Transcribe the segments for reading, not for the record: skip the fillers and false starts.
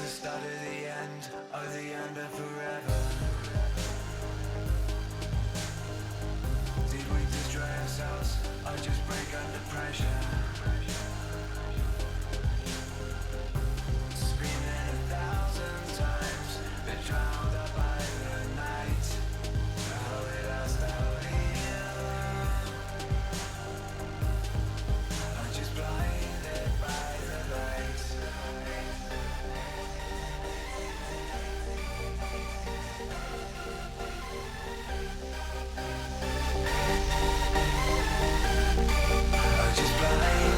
the start of the end, or the end of forever? Did we destroy ourselves, or just break under pressure? Screaming 1,000 times, been drowned out by the night. How it has out here, I'm just blinded by the light. I'm just blinded.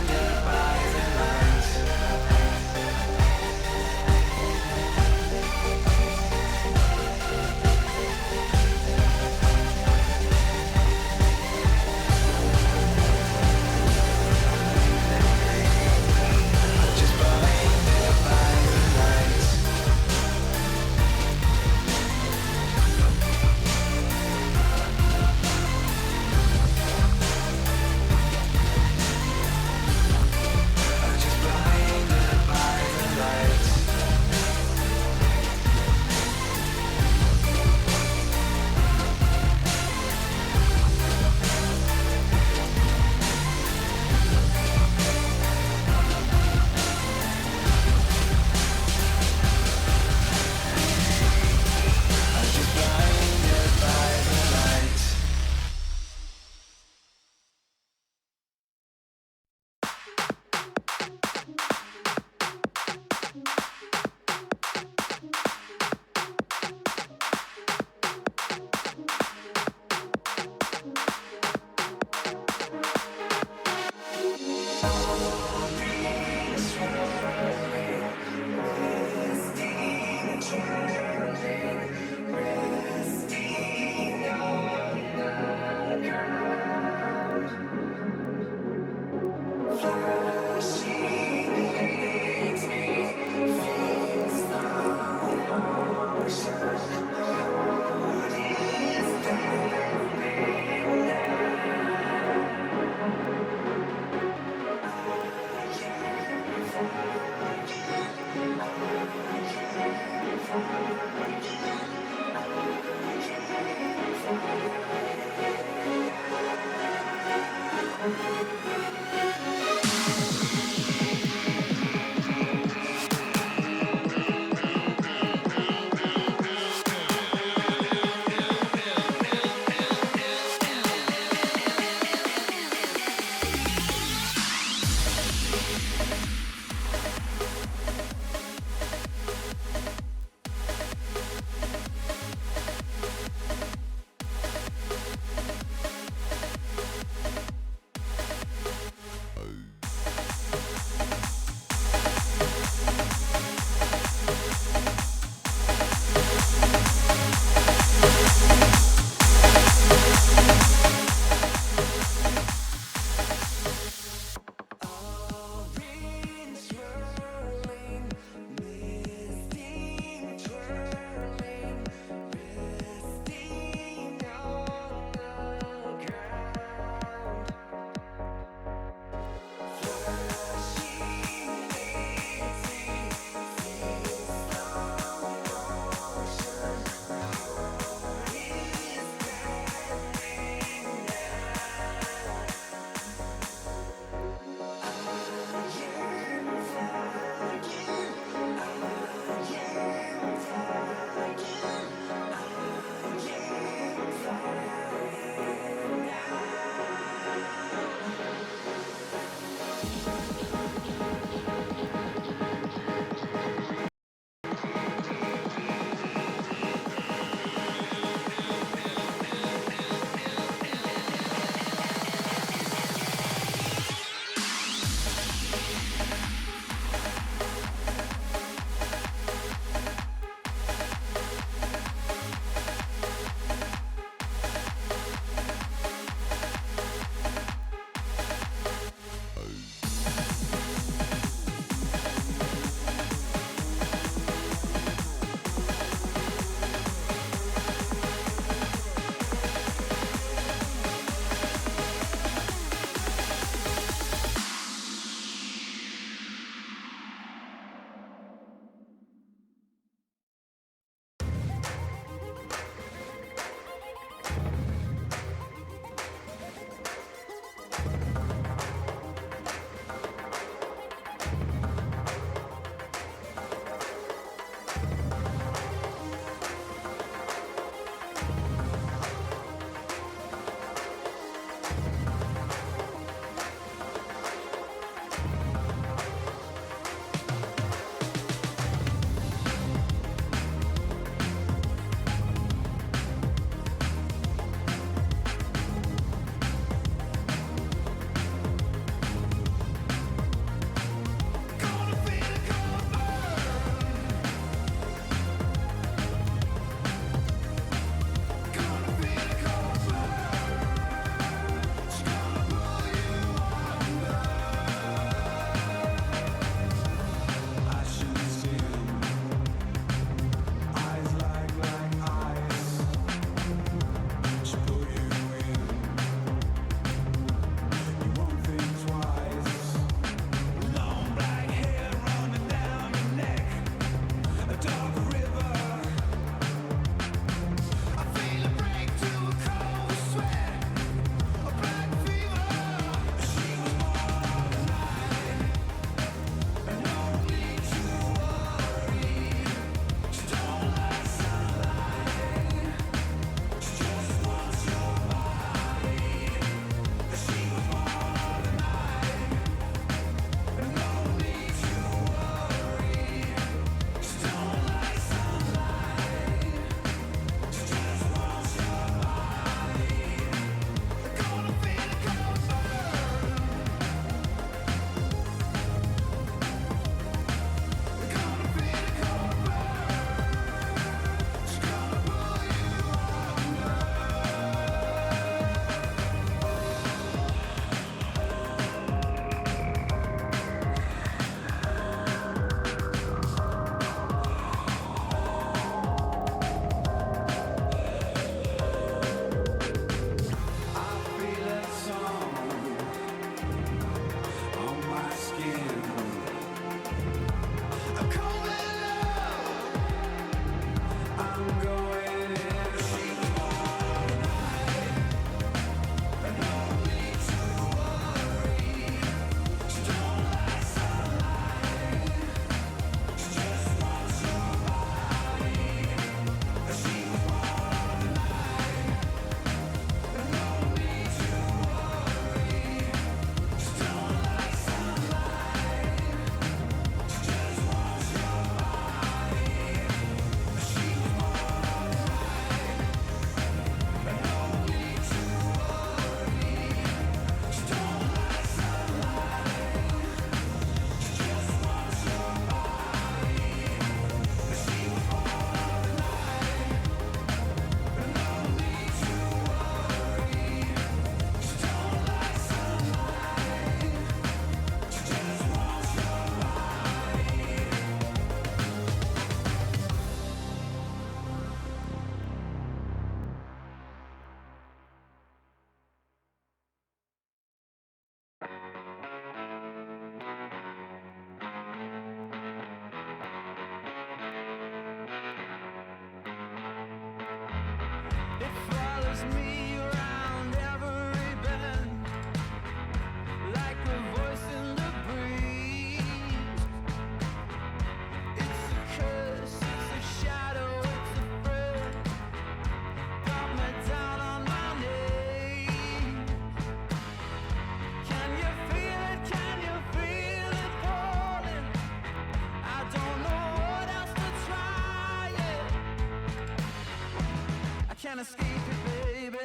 can't escape it, baby.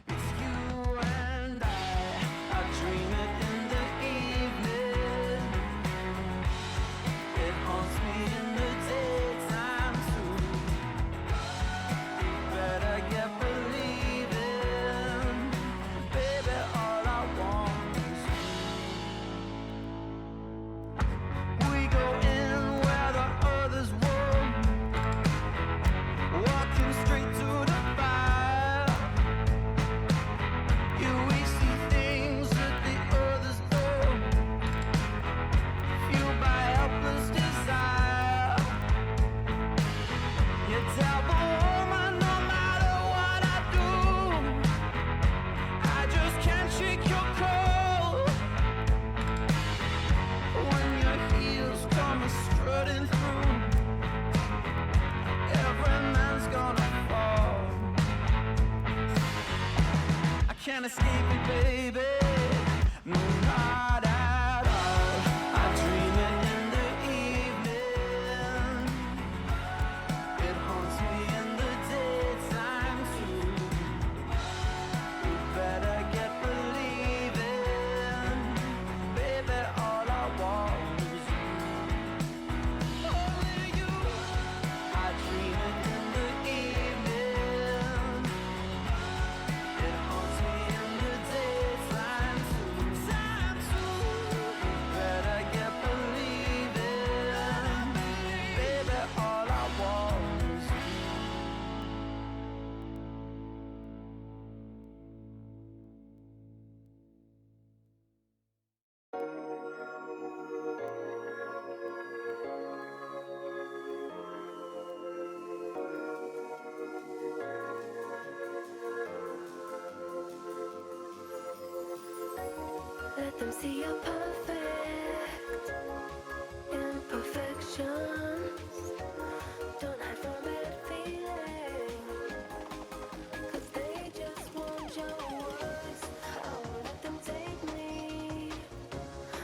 It's you and I dream it in the evening. It haunts me in the daytime too. Better get believing, baby, all I want is you. We go in where the others won't, walking straight to the fire. You, we see things that the others don't, fueled by helpless desire. You tell the woman no matter what I do, I just can't shake your cold. When your heels come strutting through, every man's gonna fall. I can't escape it, baby. No, not at all. I dream it in the evening. It haunts me in the daytime too. You better get believing, baby, all I want is you. Only you. I dream it in the evening. It haunts me in the daytime too. You better get believing, baby, all I want is you. Let them see your perfect imperfections. Don't hide from bad feeling, 'cause they just want your words. I won't let them take me.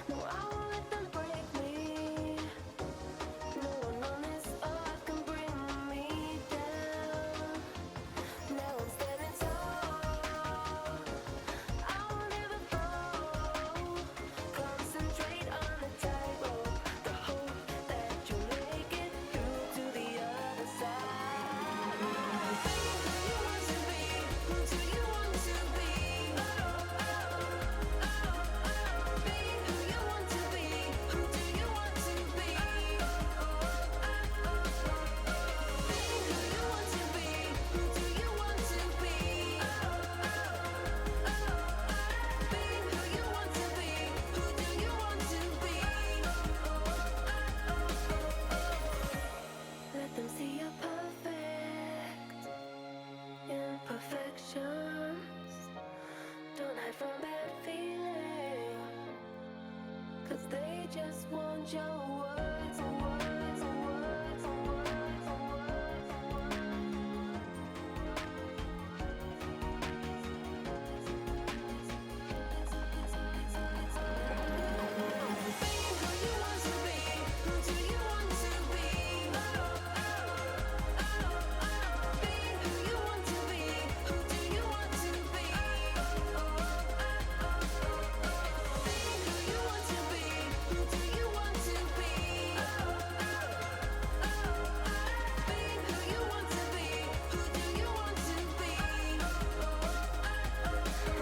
No, I won't let them break me. No one on this earth can bring me down. Now I'm standing tall. I won't ever fall. Concentrate on the tightrope. The hope that you'll make it through to the other side. Be who you want to be. Who do you want to be? Be who you want to be. Who do you want to be? Be who you want to be. Who do you want to be? Be who you want to be. Who do you want to be? Let them see your perfect imperfections. Don't hide from bad feeling, 'cause they just want your words, words, words, words, words, Be who you want to be. Who do you want to be? Be who you want to be. Who do you want to be? Be who you want to be. Who do you want to be? Be who you want to be. Who do you want to be?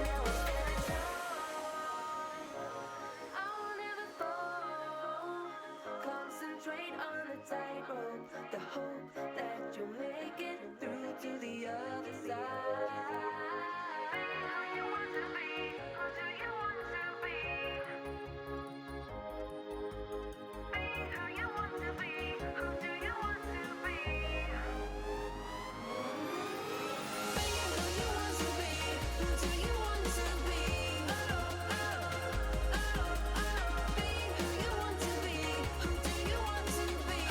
Now I'm standing tall. I will never fall. Concentrate on the tightrope. The hope that you'll make it through to the other side. Be who you want to be. Who do you want to be? Be who you want to be. Who do you want to be? Be who you want to be. Who do you want to be? Be who you want to be. Who do you want to be?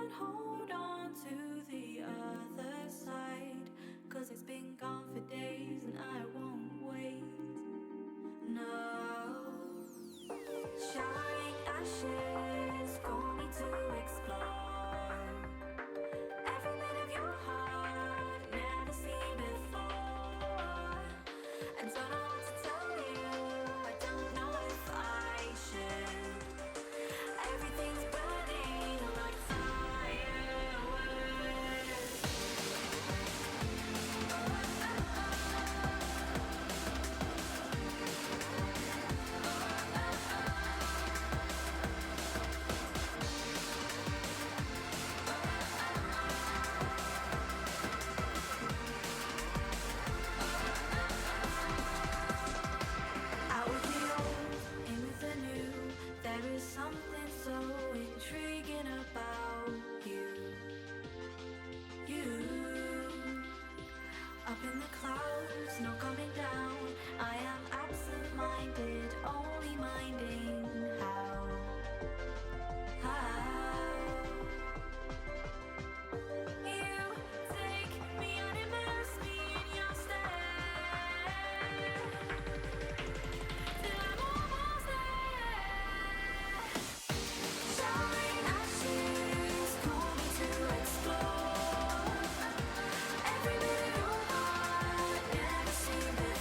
can hold on to the other side. Cause it's been gone for days and I won't wait. No. Shine ashes for me to explore. Every bit of your heart, never seen before. I don't know what to tell you, I don't know if I should. Everything's burning like fireworks. Out with the old, in with the new. There is something so intriguing about you. You, up in the clouds, no coming down. I am absent-minded, only minding how. You take me and immerse me in your stare. Till I'm almost there. Shine ashes, call me to explore. Every bit of your heart, never seen before.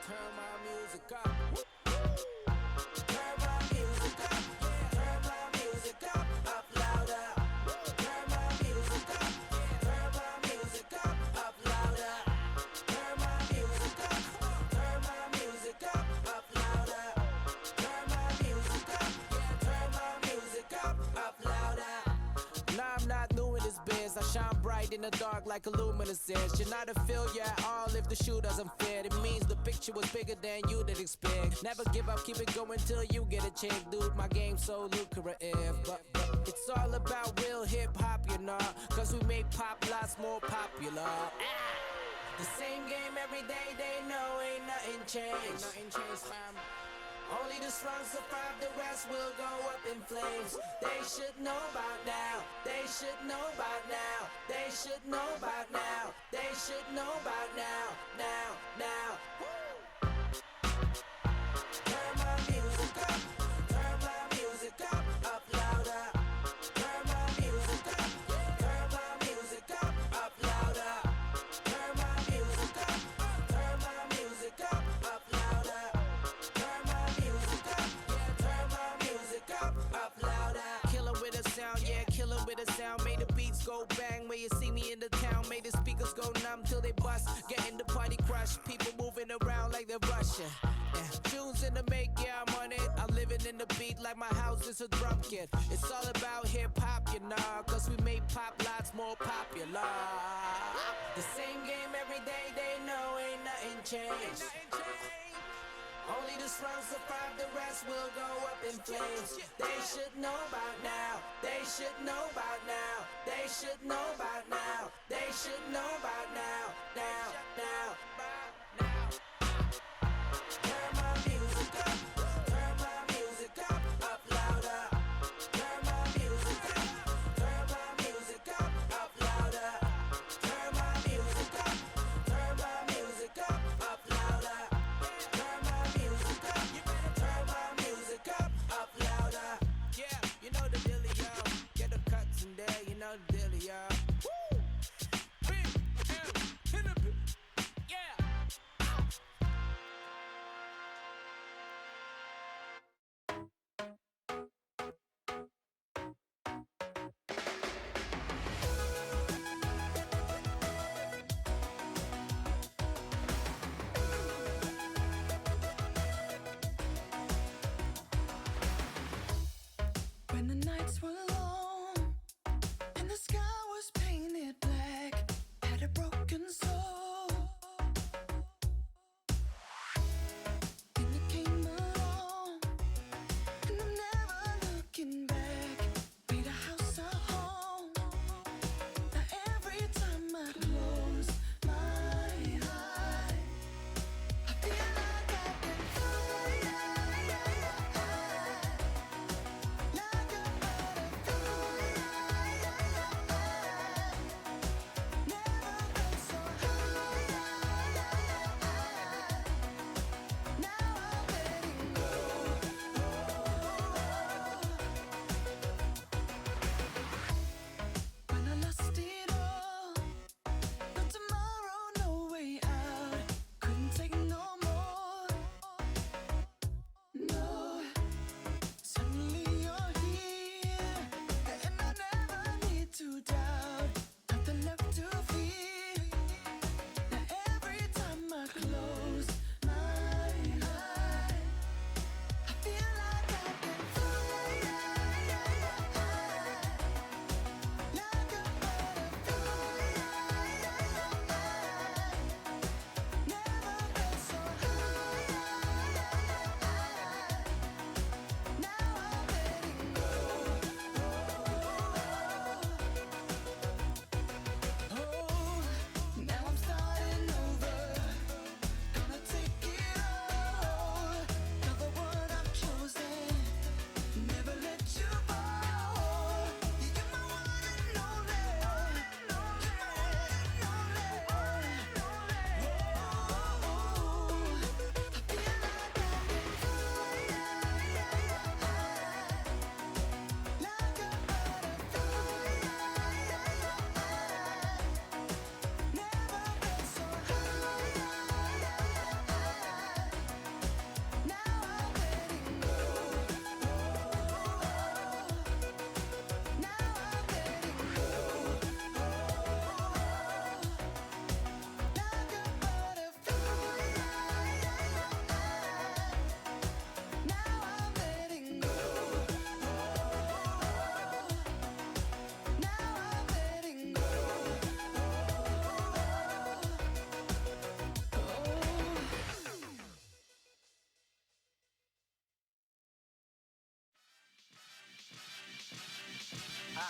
turn my music up. Turn my music up, turn my music up, up louder. Turn my music up, turn my music up, up louder. Turn my music up, turn my music up, up louder. Turn my music up, turn my music up louder. Nah, I'm not new in this biz. I shine bright in the dark like a luminescence. You're not a failure at all if the shoe doesn't fit. It means the picture was bigger than you did expect. Never give up, keep it going till you get a check. Dude, my game's so lucrative. But it's all about real hip-hop, you know. Cause we make pop lots more popular. The same game every day, they know ain't nothing changed. Nothing changed, fam. Only the strong survive, the rest will go up in flames. They should know about now. They should know about now. They should know about now. They should know about now. Now. Turn my music up. Turn my music up louder. Turn my music up. Turn my music up louder. Turn my music up. Turn my music up louder. Turn my music up. Turn my music up louder. Killer with a sound, yeah, killer with a sound. Made the beats go bang where you see me in the town. Made the speakers go numb till they bust. Getting the party crushed. People moving around like they're rushing. Yeah. Tunes in the make, yeah, I'm on it. I'm living in the beat like my house is a drum kit. It's all about hip hop, you know. Cause we make pop lots more popular. The same game every day, they know ain't nothing changed. Only the strong survive, the rest will go up in flames. They should know about now. They should know about now. They should know about now. They should know about now. Now. Turn my music up. Turn my music up louder. Turn my music up. Turn my music up louder. Turn my music up. Turn my music up louder. Turn my music up. Turn my music up louder. Yeah, you know the dealio. Get the cuts in there, you know the dealio. Woo! Big M in the bit. Yeah.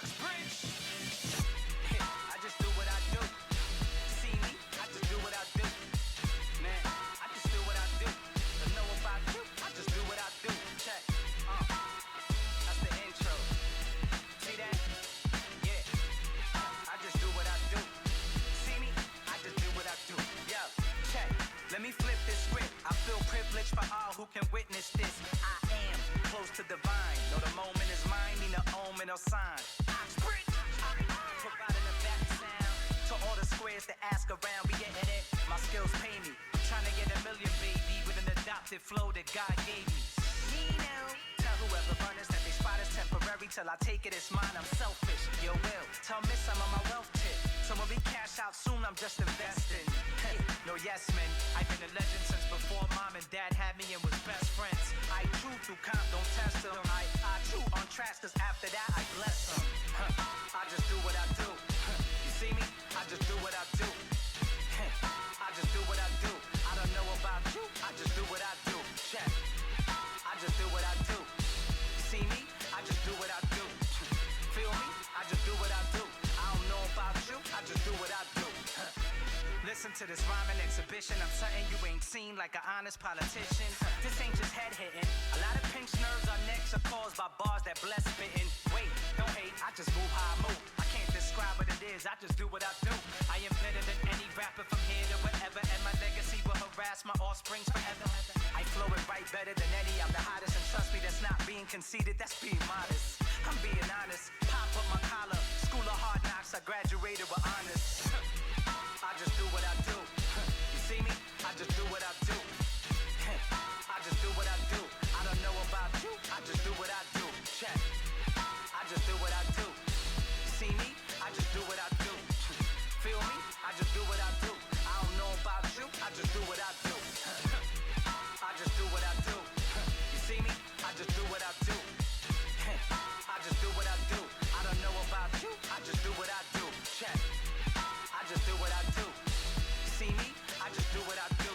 Oxbridge. I just do what I do. See me? I just do what I do. Man, I just do what I do. Don't know about you. I just do what I do. Check. That's the intro. See that? Yeah. I just do what I do. See me? I just do what I do. Yo, check. Let me flip this script. I feel privileged for all who can witness this. I am close to divine. Know the moment is mine, need no omen or sign. Oxbridge. Providing a back sound to all the squares that ask around. We getting it. My skills pay me. Trying to get a million, baby, with an adopted flow that God gave me. Me now. Tell whoever runners that they spot is temporary till I take it as mine. I'm selfish. Yo, will tell Miss I'm on my wealth tip. So when we cash out soon, I'm just investing. No yes men. I've been a legend since before mom and dad had me and was best friends. I chew through comp, don't test them. I chew on tracks cause after that I bless them. I just do what I do. You see me? I just do what I do. I just do what I do. I don't know about you. I just do what I do. Check. I just do what I do. See me? I just do what I do. Feel me? I just do what I do. I don't know about you. I just do what I do. Listen to this rhyming exhibition. I'm something you ain't seen like an honest politician. This ain't just head hitting. A lot of pinched nerves on necks are caused by bars that bless spitting. Wait, don't hate. I just move how I move. I can't describe what it is. I just do what I do. I am better than any rapper from here to wherever, and my legacy will harass my offsprings forever. I flow and write better than any. I'm the hottest, and trust me, that's not being conceited. That's being modest. I'm being honest. Pop up my collar. School of hard knocks. I graduated with honors. I just do what I do. You see me? I just do what I do. I just do what I do. I don't know about you. I just do what I do. Check. I just do what I do. See me? I just do what I do. Feel me? I just do what I do. I don't know about you. I just do what I do. I just do what I do. You see me? I just do what I do. I just do what I do. I don't know about you. I just do what I do. Check. I just do what I do. See me? I just do what I do.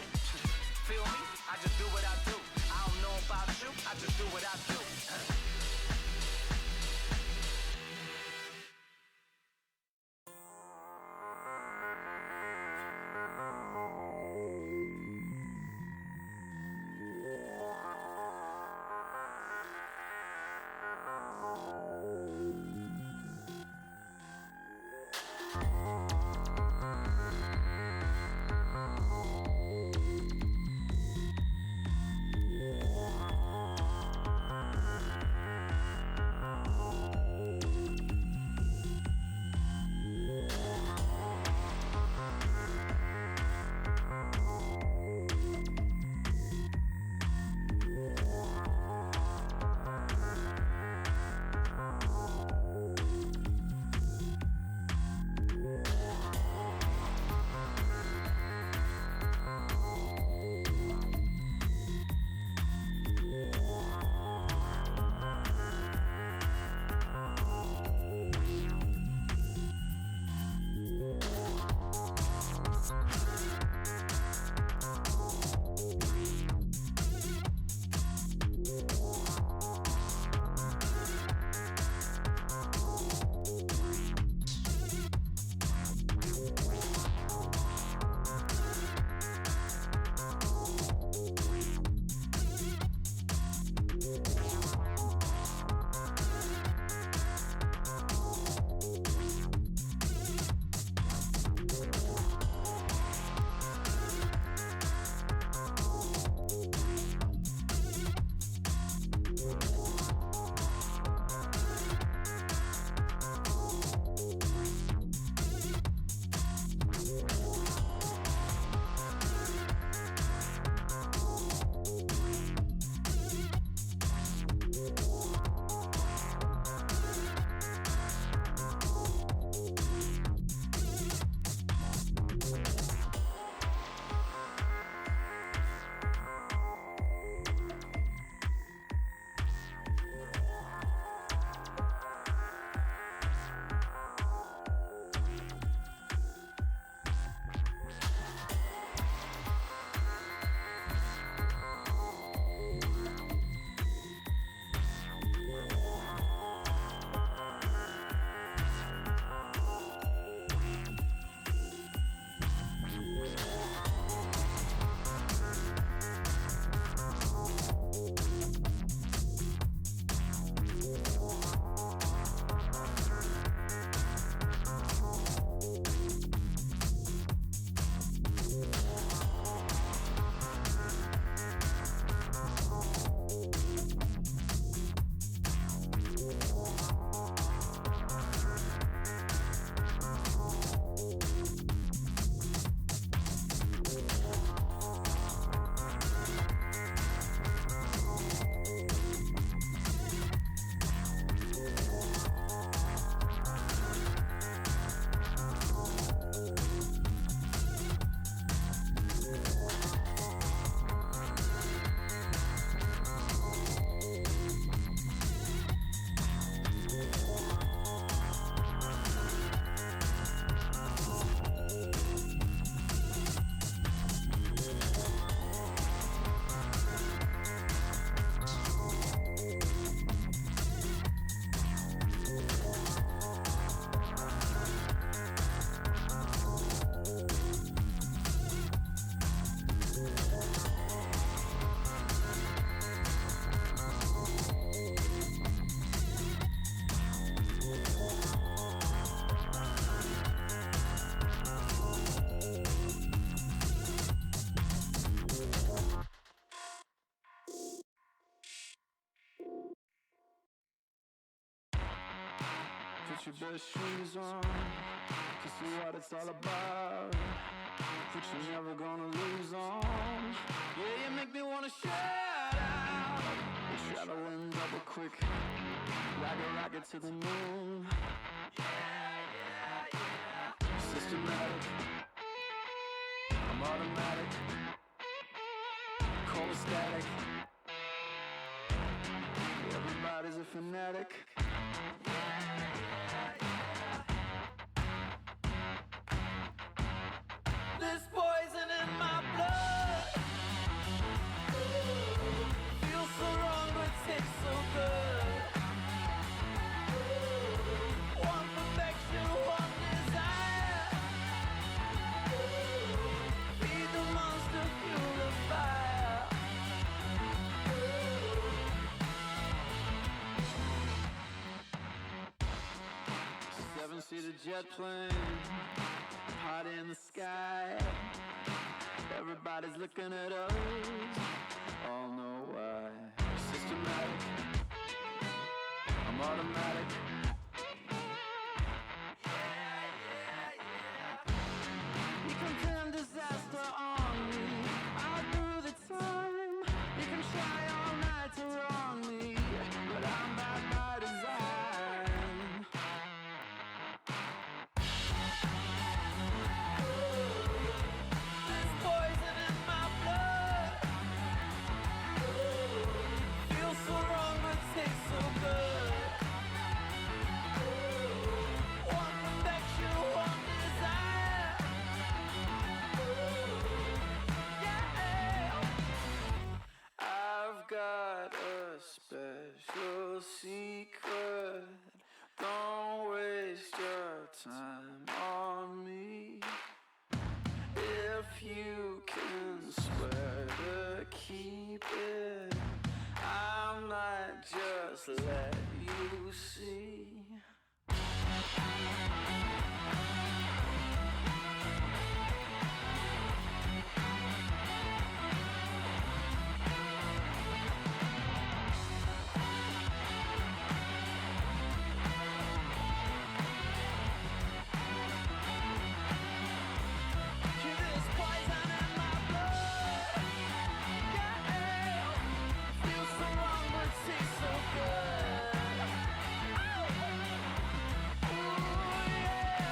Feel me? I just do what I do. I don't know about you. I just do what I do. put your best shoes on, to see what it's all about. But you're never gonna lose on. Yeah, you make me wanna shout out. We're traveling double quick, like a rocket to the moon. Systematic, I'm automatic, cold static. Everybody's a fanatic. This poison in my blood feels so wrong but tastes so good. One perfection, one desire. Feed the monster, fuel the fire. Seven-seater jet plane, party in the sky. Everybody's looking at us, all know why. Systematic, I'm automatic. You can pin disaster on me, I'll do the time. You can try all night to wrong me, but I'm bad by design. There's poison in my blood. Feels so wrong but tastes so good. One perfection, one desire. Yeah. I've got a special secret. Don't waste your time on me. If you can swear to keep it, I might just let you see. There's poison in my blood. Yeah, feels so wrong but tastes so good. Ooh, yeah.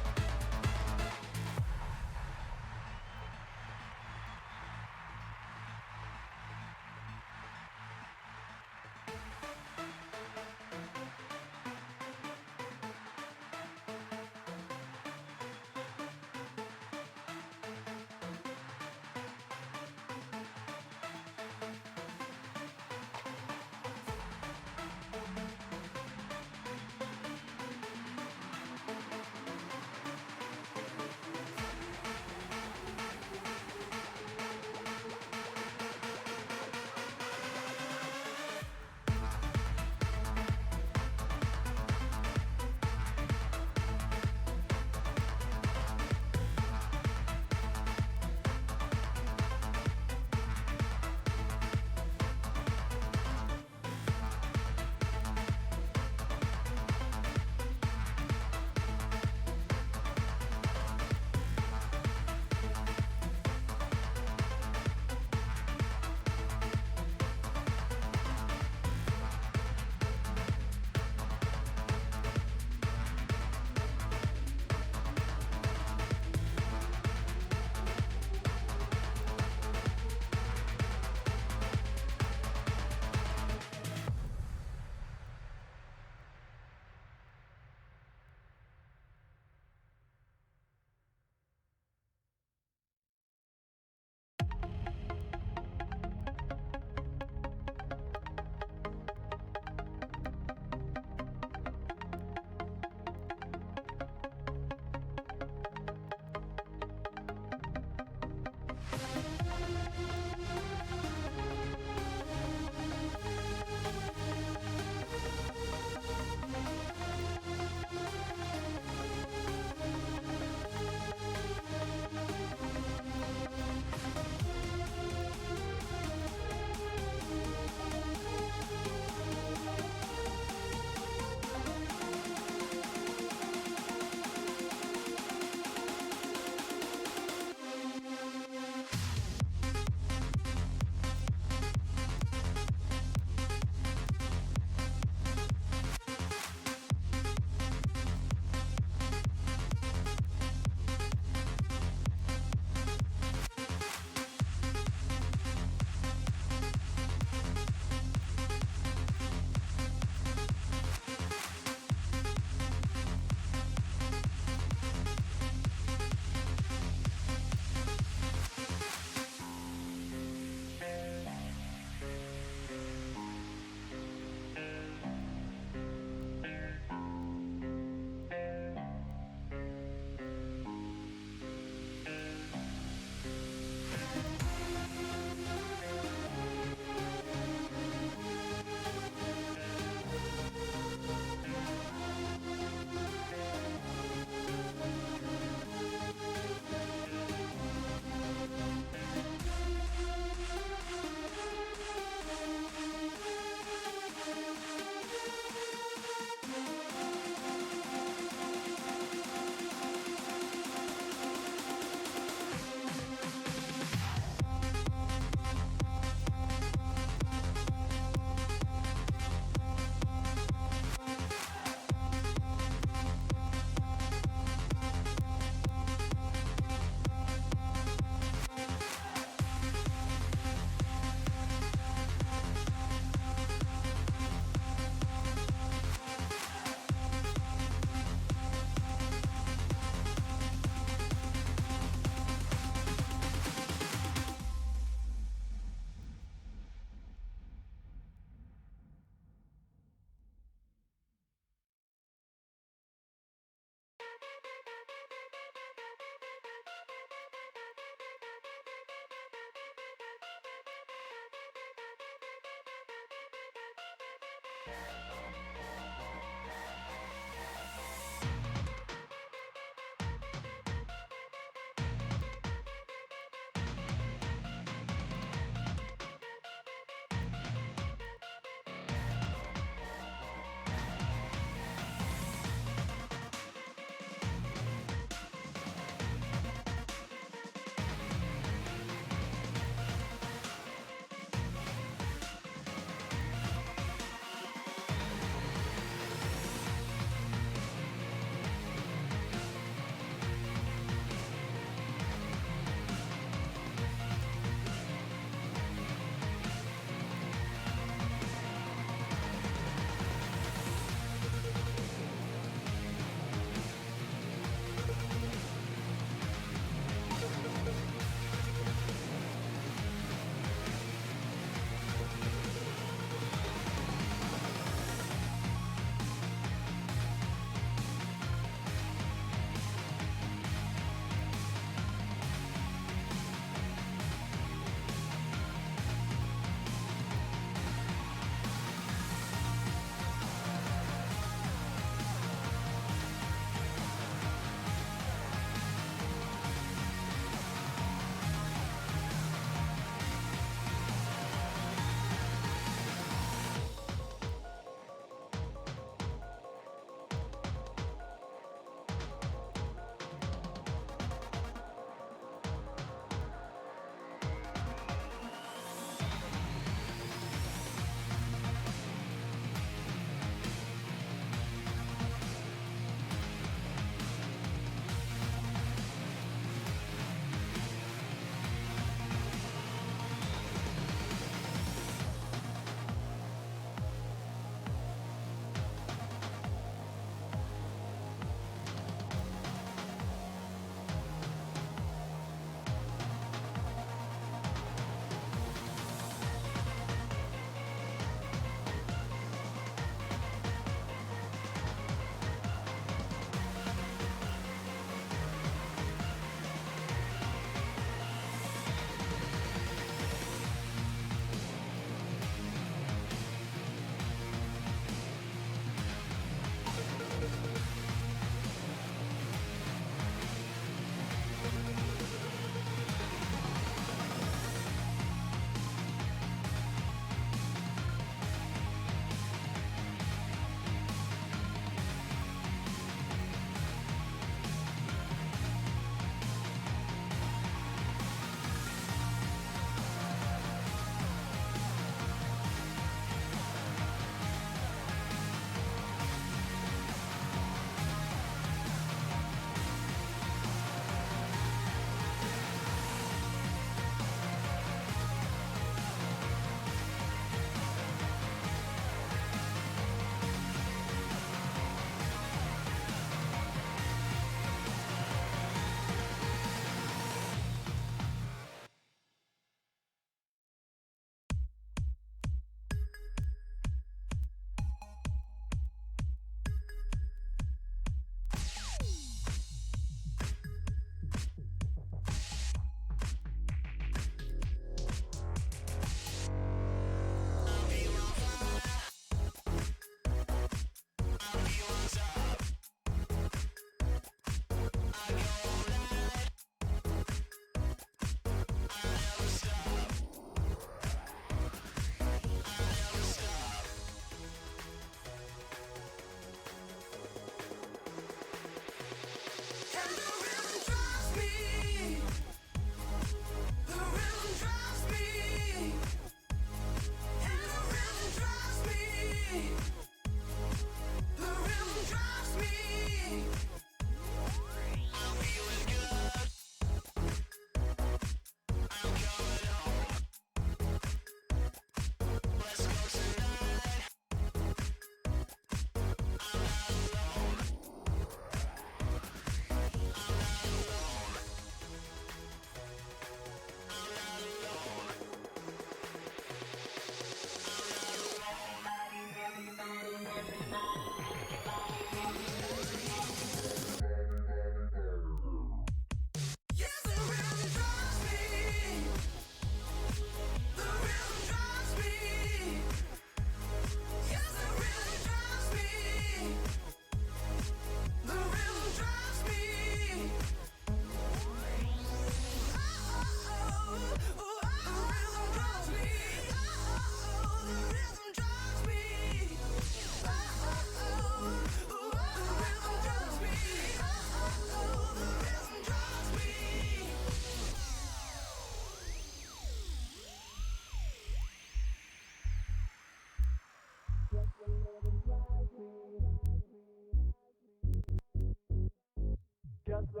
Yes,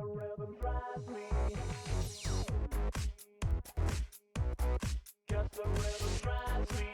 it really drives me.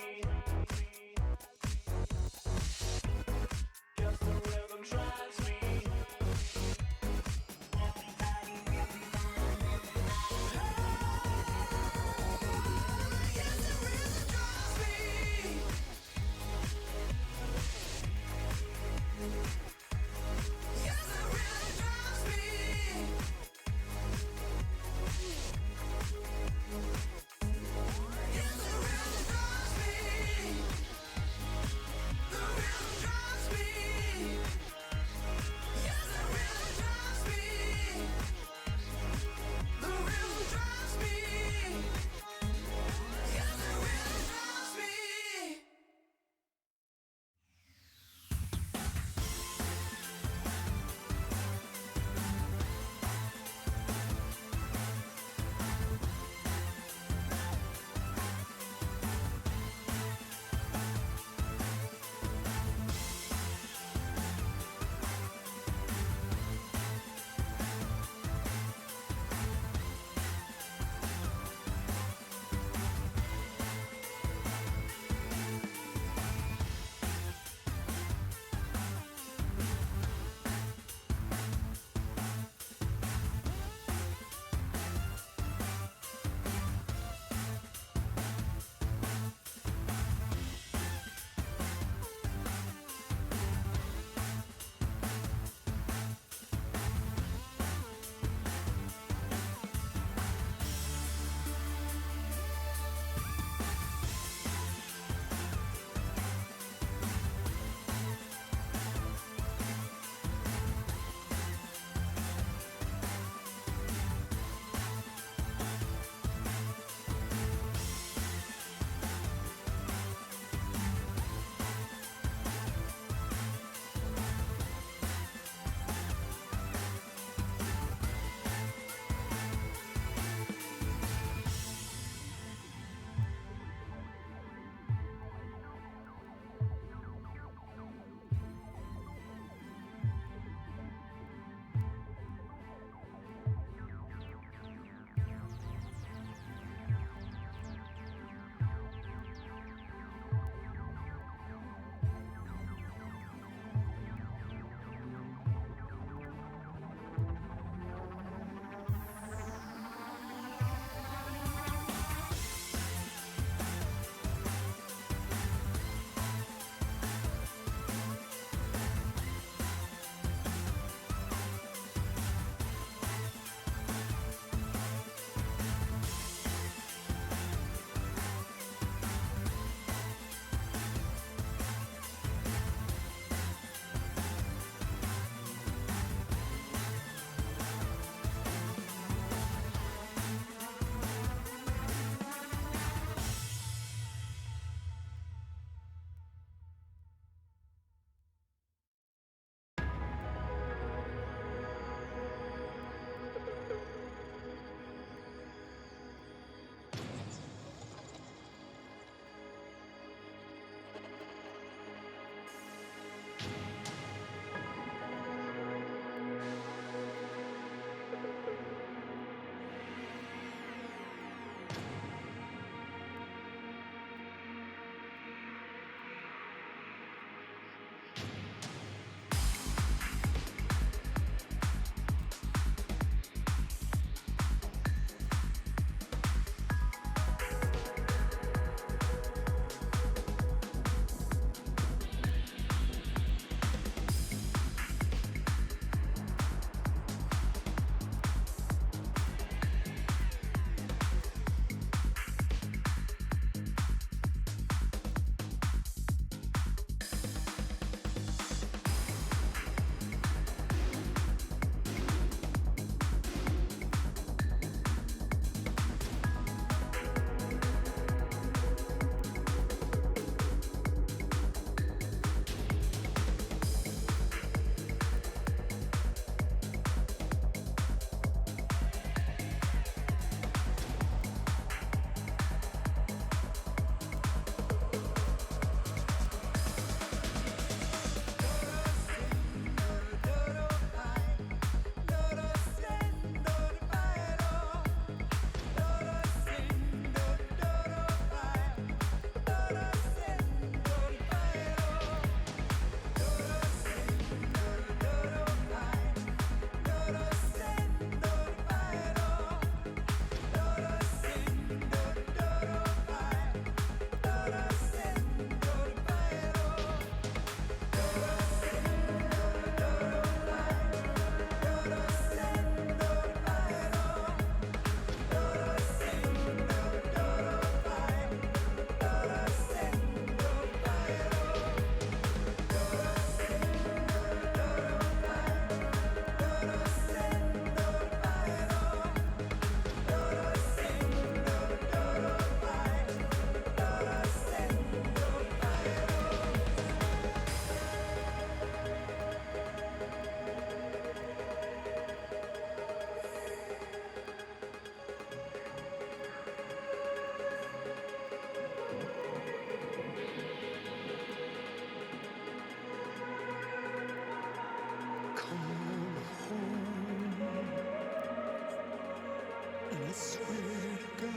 And I swear to God,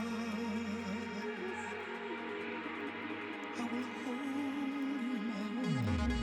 I will hold you in my arms.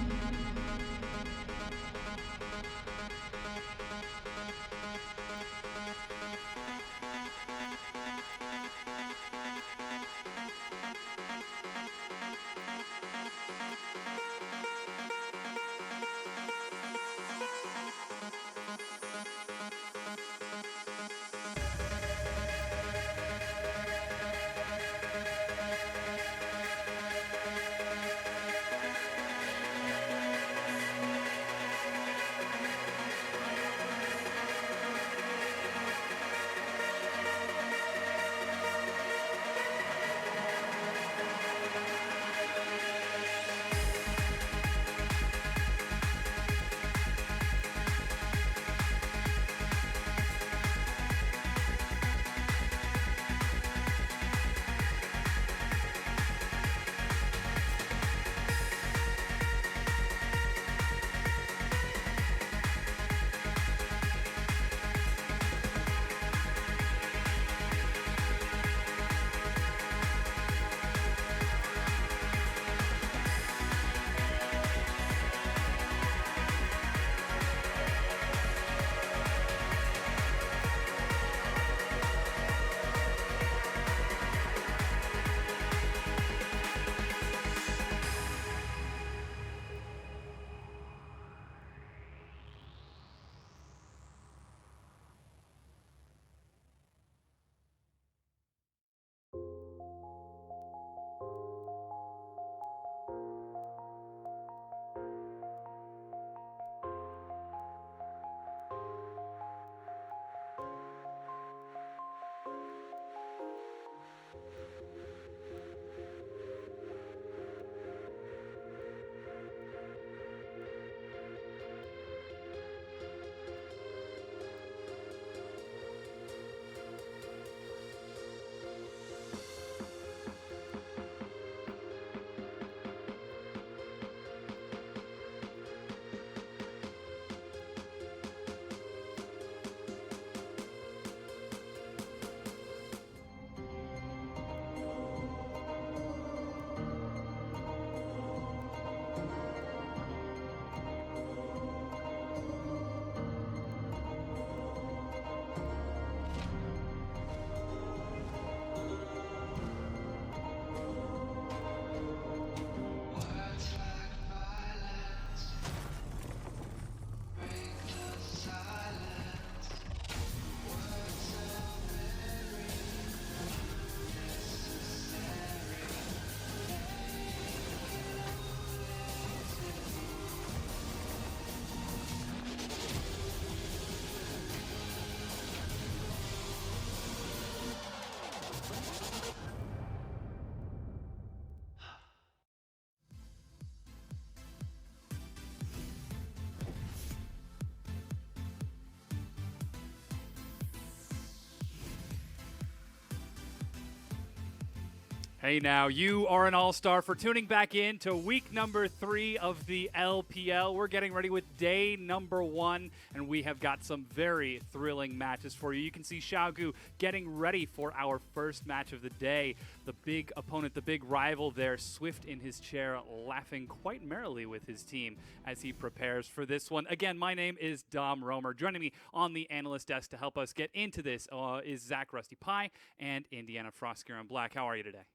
Hey now, you are an all-star for tuning back in to week number 3 of the LPL. We're getting ready with day number 1, and we have got some very thrilling matches for you. You can see Xiaogu getting ready for our first match of the day. The big opponent, the big rival there, Swift in his chair, laughing quite merrily with his team as he prepares for this one. Again, my name is Dom Romer. Joining me on the analyst desk to help us get into this is Zach Rusty Pie and Indiana Frostgear on Black. How are you today?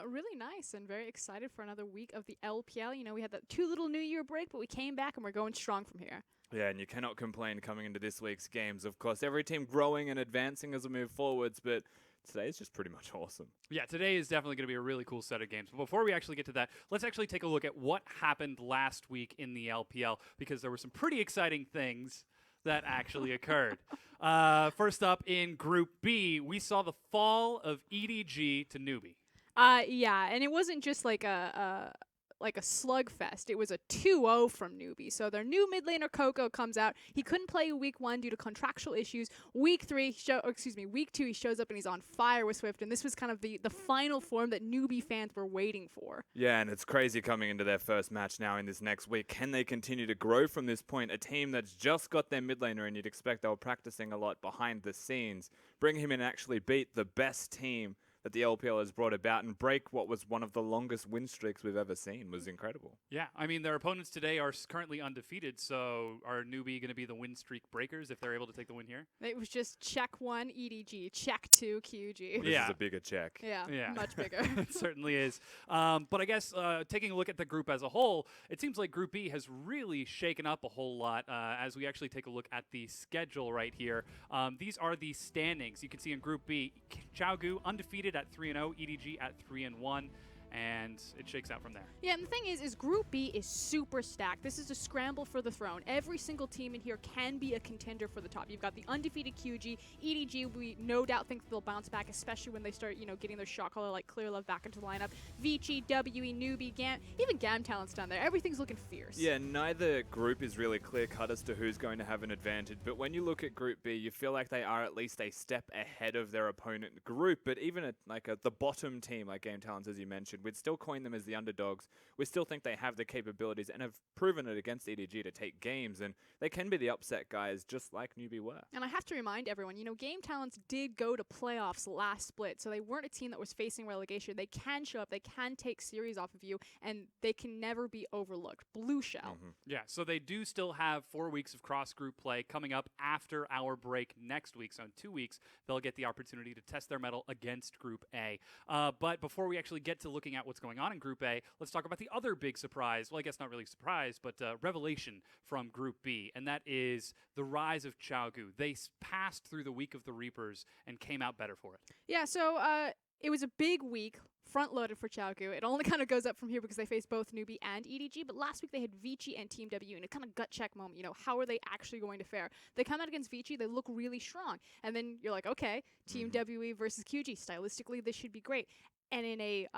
Really nice and very excited for another week of the LPL. You know, we had that 2 little New Year break, but we came back and we're going strong from here. Yeah, and you cannot complain coming into this week's games. Of course, every team growing and advancing as we move forwards, but today is just pretty much awesome. Yeah, today is definitely going to be a really cool set of games. But before we actually get to that, let's actually take a look at what happened last week in the LPL, because there were some pretty exciting things that actually occurred. First up in Group B, we saw the fall of EDG to Newbie. Yeah, and it wasn't just like like a slugfest. It was a 2-0 from Newbie. So their new mid laner Coco comes out. He couldn't play week 1 due to contractual issues. Week 2, he shows up and he's on fire with Swift. And this was kind of the final form that Newbie fans were waiting for. Yeah, and it's crazy coming into their first match now in this next week. Can they continue to grow from this point? A team that's just got their mid laner, and you'd expect they were practicing a lot behind the scenes. Bring him in and actually beat the best team that the LPL has brought about and break what was one of the longest win streaks we've ever seen was incredible. Yeah, I mean, their opponents today are currently undefeated, so are Newbie going to be the win streak breakers if they're able to take the win here? It was just check 1 EDG, check 2 QG. This is a bigger check. Yeah, much bigger. It certainly is. But I guess taking a look at the group as a whole, it seems like Group B has really shaken up a whole lot as we actually take a look at the schedule right here. These are the standings. You can see in Group B, Chaogu undefeated at 3-0, EDG at 3-1. And it shakes out from there. Yeah, and the thing is Group B is super stacked. This is a scramble for the throne. Every single team in here can be a contender for the top. You've got the undefeated QG. EDG, we no doubt think they'll bounce back, especially when they start, getting their shot caller like Clear Love back into the lineup. Vici, WE, Newbie, Gam, even Gam Talent's down there. Everything's looking fierce. Yeah, neither group is really clear-cut as to who's going to have an advantage, but when you look at Group B, you feel like they are at least a step ahead of their opponent group, but even at the bottom team like Game Talents, as you mentioned, we'd still coin them as the underdogs. We still think they have the capabilities and have proven it against EDG to take games, and they can be the upset guys just like Newbie were. And I have to remind everyone, Game Talents did go to playoffs last split, so they weren't a team that was facing relegation. They can show up, they can take series off of you, and they can never be overlooked. Blue shell. Yeah, so they do still have 4 weeks of cross-group play coming up after our break next week. So in 2 weeks, they'll get the opportunity to test their mettle against Group A. But before we actually get to looking at what's going on in Group A, let's talk about the other big surprise. Well, I guess not really surprise, but revelation from Group B, and that is the rise of Chaogu. They passed through the week of the Reapers and came out better for it. Yeah, so it was a big week, front-loaded for Chaogu. It only kind of goes up from here because they face both Newbie and EDG, but last week they had Vici and Team W in a kind of gut check moment. How are they actually going to fare? They come out against Vici, they look really strong, and then you're like, okay, Team WE versus QG. Stylistically, this should be great. And in a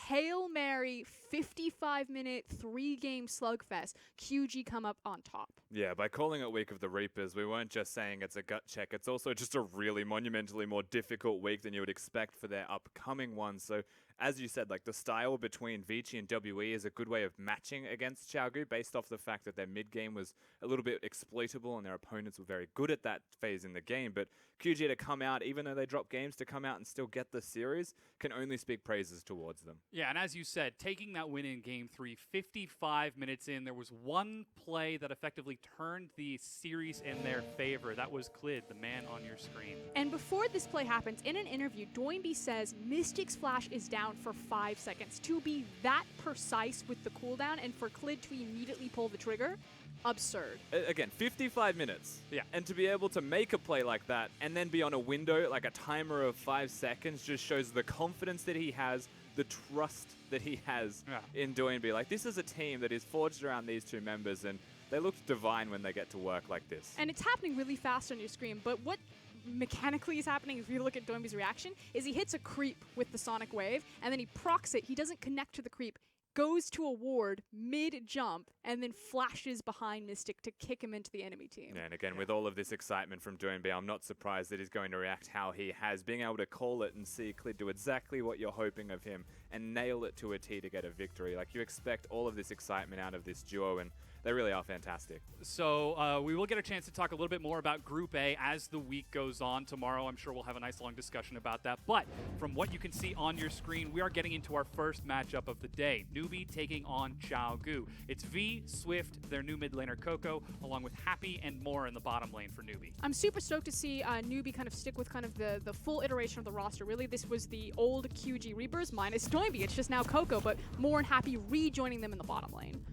Hail Mary 55-minute 3-game slugfest, QG come up on top. Yeah, by calling it Week of the Reapers, we weren't just saying it's a gut check. It's also just a really monumentally more difficult week than you would expect for their upcoming ones. So, as you said, the style between Vici and WE is a good way of matching against Chaogu based off the fact that their mid-game was a little bit exploitable and their opponents were very good at that phase in the game. But QG to come out, even though they drop games, to come out and still get the series can only speak praises towards them. Yeah, and as you said, taking that win in Game 3, 55 minutes in, there was one play that effectively turned the series in their favor. That was Clid, the man on your screen. And before this play happens, in an interview, Doinby says Mystic's flash is down for 5 seconds. To be that precise with the cooldown and for Clid to immediately pull the trigger, absurd. Again, 55 minutes. Yeah. And to be able to make a play like that and then be on a window, like a timer of 5 seconds, just shows the confidence that he has, the trust that he has in Doinby. This is a team that is forged around these two members, and they look divine when they get to work like this. And it's happening really fast on your screen, but what mechanically is happening, if you look at Doinby's reaction, is he hits a creep with the Sonic Wave, and then he procs it. He doesn't connect to the creep, goes to a ward mid-jump, and then flashes behind Mystic to kick him into the enemy team. Yeah, and again, with all of this excitement from Doinby, I'm not surprised that he's going to react how he has, being able to call it and see Clid do exactly what you're hoping of him and nail it to a T to get a victory. You expect all of this excitement out of this duo, and they really are fantastic. So we will get a chance to talk a little bit more about Group A as the week goes on. Tomorrow, I'm sure we'll have a nice long discussion about that. But from what you can see on your screen, we are getting into our first matchup of the day. Newbie taking on Chaogu. It's V, Swift, their new mid laner Coco, along with Happy and more in the bottom lane for Newbie. I'm super stoked to see Newbie kind of stick with kind of the full iteration of the roster. Really, this was the old QG Reapers minus Doinby. It's just now Coco, but more and Happy rejoining them in the bottom lane.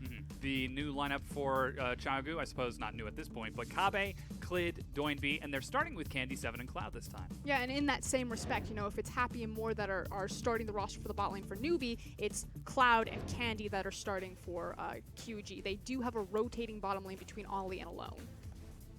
The new lineup for Chaogu, I suppose not new at this point, but Kabe, Clid, Doinby, and they're starting with Candy, 7, and Cloud this time. Yeah, and in that same respect, if it's Happy and more that are starting the roster for the bot lane for Newbie, it's Cloud and Candy that are starting for QG. They do have a rotating bottom lane between Ollie and Alone.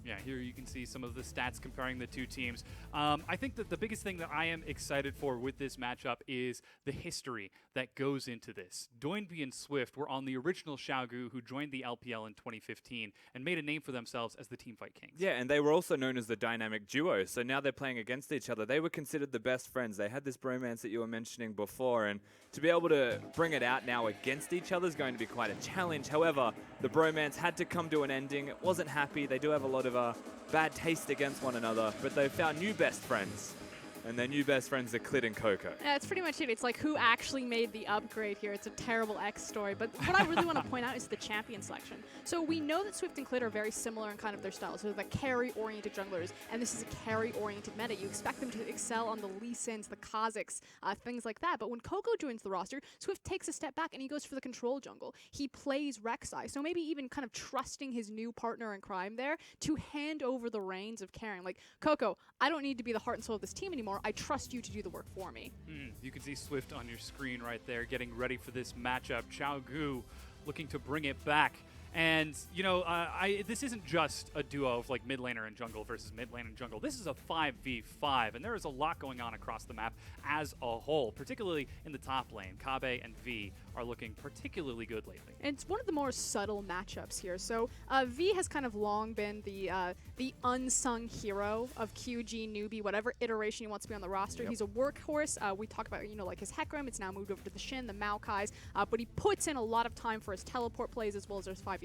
Yeah, here you can see some of the stats comparing the two teams. I think that the biggest thing that I am excited for with this matchup is the history that goes into this. Doinby and Swift were on the original Xiaogu, who joined the LPL in 2015 and made a name for themselves as the Teamfight Kings. Yeah, and they were also known as the dynamic duo, so now they're playing against each other. They were considered the best friends. They had this bromance that you were mentioning before, and to be able to bring it out now against each other is going to be quite a challenge. However, the bromance had to come to an ending. It wasn't happy. They do have a lot of bad taste against one another, but they've found new best friends. And their new best friends are Clit and Coco. Yeah, that's pretty much it. It's like who actually made the upgrade here. It's a terrible X story. But what I really want to point out is the champion selection. So we know that Swift and Clit are very similar in kind of their styles. So they're the carry-oriented junglers, and this is a carry-oriented meta. You expect them to excel on the Lee Sins, the Kazakhs, things like that. But when Coco joins the roster, Swift takes a step back and he goes for the control jungle. He plays Rek'Sai, so maybe even kind of trusting his new partner in crime there to hand over the reins of carrying. Like, Coco, I don't need to be the heart and soul of this team anymore. I trust you to do the work for me. You can see Swift on your screen right there getting ready for this matchup. Xiaogu looking to bring it back. And, you know, this isn't just a duo of like mid laner and jungle versus mid lane and jungle. This is a 5v5, and there is a lot going on across the map as a whole, particularly in the top lane. Kabe and V are looking particularly good lately. And it's one of the more subtle matchups here. So V has kind of long been the unsung hero of QG, Newbie, whatever iteration he wants to be on the roster. Yep. He's a workhorse. We talk about, you know, like his Hecarim. It's now moved over to the Shin, the Maokais. But he puts in a lot of time for his teleport plays as well as his 5v5.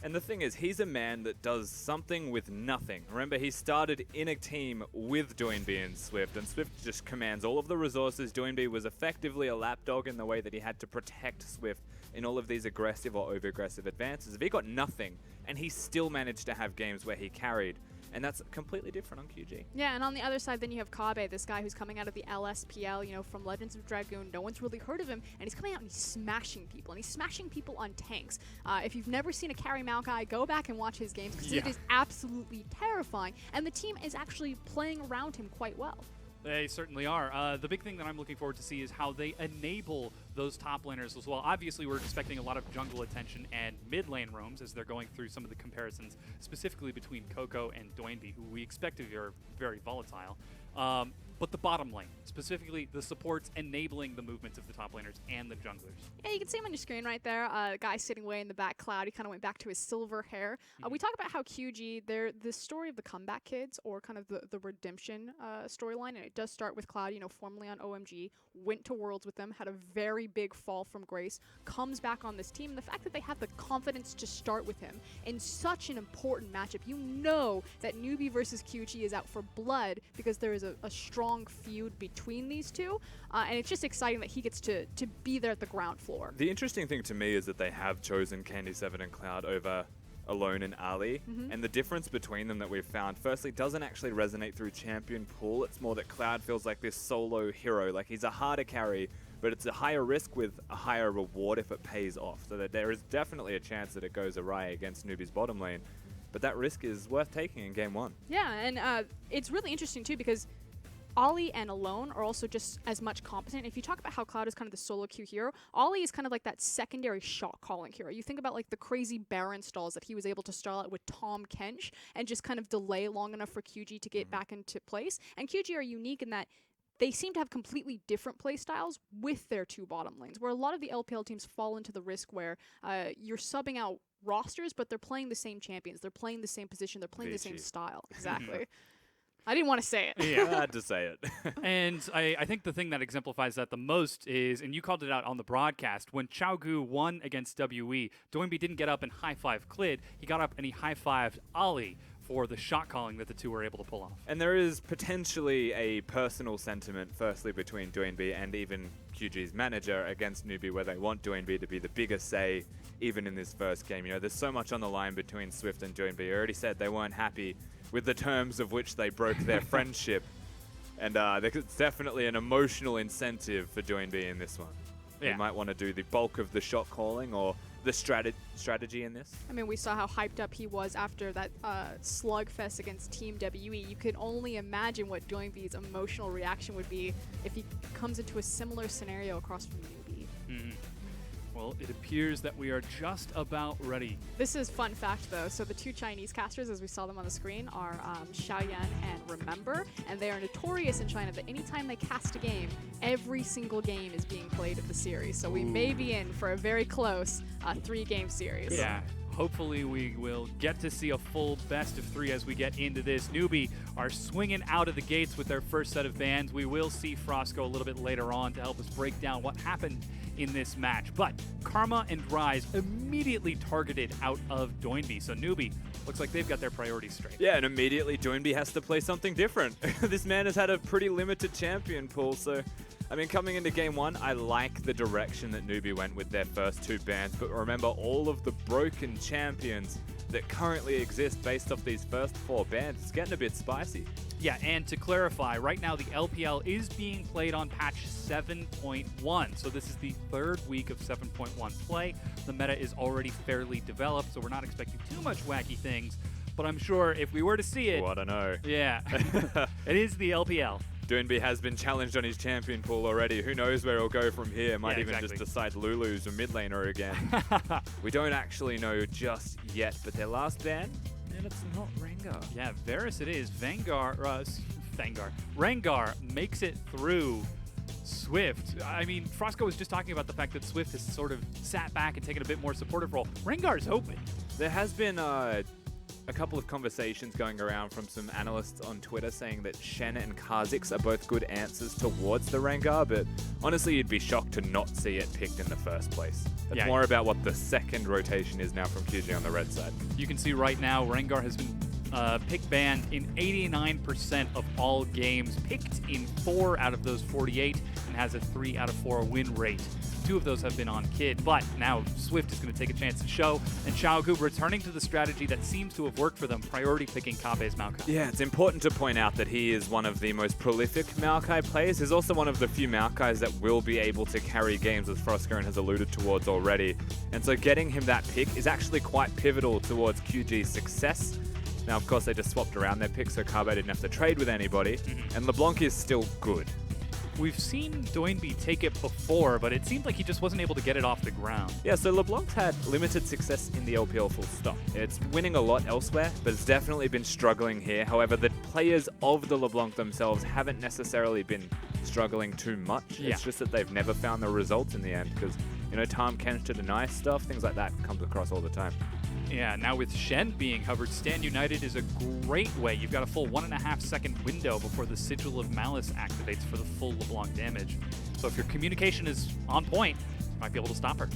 And the thing is, he's a man that does something with nothing. Remember, he started in a team with Doinby and Swift, and Swift just commands all of the resources. Doinby was effectively a lapdog in the way that he had to protect Swift in all of these aggressive or over-aggressive advances. If he got nothing, and he still managed to have games where he carried, and that's completely different on QG. Yeah, and on the other side, then you have Kabe, this guy who's coming out of the LSPL, you know, from Legends of Dragoon. No one's really heard of him, and he's coming out and he's smashing people, and he's smashing people on tanks. If you've never seen a carry Maokai, go back and watch his games, because it is absolutely terrifying, and the team is actually playing around him quite well. They certainly are. The big thing that I'm looking forward to see is how they enable those top laners as well. Obviously, we're expecting a lot of jungle attention and mid lane roams as they're going through some of the comparisons, specifically between Coco and Doinby, who we expect to be very volatile. But the bottom lane, specifically the supports enabling the movements of the top laners and the junglers. Yeah, you can see him on your screen right there. The guy sitting way in the back cloud. He kind of went back to his silver hair. We talk about how QG, they're the story of the comeback kids, or kind of the redemption storyline, and it does start with Cloud, you know, formerly on OMG, went to Worlds with them, had a very big fall from grace, comes back on this team, and the fact that they have the confidence to start with him in such an important matchup. You know that Newbie versus QG is out for blood because there is a strong feud between these two, and it's just exciting that he gets to be there at the ground floor. The interesting thing to me is that they have chosen Candy7 and Cloud over Alone and Ali, and the difference between them that we've found, firstly, doesn't actually resonate through champion pool. It's more that Cloud feels like this solo hero, like he's a harder carry, but it's a higher risk with a higher reward if it pays off, so that there is definitely a chance that it goes awry against Newbie's bottom lane, but that risk is worth taking in game one. Yeah, and it's really interesting too, because Ollie and Alone are also just as much competent. If you talk about how Cloud is kind of the solo queue hero, Ollie is kind of like that secondary shot calling hero. You think about like the crazy Baron stalls that he was able to stall out with Tom Kench and just kind of delay long enough for QG to get back into place. And QG are unique in that they seem to have completely different play styles with their two bottom lanes, where a lot of the LPL teams fall into the risk where you're subbing out rosters, but they're playing the same champions, they're playing the same position, they're playing the same style. Exactly. I didn't want to say it. Yeah, I had to say it. And I think the thing that exemplifies that the most is, and you called it out on the broadcast, when Xiaogu won against WE, Doinby didn't get up and high-five Clid. He got up and he high-fived Ali for the shot calling that the two were able to pull off. And there is potentially a personal sentiment, firstly, between Doinby and even QG's manager against Newbie, where they want Doinby to be the biggest say, even in this first game. You know, there's so much on the line between Swift and Doinby. I already said they weren't happy with the terms of which they broke their friendship. And there's definitely an emotional incentive for Doinby in this one. Yeah. He might want to do the bulk of the shot calling or the strategy in this. I mean, we saw how hyped up he was after that slugfest against Team WE. You can only imagine what Doinby's emotional reaction would be if he comes into a similar scenario across from Newbie. Well, it appears that we are just about ready. This is fun fact though. So the two Chinese casters, as we saw them on the screen, are Xiaoyan and Remember, and they are notorious in China that anytime they cast a game, every single game is being played of the series. So we may be in for a very close 3-game series. Yeah. Hopefully we will get to see a full best of 3 as we get into this. Newbie are swinging out of the gates with their first set of bans. We will see Frosco a little bit later on to help us break down what happened in this match. But Karma and Rise immediately targeted out of Doinby. So Newbie looks like they've got their priorities straight. Yeah, and immediately Doinby has to play something different. This man has had a pretty limited champion pool, so I mean, coming into game 1, I like the direction that Newbie went with their first 2 bans, but remember all of the broken champions that currently exist based off these first 4 bans. It's getting a bit spicy. Yeah, and to clarify, right now the LPL is being played on patch 7.1, so this is the 3rd week of 7.1 play. The meta is already fairly developed, so we're not expecting too much wacky things, but I'm sure if we were to see it... Oh, I don't know. Yeah, it is the LPL. Doinby has been challenged on his champion pool already. Who knows where he'll go from here? Might even exactly. just decide Lulu's a mid laner again. We don't actually know just yet, but their last ban, and it's not Rengar. Yeah, Varus it is. Rengar makes it through Swift. I mean, Frosco was just talking about the fact that Swift has sort of sat back and taken a bit more supportive role. Rengar's open. There has been a couple of conversations going around from some analysts on Twitter saying that Shen and Kha'Zix are both good answers towards the Rengar, but honestly, you'd be shocked to not see it picked in the first place. It's more about what the second rotation is now from QG on the red side. You can see right now Rengar has been pick banned in 89% of all games, picked in 4 out of those 48, and has a 3 out of 4 win rate. 2 of those have been on Kid, but now Swift is going to take a chance to show, and Xiaogu returning to the strategy that seems to have worked for them, priority picking Kabe's Maokai. Yeah, it's important to point out that he is one of the most prolific Maokai players. He's also one of the few Maokais that will be able to carry games, as Froscarin has alluded towards already. And so getting him that pick is actually quite pivotal towards QG's success. Now, of course, they just swapped around their picks, so Kabe didn't have to trade with anybody, and LeBlanc is still good. We've seen Doinby take it before, but it seemed like he just wasn't able to get it off the ground. Yeah, so LeBlanc's had limited success in the LPL full stop. It's winning a lot elsewhere, but it's definitely been struggling here. However, the players of the LeBlanc themselves haven't necessarily been struggling too much. Yeah. It's just that they've never found the results in the end, because, you know, Tahm Kench to deny stuff, things like that comes across all the time. Yeah, now with Shen being covered, Stand United is a great way. You've got a full 1.5 second window before the Sigil of Malice activates for the full LeBlanc damage. So if your communication is on point, you might be able to stop her.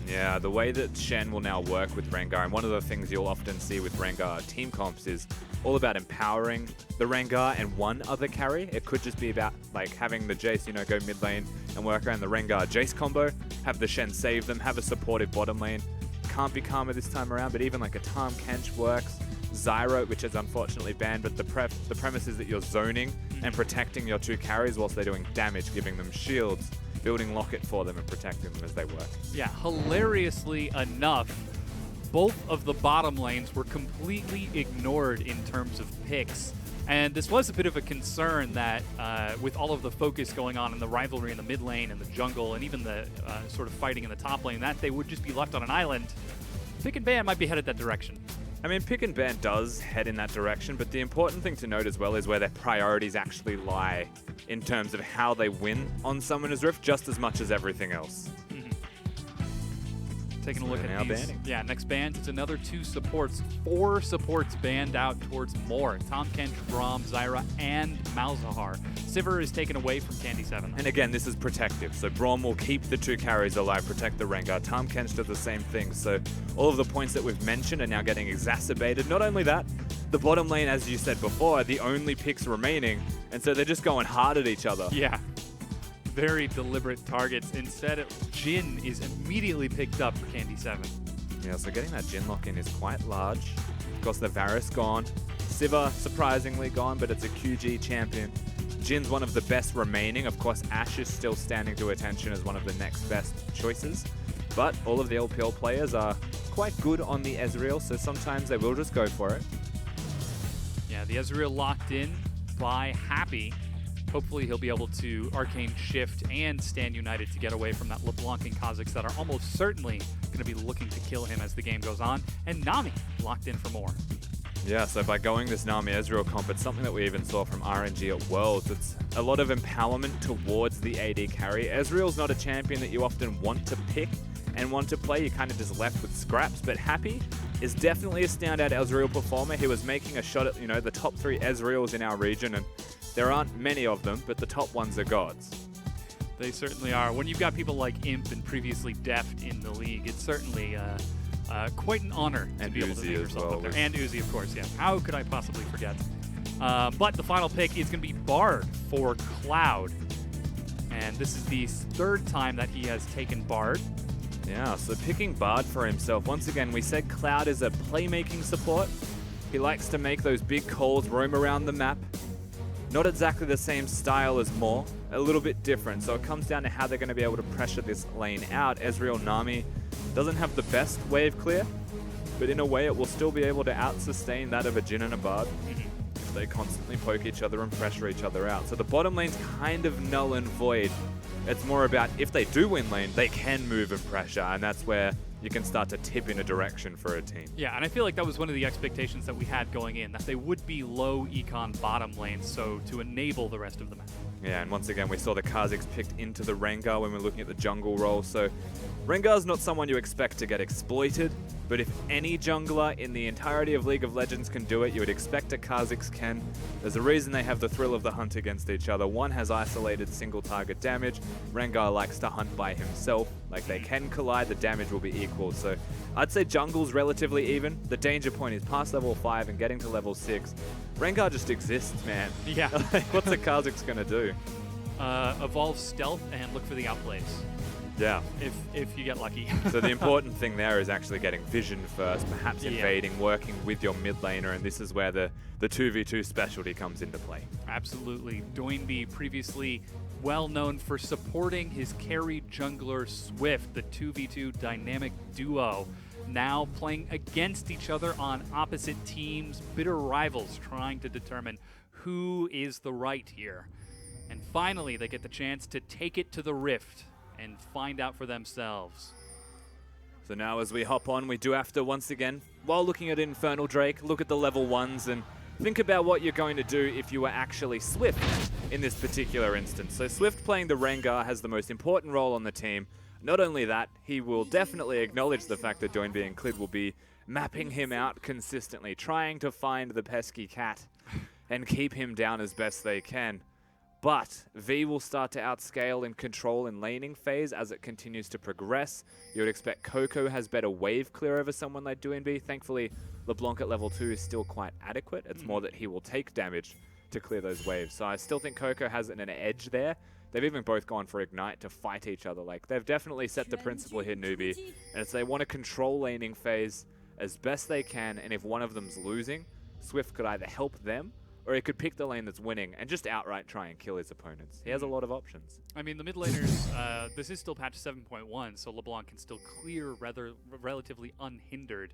Yeah, the way that Shen will now work with Rengar, and one of the things you'll often see with Rengar team comps is all about empowering the Rengar and one other carry. It could just be about like having the Jace, you know, go mid lane and work around the Rengar Jace combo, have the Shen save them, have a supportive bottom lane. Can't be Karma this time around, but even like a Tahm Kench works. Zyro, which is unfortunately banned, but the premise is that you're zoning and protecting your 2 carries whilst they're doing damage, giving them shields, building Locket for them and protecting them as they work. Yeah, hilariously enough, both of the bottom lanes were completely ignored in terms of picks. And this was a bit of a concern that with all of the focus going on in the rivalry in the mid lane and the jungle and even the sort of fighting in the top lane, that they would just be left on an island. Pick and ban might be headed that direction. I mean, Pick and Ban does head in that direction, but the important thing to note as well is where their priorities actually lie in terms of how they win on Summoner's Rift just as much as everything else. Taking a look So at now these. banning. Yeah, next band, it's another 2 supports. 4 supports banned out towards more. Tahm Kench, Braum, Zyra, and Malzahar. Sivir is taken away from Candy 7. And again, this is protective, so Braum will keep the 2 carries alive, protect the Rengar. Tahm Kench does the same thing, so all of the points that we've mentioned are now getting exacerbated. Not only that, the bottom lane, as you said before, are the only picks remaining, and so they're just going hard at each other. Yeah. Very deliberate targets. Instead, Jhin is immediately picked up for Candy 7. Yeah, so getting that Jhin lock-in is quite large. Of course, the Varus gone. Sivir, surprisingly gone, but it's a QG champion. Jin's one of the best remaining. Of course, Ashe is still standing to attention as one of the next best choices. But all of the LPL players are quite good on the Ezreal, so sometimes they will just go for it. Yeah, the Ezreal locked in by Happy. Hopefully he'll be able to Arcane Shift and stand united to get away from that LeBlanc and Kha'Zix that are almost certainly going to be looking to kill him as the game goes on. And Nami locked in for more. Yeah, so by going this Nami Ezreal comp, it's something that we even saw from RNG at Worlds. It's a lot of empowerment towards the AD carry. Ezreal's not a champion that you often want to pick and want to play. You're kind of just left with scraps, but Happy is definitely a standout Ezreal performer. He was making a shot at, the top 3 Ezreals in our region, and there aren't many of them, but the top ones are gods. They certainly are. When you've got people like Imp and previously Deft in the league, it's certainly quite an honor to be able to Uzi make as yourself well up there. was- And Uzi, of course, yeah. How could I possibly forget? But the final pick is going to be Bard for Cloud. And this is the 3rd time that he has taken Bard. Yeah, so picking Bard for himself. Once again, we said Cloud is a playmaking support. He likes to make those big calls, roam around the map. Not exactly the same style as Maw, a little bit different. So it comes down to how they're going to be able to pressure this lane out. Ezreal Nami doesn't have the best wave clear, but in a way it will still be able to out-sustain that of a Jhin and a Bard if they constantly poke each other and pressure each other out. So the bottom lane's kind of null and void. It's more about if they do win lane, they can move and pressure, and that's where you can start to tip in a direction for a team. Yeah, and I feel like that was one of the expectations that we had going in, that they would be low econ bottom lane, so to enable the rest of the map. Yeah, and once again, we saw the Kha'Zix picked into the Rengar when we're looking at the jungle role. So Rengar's not someone you expect to get exploited, but if any jungler in the entirety of League of Legends can do it, you would expect a Kha'Zix can. There's a reason they have the thrill of the hunt against each other. One has isolated single target damage. Rengar likes to hunt by himself. Like, they can collide, the damage will be equal. So I'd say jungle's relatively even. The danger point is past level 5 and getting to level 6. Rengar just exists, man. Yeah. Like, what's a Kha'Zix gonna do? Evolve stealth and look for the outplays, Yeah. if you get lucky. So the important thing there is actually getting vision first, perhaps Yeah. invading, working with your mid laner, and this is where the 2v2 specialty comes into play. Absolutely. Newbie, previously well known for supporting his carry jungler Swift, the 2v2 dynamic duo. Now playing against each other on opposite teams, bitter rivals trying to determine who is the right here. And finally, they get the chance to take it to the Rift and find out for themselves. So now as we hop on, we do have to, once again, while looking at Infernal Drake, look at the level 1s and think about what you're going to do if you were actually Swift in this particular instance. So Swift playing the Rengar has the most important role on the team. Not only that, he will definitely acknowledge the fact that NewBee and Clid will be mapping him out consistently, trying to find the pesky cat and keep him down as best they can. But V will start to outscale in control and laning phase as it continues to progress. You would expect Coco has better wave clear over someone like NewBee. Thankfully, LeBlanc at level 2 is still quite adequate. It's more that he will take damage to clear those waves. So I still think Coco has an edge there. They've even both gone for Ignite to fight each other. Like, they've definitely set the principle here, NewBee. And it's they want to control laning phase as best they can, and if one of them's losing, Swift could either help them, or he could pick the lane that's winning and just outright try and kill his opponents. He has a lot of options. I mean, the mid laners, this is still patch 7.1, so LeBlanc can still clear relatively unhindered.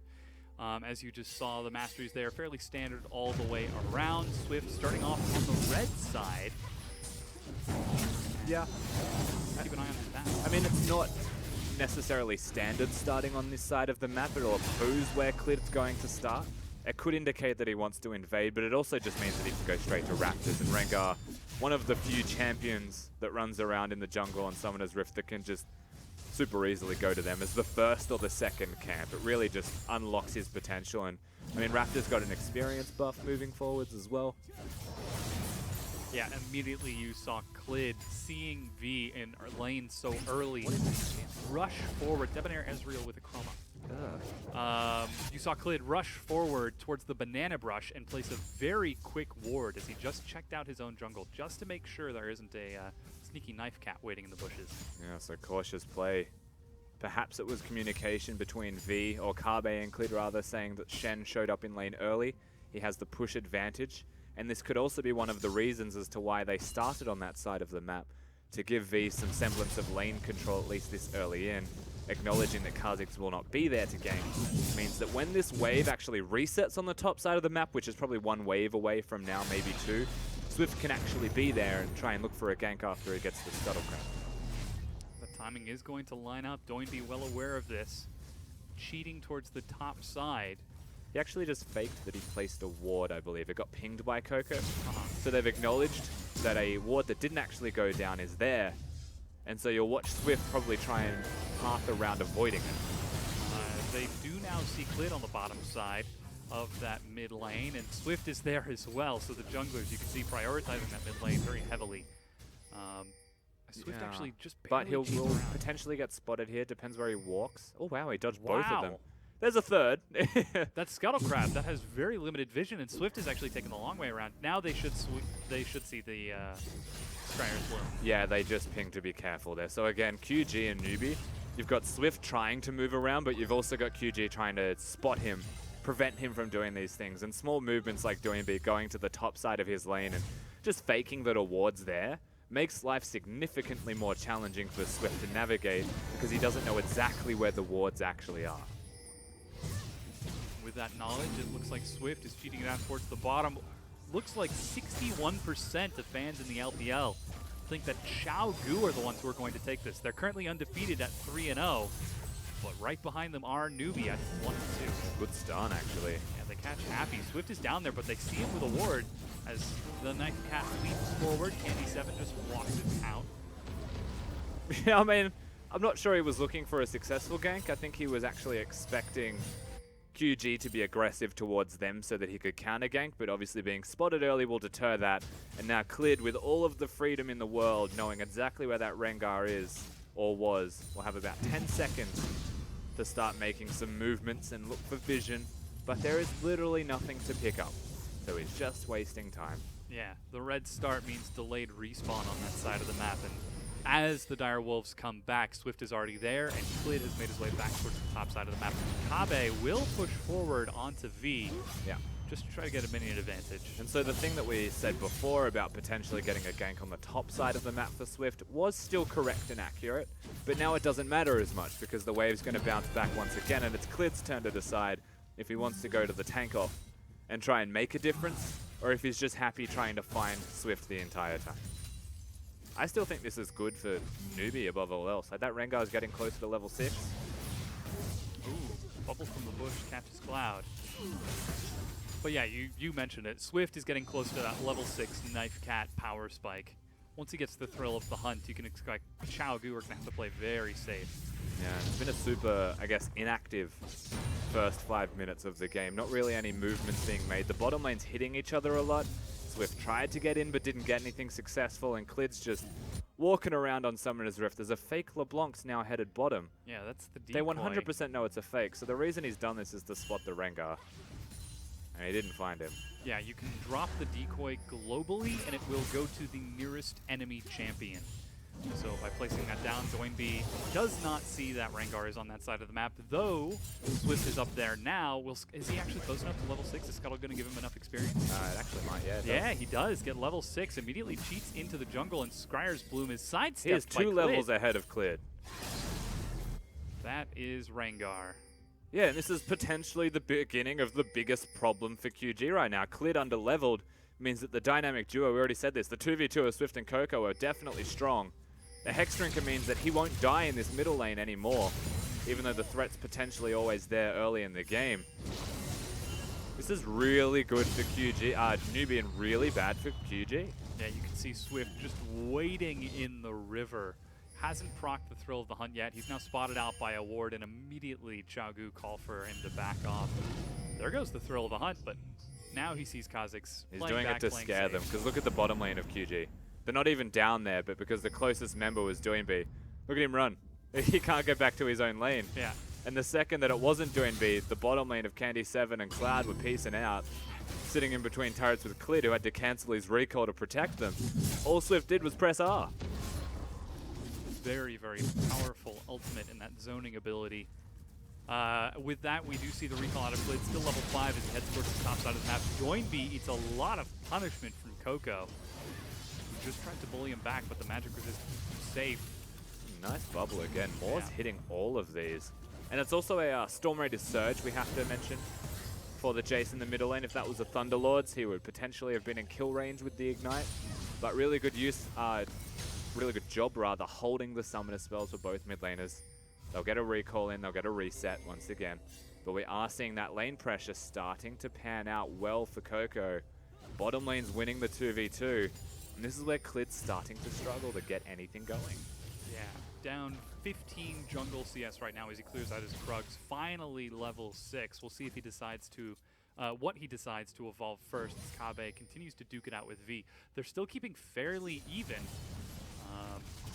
As you just saw, the masteries there fairly standard all the way around. Swift starting off on the red side. Yeah. Keep an eye on that. I mean, it's not necessarily standard starting on this side of the map. It'll oppose where Clid's going to start. It could indicate that he wants to invade, but it also just means that he can go straight to Raptors. And Rengar, one of the few champions that runs around in the jungle on Summoner's Rift that can just super easily go to them as the first or the second camp. It really just unlocks his potential. And I mean, Raptor's got an experience buff moving forwards as well. Yeah, immediately you saw Clid seeing V in lane so early. Rush forward. Debonair Ezreal with a chroma. You saw Clid rush forward towards the banana brush and place a very quick ward as he just checked out his own jungle just to make sure there isn't a sneaky knife cat waiting in the bushes. Yeah, so cautious play. Perhaps it was communication between V, or Kabe and Clid rather, saying that Shen showed up in lane early. He has the push advantage. And this could also be one of the reasons as to why they started on that side of the map, to give V some semblance of lane control at least this early in. Acknowledging that Kha'Zix will not be there to gank means that when this wave actually resets on the top side of the map, which is probably one wave away from now, maybe two, Swift can actually be there and try and look for a gank after he gets the Scuttle Crab. The timing is going to line up. Doinby well aware of this. Cheating towards the top side. He actually just faked that he placed a ward, I believe. It got pinged by Coco. So they've acknowledged that a ward that didn't actually go down is there. And so you'll watch Swift probably try and path around avoiding it. They do now see Clid on the bottom side of that mid lane, and Swift is there as well. So the junglers, you can see, prioritizing that mid lane very heavily. Swift actually just barely But he'll cheats will around. potentially get spotted here. Depends where he walks. Oh, wow, he dodged both of them. Wow. There's a third. That Scuttle Crab, that has very limited vision, and Swift is actually taking the long way around. Now they should see the Scryer's Bloom. Yeah, they just ping to be careful there. So again, QG and Newbie, you've got Swift trying to move around, but you've also got QG trying to spot him, prevent him from doing these things. And small movements like Doinby going to the top side of his lane and just faking that a ward's there makes life significantly more challenging for Swift to navigate because he doesn't know exactly where the wards actually are. With that knowledge, it looks like Swift is cheating it out towards the bottom. Looks like 61% of fans in the LPL think that Xiaogu are the ones who are going to take this. They're currently undefeated at 3-0, but right behind them are Newbie at 1-2. Good stun, actually. Yeah, they catch Happy. Swift is down there, but they see him with a ward as the Knife Cat leaps forward. Candy7 just walks it out. Yeah, I mean, I'm not sure he was looking for a successful gank. I think he was actually expecting QG to be aggressive towards them so that he could counter gank, but obviously being spotted early will deter that. And now Clid, with all of the freedom in the world, knowing exactly where that Rengar is, or was, will have about 10 seconds to start making some movements and look for vision. But there is literally nothing to pick up, so he's just wasting time. Yeah, the red start means delayed respawn on that side of the map, and as the Dire Wolves come back, Swift is already there, and Clid has made his way back towards the top side of the map. Kabe will push forward onto V, Yeah. just to try to get a minion advantage. And so the thing that we said before about potentially getting a gank on the top side of the map for Swift was still correct and accurate, but now it doesn't matter as much because the wave's going to bounce back once again, and it's Clid's turn to decide if he wants to go to the tank off and try and make a difference, or if he's just happy trying to find Swift the entire time. I still think this is good for Newbie above all else. Like that Rengar is getting closer to level 6. Ooh, bubble from the bush catches Cloud. But yeah, you mentioned it. Swift is getting close to that level 6 Knife Cat power spike. Once he gets the thrill of the hunt, you can expect Xiaogu are going to have to play very safe. Yeah, it's been a super, I guess, inactive first 5 minutes of the game. Not really any movements being made. The bottom lane's hitting each other a lot. Swift tried to get in but didn't get anything successful, and Clid's just walking around on Summoner's Rift. There's a fake LeBlanc's now headed bottom. Yeah, that's the decoy. They 100% know it's a fake, so the reason he's done this is to spot the Rengar. And he didn't find him. Yeah, you can drop the decoy globally, and it will go to the nearest enemy champion. So by placing that down, Doinby does not see that Rengar is on that side of the map, though Swift is up there now. Is he actually close enough to level 6? Is Scuttle going to give him enough experience? It actually might, yeah. Yeah, he does get level 6, immediately cheats into the jungle, and Scryer's Bloom is sidestepped He is by 2 Clid. levels ahead of Clid. That is Rengar. Yeah, and this is potentially the beginning of the biggest problem for QG right now. Clid under-leveled means that the dynamic duo, we already said this, the 2v2 of Swift and Coco are definitely strong. The Hex Drinker means that he won't die in this middle lane anymore, even though the threat's potentially always there early in the game. This is really good for QG, Newbie, and really bad for QG. Yeah, you can see Swift just waiting in the river. Hasn't procced the Thrill of the Hunt yet. He's now spotted out by a ward, and immediately Xiaogu call for him to back off. There goes the Thrill of the Hunt, but now he sees Kha'Zix He's playing doing back, it to playing scare safe. them, because look at the bottom lane of QG. They're not even down there, but because the closest member was Doinby. Look at him run. He can't go back to his own lane. Yeah. And the second that it wasn't Doinby, the bottom lane of Candy7 and Cloud were piecing out, sitting in between turrets with Clid, who had to cancel his recall to protect them. All Swift did was press R. Very, very powerful ultimate in that zoning ability. With that, we do see the recall out of Clid, still level 5 as he heads towards the top side of the map. Doinby eats a lot of punishment from Coco, who just tried to bully him back, but the magic resist is safe. Nice bubble again. Moore's Yeah. hitting all of these. And it's also a Storm Raider Surge we have to mention for the Jace in the middle lane. If that was a Thunderlords, he would potentially have been in kill range with the Ignite. But really good use, really good job rather, holding the summoner spells for both mid laners. They'll get a recall in, they'll get a reset once again. But we are seeing that lane pressure starting to pan out well for Coco. Bottom lane's winning the 2v2. And this is where Clid's starting to struggle to get anything going. Yeah, down 15 jungle CS right now as he clears out his Krugs. Finally level 6. We'll see if he decides to, what he decides to evolve first as Kabe continues to duke it out with V. They're still keeping fairly even.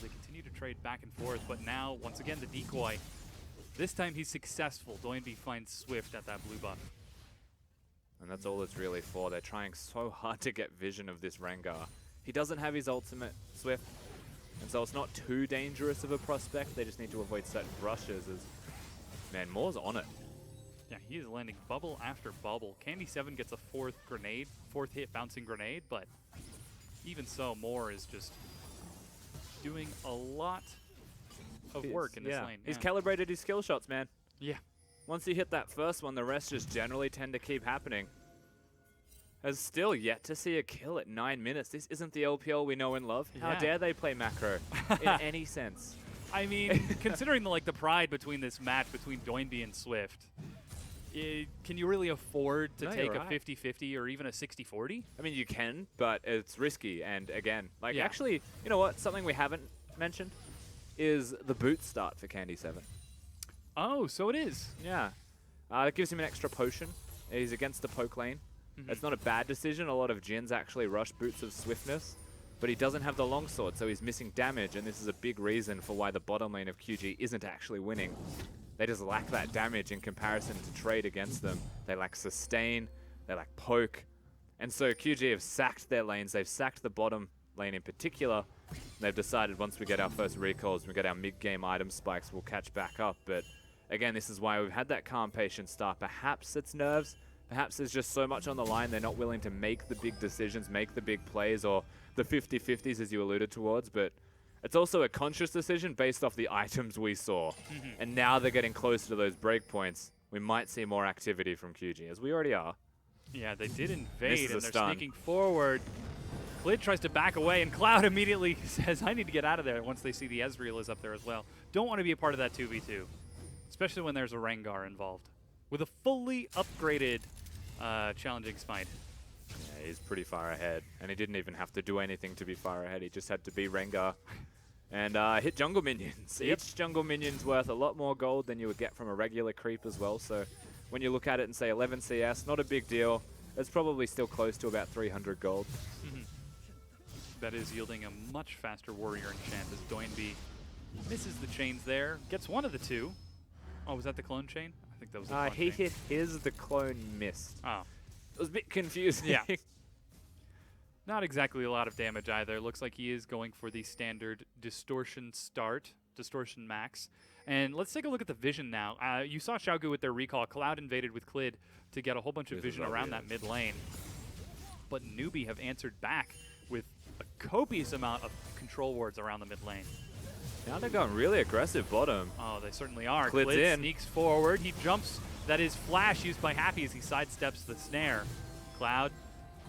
They continue to trade back and forth, but now, once again, the decoy. This time he's successful. Doinby finds Swift at that blue buff. And that's all it's really for. They're trying so hard to get vision of this Rengar. He doesn't have his ultimate, Swift, and so it's not too dangerous of a prospect. They just need to avoid certain brushes as, man, Moore's on it. Yeah, he is landing bubble after bubble. Candy7 gets a fourth hit bouncing grenade, but even so, Moore is just doing a lot of work in this lane. He's calibrated his skill shots, man. Yeah. Once you hit that first one, the rest just generally tend to keep happening. Has still yet to see a kill at 9 minutes. This isn't the LPL we know and love. How Yeah. dare they play macro in any sense? I mean, considering the pride between this match between Doinby and Swift, can you really afford to No, take you're a right. 50-50 or even a 60-40? I mean, you can, but it's risky. And again, like Yeah. actually, you know what? Something we haven't mentioned is the boot start for Candy7. Oh, so it is. Yeah. It gives him an extra potion. He's against the poke lane. It's not a bad decision. A lot of Jins actually rush boots of swiftness, but he doesn't have the longsword, so he's missing damage, and this is a big reason for why the bottom lane of QG isn't actually winning. They just lack that damage in comparison to trade against them. They lack sustain, they lack poke, and so QG have sacked their lanes. They've sacked the bottom lane in particular. They've decided once we get our first recalls, we get our mid-game item spikes, we'll catch back up. But again, this is why we've had that calm, patient start. Perhaps it's nerves. Perhaps there's just so much on the line, they're not willing to make the big decisions, make the big plays, or the 50-50s as you alluded towards. But it's also a conscious decision based off the items we saw. And now they're getting closer to those breakpoints. We might see more activity from QG, as we already are. Yeah, they did This invade, is a and they're stun. sneaking forward. Clid tries to back away, and Cloud immediately says, I need to get out of there once they see the Ezreal is up there as well. Don't want to be a part of that 2v2, especially when there's a Rengar involved. With a fully upgraded challenging smite. Yeah, he's pretty far ahead, and he didn't even have to do anything to be far ahead. He just had to be Rengar and hit jungle minions. Yep. Each jungle minion's worth a lot more gold than you would get from a regular creep as well. So when you look at it and say 11 CS, not a big deal. It's probably still close to about 300 gold. That is yielding a much faster warrior enchant as Doinby misses the chains there. Gets one of the two. Oh, was that the clone chain? I think that was the clone He chain. hit his, the clone missed. Oh. It was a bit confusing. Yeah. Not exactly a lot of damage either. Looks like he is going for the standard distortion start, distortion max. And let's take a look at the vision now. You saw Xiaogu with their recall. Cloud invaded with Clid to get a whole bunch of This is vision around that mid lane. But Newbie have answered back with a copious amount of control wards around the mid lane. Now they're going really aggressive bottom. Oh, they certainly are. Clid's Clid in. sneaks forward. He jumps. That is flash used by Happy as he sidesteps the snare. Cloud,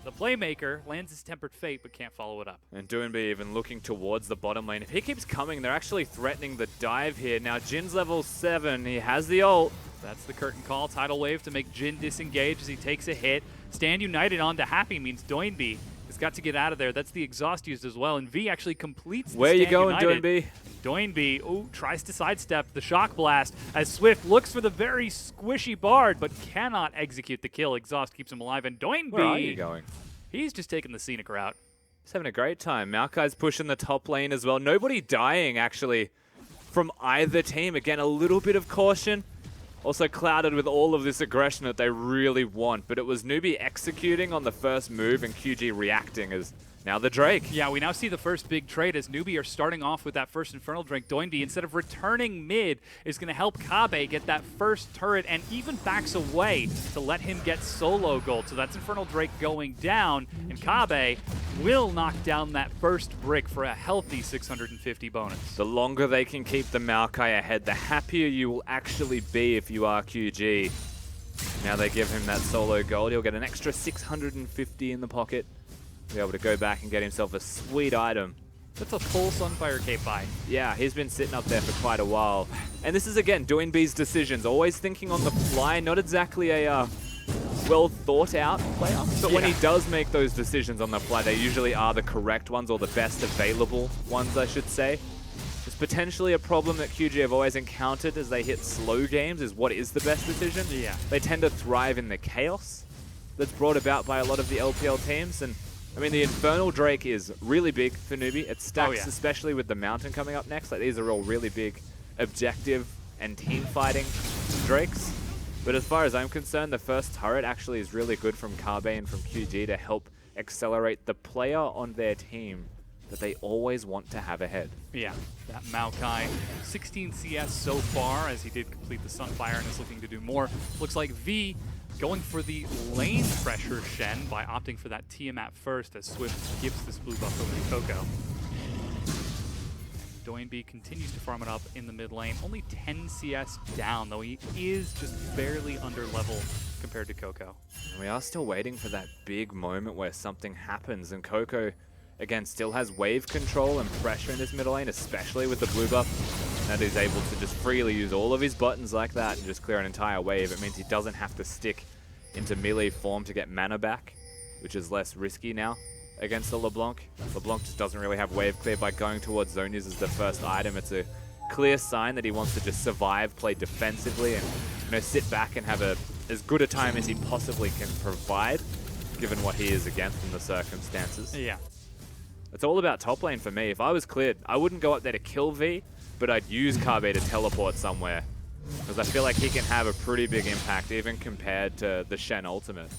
the playmaker, lands his tempered fate but can't follow it up. And Doinby even looking towards the bottom lane. If he keeps coming, they're actually threatening the dive here. Now Jin's level 7. He has the ult. That's the curtain call. Tidal Wave to make Jin disengage as he takes a hit. Stand United onto Happy means Doinby has got to get out of there. That's the exhaust used as well. And V actually completes the Where you Stand going, United. Doinby? Doinby, tries to sidestep the Shock Blast as Swift looks for the very squishy Bard but cannot execute the kill. Exhaust keeps him alive. And Doinby, Where are you going? he's just taking the scenic route. He's having a great time. Maokai's pushing the top lane as well. Nobody dying, actually, from either team. Again, a little bit of caution. Also clouded with all of this aggression that they really want. But it was Newbie executing on the first move and QG reacting as now the Drake. Yeah, we now see the first big trade as Newbie are starting off with that first Infernal Drink. Doinby, instead of returning mid, is going to help Kabe get that first turret and even backs away to let him get solo gold. So that's Infernal Drake going down, and Kabe will knock down that first brick for a healthy 650 bonus. The longer they can keep the Maokai ahead, the happier you will actually be if you are QG. Now they give him that solo gold. He'll get an extra 650 in the pocket. Be able to go back and get himself a sweet item. That's a full Sunfire Cape buy. Yeah, he's been sitting up there for quite a while. And this is, again, NewBee's decisions. Always thinking on the fly, not exactly a well thought out player. But when he does make those decisions on the fly, they usually are the correct ones, or the best available ones, I should say. It's potentially a problem that QG have always encountered as they hit slow games, is what is the best decision. Yeah. They tend to thrive in the chaos that's brought about by a lot of the LPL teams. And I mean, the Infernal Drake is really big for NewBee. It stacks, especially with the Mountain coming up next. Like, these are all really big objective and team fighting Drakes. But as far as I'm concerned, the first turret actually is really good from Kabe and from QG to help accelerate the player on their team that they always want to have ahead. Yeah, that Maokai, 16 CS so far, as he did complete the Sunfire and is looking to do more. Looks like V going for the lane pressure Shen by opting for that Tiamat first as Swift gives this blue buff over to Coco. NewBee continues to farm it up in the mid lane. Only 10 CS down, though he is just barely under level compared to Coco. We are still waiting for that big moment where something happens, and Coco, again, still has wave control and pressure in this middle lane, especially with the blue buff. That he's able to just freely use all of his buttons like that and just clear an entire wave. It means he doesn't have to stick into melee form to get mana back, which is less risky now against the LeBlanc. LeBlanc just doesn't really have wave clear by going towards Zonias as the first item. It's a clear sign that he wants to just survive, play defensively, and sit back and have as good a time as he possibly can provide, given what he is against in the circumstances. Yeah. It's all about top lane for me. If I was cleared, I wouldn't go up there to kill V, but I'd use Kabe to teleport somewhere, because I feel like he can have a pretty big impact, even compared to the Shen ultimate.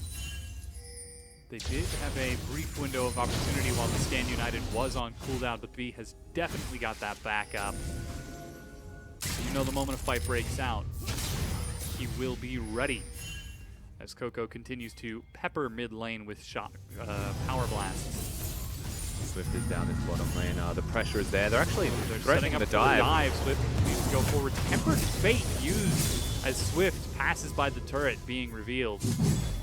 They did have a brief window of opportunity while the Stand United was on cooldown, but V has definitely got that back up. You know, the moment a fight breaks out, he will be ready. As Coco continues to pepper mid lane with power blasts. Swift is down this bottom lane. The pressure is there. They're actually setting threatening up the for dive. Swift needs to go forward. Tempered Fate used as Swift passes by the turret being revealed.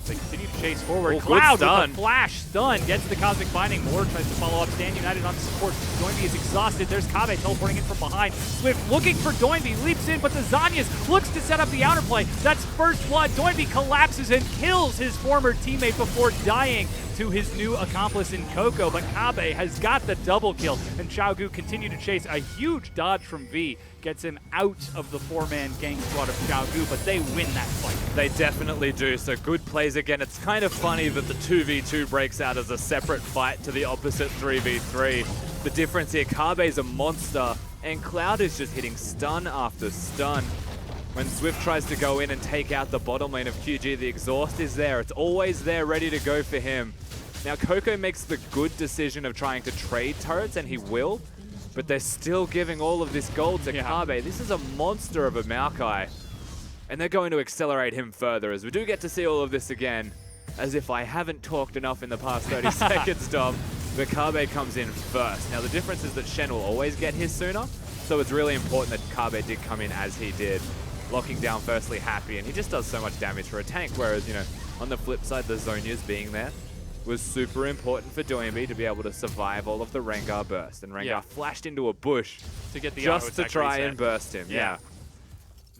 They continue to chase forward. Oh, Cloud good with stun. a flash stun gets the Cosmic Binding. Moore tries to follow up. Stand United on support. Doinby is exhausted. There's Kabe teleporting in from behind. Swift looking for Doinby. Leaps in, but the Zhonya's looks to set up the outer play. That's first blood. Doinby collapses and kills his former teammate before dying to his new accomplice in Coco. But Kabe has got the double kill, and Xiaogu continue to chase. A huge dodge from V gets him out of the four-man gang squad of Xiaogu, but they win that fight. They definitely do, so good plays again. It's kind of funny that the 2v2 breaks out as a separate fight to the opposite 3v3. The difference here, Kabe's a monster, and Cloud is just hitting stun after stun. When Swift tries to go in and take out the bottom lane of QG, the exhaust is there. It's always there, ready to go for him. Now, Coco makes the good decision of trying to trade turrets, and he will, but they're still giving all of this gold to Kabe. This is a monster of a Maokai, and they're going to accelerate him further, as we do get to see all of this again, as if I haven't talked enough in the past 30 seconds, Dom. But Kabe comes in first. Now, the difference is that Shen will always get his sooner, so it's really important that Kabe did come in as he did, locking down firstly Happy, and he just does so much damage for a tank, whereas, on the flip side, the Zhonya's being there was super important for Doinby to be able to survive all of the Rengar burst. And Rengar flashed into a bush to get the just to try reset. and burst him. Yeah.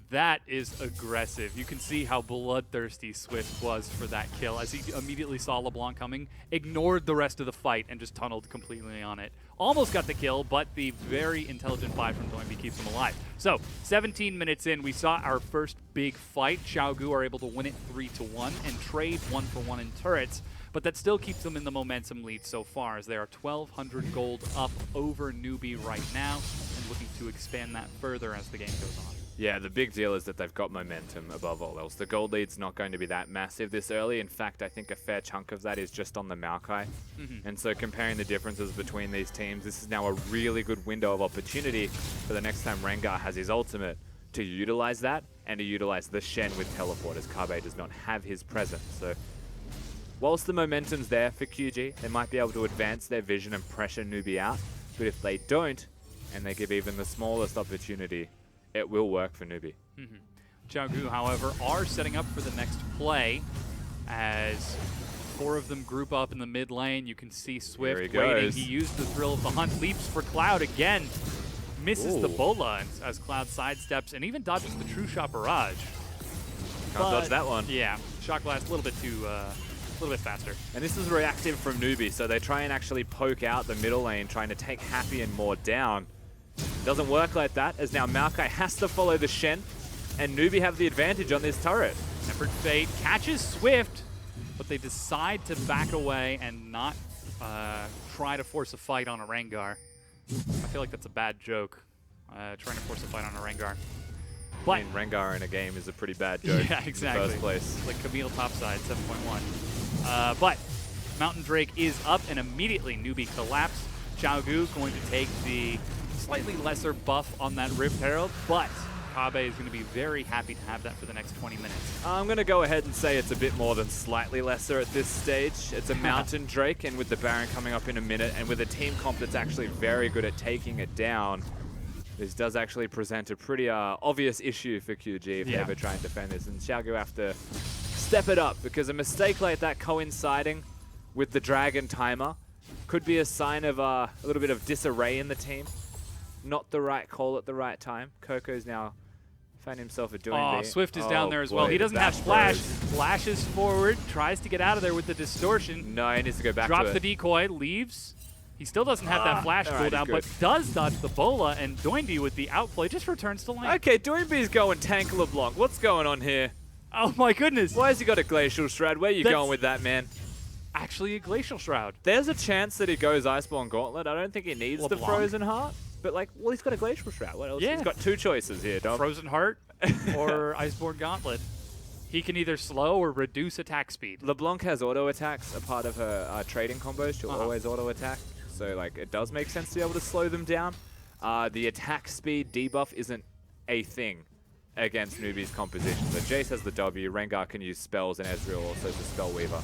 That is aggressive. You can see how bloodthirsty Swift was for that kill, as he immediately saw LeBlanc coming, ignored the rest of the fight, and just tunneled completely on it. Almost got the kill, but the very intelligent buy from Doinby keeps him alive. So, 17 minutes in, we saw our first big fight. Xiaogu are able to win it 3-1 and trade 1-for-1 in turrets, but that still keeps them in the momentum lead so far, as they are 1,200 gold up over NewBee right now, and looking to expand that further as the game goes on. Yeah, the big deal is that they've got momentum above all else. The gold lead's not going to be that massive this early. In fact, I think a fair chunk of that is just on the Maokai. And so comparing the differences between these teams, this is now a really good window of opportunity for the next time Rengar has his ultimate to utilize that and to utilize the Shen with teleport, as Kabe does not have his presence. So whilst the momentum's there for QG, they might be able to advance their vision and pressure NewBee out. But if they don't, and they give even the smallest opportunity, it will work for NewBee. Xiaogu, however, are setting up for the next play as 4 of them group up in the mid lane. You can see Swift Here he waiting. goes. He used the thrill of the hunt, leaps for Cloud again, misses the Ooh. bola as Cloud sidesteps and even dodges the True Shot Barrage. Can't dodge that one. Yeah, Shock Blast a little bit too, a little bit faster. And this is reactive from Newbie, so they try and actually poke out the middle lane, trying to take Happy and more down. Doesn't work like that, as now Maokai has to follow the Shen, and Newbie have the advantage on this turret. Tempered Fate catches Swift, but they decide to back away and not try to force a fight on a Rengar. I feel like that's a bad joke, trying to force a fight on a Rengar. But I mean, Rengar in a game is a pretty bad joke yeah, exactly. in the first place. It's like Camille topside, 7.1. But Mountain Drake is up, and immediately Newbie collapsed. Xiaogu going to take the slightly lesser buff on that Rift Herald, but Kabe is going to be very happy to have that for the next 20 minutes. I'm going to go ahead and say it's a bit more than slightly lesser at this stage. It's a Mountain Drake, and with the Baron coming up in a minute, and with a team comp that's actually very good at taking it down, this does actually present a pretty obvious issue for QG if they ever try and defend this. And Xiaogu have to step it up, because a mistake like that coinciding with the Dragon timer could be a sign of a little bit of disarray in the team. Not the right call at the right time. Coco's now found himself a doing. Oh, Swift is down there as well. boy, He the doesn't have bash Flash. throws. Flashes forward, tries to get out of there with the distortion. No, he needs to go back Drops to the it. decoy, leaves. He still doesn't have that Flash alright, cooldown, he's but good. does dodge the bola, and Doinby with the outplay just returns to lane. Okay, Doinby's going tank LeBlanc. What's going on here? Oh my goodness. Why has he got a Glacial Shroud? Where are you That's- going with that, man? Actually a Glacial Shroud. There's a chance that he goes Iceborne Gauntlet. I don't think he needs the LeBlanc? Frozen Heart. But, like, well, he's got a Glacial Shroud. What else? Yeah. He's got 2 choices here, Dom. Frozen Heart or Iceborne Gauntlet. He can either slow or reduce attack speed. LeBlanc has auto attacks, a part of her trading combos. She'll Uh-huh. always auto attack. So, like, it does make sense to be able to slow them down. The attack speed debuff isn't a thing against Newbie's composition. So Jace has the W, Rengar can use spells, and Ezreal also is a Spell Weaver.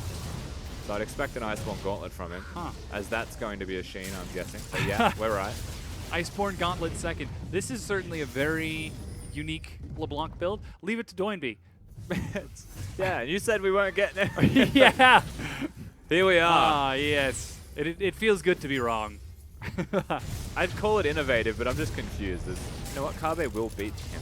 So I'd expect an Iceborne Gauntlet from him, as that's going to be a Sheen, I'm guessing. So yeah, we're right. Iceborne Gauntlet second. This is certainly a very unique LeBlanc build. Leave it to Doinby. Yeah, and you said we weren't getting it. Yeah. Here we are. Ah, yes. It feels good to be wrong. I'd call it innovative, but I'm just confused. You know what? Kabe will beat him.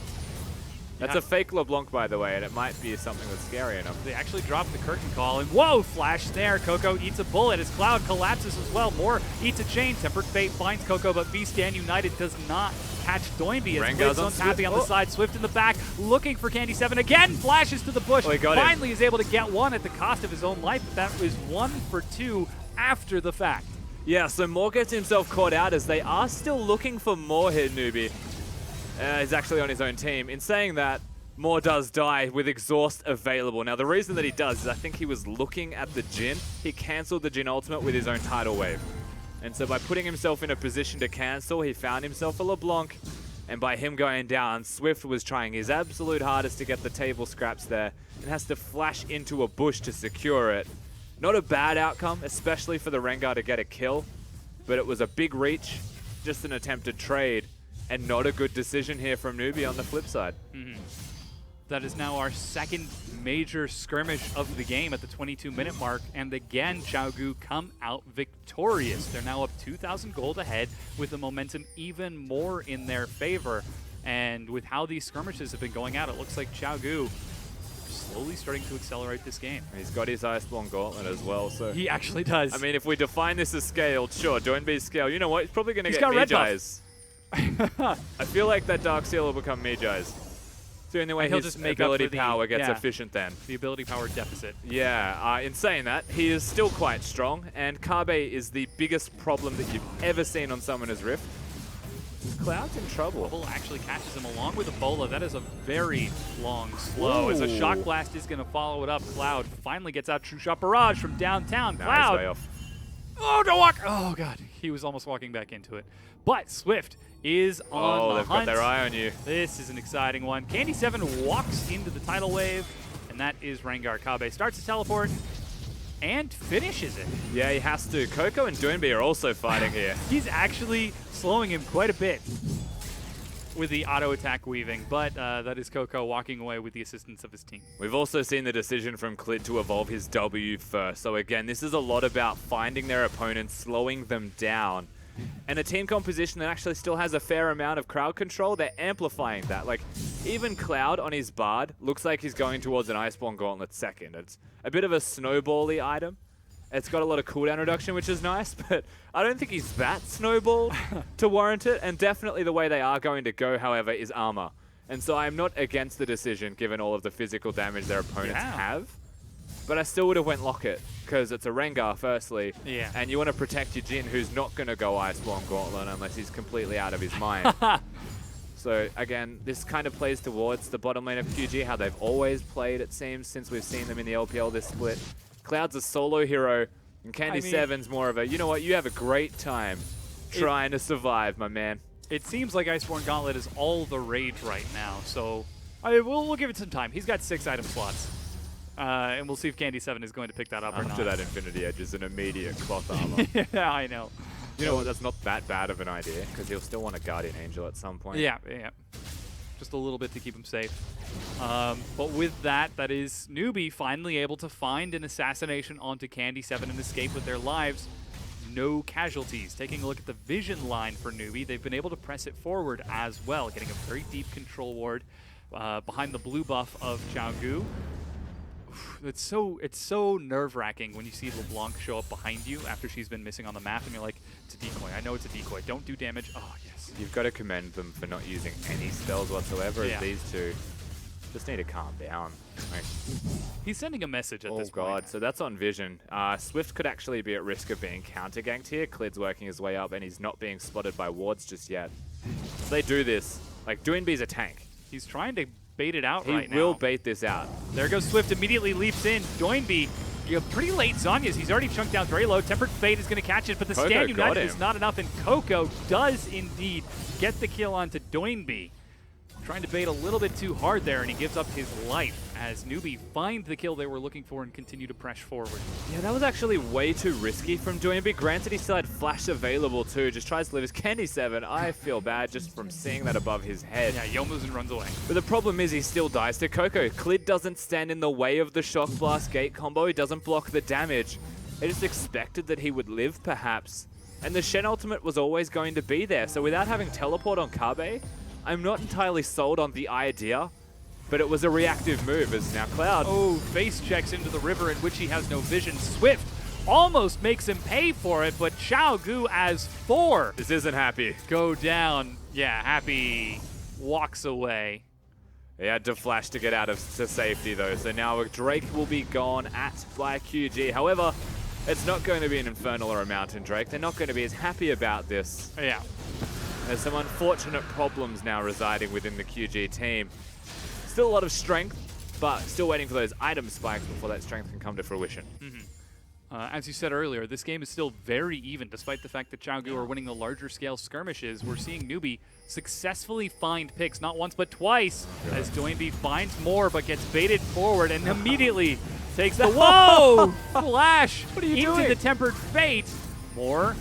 That's Yeah. a fake LeBlanc, by the way, and it might be something that's scary enough. They actually dropped the curtain call, and whoa, Flash snare. Coco eats a bullet as Cloud collapses as well. Moore eats a chain. Tempered Fate finds Coco, but V-Stand United does not catch Doinby as Rengar's Blitz on on Tappy Swift. on the Oh. side. Swift in the back, looking for Candy 7 again. Flashes to the bush. Oh, he got it. Finally is able to get one at the cost of his own life, but that was 1 for 2 after the fact. Yeah, so Moore gets himself caught out as they are still looking for more here, Newbie. He's actually on his own team. In saying that, Moore does die with exhaust available. Now, the reason that he does is I think he was looking at the Jhin. He cancelled the Jhin ultimate with his own tidal wave. And so by putting himself in a position to cancel, he found himself a LeBlanc. And by him going down, Swift was trying his absolute hardest to get the table scraps there and has to flash into a bush to secure it. Not a bad outcome, especially for the Rengar to get a kill, but it was a big reach, just an attempted trade, and not a good decision here from Newbie on the flip side. That is now our second major skirmish of the game at the 22-minute mark, and again, Xiaogu come out victorious. They're now up 2,000 gold ahead with the momentum even more in their favor. And with how these skirmishes have been going out, it looks like Xiaogu slowly starting to accelerate this game. He's got his Iceborne Gauntlet as well, so... He actually does. I mean, if we define this as scaled, sure, Doinby's scale. You know what? He's probably going to He's get got red buff. Mejai's. I feel like that Dark Seal will become Mejai's. It's the only way And he'll his just make up ability for the- power gets yeah. efficient then. the ability power deficit. Yeah, in saying that, he is still quite strong, and Kabe is the biggest problem that you've ever seen on Summoner's Rift. Cloud's in trouble. Bull actually catches him along with a bola. That is a very long slow. As a Ooh. Shock Blast is going to follow it up. Cloud finally gets out True Shot Barrage from downtown. Nah, Cloud. he's way off. Oh, don't walk. Oh, God. He was almost walking back into it. But Swift is on Oh, the they've hunt. got their eye on you. This is an exciting one. Candy 7 walks into the tidal wave, and that is Rengar. Kabe starts to teleport and finishes it. Yeah, he has to. Coco and Doinby are also fighting here. He's actually slowing him quite a bit. with the auto attack weaving, but that is Coco walking away with the assistance of his team. We've also seen the decision from Clid to evolve his W first. So again, this is a lot about finding their opponents, slowing them down. And a team composition that actually still has a fair amount of crowd control, they're amplifying that. Like, even Cloud on his Bard looks like he's going towards an Iceborne Gauntlet second. It's a bit of a snowball-y item. It's got a lot of cooldown reduction, which is nice, but I don't think he's that snowballed to warrant it. And definitely the way they are going to go, however, is armor. And so I'm not against the decision, given all of the physical damage their opponents have. But I still would have went Locket, because it's a Rengar, firstly. Yeah. And you want to protect your Jhin, who's not going to go Iceborne Gauntlet unless he's completely out of his mind. So, again, this kind of plays towards the bottom lane of QG, how they've always played, it seems, since we've seen them in the LPL this split. Cloud's a solo hero, and Candy7's more of a, you know what, you have a great time trying to survive, my man. It seems like Iceborne Gauntlet is all the rage right now, so we'll give it some time. He's got 6 item slots, and we'll see if Candy7 is going to pick that up or not. After that Infinity Edge is an immediate cloth armor. Yeah, I know. You know what, that's not that bad of an idea, because he'll still want a Guardian Angel at some point. Yeah. Just a little bit to keep him safe. But with that is Newbie finally able to find an assassination onto Candy7 and escape with their lives. No casualties. Taking a look at the vision line for Newbie, they've been able to press it forward as well, getting a very deep control ward behind the blue buff of Xiaogu. It's so nerve-wracking when you see LeBlanc show up behind you after she's been missing on the map, and you're like, it's a decoy. I know it's a decoy. Don't do damage. Oh, yes. You've got to commend them for not using any spells whatsoever, as these two just need to calm down. Like, he's sending a message at this point. Oh god, so that's on Vision. Swift could actually be at risk of being counter-ganked here. Clid's working his way up, and he's not being spotted by wards just yet. So they do this. Like, Newbee's a tank. He's trying to bait it out right now. He will bait this out. There goes Swift, immediately leaps in. Newbee, pretty late Zhonya's. He's already chunked down very low. Tempered Fate is going to catch it, but the Stand United is not enough, and Coco does indeed get the kill onto Newbee. Trying to bait a little bit too hard there, and he gives up his life as Newbie find the kill they were looking for and continue to press forward. Yeah, that was actually way too risky from Newbie. Granted, he still had flash available too. Just tries to live his Candy7. I feel bad just from seeing that above his head. Yeah, Youmu's and runs away. But the problem is he still dies to Coco. Clid doesn't stand in the way of the Shock Blast Gate combo. He doesn't block the damage. They just expected that he would live, perhaps. And the Shen ultimate was always going to be there. So without having teleport on Kabe, I'm not entirely sold on the idea, but it was a reactive move as now Cloud. Oh, face checks into the river in which he has no vision. Swift almost makes him pay for it, but Xiaogu as 4. This isn't happy. Go down. Yeah, Happy walks away. He had to flash to get out of to safety though, so now Drake will be gone by QG. However, it's not going to be an Infernal or a Mountain Drake. They're not going to be as happy about this. Yeah. There's some unfortunate problems now residing within the QG team. Still a lot of strength, but still waiting for those item spikes before that strength can come to fruition. As you said earlier, this game is still very even, despite the fact that Xiaogu are winning the larger scale skirmishes. We're seeing Newbie successfully find picks, not once but twice, as Newbie finds more but gets baited forward and immediately takes the flash into the Tempered Fate. More.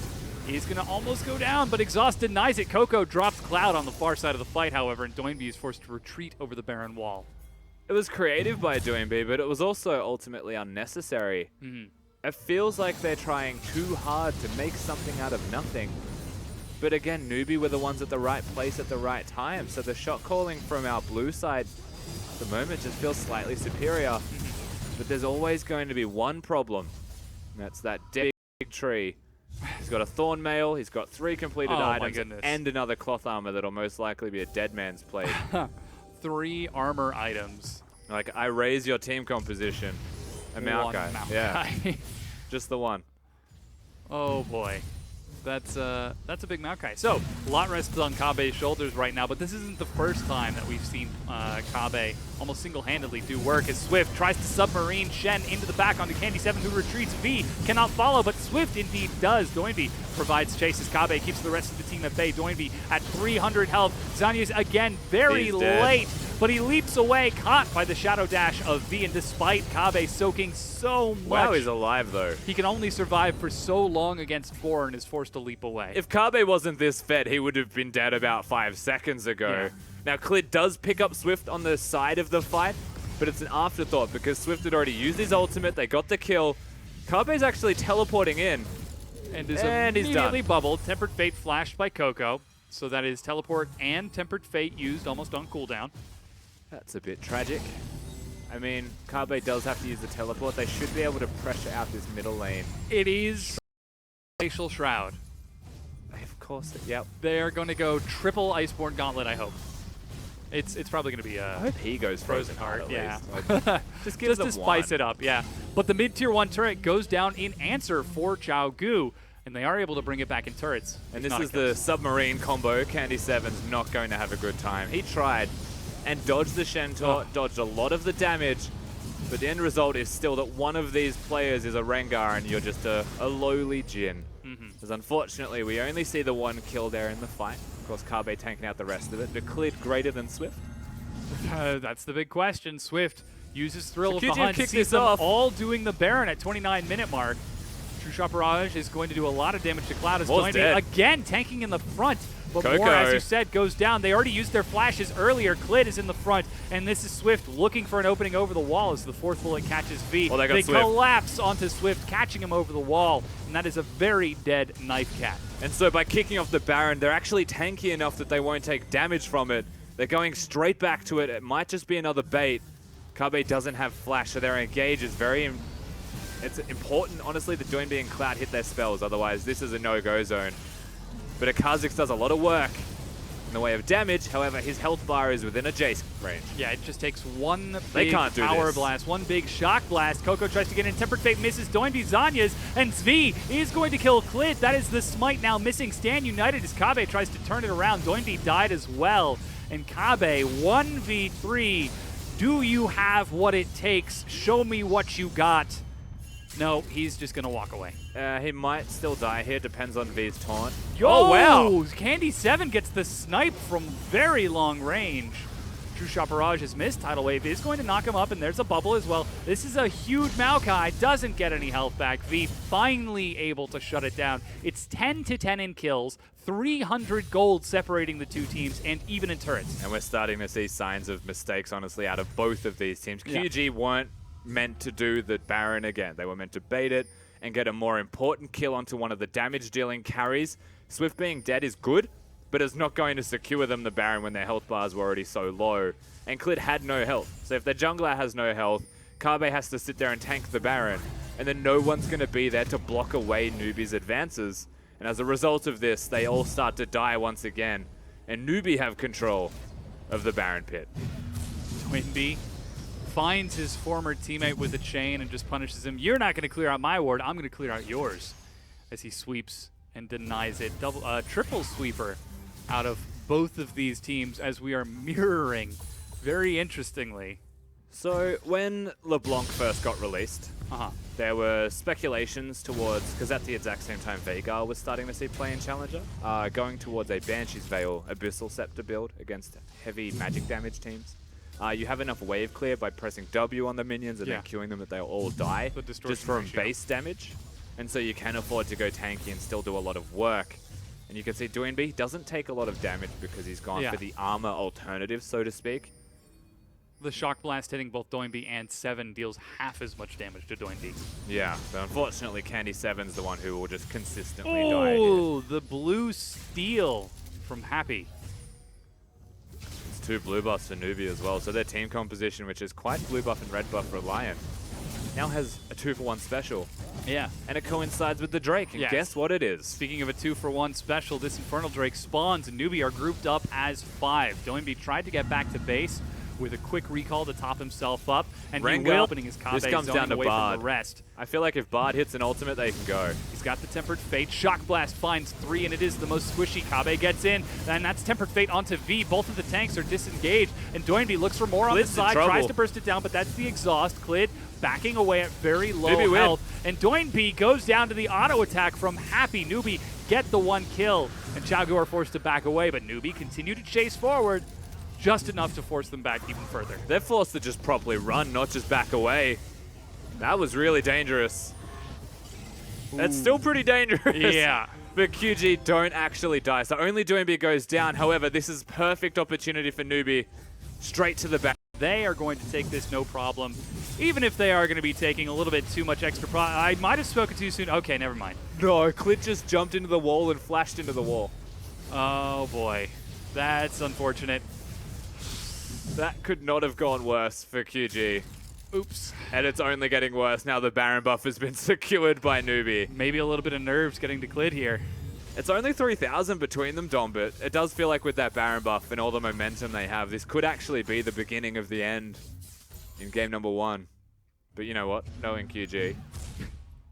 He's going to almost go down, but Exhaust denies it. Coco drops Cloud on the far side of the fight, however, and Newbie is forced to retreat over the Barren Wall. It was creative by Newbie, but it was also ultimately unnecessary. It feels like they're trying too hard to make something out of nothing. But again, Newbie were the ones at the right place at the right time, so the shot calling from our blue side at the moment just feels slightly superior. But there's always going to be one problem, and that's that big tree. He's got a Thorn Mail, he's got 3 completed items, and another Cloth Armor that'll most likely be a dead man's plate. 3 armor items. Like, I raise your team composition. A Maokai. Yeah. Just the one. Oh boy. That's a big Maokai. So, a lot rests on Kabe's shoulders right now, but this isn't the first time that we've seen Kabe almost single-handedly do work as Swift tries to submarine Shen into the back onto Candy7, who retreats. V cannot follow, but Swift indeed does. Newbie provides chases. Kabe keeps the rest of the team at bay. Newbie at 300 health. Zanya's again very late. but he leaps away, caught by the shadow dash of V, and despite Kabe soaking so much, Wow, he's alive though. he can only survive for so long against 4 and is forced to leap away. If Kabe wasn't this fed, he would have been dead about 5 seconds ago. Yeah. Now, Clid does pick up Swift on the side of the fight, but it's an afterthought because Swift had already used his ultimate. They got the kill. Kabe's actually teleporting in. And is And he's immediately done. bubbled. Tempered Fate flashed by Coco. So that is Teleport and Tempered Fate used almost on cooldown. That's a bit tragic. I mean, Kabe does have to use the teleport. They should be able to pressure out this middle lane. It is Glacial Shroud. Of course, yep. They're going to go triple Iceborne Gauntlet, I hope. It's probably going to be I a hope he goes Frozen Heart, Heart, at yeah. least. Like, just give just them to spice one. it up, yeah. But the mid-tier 1 turret goes down in answer for Chao Gu, and they are able to bring it back in turrets. And It's this not a is kill. the submarine combo. Candy Seven's not going to have a good time. He tried and dodged the Shentor, dodged a lot of the damage, but the end result is still that one of these players is a Rengar and you're just a lowly Jhin. Because unfortunately, we only see the one kill there in the fight. Of course, Kabe tanking out the rest of it. But Clid greater than Swift. That's the big question. Swift uses Thrill So of the QG Hunt, kicked sees this them off. all doing the Baron at 29-minute mark. True Shot Barrage is going to do a lot of damage to Cloud as Wall's Doinby dead. again tanking in the front. But Coco. more, as you said, goes down. They already used their flashes earlier. Clid is in the front, and this is Swift looking for an opening over the wall as the 4th bullet catches V. Well, they got Swift. collapse onto Swift, catching him over the wall, and that is a very dead Knife Cat. And so by kicking off the Baron, they're actually tanky enough that they won't take damage from it. They're going straight back to it. It might just be another bait. Kabe doesn't have flash, so their engage is very... It's important, honestly, that Doinby and Cloud hit their spells. Otherwise, this is a no-go zone. But Akazix does a lot of work in the way of damage. However, his health bar is within a Jace range. Yeah, it just takes one They big can't do power this. blast, one big shock blast. Coco tries to get in. Tempered Fate misses Doinby Zanya's, and Zvi is going to kill Clid. That is the smite now missing. Stand United as Kabe tries to turn it around. Doinby died as well. And Kabe, 1v3. Do you have what it takes? Show me what you got. No, he's just going to walk away. He might still die here. Depends on V's taunt. Yo, Oh, wow. Candy 7 gets the snipe from very long range. True Shot Barrage has missed. Tidal Wave is going to knock him up, and there's a bubble as well. This is a huge Maokai. Doesn't get any health back. V finally able to shut it down. It's 10-10 in kills, 300 gold separating the two teams, and even in turrets. And we're starting to see signs of mistakes, honestly, out of both of these teams. Yeah. QG weren't meant to do the Baron again. They were meant to bait it and get a more important kill onto one of the damage-dealing carries. Swift being dead is good, but it's not going to secure them the Baron when their health bars were already so low. And Clid had no health. So if their jungler has no health, Kabe has to sit there and tank the Baron. And then no one's going to be there to block away Newbie's advances. And as a result of this, they all start to die once again. And Newbie have control of the Baron pit. Doinby finds his former teammate with a chain and just punishes him. You're not going to clear out my ward. I'm going to clear out yours. As he sweeps and denies it. Triple sweeper out of both of these teams as we are mirroring very interestingly. So when LeBlanc first got released, there were speculations towards, because at the exact same time Veigar was starting to see play in Challenger, going towards a Banshee's Veil Abyssal Scepter build against heavy magic damage teams. You have enough wave clear by pressing W on the minions and then queuing them that they'll all die The distortion just from ratio. base damage. And so you can afford to go tanky and still do a lot of work. And you can see Doinby doesn't take a lot of damage because he's gone for the armor alternative, so to speak. The Shock Blast hitting both Doinby and 7 deals half as much damage to Doinby. Yeah, but unfortunately Candy 7's the one who will just consistently die. Oh, the blue steal from Happy. It's 2 blue buffs for Newbie as well, so their team composition, which is quite blue buff and red buff reliant, now has a 2-for-1 special. Yeah. And it coincides with the Drake, and Yes. guess what it is? Speaking of a 2-for-1 special, this Infernal Drake spawns and Newbie are grouped up as 5. Doinby tried to get back to base with a quick recall to top himself up, and he Rengar, will, opening his Kabe, this comes zoning down to away from Bard. the rest. I feel like if Bard hits an ultimate, they can go. He's got the Tempered Fate. Shock Blast finds 3, and it is the most squishy. Kabe gets in, and that's Tempered Fate onto V. Both of the tanks are disengaged, and Doinby looks for more on the Clid's in side, trouble. tries to burst it down, but that's the exhaust. Clid backing away at very low Newbie win. health, and Doinby goes down to the auto attack from Happy. Newbie get the 1 kill, and Chao Gu are forced to back away, but Newbie continue to chase forward. just enough to force them back even further. They're forced to just properly run, not just back away. That was really dangerous. That's still pretty dangerous. Yeah. But QG don't actually die, so only NewBee goes down. However, this is perfect opportunity for NewBee. Straight to the back. They are going to take this no problem, even if they are going to be taking a little bit too much extra I might have spoken too soon. Okay, never mind. No, Clid just jumped into the wall and flashed into the wall. Oh, boy. That's unfortunate. That could not have gone worse for QG. Oops. And it's only getting worse now the Baron buff has been secured by NewBee. Maybe a little bit of nerves getting to Clid here. It's only 3,000 between them, Dom, but it does feel like with that Baron buff and all the momentum they have, this could actually be the beginning of the end in game number 1. But you know what? Knowing QG,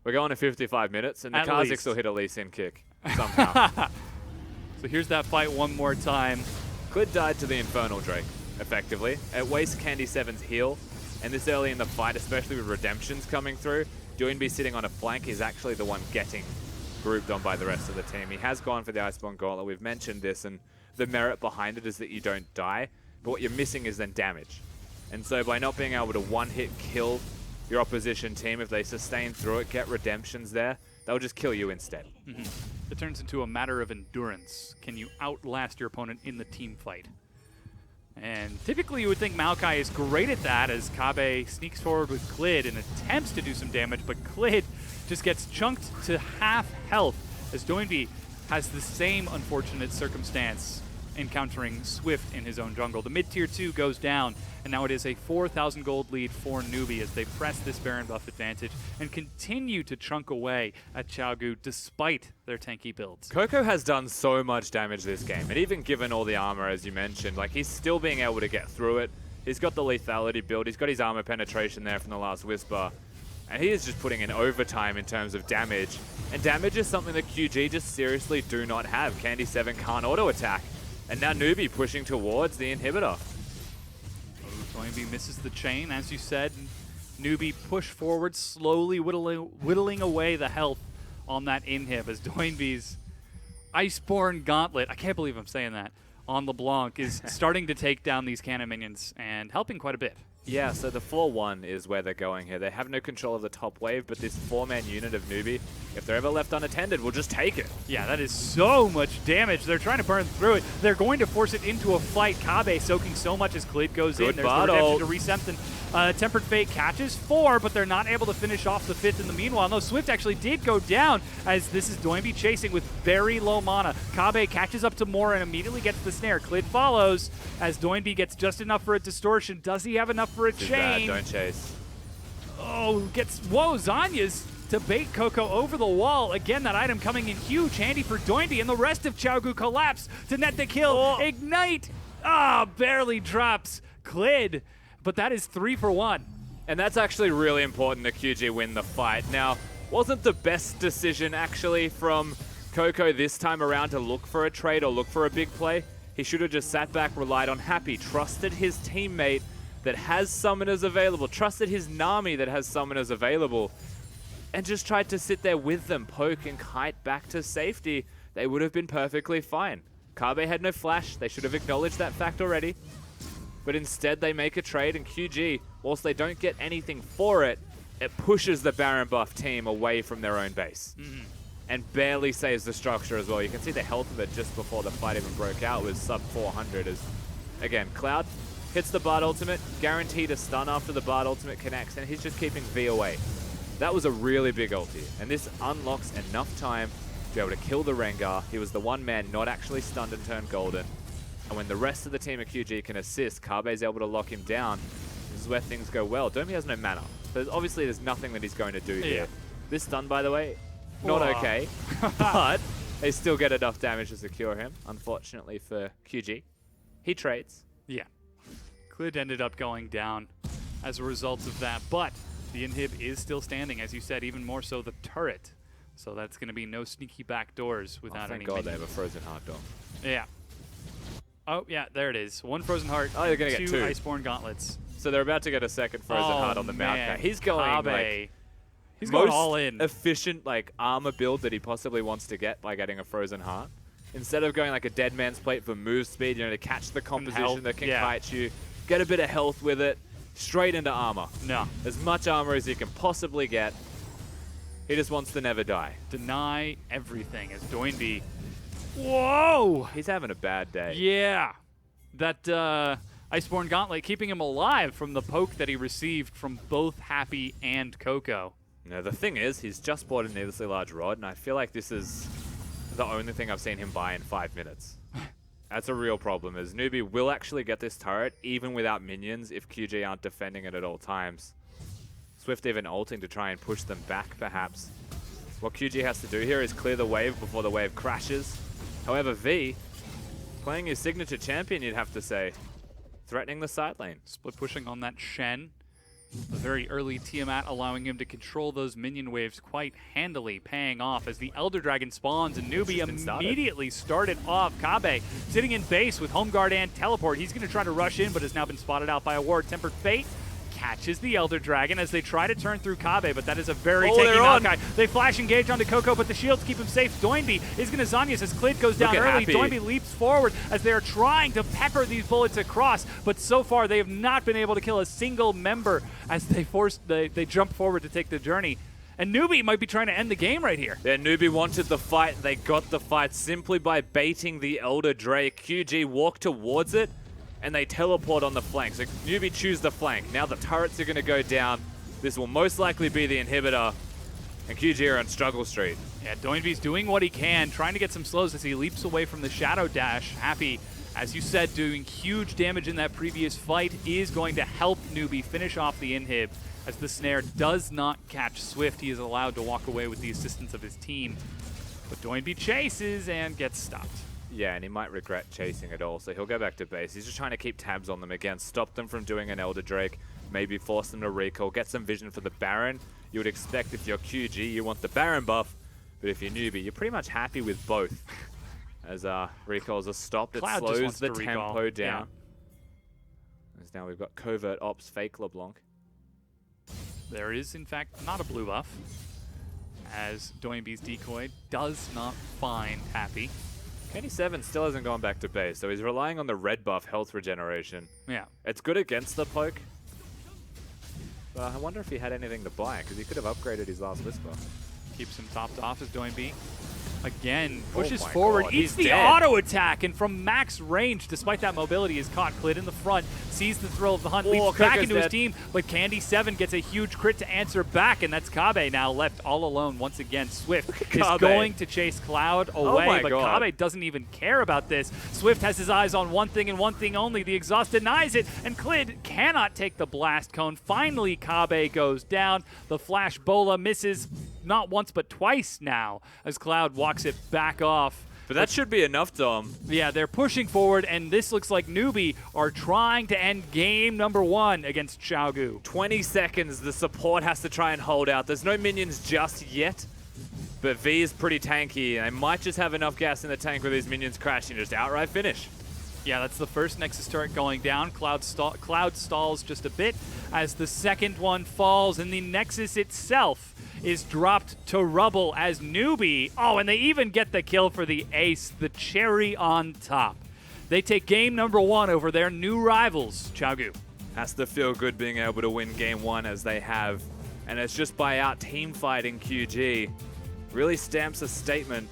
we're going to 55 minutes, and the At Kha'Zix least. will hit a Lee Sin kick somehow. So here's that fight one more time. Clid died to the Infernal Drake, effectively. It wastes Candy 7's heal, and this early in the fight, especially with redemptions coming through, NewBee sitting on a flank is actually the one getting grouped on by the rest of the team. He has gone for the Iceborne Gauntlet. We've mentioned this, and the merit behind it is that you don't die, but what you're missing is then damage. And so by not being able to one-hit kill your opposition team, if they sustain through it, get redemptions there, they'll just kill you instead. It turns into a matter of endurance. Can you outlast your opponent in the team fight? And typically you would think Maokai is great at that as Kabe sneaks forward with Clid and attempts to do some damage, but Clid just gets chunked to half health as NewBee has the same unfortunate circumstance encountering Swift in his own jungle. The mid-tier 2 goes down, and now it is a 4,000 gold lead for NewBee as they press this Baron buff advantage and continue to chunk away at Xiaogu despite their tanky builds. Coco has done so much damage this game, and even given all the armor, as you mentioned, like he's still being able to get through it. He's got the lethality build, he's got his armor penetration there from the last Whisper, and he is just putting in overtime in terms of damage. And damage is something that QG just seriously do not have. Candy 7 can't auto-attack, and now NewBee pushing towards the inhibitor. NewBee misses the chain, as you said. NewBee push forward, slowly whittling away the health on that inhib as NewBee's Iceborne Gauntlet, I can't believe I'm saying that, on LeBlanc is starting to take down these cannon minions and helping quite a bit. Yeah, so the 4-1 is where they're going here. They have no control of the top wave, but this 4-man unit of NewBee, if they're ever left unattended, will just take it. Yeah, that is so much damage. They're trying to burn through it. They're going to force it into a fight. Kabe soaking so much as Clid goes in. There's the redemption to reset them. Tempered Fate catches 4, but they're not able to finish off the 5th in the meanwhile. No, Swift actually did go down as this is NewBee chasing with very low mana. Kabe catches up to more and immediately gets the snare. Clid follows as NewBee gets just enough for a distortion. Does he have enough for a Too chain? bad, don't chase. Oh, whoa, Zanya's to bait Coco over the wall. Again, that item coming in huge, handy for NewBee, and the rest of Xiaogu collapse to net the kill. Oh. Ignite! Barely drops Clid, but that is 3 for 1. And that's actually really important that QG win the fight. Now, wasn't the best decision actually from Coco this time around to look for a trade or look for a big play. He should have just sat back, relied on Happy, trusted his teammate that has summoners available, trusted his Nami that has summoners available, and just tried to sit there with them, poke and kite back to safety. They would have been perfectly fine. Kabe had no flash. They should have acknowledged that fact already. But instead they make a trade, and QG, whilst they don't get anything for it, it pushes the Baron buff team away from their own base. And barely saves the structure as well. You can see the health of it just before the fight even broke out was sub 400 as, again, Cloud hits the Bard ultimate, guaranteed a stun after the Bard ultimate connects, and he's just keeping V away. That was a really big ulti, and this unlocks enough time to be able to kill the Rengar. He was the one man not actually stunned and turned golden. And when the rest of the team at QG can assist, Kabe's able to lock him down. This is where things go well. NewBee has no mana, so obviously there's nothing that he's going to do here. This stun, by the way, not okay, but they still get enough damage to secure him, unfortunately for QG. He trades. Yeah. Clid ended up going down as a result of that, but the inhib is still standing, as you said, even more so the turret. So that's going to be no sneaky back doors without any Thank God they minions. have a Frozen Heart dog. Yeah. Oh, yeah, there it is. 1 Frozen Heart, Oh, you're gonna get 2 two. Iceborne Gauntlets. So they're about to get a second Frozen Heart on the man. Maokai. He's going Kabe. like He's going most all in. efficient like armor build that he possibly wants to get by getting a Frozen Heart. instead of going like a dead man's plate for move speed, to catch the composition health, that can yeah. kite you, get a bit of health with it, straight into armor. No. As much armor as you can possibly get. He just wants to never die. Deny everything as Doinby. Whoa! He's having a bad day. Yeah. That Iceborne Gauntlet keeping him alive from the poke that he received from both Happy and Coco. Now, the thing is, he's just bought a needlessly large rod, and I feel like this is the only thing I've seen him buy in 5 minutes. That's a real problem, as Newbie will actually get this turret even without minions if QG aren't defending it at all times. Swift even ulting to try and push them back, perhaps. What QG has to do here is clear the wave before the wave crashes. However, V, playing his signature champion, you'd have to say, threatening the side lane. Split pushing on that Shen. A very early Tiamat allowing him to control those minion waves quite handily, paying off as the Elder Dragon spawns and Newbie immediately started off. Kabe sitting in base with Home Guard and Teleport. He's going to try to rush in, but has now been spotted out by a ward. Tempered Fate catches the Elder Dragon as they try to turn through Kabe, but that is a very tanky Maokai. They flash engage onto Coco, but the shields keep him safe. Doinby is going to Zanyas as Clid goes down early. Happy. Doinby leaps forward as they are trying to pepper these bullets across, but so far they have not been able to kill a single member as they jump forward to take the journey. And Newbie might be trying to end the game right here. Yeah, Newbie wanted the fight. They got the fight simply by baiting the Elder Drake. QG walk towards it, and they teleport on the flank. So Newbie choose the flank. Now the turrets are going to go down. This will most likely be the inhibitor, and QG are on struggle street. Yeah, Doinby's doing what he can, trying to get some slows as he leaps away from the Shadow Dash. Happy, as you said, doing huge damage in that previous fight, is going to help Newbie finish off the inhib. As the snare does not catch Swift, he is allowed to walk away with the assistance of his team. But Doinby chases and gets stopped. Yeah, and he might regret chasing it all, so he'll go back to base. He's just trying to keep tabs on them again, stop them from doing an Elder Drake, maybe force them to recall, get some vision for the Baron. You would expect if you're QG, you want the Baron buff, but if you're Newbie, you're pretty much happy with both. As recalls are stopped, it Cloud just slows wants the to recall. tempo down. Yeah. As now we've got Covert Ops, fake LeBlanc. There is, in fact, not a blue buff, as Doinby's decoy does not find Happy. Kenny7 still hasn't gone back to base, so he's relying on the red buff health regeneration. Yeah. It's good against the poke, but I wonder if he had anything to buy, because he could have upgraded his last Whisper. Keeps him topped off as Doinby again pushes Oh my forward, God, eats he's the dead. auto attack, and from max range, despite that mobility, is caught. Clid in the front, sees the thrill of the hunt, leaps back Coco's into his dead. team, but Candy7 gets a huge crit to answer back, and that's Kabe now left all alone once again. Swift is Kabe. going to chase Cloud away, my but God. Kabe doesn't even care about this. Swift has his eyes on one thing and one thing only. The exhaust denies it, and Clid cannot take the blast cone. Finally, Kabe goes down. The flash bola misses not once but twice now as Cloud walks it back off. But that should be enough, Dom. Yeah, they're pushing forward, and this looks like Newbie are trying to end game number 1 against Xiaogu. 20 seconds, the support has to try and hold out. There's no minions just yet, but V is pretty tanky, and they might just have enough gas in the tank with these minions crashing, just outright finish. Yeah, that's the first Nexus turret going down. Cloud stalls just a bit as the second one falls, and the Nexus itself is dropped to rubble as Newbie. Oh, and they even get the kill for the ace, the cherry on top. They take game number 1 over their new rivals, Xiaogu. Has to feel good being able to win game 1 as they have, and it's just by out team fighting QG. Really stamps a statement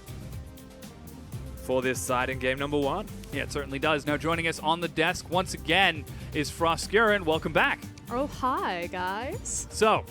for this side in game number 1. Yeah, it certainly does. Now joining us on the desk once again is Froskuren. Welcome back. Oh, hi, guys. So,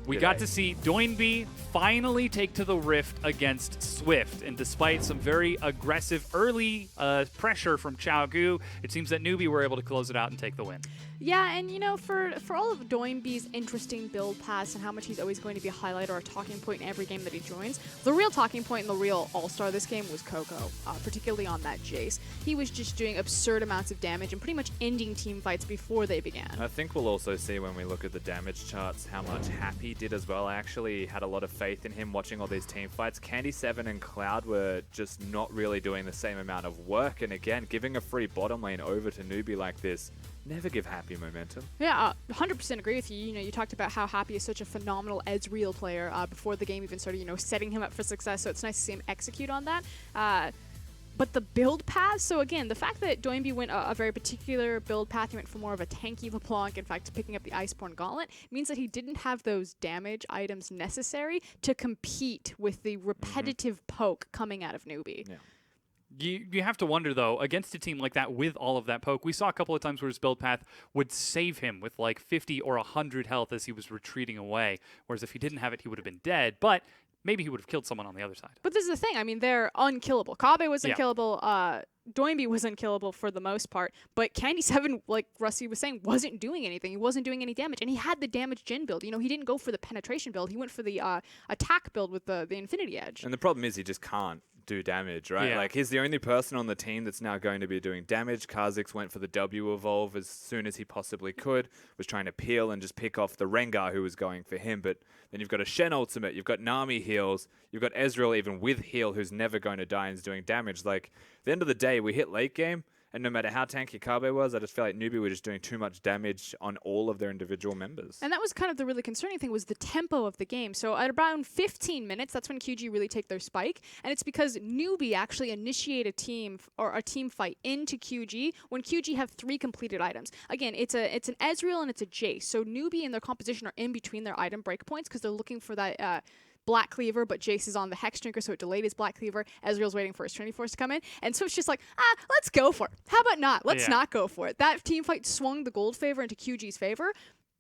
we got G'day. to see Doinby finally take to the Rift against Swift, and despite some very aggressive early pressure from Xiaogu, it seems that Newbie were able to close it out and take the win. Yeah, and you know, for all of Doinby's interesting build paths and how much he's always going to be a highlight or a talking point in every game that he joins, the real talking point and the real all-star this game was Coco, particularly on that Jace. He was just doing absurd amounts of damage and pretty much ending team fights before they began. I think we'll also see when we look at the damage charts how much Happy did as well. I actually had a lot of faith in him watching all these team fights. Candy7 and Cloud were just not really doing the same amount of work, and again, giving a free bottom lane over to Newbie like this, never give Happy momentum. Yeah, 100% agree with you. You know, you talked about how Happy is such a phenomenal Ezreal player before the game even started, you know, setting him up for success, so it's nice to see him execute on that. But the build path, so again, the fact that Doinby went a very particular build path, he went for more of a tanky LeBlanc, in fact, picking up the Iceborne Gauntlet, means that he didn't have those damage items necessary to compete with the repetitive poke coming out of Newbie. Yeah. You have to wonder, though, against a team like that with all of that poke, we saw a couple of times where his build path would save him with like 50 or 100 health as he was retreating away, whereas if he didn't have it, he would have been dead, but maybe he would have killed someone on the other side. But this is the thing. I mean, they're unkillable. Kabe was Yeah. unkillable. Doinby was unkillable for the most part. But Candy 7, like Rusty was saying, wasn't doing anything. He wasn't doing any damage. And he had the damage gen build. You know, he didn't go for the penetration build. He went for the attack build with the Infinity Edge. And the problem is he just can't do damage, right? Yeah. Like, he's the only person on the team that's now going to be doing damage. Kha'Zix went for the W evolve as soon as he possibly could, was trying to peel and just pick off the Rengar who was going for him. But then you've got a Shen ultimate, you've got Nami heals, you've got Ezreal even with heal who's never going to die and is doing damage. Like, at the end of the day, we hit late game, and no matter how tanky Kabe was, I just feel like Newbie were just doing too much damage on all of their individual members. And that was kind of the really concerning thing, was the tempo of the game. So at around 15 minutes, that's when QG really take their spike. And it's because Newbie actually initiate a team a team fight into QG when QG have 3 completed items. Again, it's an Ezreal and it's a Jace. So Newbie and their composition are in between their item breakpoints because they're looking for that Black Cleaver, but Jace is on the Hex Drinker, so it delayed his Black Cleaver. Ezreal's waiting for his Trinity Force to come in. And so it's just like, let's go for it. How about not? Let's not go for it. That team fight swung the gold favor into QG's favor.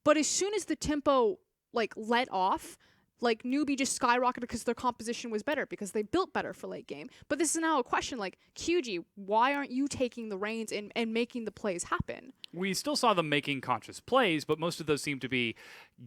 But as soon as the tempo, like, let off, like, Newbie just skyrocketed because their composition was better, because they built better for late game. But this is now a question, like, QG, why aren't you taking the reins and making the plays happen? We still saw them making conscious plays, but most of those seem to be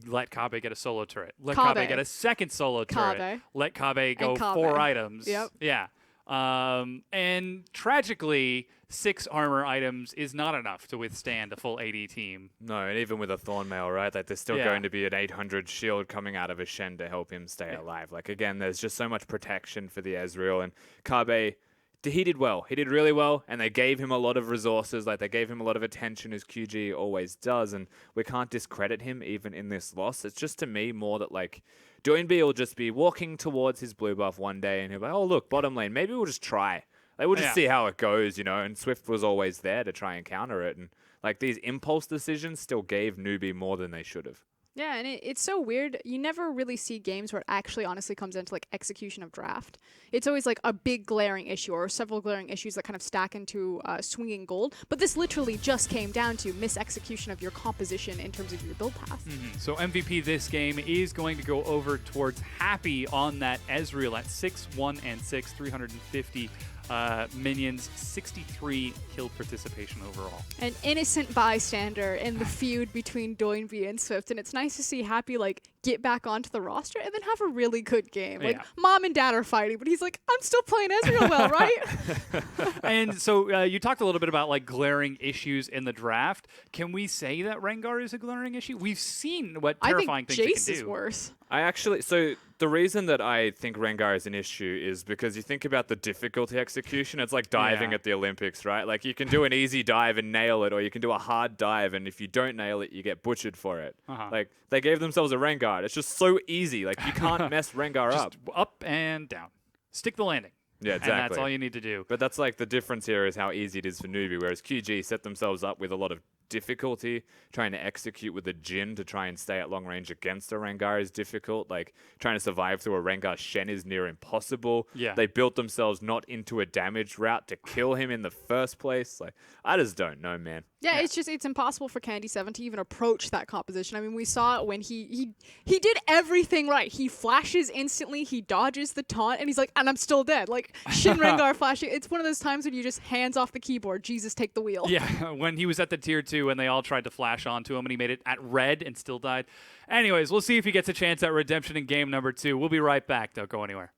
let Kabe get a solo turret, let Kabe. Kabe get a second solo turret, Kabe. let Kabe go Kabe. 4 items. Yep. Yeah. And tragically, 6 armor items is not enough to withstand a full AD team. No, and even with a Thornmail, right? Like, there's still Yeah. going to be an 800 shield coming out of a Shen to help him stay alive. Like, again, there's just so much protection for the Ezreal. And Kabe, he did well. He did really well, and they gave him a lot of resources. Like, they gave him a lot of attention, as QG always does, and we can't discredit him even in this loss. It's just, to me, more that, like, Doinby will just be walking towards his blue buff one day, and he'll be like, oh, look, bottom lane, maybe we'll just try. Like, we'll just see how it goes, you know, and Swift was always there to try and counter it. And, like, these impulse decisions still gave Newbie more than they should have. Yeah, and it's so weird. You never really see games where it actually honestly comes into, like, execution of draft. It's always, like, a big glaring issue or several glaring issues that kind of stack into swinging gold. But this literally just came down to misexecution of your composition in terms of your build path. So MVP this game is going to go over towards Happy on that Ezreal at 6, 1, and 6, 350 minions, 63 kill participation overall. An innocent bystander in the feud between Doinby and Swift, and it's nice to see Happy, like, get back onto the roster and then have a really good game. Like, Yeah. mom and dad are fighting, but he's like, I'm still playing Ezreal well, right? And so you talked a little bit about, like, glaring issues in the draft. Can we say that Rengar is a glaring issue? We've seen what I think terrifying things it Jace can is do. worse. So the reason that I think Rengar is an issue is because you think about the difficulty execution. It's like diving Yeah. at the Olympics, right? Like, you can do an easy dive and nail it, or you can do a hard dive, and if you don't nail it, you get butchered for it. Like, they gave themselves a Rengar. It's just so easy. Like, you can't mess Rengar up. Just up and down. Stick the landing. Yeah, exactly. And that's all you need to do. But that's, like, the difference here is how easy it is for Newbie, whereas QG set themselves up with a lot of difficulty. Trying to execute with a Jhin to try and stay at long range against a Rengar is difficult. Like, trying to survive through a Rengar Shen is near impossible. Yeah. They built themselves not into a damage route to kill him in the first place. Like, I just don't know, man. Yeah, it's impossible for Candy 7 to even approach that composition. I mean, we saw it when he did everything right. He flashes instantly, he dodges the taunt, and he's like, and I'm still dead. Like, Shin Rengar flashing. It's one of those times when you just hands off the keyboard, Jesus, take the wheel. Yeah, when he was at the tier 2 and they all tried to flash onto him and he made it at red and still died. Anyways, we'll see if he gets a chance at redemption in game number 2. We'll be right back. Don't go anywhere.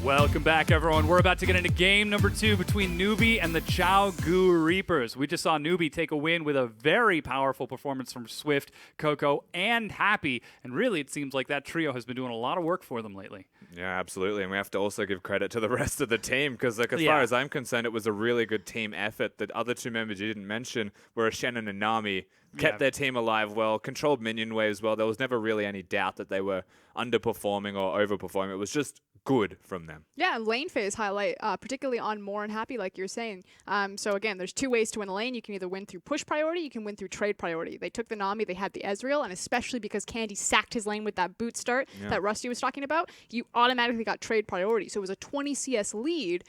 Welcome back, everyone. We're about to get into game number 2 between Newbie and the Gu Reapers. We just saw Newbie take a win with a very powerful performance from Swift, Coco, and Happy. And really, it seems like that trio has been doing a lot of work for them lately. Yeah, absolutely. And we have to also give credit to the rest of the team because, like, as far as I'm concerned, it was a really good team effort. The other two members you didn't mention were Shannon and Nami. Kept their team alive well, controlled minion waves well. There was never really any doubt that they were underperforming or overperforming. It was just good from them. Yeah, lane phase highlight, particularly on More and Happy, like you're saying. So again, there's two ways to win a lane. You can either win through push priority, you can win through trade priority. They took the Nami, they had the Ezreal, and especially because Candy sacked his lane with that boot start that Rusty was talking about, you automatically got trade priority. So it was a 20 CS lead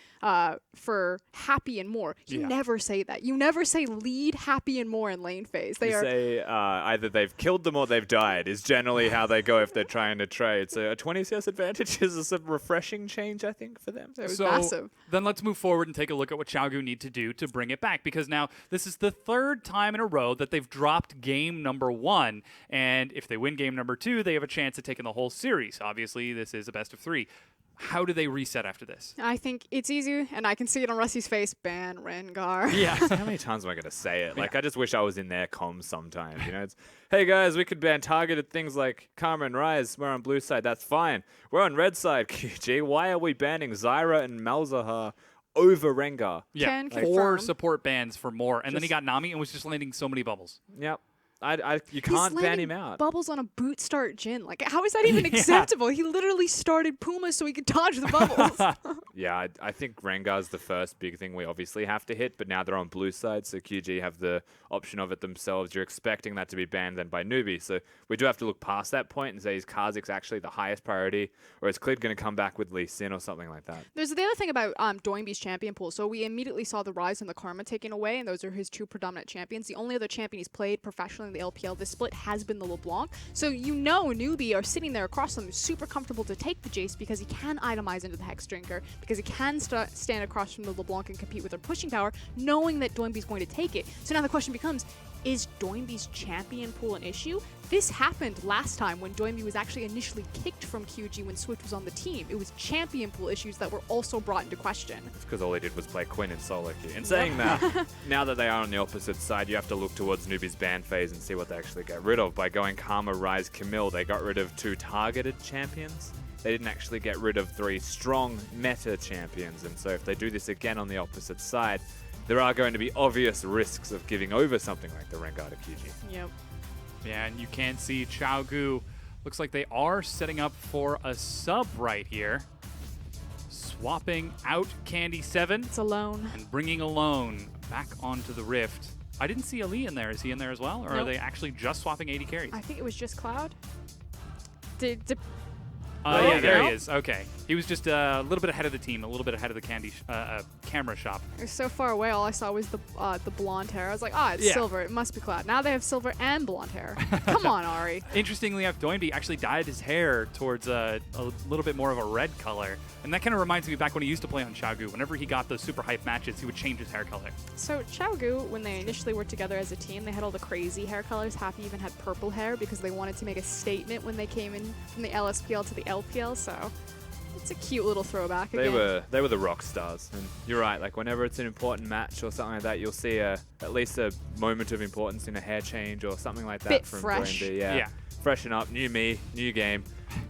for Happy and More. You never say that. You never say lead Happy and More in lane phase. They say either they've killed them or they've died is generally how they go if they're trying to trade. So a 20 CS advantage is a refreshing change, I think, for them. It was massive. Then let's move forward and take a look at what Gu need to do to bring it back, because now this is the third time in a row that they've dropped game number 1, and if they win game number 2, they have a chance at taking the whole series. Obviously, this is a best of 3. How do they reset after this? I think it's easy, and I can see it on Rusty's face. Ban Rengar. Yeah. How many times am I going to say it? Like, I just wish I was in their comms sometimes. You know, it's, hey guys, we could ban targeted things like Karma and Rise. We're on blue side. That's fine. We're on red side, QG. Why are we banning Zyra and Malzahar over Rengar? Yeah. Can 4 confirm. support bans for More, and then he got Nami and was just landing so many bubbles. Yep. You can't ban him out. Bubbles on a boot start Jin. Like, how is that even acceptable? He literally started Puma so he could dodge the bubbles. Yeah, I think Rengar's the first big thing we obviously have to hit, but now they're on blue side, so QG have the option of it themselves. You're expecting that to be banned then by Newbie, so we do have to look past that point and say, is Kha'Zix actually the highest priority, or is Clid going to come back with Lee Sin or something like that? There's the other thing about Doinby's champion pool. So we immediately saw the Rise and the Karma taken away, and those are his 2 predominant champions. The only other champion he's played professionally in the LPL this split has been the LeBlanc. So you know Newbie are sitting there across them, super comfortable to take the Jace because he can itemize into the Hex Drinker, because he can stand across from the LeBlanc and compete with their pushing power, knowing that Doinby's going to take it. So now the question becomes, is Doinby's champion pool an issue? This happened last time when Doinby was actually initially kicked from QG when Swift was on the team. It was champion pool issues that were also brought into question. It's because all he did was play Quinn in solo queue. In saying that, now that they are on the opposite side, you have to look towards Newbie's ban phase and see what they actually get rid of. By going Karma, Rise, Camille, they got rid of 2 targeted champions. They didn't actually get rid of 3 strong meta champions. And so if they do this again on the opposite side, there are going to be obvious risks of giving over something like the Rengar to QG. Yep. Yeah, and you can see Gu looks like they are setting up for a sub right here. Swapping out Candy 7 It's alone. and bringing Alone back onto the Rift. I didn't see Ali in there. Is he in there as well? Or are Nope. they actually just swapping 80 carries? I think it was just Cloud. Did Yeah, there he no. is. Okay. He was just a little bit ahead of the team, a little bit ahead of the Candy camera shop. It was so far away, all I saw was the blonde hair. I was like, it's Yeah. silver. It must be Cloud. Now they have silver and blonde hair. Come on, Ari. Interestingly enough, Doinby actually dyed his hair towards a little bit more of a red color. And that kind of reminds me back when he used to play on Gu. Whenever he got those super hype matches, he would change his hair color. So Gu, when they initially worked together as a team, they had all the crazy hair colors. Happy even had purple hair because they wanted to make a statement when they came in from the LSPL to the LPL. So it's a cute little throwback. They Again. were the rock stars, and you're right. Like whenever it's an important match or something like that, you'll see at least a moment of importance in a hair change or something like that Bit from fresh. Doinby. Yeah. Yeah. Freshen up, new me, new game,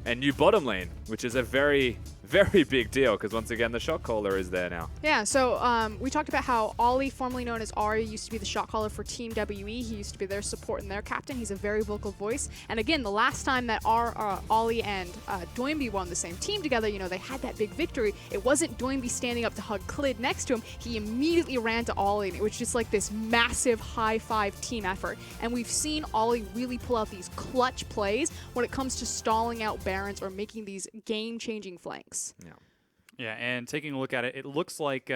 and new bottom lane, which is a very, very big deal because once again the shot caller is there now. Yeah, so we talked about how Ollie, formerly known as Ari, used to be the shot caller for Team WE. He used to be their support and their captain. He's a very vocal voice. And again, the last time that Ollie and Doinby were on the same team together, you know, they had that big victory. It wasn't Doinby standing up to hug Clid next to him. He immediately ran to Ollie, and it was just like this massive high-five team effort. And we've seen Ollie really pull out these clutch plays when it comes to stalling out Barons or making these game-changing flanks. Yeah, and taking a look at it, it looks like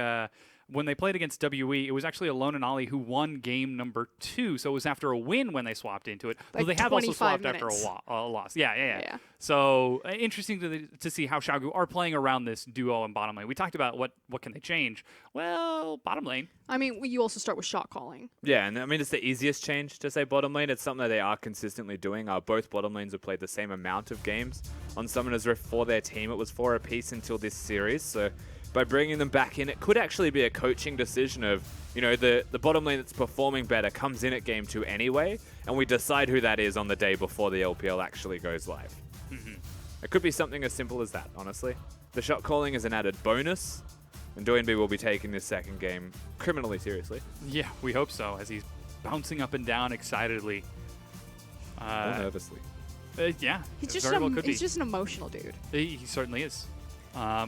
when they played against WE, it was actually Alone and Ollie who won game number 2. So it was after a win when they swapped into it. Like Though they have also 25 swapped minutes. after a loss. Yeah. Yeah. So interesting to see how Xiaogu are playing around this duo and bottom lane. We talked about what can they change. Well, bottom lane. I mean, you also start with shot calling. Yeah, and I mean, it's the easiest change to say bottom lane. It's something that they are consistently doing. Both bottom lanes have played the same amount of games on Summoner's Rift for their team. It was 4 apiece until this series, so by bringing them back in, it could actually be a coaching decision of, you know, the bottom lane that's performing better comes in at game 2 anyway, and we decide who that is on the day before the LPL actually goes live. It could be something as simple as that, honestly. The shot calling is an added bonus, and NewBee will be taking this second game criminally seriously. Yeah, we hope so, as he's bouncing up and down excitedly. Or nervously. Yeah, He's it just very well could be. he's just an emotional dude. He certainly is.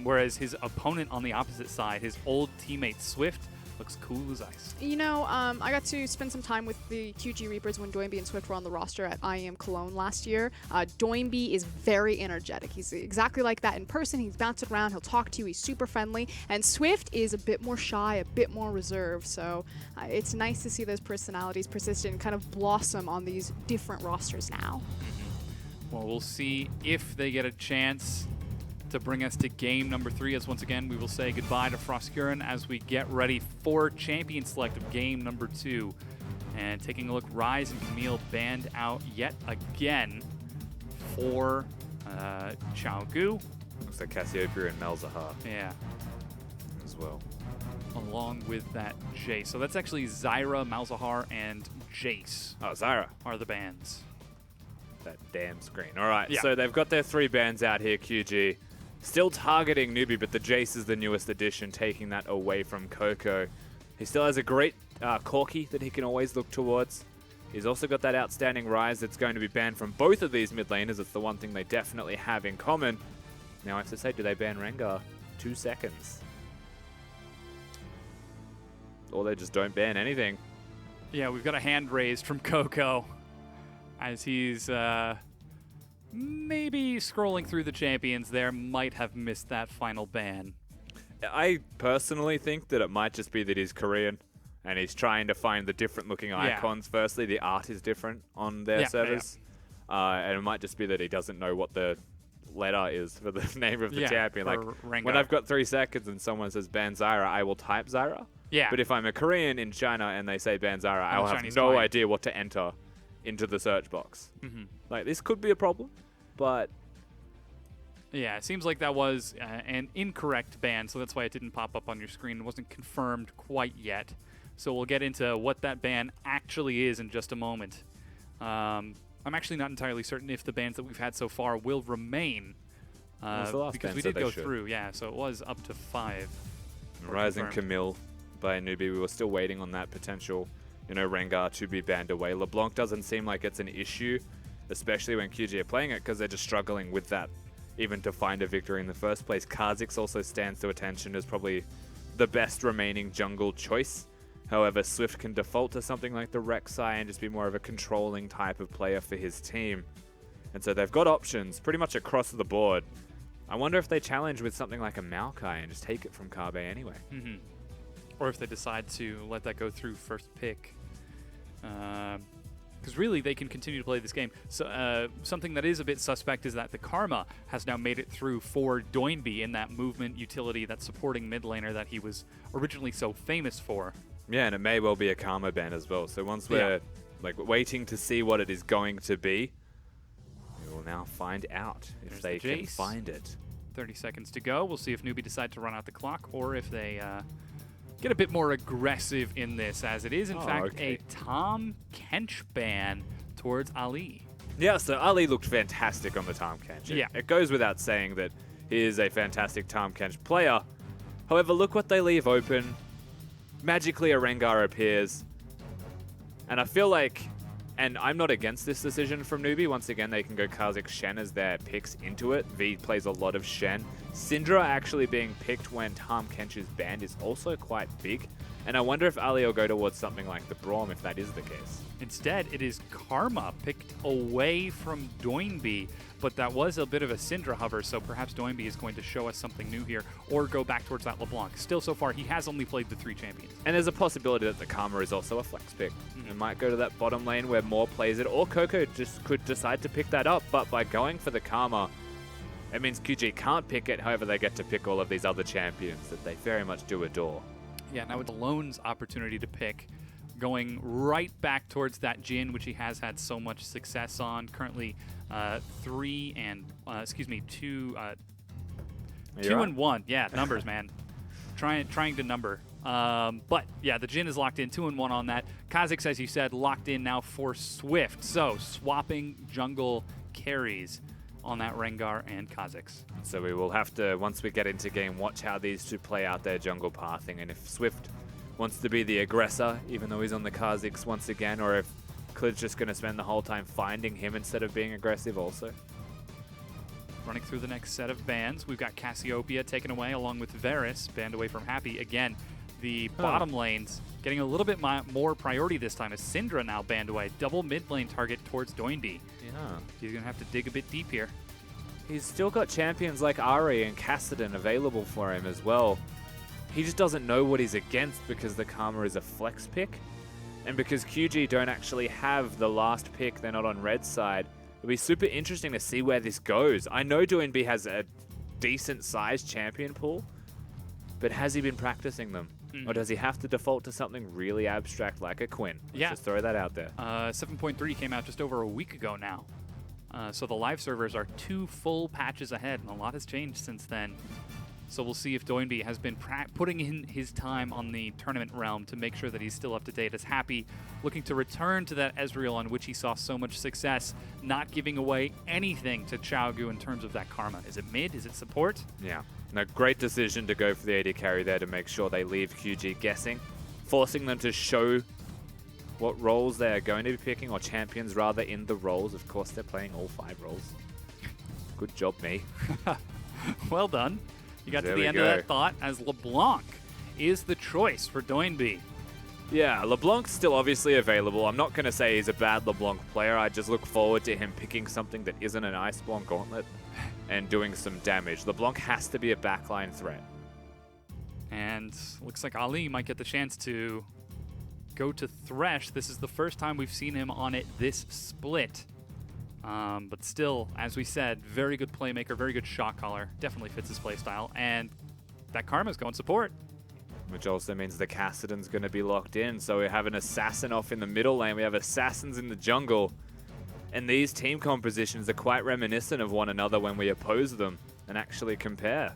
Whereas his opponent on the opposite side, his old teammate Swift, looks cool as ice. You know, I got to spend some time with the QG Reapers when Doinby and Swift were on the roster at IEM Cologne last year. Doinby is very energetic. He's exactly like that in person. He's bouncing around. He'll talk to you. He's super friendly. And Swift is a bit more shy, a bit more reserved. So it's nice to see those personalities persist and kind of blossom on these different rosters now. Well, we'll see if they get a chance to bring us to game number 3, as once again we will say goodbye to Froskuren as we get ready for Champion Select of game number 2. And taking a look, Rise and Camille banned out yet again for Xiaogu. Looks like Cassiopeia and Malzahar Yeah, as well. along with that Jace. So that's actually Zyra, Malzahar, and Jace Oh, Zyra. are the bans. That damn screen. All right, Yeah. so they've got their 3 bans out here, QG. Still targeting NewBee, but the Jace is the newest addition, taking that away from Coco. He still has a great Corki that he can always look towards. He's also got that outstanding Rise that's going to be banned from both of these mid laners. It's the one thing they definitely have in common. Now I have to say, do they ban Rengar? 2 seconds. Or they just don't ban anything. Yeah, we've got a hand raised from Coco as he's maybe scrolling through the champions there, might have missed that final ban. I personally think that it might just be that he's Korean and he's trying to find the different looking icons. Firstly, the art is different on their servers. And it might just be that he doesn't know what the letter is for the name of the champion. Like, Rengar. when I've got 3 seconds and someone says ban Zyra, I will type Zyra. Yeah. But if I'm a Korean in China and they say ban Zyra, I'll have Chinese no client. idea what to enter into the search box. Mm-hmm. Like, this could be a problem, but Yeah, it seems like that was an incorrect ban, so that's why it didn't pop up on your screen. It wasn't confirmed quite yet. So we'll get into what that ban actually is in just a moment. I'm actually not entirely certain if the bans that we've had so far will remain. was the last because ban we said did they go should. through, yeah, so it was up to 5. or Rising confirmed. Camille by NewBee, we were still waiting on that potential, you know, Rengar to be banned away. LeBlanc doesn't seem like it's an issue, especially when QG are playing it, because they're just struggling with that, even to find a victory in the first place. Kha'Zix also stands to attention as probably the best remaining jungle choice. However, Swift can default to something like the Rek'Sai and just be more of a controlling type of player for his team. And so they've got options pretty much across the board. I wonder if they challenge with something like a Maokai and just take it from Kabe anyway. Mm-hmm. Or if they decide to let that go through first pick. Because really, they can continue to play this game. So something that is a bit suspect is that the Karma has now made it through for Doinby in that movement utility, that supporting mid laner that he was originally so famous for. Yeah, and it may well be a Karma ban as well. So once we're like waiting to see what it is going to be, we will now find out if There's they the can Jace. find it. 30 seconds to go. We'll see if NewBee decide to run out the clock or if they get a bit more aggressive in this, as it is, in fact, a Tom Kench ban towards Ali. Yeah, so Ali looked fantastic on the Tahm Kench. Yeah. It goes without saying that he is a fantastic Tahm Kench player. However, look what they leave open. Magically, a Rengar appears. And I feel like, and I'm not against this decision from NewBee. Once again, they can go Kha'Zix, Shen as their picks into it. V plays a lot of Shen. Syndra actually being picked when Tahm Kench is banned is also quite big. And I wonder if Ali will go towards something like the Braum if that is the case. Instead, it is Karma picked away from Doinby, but that was a bit of a Syndra hover, so perhaps Doinby is going to show us something new here, or go back towards that LeBlanc. Still, so far, he has only played the 3 champions. And there's a possibility that the Karma is also a flex pick. It might go to that bottom lane where Moore plays it, or Coco just could decide to pick that up, but by going for the Karma, it means QG can't pick it, however they get to pick all of these other champions that they very much do adore. Yeah, now with Alone's opportunity to pick, going right back towards that Jhin, which he has had so much success on. Currently, 2 and 1. Yeah, numbers, man. Trying to number. But yeah, the Jhin is locked in, 2 and 1 on that. Kha'Zix, as you said, locked in now for Swift. So swapping jungle carries on that Rengar and Kha'Zix. So we will have to, once we get into game, watch how these two play out their jungle pathing, and if Swift wants to be the aggressor, even though he's on the Kha'Zix once again, or if Klid's just going to spend the whole time finding him instead of being aggressive also. Running through the next set of bans, we've got Cassiopeia taken away along with Varus, banned away from Happy. Again, the bottom lanes getting a little bit more priority this time as Syndra now banned away. Double mid lane target towards Doinby. Yeah. He's going to have to dig a bit deep here. He's still got champions like Ari and Kassadin available for him as well. He just doesn't know what he's against because the Karma is a flex pick. And because QG don't actually have the last pick, they're not on red side. It'll be super interesting to see where this goes. I know DoinB has a decent sized champion pool, but has he been practicing them? Or does he have to default to something really abstract like a Quinn? Let's just throw that out there. 7.3 came out just over a week ago now. So the live servers are 2 full patches ahead, and a lot has changed since then. So we'll see if Doinby has been putting in his time on the tournament realm to make sure that he's still up to date. As Happy looking to return to that Ezreal on which he saw so much success, not giving away anything to Xiaogu in terms of that Karma. Is it mid? Is it support? Yeah. No, great decision to go for the AD carry there to make sure they leave QG guessing, forcing them to show what roles they are going to be picking, or champions rather, in the roles. Of course, they're playing all 5 roles. Good job, me. Well done. You got There to the we end go. of that thought as LeBlanc is the choice for Doinby. Yeah, LeBlanc's still obviously available. I'm not going to say he's a bad LeBlanc player. I just look forward to him picking something that isn't an Iceborne Gauntlet and doing some damage. LeBlanc has to be a backline threat. And looks like Ali might get the chance to go to Thresh. This is the first time we've seen him on it this split. But still, as we said, very good playmaker, very good shot caller. Definitely fits his playstyle. And that Karma's going support. Which also means the Kassadin's going to be locked in. So we have an assassin off in the middle lane. We have assassins in the jungle. And these team compositions are quite reminiscent of one another when we oppose them and actually compare.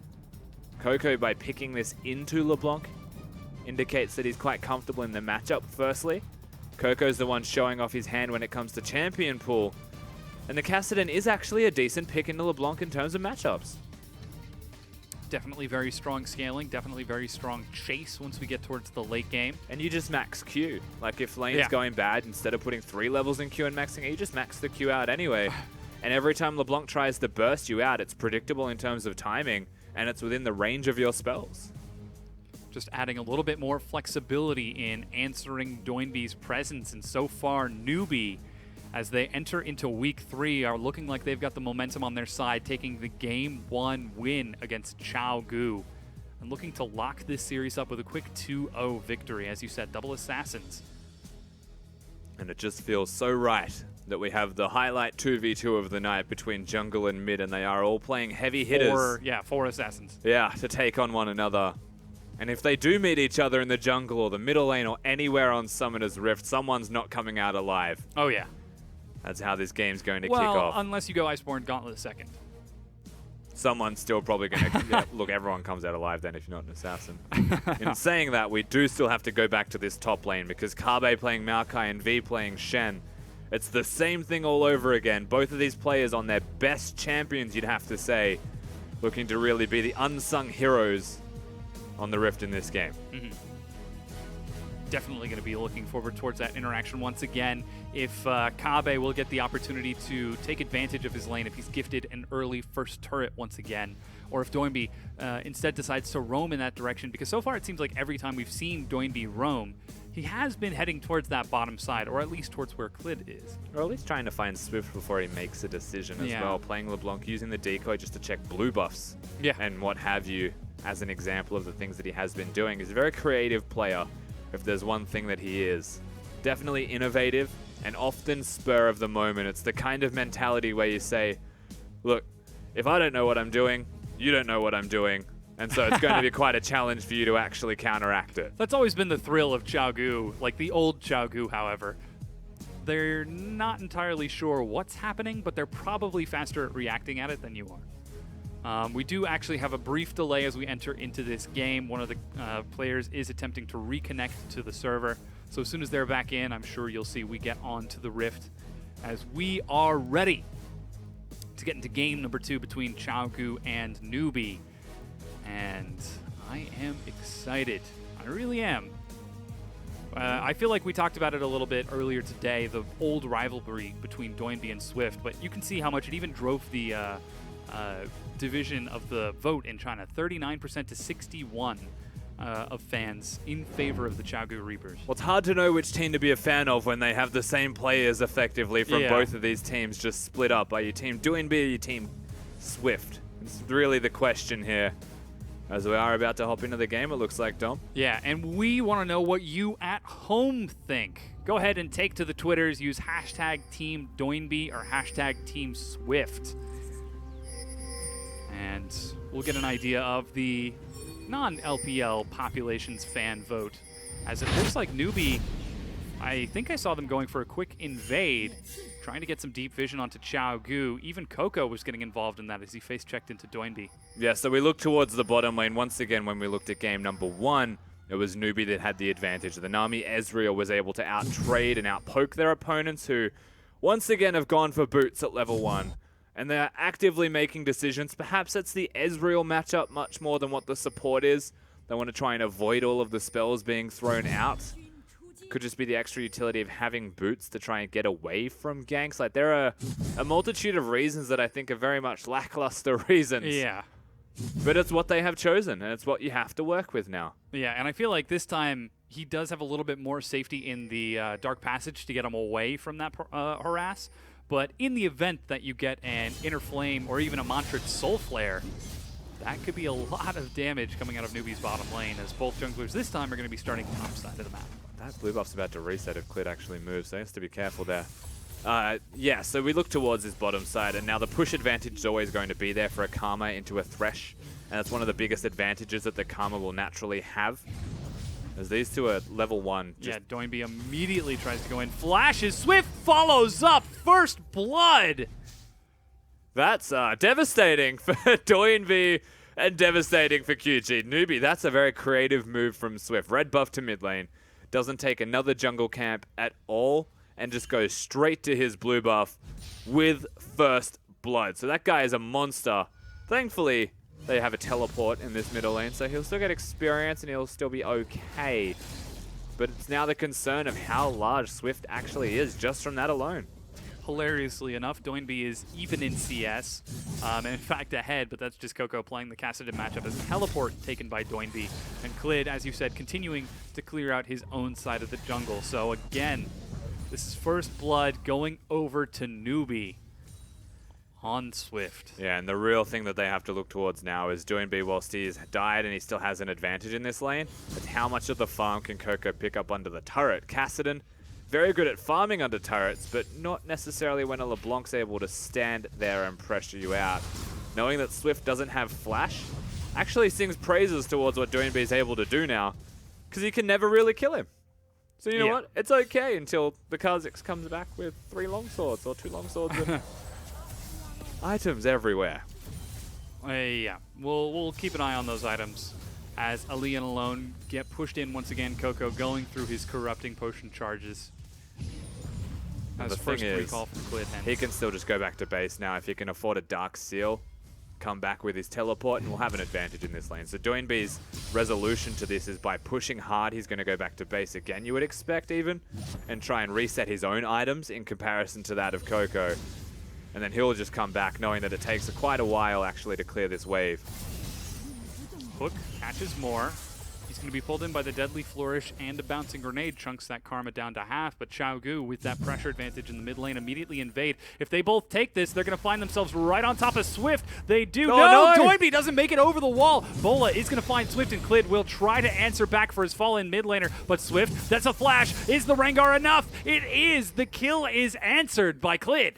Coco, by picking this into LeBlanc, indicates that he's quite comfortable in the matchup, firstly. Coco's the one showing off his hand when it comes to champion pool. And the Kassadin is actually a decent pick into LeBlanc in terms of matchups. Definitely very strong scaling, definitely very strong chase once we get towards the late game. And you just max Q. Like, if lane's going bad, instead of putting 3 levels in Q and maxing it, you just max the Q out anyway. And every time LeBlanc tries to burst you out, it's predictable in terms of timing, and it's within the range of your spells. Just adding a little bit more flexibility in answering Doinby's presence. And so far, Newbie, as they enter into week 3, are looking like they've got the momentum on their side, taking the game 1 win against Xiaogu and looking to lock this series up with a quick 2-0 victory. As you said, double assassins. And it just feels so right that we have the highlight 2v2 of the night between jungle and mid, and they are all playing heavy hitters. 4 assassins. Yeah, to take on one another. And if they do meet each other in the jungle or the middle lane or anywhere on Summoner's Rift, someone's not coming out alive. Oh, yeah. That's how this game's going to kick Well, off. unless you go Iceborne Gauntlet second. Someone's still probably going to... look, everyone comes out alive then if you're not an assassin. In saying that, we do still have to go back to this top lane because Kabe playing Maokai and V playing Shen. It's the same thing all over again. Both of these players on their best champions, you'd have to say, looking to really be the unsung heroes on the Rift in this game. definitely going to be looking forward towards that interaction once again. If Kabe will get the opportunity to take advantage of his lane, if he's gifted an early first turret once again, or if Doinby instead decides to roam in that direction, because so far it seems like every time we've seen Doinby roam, he has been heading towards that bottom side, or at least towards where Clid is. Or at least trying to find Swift before he makes a decision as Yeah. well. Playing LeBlanc, using the decoy just to check blue buffs and what have you as an example of the things that he has been doing. He's a very creative player, if there's one thing that he is. Definitely innovative and often spur of the moment. It's the kind of mentality where you say, look, if I don't know what I'm doing, you don't know what I'm doing. And so it's going to be quite a challenge for you to actually counteract it. That's always been the thrill of Xiaogu, like the old Xiaogu, however. They're not entirely sure what's happening, but they're probably faster at reacting at it than you are. We do actually have a brief delay as we enter into this game. One of the players is attempting to reconnect to the server. So as soon as they're back in, I'm sure you'll see we get on to the Rift as we are ready to get into game number 2 between Xiaogu and NewBee. And I am excited. I really am. I feel like we talked about it a little bit earlier today, the old rivalry between Doinby and Swift, but you can see how much it even drove the division of the vote in China, 39% to 61 of fans in favor of the Xiaogu Reapers. Well, it's hard to know which team to be a fan of when they have the same players effectively from Yeah. both of these teams just split up. Are you team Doinby or you team Swift? It's really the question here. As we are about to hop into the game, it looks like, Dom. Yeah, and we want to know what you at home think. Go ahead and take to the Twitters, use hashtag Team Doinby or hashtag Team Swift. And we'll get an idea of the non-LPL population's fan vote. As it looks like NewBee, I think I saw them going for a quick invade, trying to get some deep vision onto Xiaogu. Even Coco was getting involved in that as he face-checked into Doinby. Yeah, so we look towards the bottom lane. Once again, when we looked at game number 1, it was NewBee that had the advantage. The Nami Ezreal was able to out-trade and out-poke their opponents, who once again have gone for boots at level 1. And they're actively making decisions. Perhaps it's the Ezreal matchup much more than what the support is. They want to try and avoid all of the spells being thrown out. Could just be the extra utility of having boots to try and get away from ganks. Like, there are a multitude of reasons that I think are very much lackluster reasons. Yeah. But it's what they have chosen, and it's what you have to work with now. Yeah, and I feel like this time he does have a little bit more safety in the Dark Passage to get him away from that harass. But in the event that you get an Inner Flame or even a Mantrid Soul Flare, that could be a lot of damage coming out of NewBee's bottom lane, as both junglers this time are going to be starting top side of the map. That blue buff's about to reset if Clid actually moves, so he has to be careful there. Yeah, so we look towards this bottom side, and now the push advantage is always going to be there for a Karma into a Thresh, and that's one of the biggest advantages that the Karma will naturally have. As these two are level 1. Yeah, Doinby immediately tries to go in. Flashes, Swift follows up, first blood! That's devastating for Doinby and devastating for QG. NewBee, that's a very creative move from Swift. Red buff to mid lane. Doesn't take another jungle camp at all and just goes straight to his blue buff with first blood. So that guy is a monster. Thankfully, they have a teleport in this middle lane, so he'll still get experience and he'll still be okay. But it's now the concern of how large Swift actually is just from that alone. Hilariously enough, Doinby is even in CS, and in fact ahead, but that's just Coco playing the Kassadin matchup as teleport taken by Doinby. And Clid, as you said, continuing to clear out his own side of the jungle. So again, this is first blood going over to NewBee on Swift. Yeah, and the real thing that they have to look towards now is Doinby, whilst he's died and he still has an advantage in this lane, it's how much of the farm can Coco pick up under the turret. Kassadin, very good at farming under turrets, but not necessarily when a LeBlanc's able to stand there and pressure you out. Knowing that Swift doesn't have flash, actually sings praises towards what Doinby is able to do now, because he can never really kill him. So you know what? It's okay until the Kha'Zix comes back with 3 longswords or 2 longswords and items everywhere. Yeah, we'll keep an eye on those items as Ali and Alone get pushed in once again. Coco going through his corrupting potion charges. And As the first thing is, recall from Clid. he can still just go back to base now if he can afford a Dark Seal. come back with his teleport and will have an advantage in this lane. So Doinbee's resolution to this is by pushing hard, he's going to go back to base again, you would expect even, and try and reset his own items in comparison to that of Coco. And then he'll just come back knowing that it takes quite a while actually to clear this wave. Hook catches more. He's going to be pulled in by the Deadly Flourish and a Bouncing Grenade, chunks that Karma down to half, but Xiaogu with that pressure advantage in the mid lane immediately invade. If they both take this, they're going to find themselves right on top of Swift. They do. Oh, no! no! Doinbee doesn't make it over the wall. Bola is going to find Swift, and Clid will try to answer back for his fallen mid laner, but Swift, that's a flash. Is the Rengar enough? It is. The kill is answered by Clid.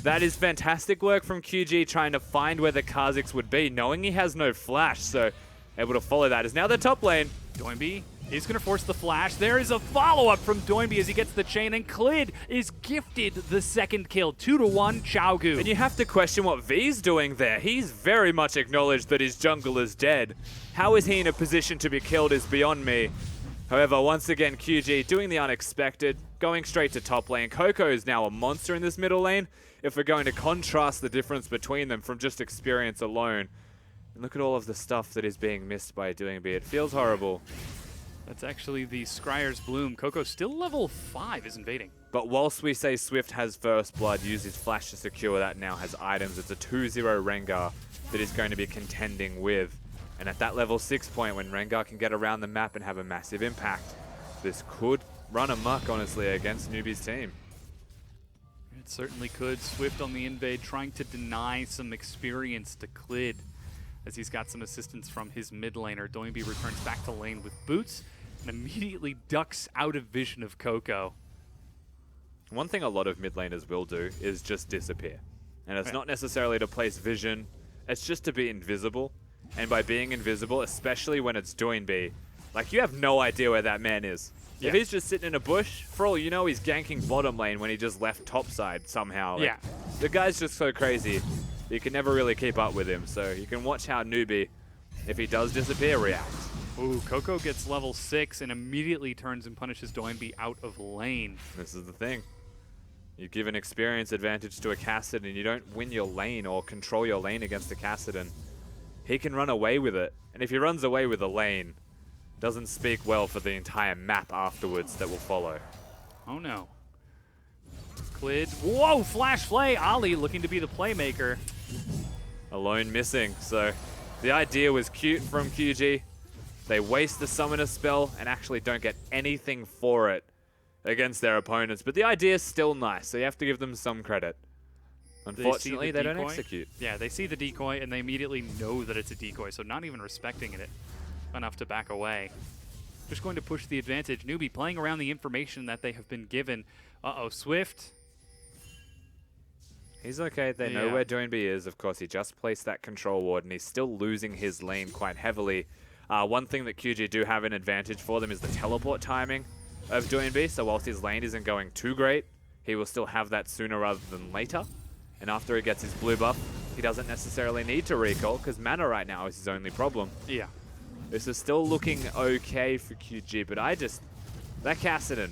That is fantastic work from QG trying to find where the Kha'Zix would be, knowing he has no flash, so able to follow that. Is now the top lane. Doinbee is going to force the flash. There is a follow-up from Doinbee as he gets the chain, and Clid is gifted the second kill. 2-1, Xiaogu. And you have to question what V's doing there. He's very much acknowledged that his jungle is dead. How is he in a position to be killed is beyond me. However, once again, QG doing the unexpected, going straight to top lane. Coco is now a monster in this middle lane. If we're going to contrast the difference between them from just experience alone. And look at all of the stuff that is being missed by Doinbee. It feels horrible. That's actually the Scryer's Bloom. Coco still level 5 is invading. But whilst we say Swift has first blood, use his flash to secure that, now has items. It's a 2-0 Rengar that is going to be contending with. And at that level 6 point, when Rengar can get around the map and have a massive impact, this could run amok, honestly, against Newbie's team. It certainly could. Swift on the invade, trying to deny some experience to Clid, as he's got some assistance from his mid laner. Doinbee returns back to lane with boots and immediately ducks out of vision of Coco. One thing a lot of mid laners will do is just disappear. And it's not necessarily to place vision, it's just to be invisible. And by being invisible, especially when it's Doinbee, like, you have no idea where that man is. Yeah. If he's just sitting in a bush, for all you know, he's ganking bottom lane when he just left topside somehow. Like, Yeah. The guy's just so crazy. You can never really keep up with him, so you can watch how Newbie, if he does disappear, reacts. Ooh, Coco gets level 6 and immediately turns and punishes Doinbee out of lane. This is the thing. You give an experience advantage to a Kassadin and you don't win your lane or control your lane against a Kassadin. He can run away with it, and if he runs away with a lane, doesn't speak well for the entire map afterwards that will follow. Oh no. Clid, whoa, flash play. Ali looking to be the playmaker. Alone missing, so the idea was cute from QG. They waste the summoner spell and actually don't get anything for it against their opponents, but the idea is still nice, so you have to give them some credit. Unfortunately, they don't execute. Yeah, they see the decoy and they immediately know that it's a decoy, so not even respecting it enough to back away. Just going to push the advantage. Newbie playing around the information that they have been given. Uh-oh, Swift. He's okay. They know where Doinbee is. Of course, he just placed that control ward, and he's still losing his lane quite heavily. One thing that QG do have an advantage for them is the teleport timing of Doinbee. So whilst his lane isn't going too great, he will still have that sooner rather than later. And after he gets his blue buff, he doesn't necessarily need to recall, because mana right now is his only problem. Yeah. This is still looking okay for QG, but that Kassadin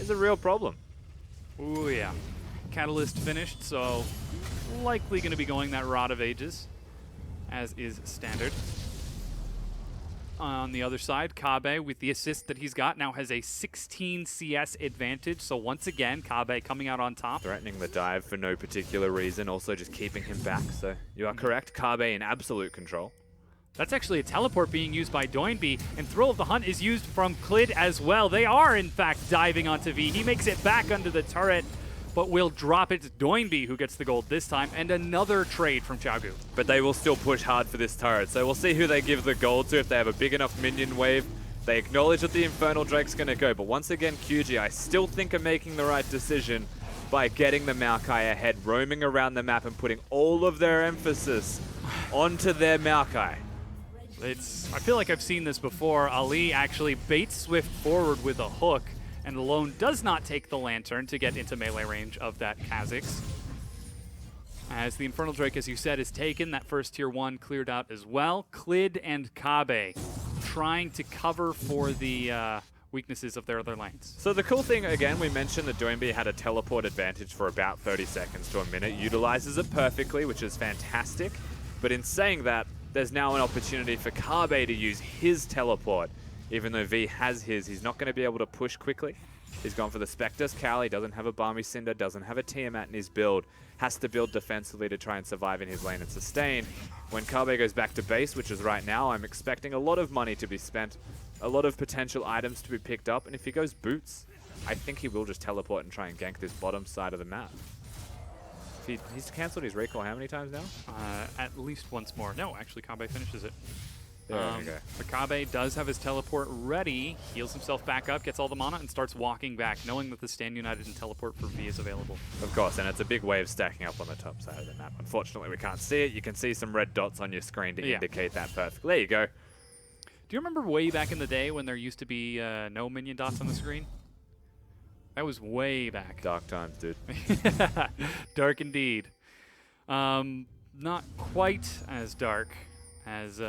is a real problem. Ooh, yeah. Catalyst finished, so likely going to be going that Rod of Ages, as is standard. On the other side, Kabe, with the assist that he's got, now has a 16 CS advantage. So once again, Kabe coming out on top. Threatening the dive for no particular reason, also just keeping him back. So you are correct, Kabe in absolute control. That's actually a teleport being used by Doinbee, and Thrill of the Hunt is used from Clid as well. They are, in fact, diving onto V. He makes it back under the turret, but will drop it to Doinbee, who gets the gold this time, and another trade from Xiaogu. But they will still push hard for this turret, so we'll see who they give the gold to. If they have a big enough minion wave, they acknowledge that the Infernal Drake's going to go. But once again, QG, I still think are making the right decision by getting the Maokai ahead, roaming around the map and putting all of their emphasis onto their Maokai. I feel like I've seen this before. Ali actually baits Swift forward with a hook, and alone does not take the Lantern to get into melee range of that Kha'Zix. As the Infernal Drake, as you said, is taken, that first tier 1 cleared out as well. Clid and Kabe trying to cover for the weaknesses of their other lanes. So the cool thing, again, we mentioned that NewBee had a teleport advantage for about 30 seconds to a minute, utilizes it perfectly, which is fantastic. But in saying that, there's now an opportunity for Kabe to use his teleport. Even though V has his, he's not going to be able to push quickly. He's gone for the Spectre's Cal, he doesn't have a Balmy Cinder, doesn't have a Tiamat in his build, has to build defensively to try and survive in his lane and sustain. When Kabe goes back to base, which is right now, I'm expecting a lot of money to be spent, a lot of potential items to be picked up, and if he goes boots, I think he will just teleport and try and gank this bottom side of the map. He's cancelled his recall how many times now? At least once more. No, actually, Kabe finishes it. There we go. But Kabe does have his teleport ready, heals himself back up, gets all the mana, and starts walking back, knowing that the Stand United and teleport for V is available. Of course, and it's a big wave stacking up on the top side of the map. Unfortunately, we can't see it. You can see some red dots on your screen to indicate that perfectly. There you go. Do you remember way back in the day when there used to be no minion dots on the screen? That was way back. Dark times, dude. Dark indeed. Not quite as dark as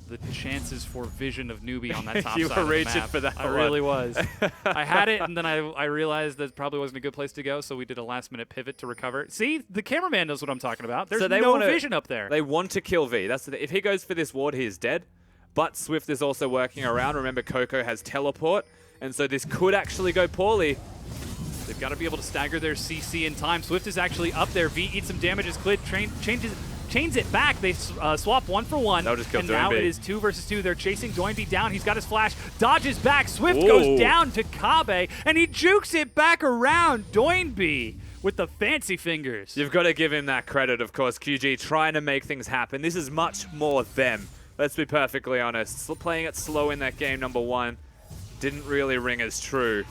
the chances for vision of NewBee on that top You side were of the reaching map. for that I one. really was. I had it, and then I realized that probably wasn't a good place to go, so we did a last-minute pivot to recover. See? The cameraman knows what I'm talking about. There's no vision up there. They want to kill V. That's if he goes for this ward, he is dead. But Swift is also working around. Remember, Coco has teleport, and so this could actually go poorly. They've got to be able to stagger their CC in time. Swift is actually up there. V eats some damage as Clid chains it back. They swap 1-for-1. That'll just kill and now NewBee. it is 2 versus 2. They're chasing NewBee down. He's got his flash. Dodges back. Swift goes down to Kabe, and he jukes it back around. NewBee with the fancy fingers. You've got to give him that credit, of course. QG trying to make things happen. This is much more them. Let's be perfectly honest. Playing it slow in that game number 1 didn't really ring as true.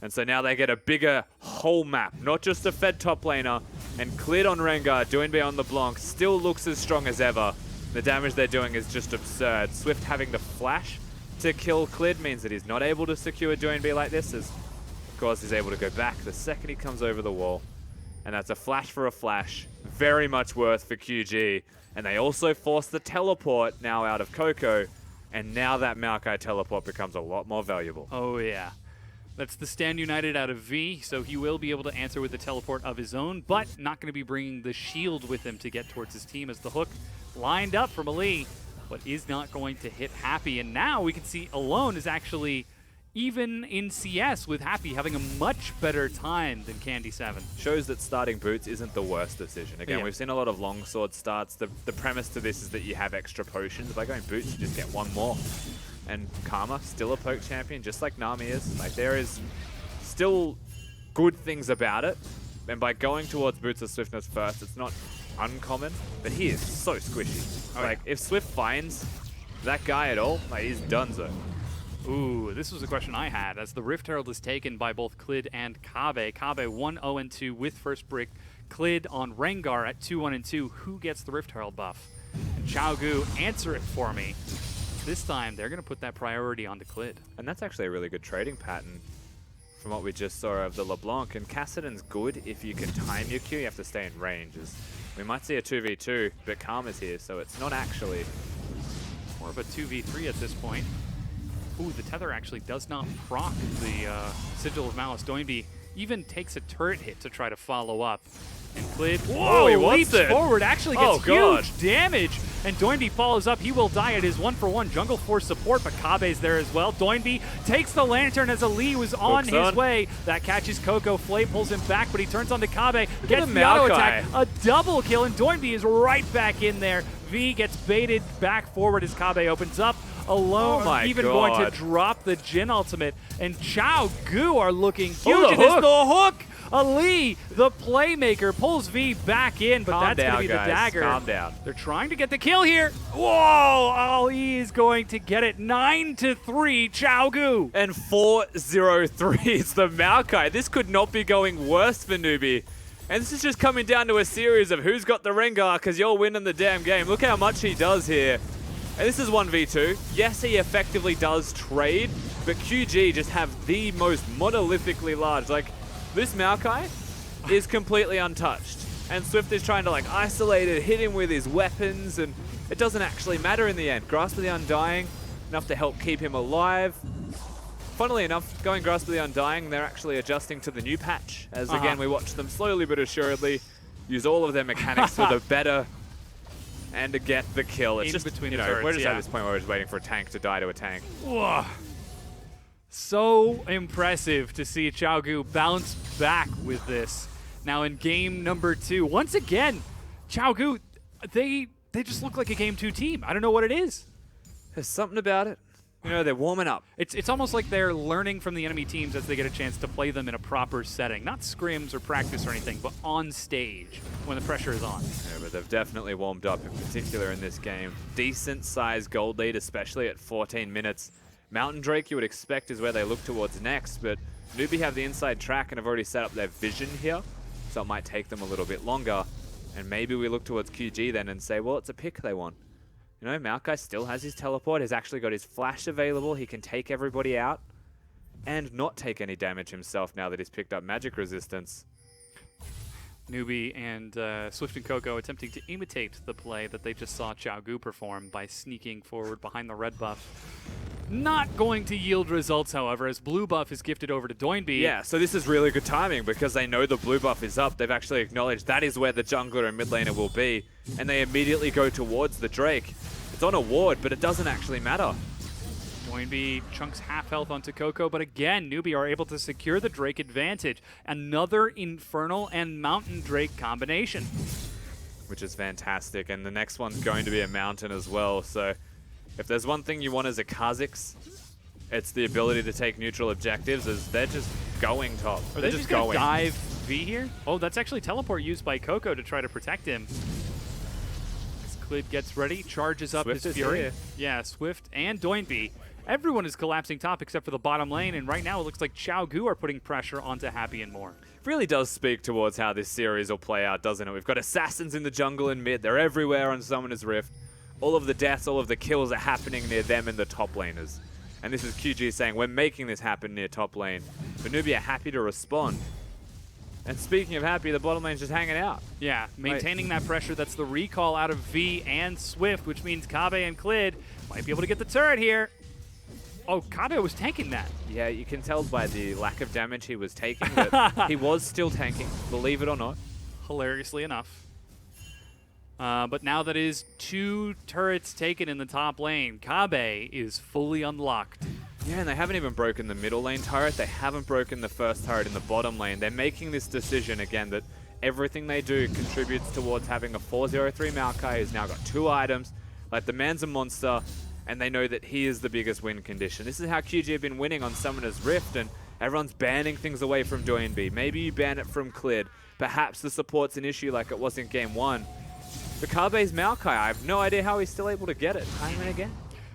And so now they get a bigger whole map, not just a fed top laner. And Clid on Rengar, NewBee on the Blanc, still looks as strong as ever. The damage they're doing is just absurd. Swift having the flash to kill Clid means that he's not able to secure NewBee like this, as of course he's able to go back the second he comes over the wall. And that's a flash for a flash. Very much worth for QG. And they also force the teleport now out of Coco. And now that Maokai teleport becomes a lot more valuable. Oh, yeah. That's the Stand United out of V, so he will be able to answer with the teleport of his own, but not going to be bringing the shield with him to get towards his team as the hook lined up from Ali, but is not going to hit Happy. And now we can see Alone is actually even in CS with Happy having a much better time than Candy 7. Shows that starting boots isn't the worst decision. Again, Yeah. we've seen a lot of longsword starts. The premise to this is that you have extra potions. By going boots, you just get one more. And Karma, still a poke champion, just like Nami is. Like, there is still good things about it. And by going towards Boots of Swiftness first, it's not uncommon, but he is so squishy. Like, if Swift finds that guy at all, like, he's donezo. Ooh, this was a question I had, as the Rift Herald is taken by both Clid and Kabe. Kabe 1-0-2 with first brick. Clid on Rengar at 2-1-2. Who gets the Rift Herald buff? And Xiaogu, answer it for me. This time, they're going to put that priority onto Clid. And that's actually a really good trading pattern from what we just saw of the LeBlanc. And Kassadin's good if you can time your Q. You have to stay in range. We might see a 2v2, but Karma's here, so it's not actually More of a 2v3 at this point. Ooh, the tether actually does not proc the Sigil of Malice. NewBee even takes a turret hit to try to follow up. And Clid, whoa, he wants leaps it. forward, actually Oh, gets God. huge damage. And NewBee follows up. He will die at his 1-for-1 Jungle Force support, but Kabe's there as well. NewBee takes the Lantern as Ali was on his on. way. That catches Coco. Flay pulls him back, but he turns onto Kabe, Look gets at the the auto Maokai. attack. A double kill, and NewBee is right back in there. V gets baited back forward as Kabe opens up. Alone, Oh my even going God. to drop the Jin ultimate, and Xiaogu are looking huge. Oh, the It is hook. the hook. Ali, the playmaker, pulls V back in, but Calm that's going to down, be the guys. dagger. Calm down. They're trying to get the kill here. Whoa! Ali is going to get it. 9-3, Xiaogu. And 4-0-3 is the Maokai. This could not be going worse for NewBee. And this is just coming down to a series of who's got the Rengar, because you're winning the damn game. Look how much he does here. And this is 1v2. Yes, he effectively does trade, but QG just have the most monolithically large. Like, this Maokai is completely untouched. And Swift is trying to, like, isolate it, hit him with his weapons, and it doesn't actually matter in the end. Grasp of the Undying, enough to help keep him alive. Funnily enough, going Grasp of the Undying, they're actually adjusting to the new patch. As again, we watch them slowly but assuredly use all of their mechanics for the better and to get the kill. It's In just, between you the know, turrets, we're just yeah. at this point where we're just waiting for a tank to die to a tank. Whoa. So impressive to see Chaogu bounce back with this. Now in game number 2, once again, Chaogu, they just look like a game 2 team. I don't know what it is. There's something about it. You know, they're warming up. It's almost like they're learning from the enemy teams as they get a chance to play them in a proper setting. Not scrims or practice or anything, but on stage when the pressure is on. Yeah, but they've definitely warmed up, in particular in this game. Decent sized gold lead, especially at 14 minutes. Mountain Drake, you would expect, is where they look towards next, but NewBee have the inside track and have already set up their vision here, so it might take them a little bit longer. And maybe we look towards QG then and say, well, it's a pick they want. You know, Maokai still has his teleport. He's actually got his flash available. He can take everybody out and not take any damage himself now that he's picked up magic resistance. NewBee and Swift and Coco attempting to imitate the play that they just saw Chaogu perform by sneaking forward behind the red buff. Not going to yield results, however, as blue buff is gifted over to Doinby. Yeah, so this is really good timing because they know the blue buff is up. They've actually acknowledged that is where the jungler and mid laner will be, and they immediately go towards the Drake. It's on a ward, but it doesn't actually matter. Doinby chunks half health onto Coco, but again, NewBee are able to secure the Drake advantage. Another Infernal and Mountain Drake combination. Which is fantastic, and the next one's going to be a mountain as well, so if there's one thing you want as a Kha'Zix, it's the ability to take neutral objectives, as they're just going top. Are they just going to dive V here? Oh, that's actually teleport used by Coco to try to protect him. As Clid gets ready, charges up Swift his is Fury. here. Yeah, Swift and Doinby. Everyone is collapsing top except for the bottom lane, and right now it looks like Chaogu are putting pressure onto Happy and more. Really does speak towards how this series will play out, doesn't it? We've got assassins in the jungle and mid. They're everywhere on Summoner's Rift. All of the deaths, all of the kills are happening near them and the top laners. And this is QG saying, we're making this happen near top lane. But NewBee are happy to respond. And speaking of happy, the bottom lane's just hanging out. Yeah, maintaining that pressure. That's the recall out of V and Swift, which means Kabe and Clid might be able to get the turret here. Oh, Kabe was tanking that. Yeah, you can tell by the lack of damage he was taking that he was still tanking, believe it or not. Hilariously enough. But now that is 2 turrets taken in the top lane, Kabe is fully unlocked. Yeah, and they haven't even broken the middle lane turret. They haven't broken the first turret in the bottom lane. They're making this decision again that everything they do contributes towards having a 403 Maokai who's now got 2 items. Like, the man's a monster, and they know that he is the biggest win condition. This is how QG have been winning on Summoner's Rift, and everyone's banning things away from Doinby. Maybe you ban it from Clid. Perhaps the support's an issue like it was in Game 1. But Kabe's Maokai, I have no idea how he's still able to get it time and again.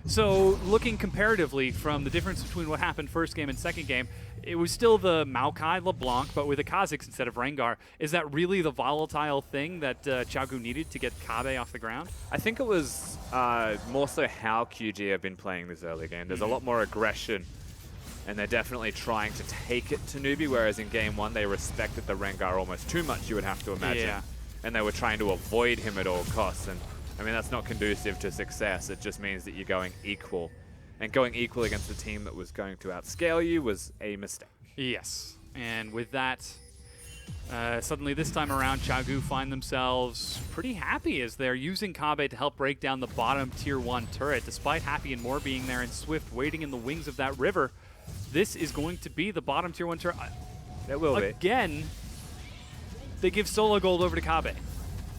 So, looking comparatively from the difference between what happened first game and second game, it was still the Maokai LeBlanc, but with a Kha'Zix instead of Rengar. Is that really the volatile thing that Chaogu needed to get Kabe off the ground? I think it was more so how QG have been playing this early game. There's a lot more aggression, and they're definitely trying to take it to NewBee, whereas in Game 1 they respected the Rengar almost too much, you would have to imagine. Yeah. And they were trying to avoid him at all costs. And I mean, that's not conducive to success. It just means that you're going equal. And going equal against a team that was going to outscale you was a mistake. Yes. And with that, suddenly this time around, Chaogu find themselves pretty happy as they're using Kabe to help break down the bottom tier 1 turret. Despite Happy and More being there and Swift waiting in the wings of that river, this is going to be the bottom tier 1 turret. It will be. Again, they give solo gold over to Kabe.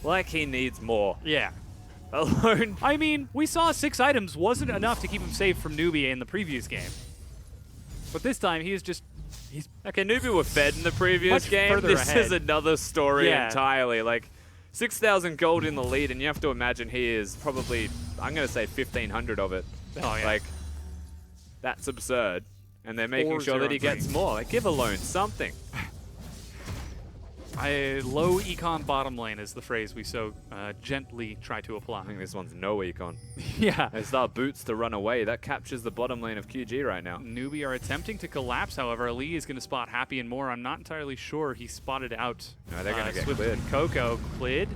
Like he needs more. Yeah. Alone. I mean, we saw 6 items wasn't enough to keep him safe from NewBee in the previous game. But this time, he's Okay, NewBee were fed in the previous Much game. further This ahead. is another story Yeah. entirely. Like, 6,000 gold in the lead, and you have to imagine he is probably, I'm going to say 1,500 of it. Oh, yeah. Like, that's absurd. And they're making sure that he 403. gets more. Like, give Alone something. Low econ bottom lane is the phrase we so gently try to apply. I think this one's no econ. Yeah. They start boots to run away. That captures the bottom lane of QG right now. NewBee are attempting to collapse, however. Ali is going to spot Happy and More. I'm not entirely sure he spotted out No, they're gonna get Swift Clid. and Coco. Clid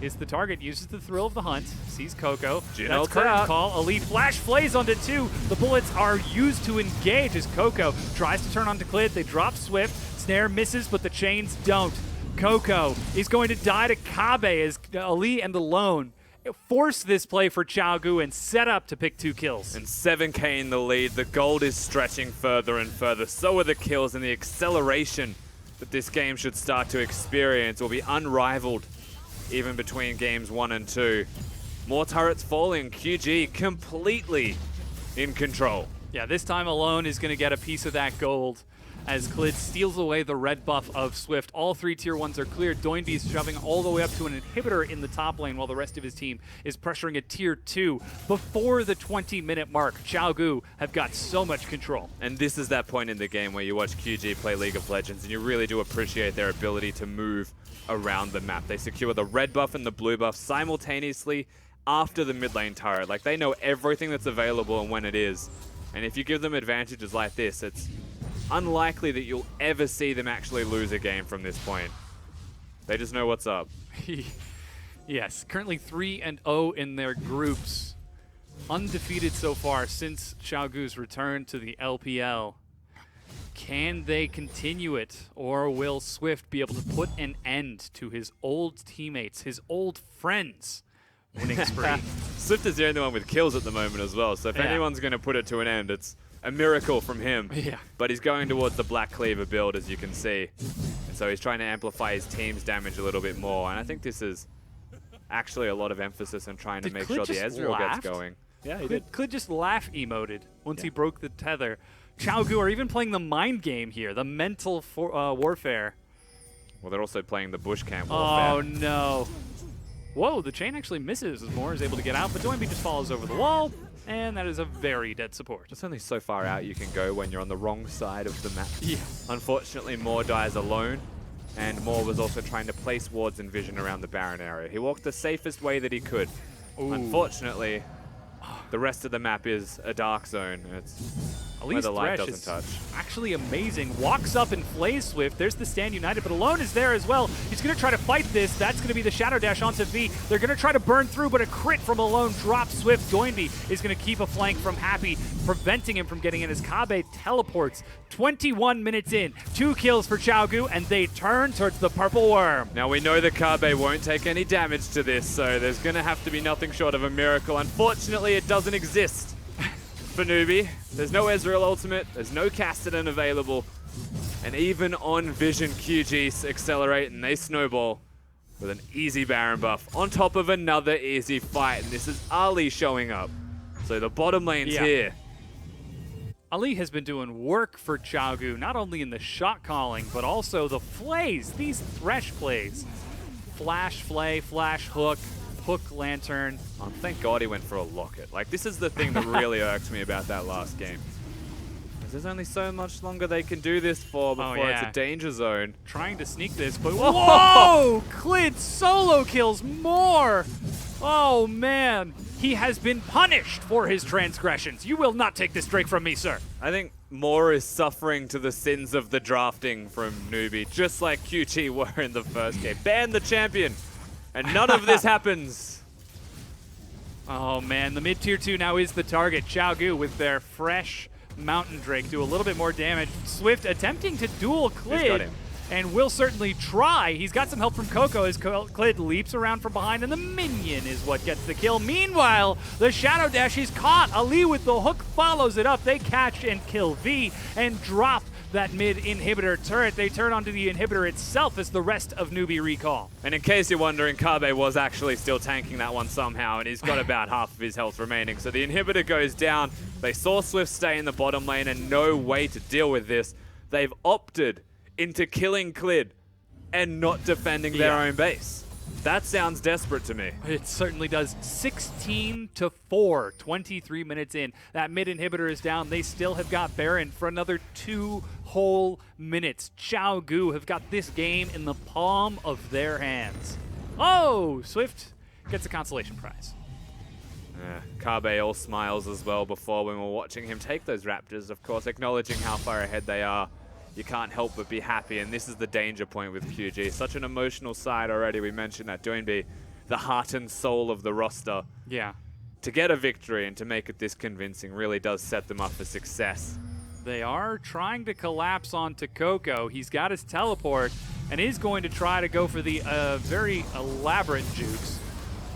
is the target. Uses the thrill of the hunt. Sees Coco. Jin That's ults curtain out. call. Ali flash flays onto 2. The bullets are used to engage as Coco tries to turn onto Clid. They drop Swift. Snare misses, but the chains don't. Coco is going to die to Kabe as Ali and Alone force this play for Xiaogu and set up to pick 2 kills. And 7k in the lead. The gold is stretching further and further. So are the kills, and the acceleration that this game should start to experience will be unrivaled even between games 1 and 2. More turrets falling. QG completely in control. Yeah, this time Alone is going to get a piece of that gold as Clid steals away the red buff of Swift. All 3 tier 1s are cleared. Doinby is shoving all the way up to an inhibitor in the top lane while the rest of his team is pressuring a tier 2. Before the 20-minute mark, Xiaogu have got so much control. And this is that point in the game where you watch QG play League of Legends and you really do appreciate their ability to move around the map. They secure the red buff and the blue buff simultaneously after the mid lane turret. Like, they know everything that's available and when it is. And if you give them advantages like this, it's unlikely that you'll ever see them actually lose a game from this point. They just know what's up. Yes, currently 3-0 in their groups. Undefeated so far since Xiaogu's return to the LPL. Can they continue it, or will Swift be able to put an end to his old teammates, his old friends' winning spree? Swift is the only one with kills at the moment as well, so if Yeah. anyone's going to put it to an end, it's a miracle from him. Yeah. But he's going towards the Black Cleaver build, as you can see. And so he's trying to amplify his team's damage a little bit more. And I think this is actually a lot of emphasis on trying to Did make Clid sure the just Ezreal laughed? gets going. Yeah, he did. Clid just laugh emoted once Yeah. he broke the tether. Xiaogu are even playing the mind game here, the mental warfare. Well, they're also playing the bush camp warfare. Oh no. Whoa, the chain actually misses as Moore is able to get out, but Doinby just follows over the wall, and that is a very dead support. There's only so far out you can go when you're on the wrong side of the map. Yeah. Unfortunately, Moore dies alone, and Moore was also trying to place wards and vision around the Baron area. He walked the safest way that he could. Ooh. Unfortunately, the rest of the map is a dark zone. It's At where least the light Thresh doesn't is touch. actually amazing. Walks up and flays Swift. There's the stand united, but Alone is there as well. He's going to try to fight this. That's going to be the Shadow Dash onto V. They're going to try to burn through, but a crit from Alone drops Swift. Doinby is going to keep a flank from Happy, preventing him from getting in as Kabe teleports. 21 minutes in, 2 kills for Xiaogu, and they turn towards the Purple Worm. Now we know that Kabe won't take any damage to this, so there's going to have to be nothing short of a miracle. Unfortunately, it doesn't exist for Newbie. There's no Ezreal ultimate, there's no Castellan available, and even on Vision, QG accelerate and they snowball with an easy Baron buff on top of another easy fight, and this is Ali showing up. So the bottom lane's Yeah. here. Ali has been doing work for Xiaogu, not only in the shot calling, but also the plays, these Thresh plays. Flash, flay, flash, hook, hook, lantern. Oh, thank God he went for a locket. Like, this is the thing that really irked me about that last game. There's only so much longer they can do this for before it's yeah. a danger zone. Trying to sneak this, but whoa! Clid solo kills more! Oh man, he has been punished for his transgressions. You will not take this Drake from me, sir. I think Moore is suffering to the sins of the drafting from Newbie, just like QT were in the first game. Ban the champion, and none of this happens. Oh man, the mid tier 2 now is the target. Xiaogu with their fresh Mountain Drake do a little bit more damage. Swift attempting to duel He's got Clid, him. and will certainly try. He's got some help from Coco as Clid leaps around from behind, and the minion is what gets the kill. Meanwhile, the Shadow Dash is caught. Ali with the hook follows it up. They catch and kill V and drop that mid inhibitor turret. They turn onto the inhibitor itself as the rest of Newbie recall. And in case you're wondering, Kabe was actually still tanking that one somehow, and he's got about half of his health remaining. So the inhibitor goes down. They saw Swift stay in the bottom lane and no way to deal with this. They've opted into killing Clid and not defending their own base. That sounds desperate to me. It certainly does. 16-4, 23 minutes in. That mid inhibitor is down. They still have got Baron for another 2 whole minutes. Xiaogu have got this game in the palm of their hands. Oh, Swift gets a consolation prize. Kabe all smiles as well before when we're watching him take those Raptors, of course, acknowledging how far ahead they are. You can't help but be happy, and this is the danger point with QG. Such an emotional side already. We mentioned that Doinby the heart and soul of the roster. Yeah. To get a victory and to make it this convincing really does set them up for success. They are trying to collapse onto Coco. He's got his teleport and is going to try to go for the very elaborate jukes,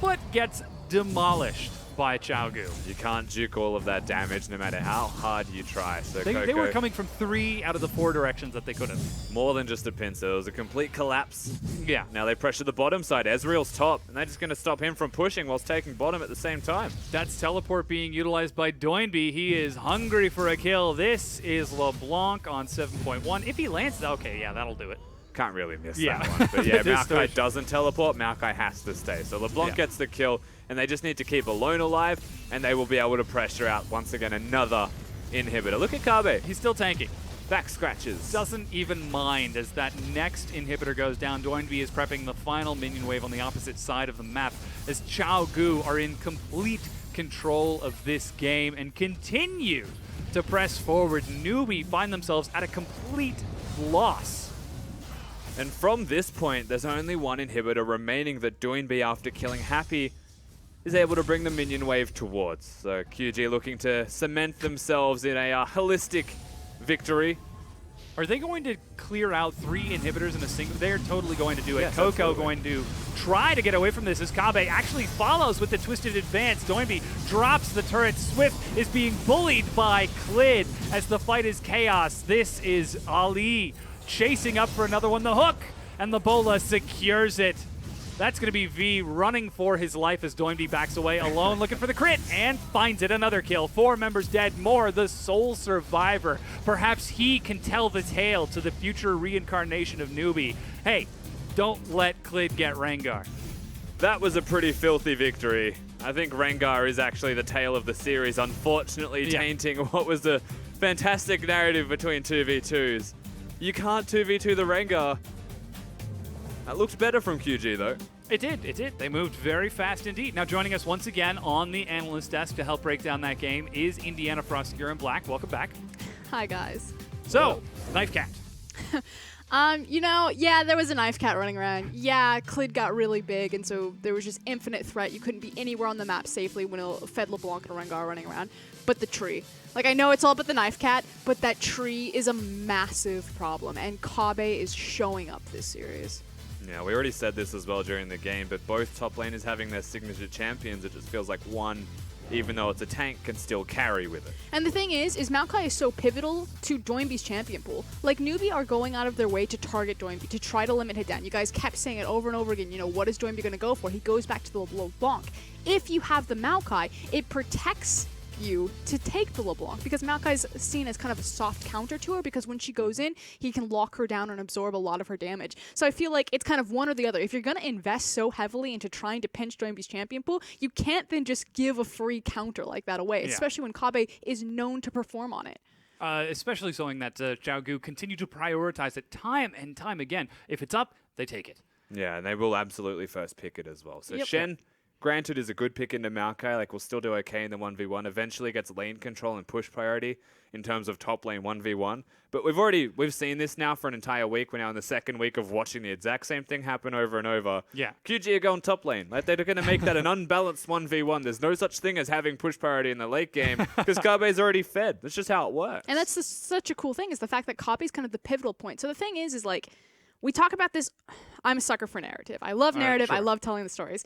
but gets demolished by Xiaogu. You can't juke all of that damage no matter how hard you try. So They Coco, were coming from 3 out of the 4 directions that they could have. more than just a pincer. It was a complete collapse. Yeah. Now they pressure the bottom side. Ezreal's top, and they're just going to stop him from pushing whilst taking bottom at the same time. That's teleport being utilized by NewBee. He is hungry for a kill. This is LeBlanc on 7.1. If he lands, okay, yeah, that'll do it. Can't really miss Yeah. that one. But yeah, This Maokai story- doesn't teleport. Maokai has to stay. So LeBlanc Yeah. gets the kill, and they just need to keep Alone alive, and they will be able to pressure out, once again, another inhibitor. Look at Kabe. He's still tanking. Back scratches. Doesn't even mind as that next inhibitor goes down. NewBee is prepping the final minion wave on the opposite side of the map as Xiaogu are in complete control of this game and continue to press forward. NewBee find themselves at a complete loss. And from this point, there's only one inhibitor remaining that NewBee, after killing Happy, is able to bring the minion wave towards. So QG looking to cement themselves in a holistic victory. Are they going to clear out 3 inhibitors in a single? They're totally going to do it. Yes, Coco absolutely. going to try to get away from this as Kabe actually follows with the twisted advance. NewBee drops the turret. Swift is being bullied by Clid as the fight is chaos. This is Ali chasing up for another one. The hook and the bola secures it. That's going to be V running for his life as NewBee backs away alone, looking for the crit, and finds it. Another kill. 4 members dead. More, the sole survivor. Perhaps he can tell the tale to the future reincarnation of NewBee. Hey, don't let Clid get Rengar. That was a pretty filthy victory. I think Rengar is actually the tale of the series, unfortunately Yeah. tainting what was a fantastic narrative between 2v2s. You can't 2v2 the Rengar. That looked better from QG though. It did, it did. They moved very fast indeed. Now joining us once again on the analyst desk to help break down that game is Indiana Frost. You're in black. Welcome back. Hi, guys. So, Knife Cat. Yeah, there was a knife cat running around. Yeah, Clid got really big, and so there was just infinite threat. You couldn't be anywhere on the map safely when it fed LeBlanc and Rengar running around. But the tree. Like, I know it's all about the knife cat, but that tree is a massive problem, and Kabe is showing up this series. Yeah, we already said this as well during the game, but both top laners having their signature champions, it just feels like one, even though it's a tank, can still carry with it. And the thing is Maokai is so pivotal to NewBee's champion pool. Like, NewBee are going out of their way to target NewBee, to try to limit hit down. You guys kept saying it over and over again, what is NewBee going to go for? He goes back to the LeBlanc. If you have the Maokai, it protects you to take the LeBlanc because Maokai's seen as kind of a soft counter to her because when she goes in, he can lock her down and absorb a lot of her damage. So I feel like it's kind of one or the other. If you're going to invest so heavily into trying to pinch NewBee's champion pool, you can't then just give a free counter like that away, especially when Kabe is known to perform on it. Especially showing that Xiaogu continue to prioritize it time and time again. If it's up, they take it. Yeah, and they will absolutely first pick it as well. So Yep. Shen, granted, is a good pick into Maokai. Like, will still do okay in the 1v1. Eventually gets lane control and push priority in terms of top lane 1v1. But we've seen this now for an entire week. We're now in the second week of watching the exact same thing happen over and over. Yeah. QG are going top lane. Like, they're going to make that an unbalanced 1v1. There's no such thing as having push priority in the late game because Kabe's already fed. That's just how it works. And that's such a cool thing is the fact that Kabe's kind of the pivotal point. So the thing is like, we talk about this. I'm a sucker for narrative. I love narrative. I sure. love telling the stories.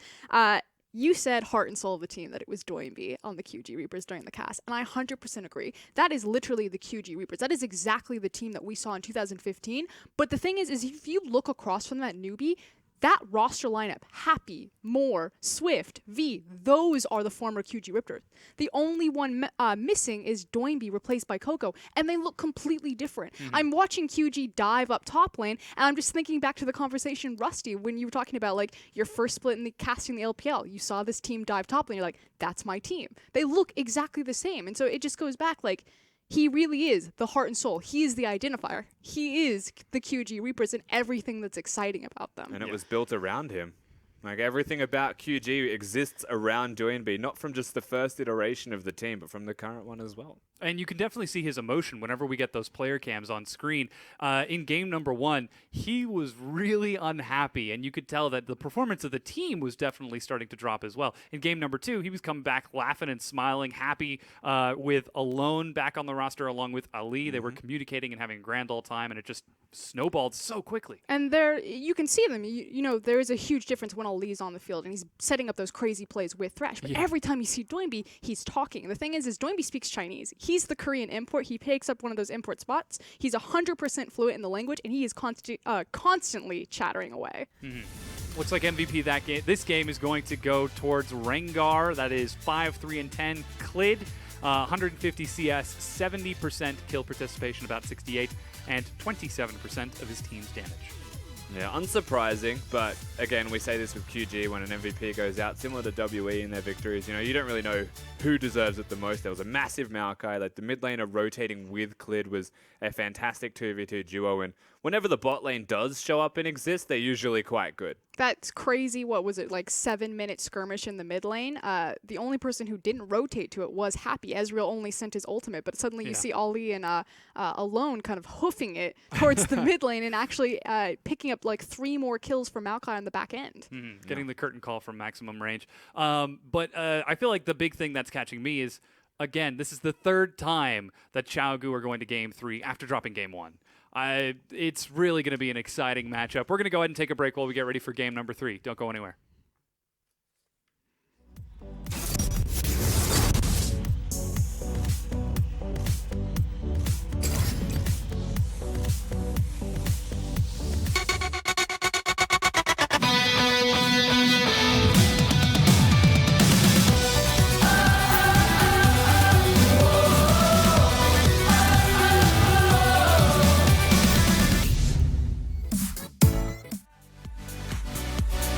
You said heart and soul of the team that it was NewBee on the QG Reapers during the cast, and I 100% agree. That is literally the QG Reapers. That is exactly the team that we saw in 2015. But the thing is if you look across from that NewBee, that roster lineup, Happy, Moore, Swift, V, those are the former QG Reapers. The only one missing is NewBee replaced by Coco, and they look completely different. I'm watching QG dive up top lane, and I'm just thinking back to the conversation, Rusty, when you were talking about like your first split in the casting the LPL. You saw this team dive top lane, you're like, that's my team. They look exactly the same, and so it just goes back like, he really is the heart and soul. He is the identifier. He is the QG Reapers and everything that's exciting about them. And it was built around him. Like everything about QG exists around NewBee, not from just the first iteration of the team, but from the current one as well. And you can definitely see his emotion whenever we get those player cams on screen. In game number 1, he was really unhappy, and you could tell that the performance of the team was definitely starting to drop as well. In game number 2, he was coming back laughing and smiling, happy with Alone back on the roster along with Ali. They were communicating and having a grand old time, and it just snowballed so quickly. And there, you can see them. You know, there is a huge difference when Ali's on the field and he's setting up those crazy plays with Thresh. But every time you see NewBee, he's talking. And the thing is NewBee speaks Chinese. He's the Korean import. He takes up one of those import spots. He's 100% fluent in the language, and he is constantly chattering away. Looks like MVP that game. This game is going to go towards Rengar. That is 5, 3, and 10. Clid, 150 CS, 70% kill participation, about 68, and 27% of his team's damage. Yeah, unsurprising, but again, we say this with QG when an MVP goes out, similar to WE in their victories. You know, you don't really know who deserves it the most. There was a massive Maokai. Like the mid laner rotating with Clid was a fantastic 2v2 duo, and whenever the bot lane does show up and exist, they're usually quite good. That's crazy. What was it, like 7-minute skirmish in the mid lane? The only person who didn't rotate to it was Happy. Ezreal only sent his ultimate, but suddenly you see Ali and Alone kind of hoofing it towards the mid lane and actually picking up like 3 more kills for Maokai on the back end. Getting the curtain call from maximum range. But I feel like the big thing that's catching me is, again, this is the 3rd time that Xiaogu are going to game 3 after dropping game 1. It's really going to be an exciting matchup. We're going to go ahead and take a break while we get ready for game number 3. Don't go anywhere.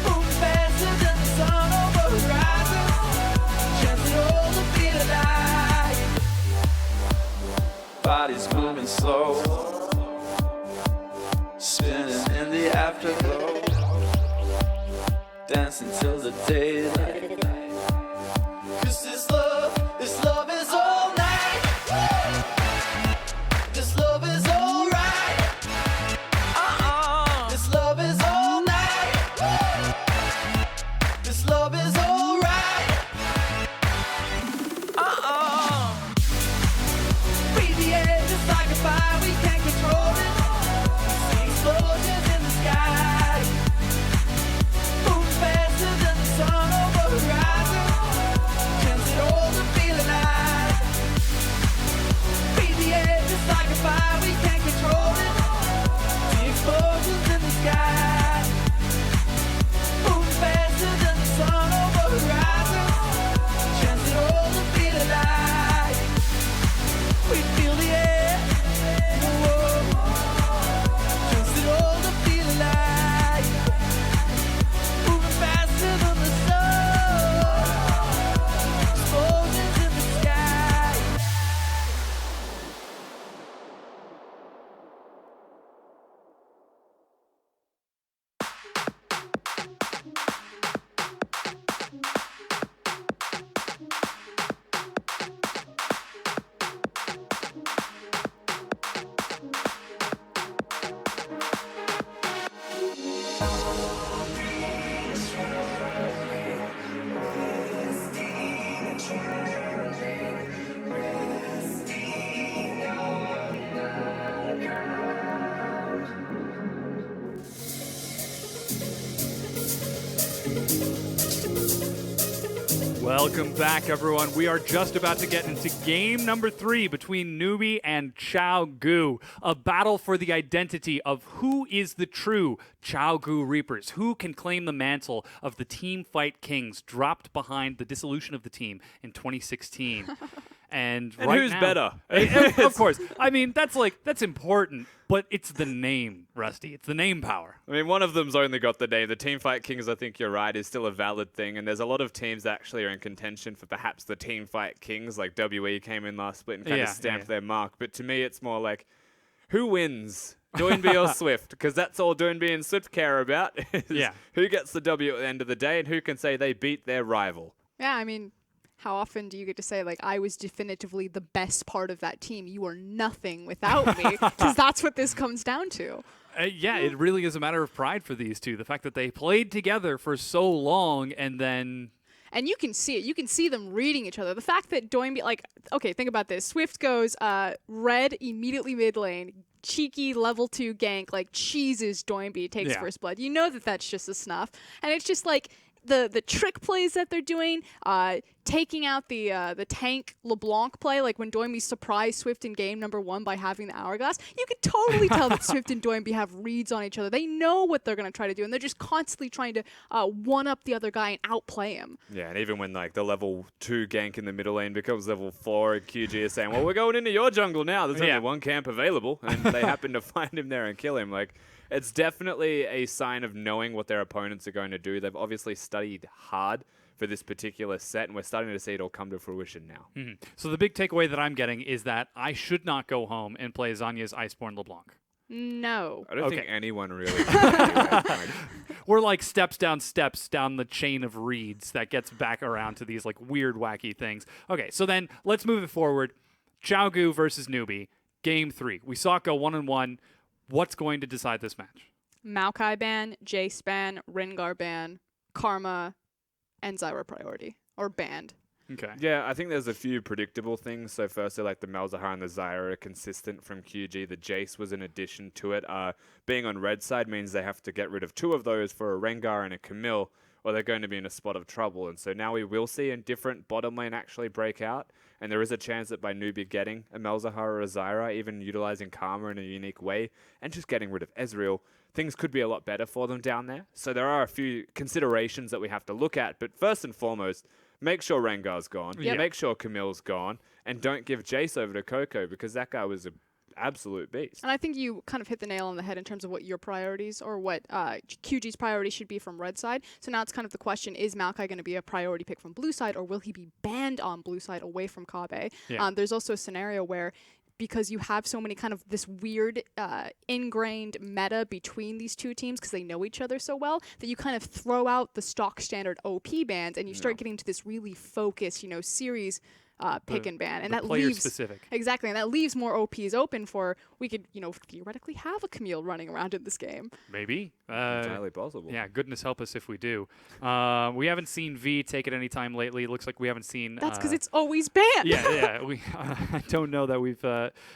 Boom faster than the sun over the horizon. Chance it all to feel alive. Bodies moving slow, spinning in the afterglow, dancing till the daylight. 'Cause this love is all night. This love is alright. This love is all night. This love is alright. Breathe the air just like a fire, we can't control it. See explosions in the sky. Move faster than the sun over the horizon. Chance it all to feel alive. Breathe the air just like a fire, we can't control it. See explosions in the sky. Move faster than the sun over the horizon. Chance it all to feel alive. We feel the air. Whoa. Chance it all to feel alive. Moving faster than the sun. Explosions in the sky. Welcome back, everyone. We are just about to get into game number 3 between NewBee and Xiaogu, a battle for the identity of who is the true Xiaogu Reapers, who can claim the mantle of the Team Fight Kings dropped behind the dissolution of the team in 2016. And right who's now- better? Of course. I mean, that's important, but it's the name, Rusty. It's the name power. I mean, one of them's only got the name. The Teamfight Kings, I think you're right, is still a valid thing. And there's a lot of teams that actually are in contention for perhaps the Teamfight Kings. Like WE came in last split and kind of stamped their mark. But to me, it's more like, who wins? Doinby or Swift? Because that's all Doinby and Swift care about. Is Yeah. Who gets the W at the end of the day and who can say they beat their rival? Yeah, I mean, how often do you get to say, like, I was definitively the best part of that team? You were nothing without me. Because that's what this comes down to. Yeah, it really is a matter of pride for these two. The fact that they played together for so long and then. And you can see it. You can see them reading each other. The fact that Doinby, like, okay, think about this. Swift goes red immediately mid lane, cheeky level 2 gank, like cheeses Doinby, takes Yeah. first blood. You know that that's just a snuff. And it's just like the trick plays that they're doing, taking out the tank LeBlanc play, like when Doinby surprised Swift in game number 1 by having the hourglass. You could totally tell that Swift and Doinby have reads on each other. They know what they're going to try to do, and they're just constantly trying to one-up the other guy and outplay him. Yeah, and even when like the level 2 gank in the middle lane becomes level 4 and QG is saying, well, we're going into your jungle now. There's Yeah. only one camp available. And they happen to find him there and kill him. Like, it's definitely a sign of knowing what their opponents are going to do. They've obviously studied hard for this particular set, and we're starting to see it all come to fruition now. Mhm. So the big takeaway that I'm getting is that I should not go home and play Zanya's Iceborne LeBlanc. No. I don't think Okay. anyone really can anyway. We're like steps down the chain of reads that gets back around to these like weird, wacky things. Okay, so then let's move it forward. Xiaogu versus Newbie, game 3. We saw it go 1-1. What's going to decide this match? Maokai ban, Jace ban, Rengar ban, Karma, and Zyra priority. Or banned. Okay. Yeah, I think there's a few predictable things. So firstly, like the Malzahar and the Zyra are consistent from QG. The Jace was an addition to it. Being on red side means they have to get rid of 2 of those for a Rengar and a Camille, or they're going to be in a spot of trouble. And so now we will see a different bottom lane actually break out. And there is a chance that by Newbie getting a Malzahar or a Zyra, even utilizing Karma in a unique way, and just getting rid of Ezreal, things could be a lot better for them down there. So there are a few considerations that we have to look at. But first and foremost, make sure Rengar's gone. Yep. Make sure Camille's gone. And don't give Jace over to Coco, because that guy was an absolute beast. And I think you kind of hit the nail on the head in terms of what your priorities or what QG's priorities should be from red side. So now it's kind of the question, is Maokai going to be a priority pick from blue side, or will he be banned on blue side away from Kabe? Yeah. There's also a scenario where, because you have so many kind of this weird ingrained meta between these two teams because they know each other so well, that you kind of throw out the stock standard OP bans and you start getting to this really focused, series pick and ban. And the that player leaves specific. Exactly, and that leaves more OPs open for, we could, theoretically have a Camille running around in this game. Maybe. Entirely possible. Yeah, goodness help us if we do. We haven't seen V take it any time lately. It looks like we haven't seen... That's because it's always banned. Yeah. I don't know that we've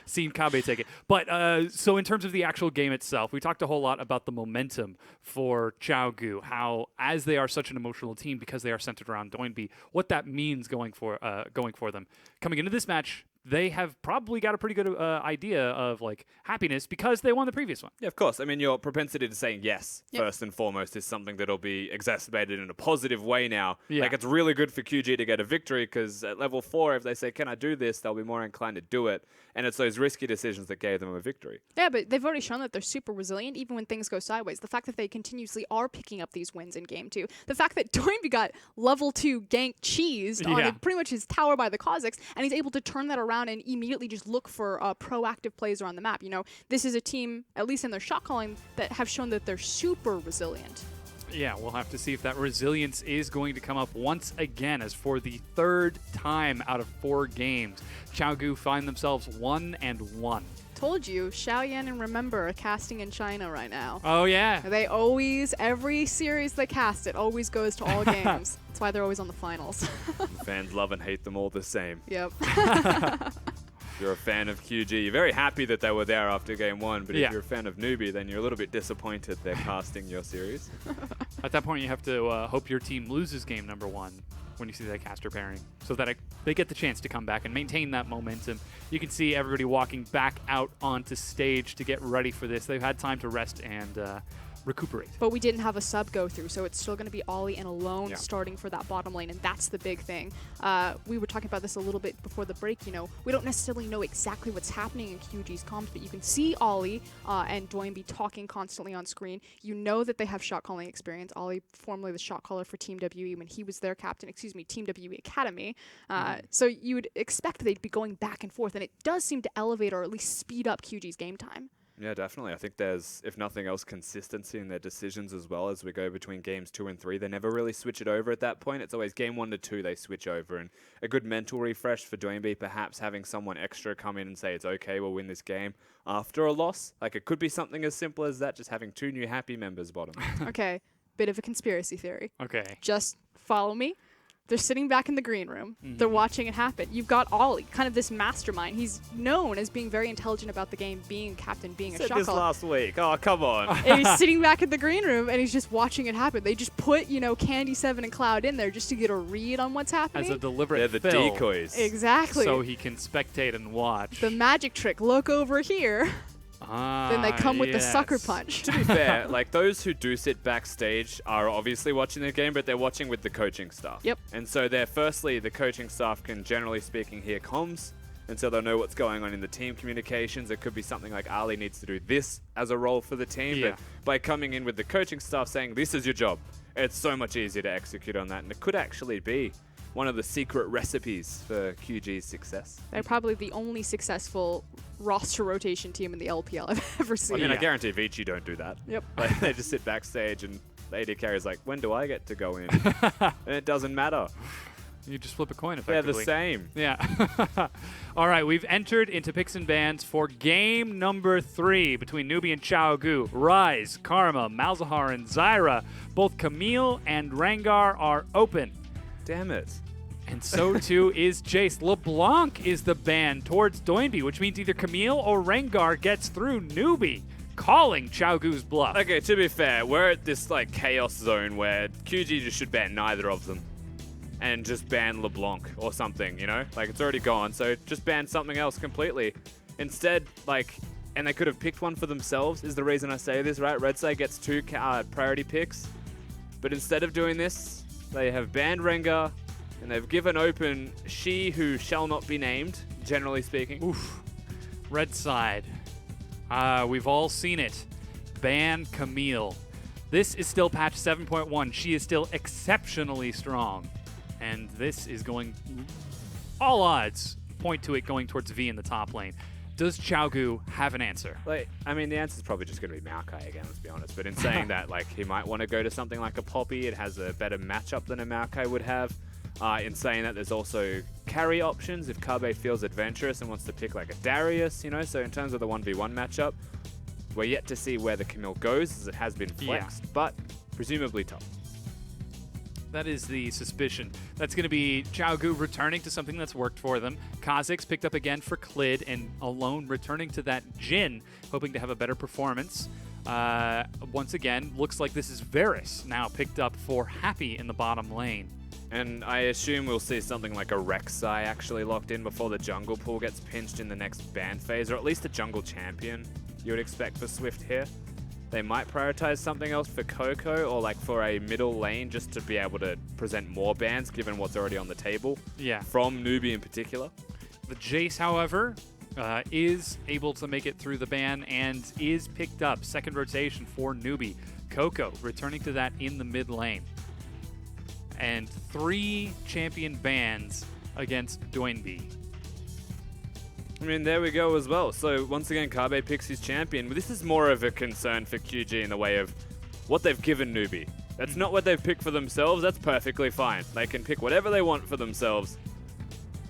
seen Kabe take it. But so in terms of the actual game itself, we talked a whole lot about the momentum for Xiaogu, how as they are such an emotional team because they are centered around Doinby, what that means going for them. Coming into this match, they have probably got a pretty good idea of like happiness because they won the previous one. Yeah, of course. I mean, your propensity to saying yes, first and foremost, is something that'll be exacerbated in a positive way now. Yeah. Like, it's really good for QG to get a victory because at level 4, if they say, can I do this, they'll be more inclined to do it. And it's those risky decisions that gave them a victory. Yeah, but they've already shown that they're super resilient even when things go sideways. The fact that they continuously are picking up these wins in game 2. The fact that Doinby got level 2 gank cheesed on pretty much his tower by the Kha'Zix, and he's able to turn that around and immediately just look for proactive plays around the map. This is a team, at least in their shot calling, that have shown that they're super resilient. Yeah, we'll have to see if that resilience is going to come up once again, as for the 3rd time out of 4 games, Xiaogu find themselves 1-1. Told you, Xiaoyan and Remember are casting in China right now. Oh, yeah. They always, every series they cast, it always goes to all games. That's why they're always on the finals. Fans love and hate them all the same. Yep. If you're a fan of QG, you're very happy that they were there after game 1, but Yeah. if you're a fan of Newbie, then you're a little bit disappointed they're casting your series. At that point, you have to hope your team loses game number 1 when you see that caster pairing, so that they get the chance to come back and maintain that momentum. You can see everybody walking back out onto stage to get ready for this. They've had time to rest and recuperate. But we didn't have a sub go through, so it's still going to be Ollie and Alone Yeah. starting for that bottom lane, and that's the big thing. We were talking about this a little bit before the break. You know, we don't necessarily know exactly what's happening in QG's comms, but you can see Ollie and Doinby talking constantly on screen. You know that they have shot calling experience. Ollie, formerly the shot caller for Team WE when he was their captain, Team WE Academy. So you would expect they'd be going back and forth, and it does seem to elevate or at least speed up QG's game time. Yeah, definitely. I think there's, if nothing else, consistency in their decisions as well as we go between games 2 and 3. They never really switch it over at that point. It's always game 1 to 2 they switch over. And a good mental refresh for Doinby, perhaps having someone extra come in and say, it's okay, we'll win this game after a loss. Like, it could be something as simple as that, just having 2 new happy members bottom. Okay, bit of a conspiracy theory. Okay. Just follow me. They're sitting back in the green room. They're watching it happen. You've got Ollie, kind of this mastermind. He's known as being very intelligent about the game, being a captain, being a Said shot this caller. last week. Oh, come on. And he's sitting back in the green room, and he's just watching it happen. They just put, Candy 7 and Cloud in there just to get a read on what's happening. As a deliberate They're the fill, decoys. Exactly. so he can spectate and watch. The magic trick, look over here. Then they come with the sucker yes. punch. To be fair, like those who do sit backstage are obviously watching the game, but they're watching with the coaching staff. Yep. And so they're firstly, the coaching staff can generally speaking hear comms, and so they'll know what's going on in the team communications. It could be something like Ali needs to do this as a role for the team, Yeah. but by coming in with the coaching staff saying, this is your job, it's so much easier to execute on that, and it could actually be one of the secret recipes for QG's success. They're probably the only successful roster rotation team in the LPL I've ever seen. I mean, I Yeah. guarantee Vici don't do that. Yep. Like, they just sit backstage and the AD carrier's like, when do I get to go in? And it doesn't matter. You just flip a coin, They're effectively. the same. Yeah. All right, we've entered into picks and bans for game number 3 between Newbie and Xiaogu. Rise, Karma, Malzahar, and Zyra. Both Camille and Rengar are open. Damn it. And so too is Jace. LeBlanc is the ban towards Doinby, which means either Camille or Rengar gets through Newbie, calling Xiaogu's bluff. Okay, to be fair, we're at this like chaos zone where QG just should ban neither of them. And just ban LeBlanc or something, you know? Like, it's already gone, so just ban something else completely. Instead, like, and they could have picked one for themselves, is the reason I say this, right? Redside gets 2 priority picks. But instead of doing this, they have banned Rengar, and they've given open she who shall not be named, generally speaking. Oof. Red side. We've all seen it. Ban Camille. This is still patch 7.1. She is still exceptionally strong. And this is going... All odds point to it going towards V in the top lane. Does Xiaogu have an answer? Like, I mean, the answer's probably just going to be Maokai again, let's be honest. But in saying that, like, he might want to go to something like a Poppy. It has a better matchup than a Maokai would have. In saying that, there's also carry options if Kabe feels adventurous and wants to pick like a Darius, you know? So in terms of the 1v1 matchup, we're yet to see where the Camille goes, as it has been flexed, but presumably top. That is the suspicion. That's going to be Xiaogu returning to something that's worked for them. Kha'Zix picked up again for Clid, and Alone returning to that Jhin, hoping to have a better performance. Once again, looks like this is Varus now picked up for Happy in the bottom lane. And I assume we'll see something like a Rek'Sai actually locked in before the jungle pool gets pinched in the next ban phase, or at least a jungle champion you would expect for Swift here. They might prioritize something else for Coco or like for a middle lane just to be able to present more bans given what's already on the table. Yeah. From Newbie in particular. The Jace, however, is able to make it through the ban and is picked up. Second rotation for Newbie. Coco returning to that in the mid lane. And 3 champion bans against Doinby. I mean, there we go as well. So once again, Kabe picks his champion. This is more of a concern for QG in the way of what they've given Newbie. That's not what they've picked for themselves. That's perfectly fine. They can pick whatever they want for themselves.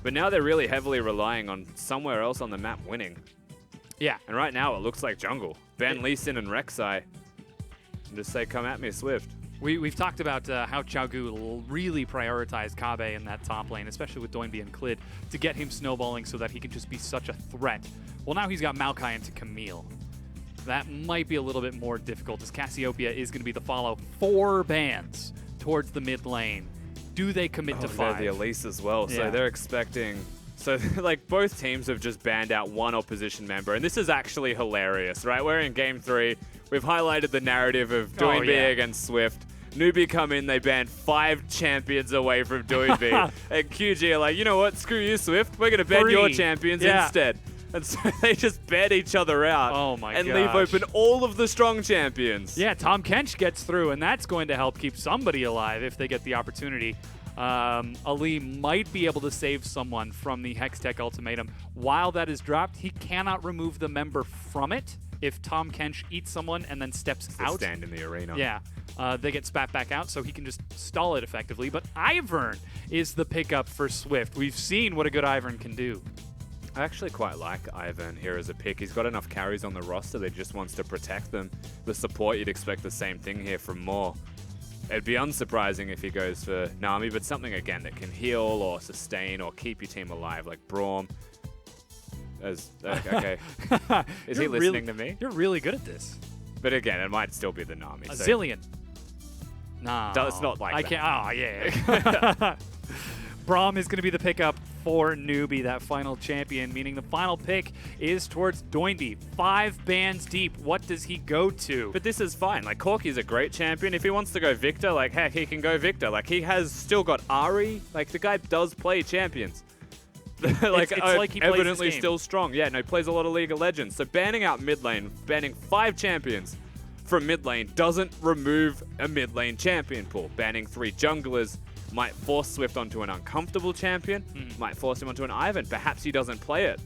But now they're really heavily relying on somewhere else on the map winning. Yeah. And right now it looks like jungle. Ban Lee Sin and Rek'Sai. And just say, come at me, Swift. We've talked about how Xiaogu really prioritized Kabe in that top lane, especially with Doinby and Clid, to get him snowballing so that he can just be such a threat. Well, now he's got Maokai into Camille. That might be a little bit more difficult, as Cassiopeia is going to be the follow. 4 bans towards the mid lane. Do they commit to 5? They're the Elise as well, Yeah. so they're expecting... So, like, both teams have just banned out one opposition member, and this is actually hilarious, right? We're in Game 3. we've highlighted the narrative of doing B against Swift. Newbie come in, they ban 5 champions away from doing B. And QG are like, you know what, screw you, Swift. We're going to ban your champions instead. And so they just ban each other out and leave open all of the strong champions. Yeah, Tom Kench gets through, and that's going to help keep somebody alive if they get the opportunity. Ali might be able to save someone from the Hextech ultimatum. While that is dropped, he cannot remove the member from it if Tom Kench eats someone and then steps out. Stand in the arena. Yeah. They get spat back out, so he can just stall it effectively. But Ivern is the pickup for Swift. We've seen what a good Ivern can do. I actually quite like Ivern here as a pick. He's got enough carries on the roster that he just wants to protect them. The support, you'd expect the same thing here from Moore. It'd be unsurprising if he goes for Nami, but something, again, that can heal or sustain or keep your team alive, like Braum. Okay. Is he listening to me? You're really good at this. But again, it might still be the Nami. A so zillion. No. It's not like that. I can't. Oh, yeah. Braum is going to be the pickup for Newbie, that final champion, meaning the final pick is towards Doinby. 5 bans deep. What does he go to? But this is fine. Like, Corky's a great champion. If he wants to go Victor, like, heck, he can go Victor. Like, he has still got Ari. Like, the guy does play champions. Like, it's like he plays evidently this game. still strong. Yeah, no, he plays a lot of League of Legends. So banning out mid lane, banning 5 champions from mid lane doesn't remove a mid lane champion pool. Banning 3 junglers might force Swift onto an uncomfortable champion, might force him onto an Ivern. Perhaps he doesn't play it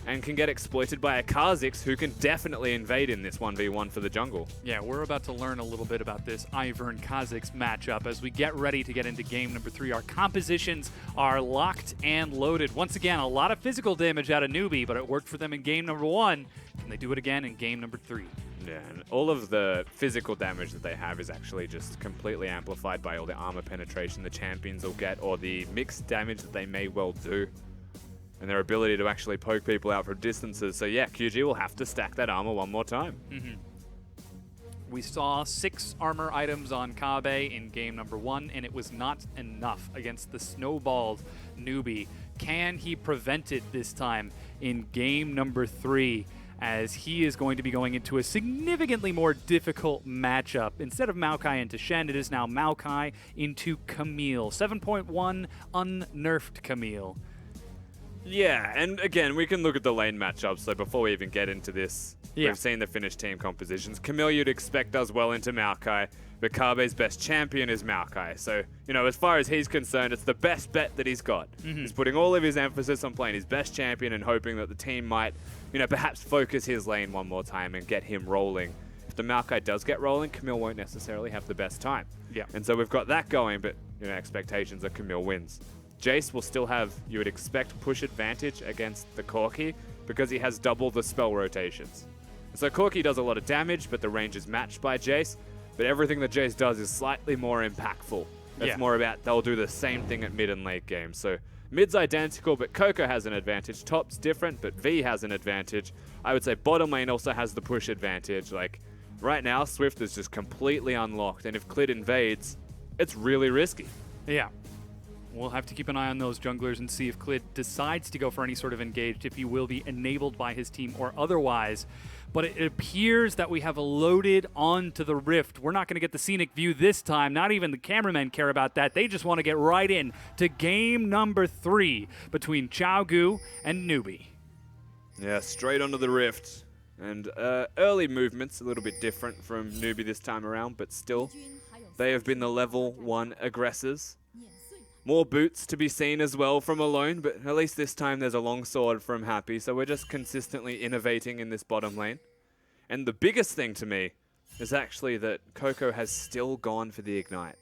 and can get exploited by a Kha'Zix who can definitely invade in this 1v1 for the jungle. Yeah, we're about to learn a little bit about this Ivern Kha'Zix matchup as we get ready to get into game number 3. Our compositions are locked and loaded. Once again, a lot of physical damage out of Newbie, but it worked for them in game number 1. Can they do it again in game number 3? Yeah, and all of the physical damage that they have is actually just completely amplified by all the armor penetration the champions will get, or the mixed damage that they may well do, and their ability to actually poke people out from distances. So yeah, QG will have to stack that armor one more time. We saw 6 armor items on Kabe in game number 1, and it was not enough against the snowballed Newbie. Can he prevent it this time in game number 3? As he is going to be going into a significantly more difficult matchup. Instead of Maokai into Shen, it is now Maokai into Camille. 7.1 unnerfed Camille. Yeah, and again, we can look at the lane matchups. So before we even get into this, we've seen the finished team compositions. Camille, you'd expect, does well into Maokai, but Kabe's best champion is Maokai. So, you know, as far as he's concerned, it's the best bet that he's got. He's putting all of his emphasis on playing his best champion and hoping that the team might, you know, perhaps focus his lane one more time and get him rolling. If the Maokai does get rolling, Camille won't necessarily have the best time. Yeah. And so we've got that going, but, you know, expectations are Camille wins. Jace will still have, you would expect, push advantage against the Corki because he has double the spell rotations. So Corki does a lot of damage, but the range is matched by Jace. But everything that Jace does is slightly more impactful. It's more about they'll do the same thing at mid and late game. So mid's identical, but Coco has an advantage. Top's different, but V has an advantage. I would say bottom lane also has the push advantage. Like, right now, Swift is just completely unlocked. And if Clid invades, it's really risky. Yeah. We'll have to keep an eye on those junglers and see if Clid decides to go for any sort of engaged, if he will be enabled by his team or otherwise. But it appears that we have loaded onto the Rift. We're not going to get the scenic view this time. Not even the cameramen care about that. They just want to get right in to game number 3 between Xiaogu and Newbie. Yeah, straight onto the Rift. And early movements a little bit different from Newbie this time around, but still, they have been the level 1 aggressors. More boots to be seen as well from Alone, but at least this time there's a longsword from Happy, so we're just consistently innovating in this bottom lane. And the biggest thing to me is actually that Coco has still gone for the Ignite.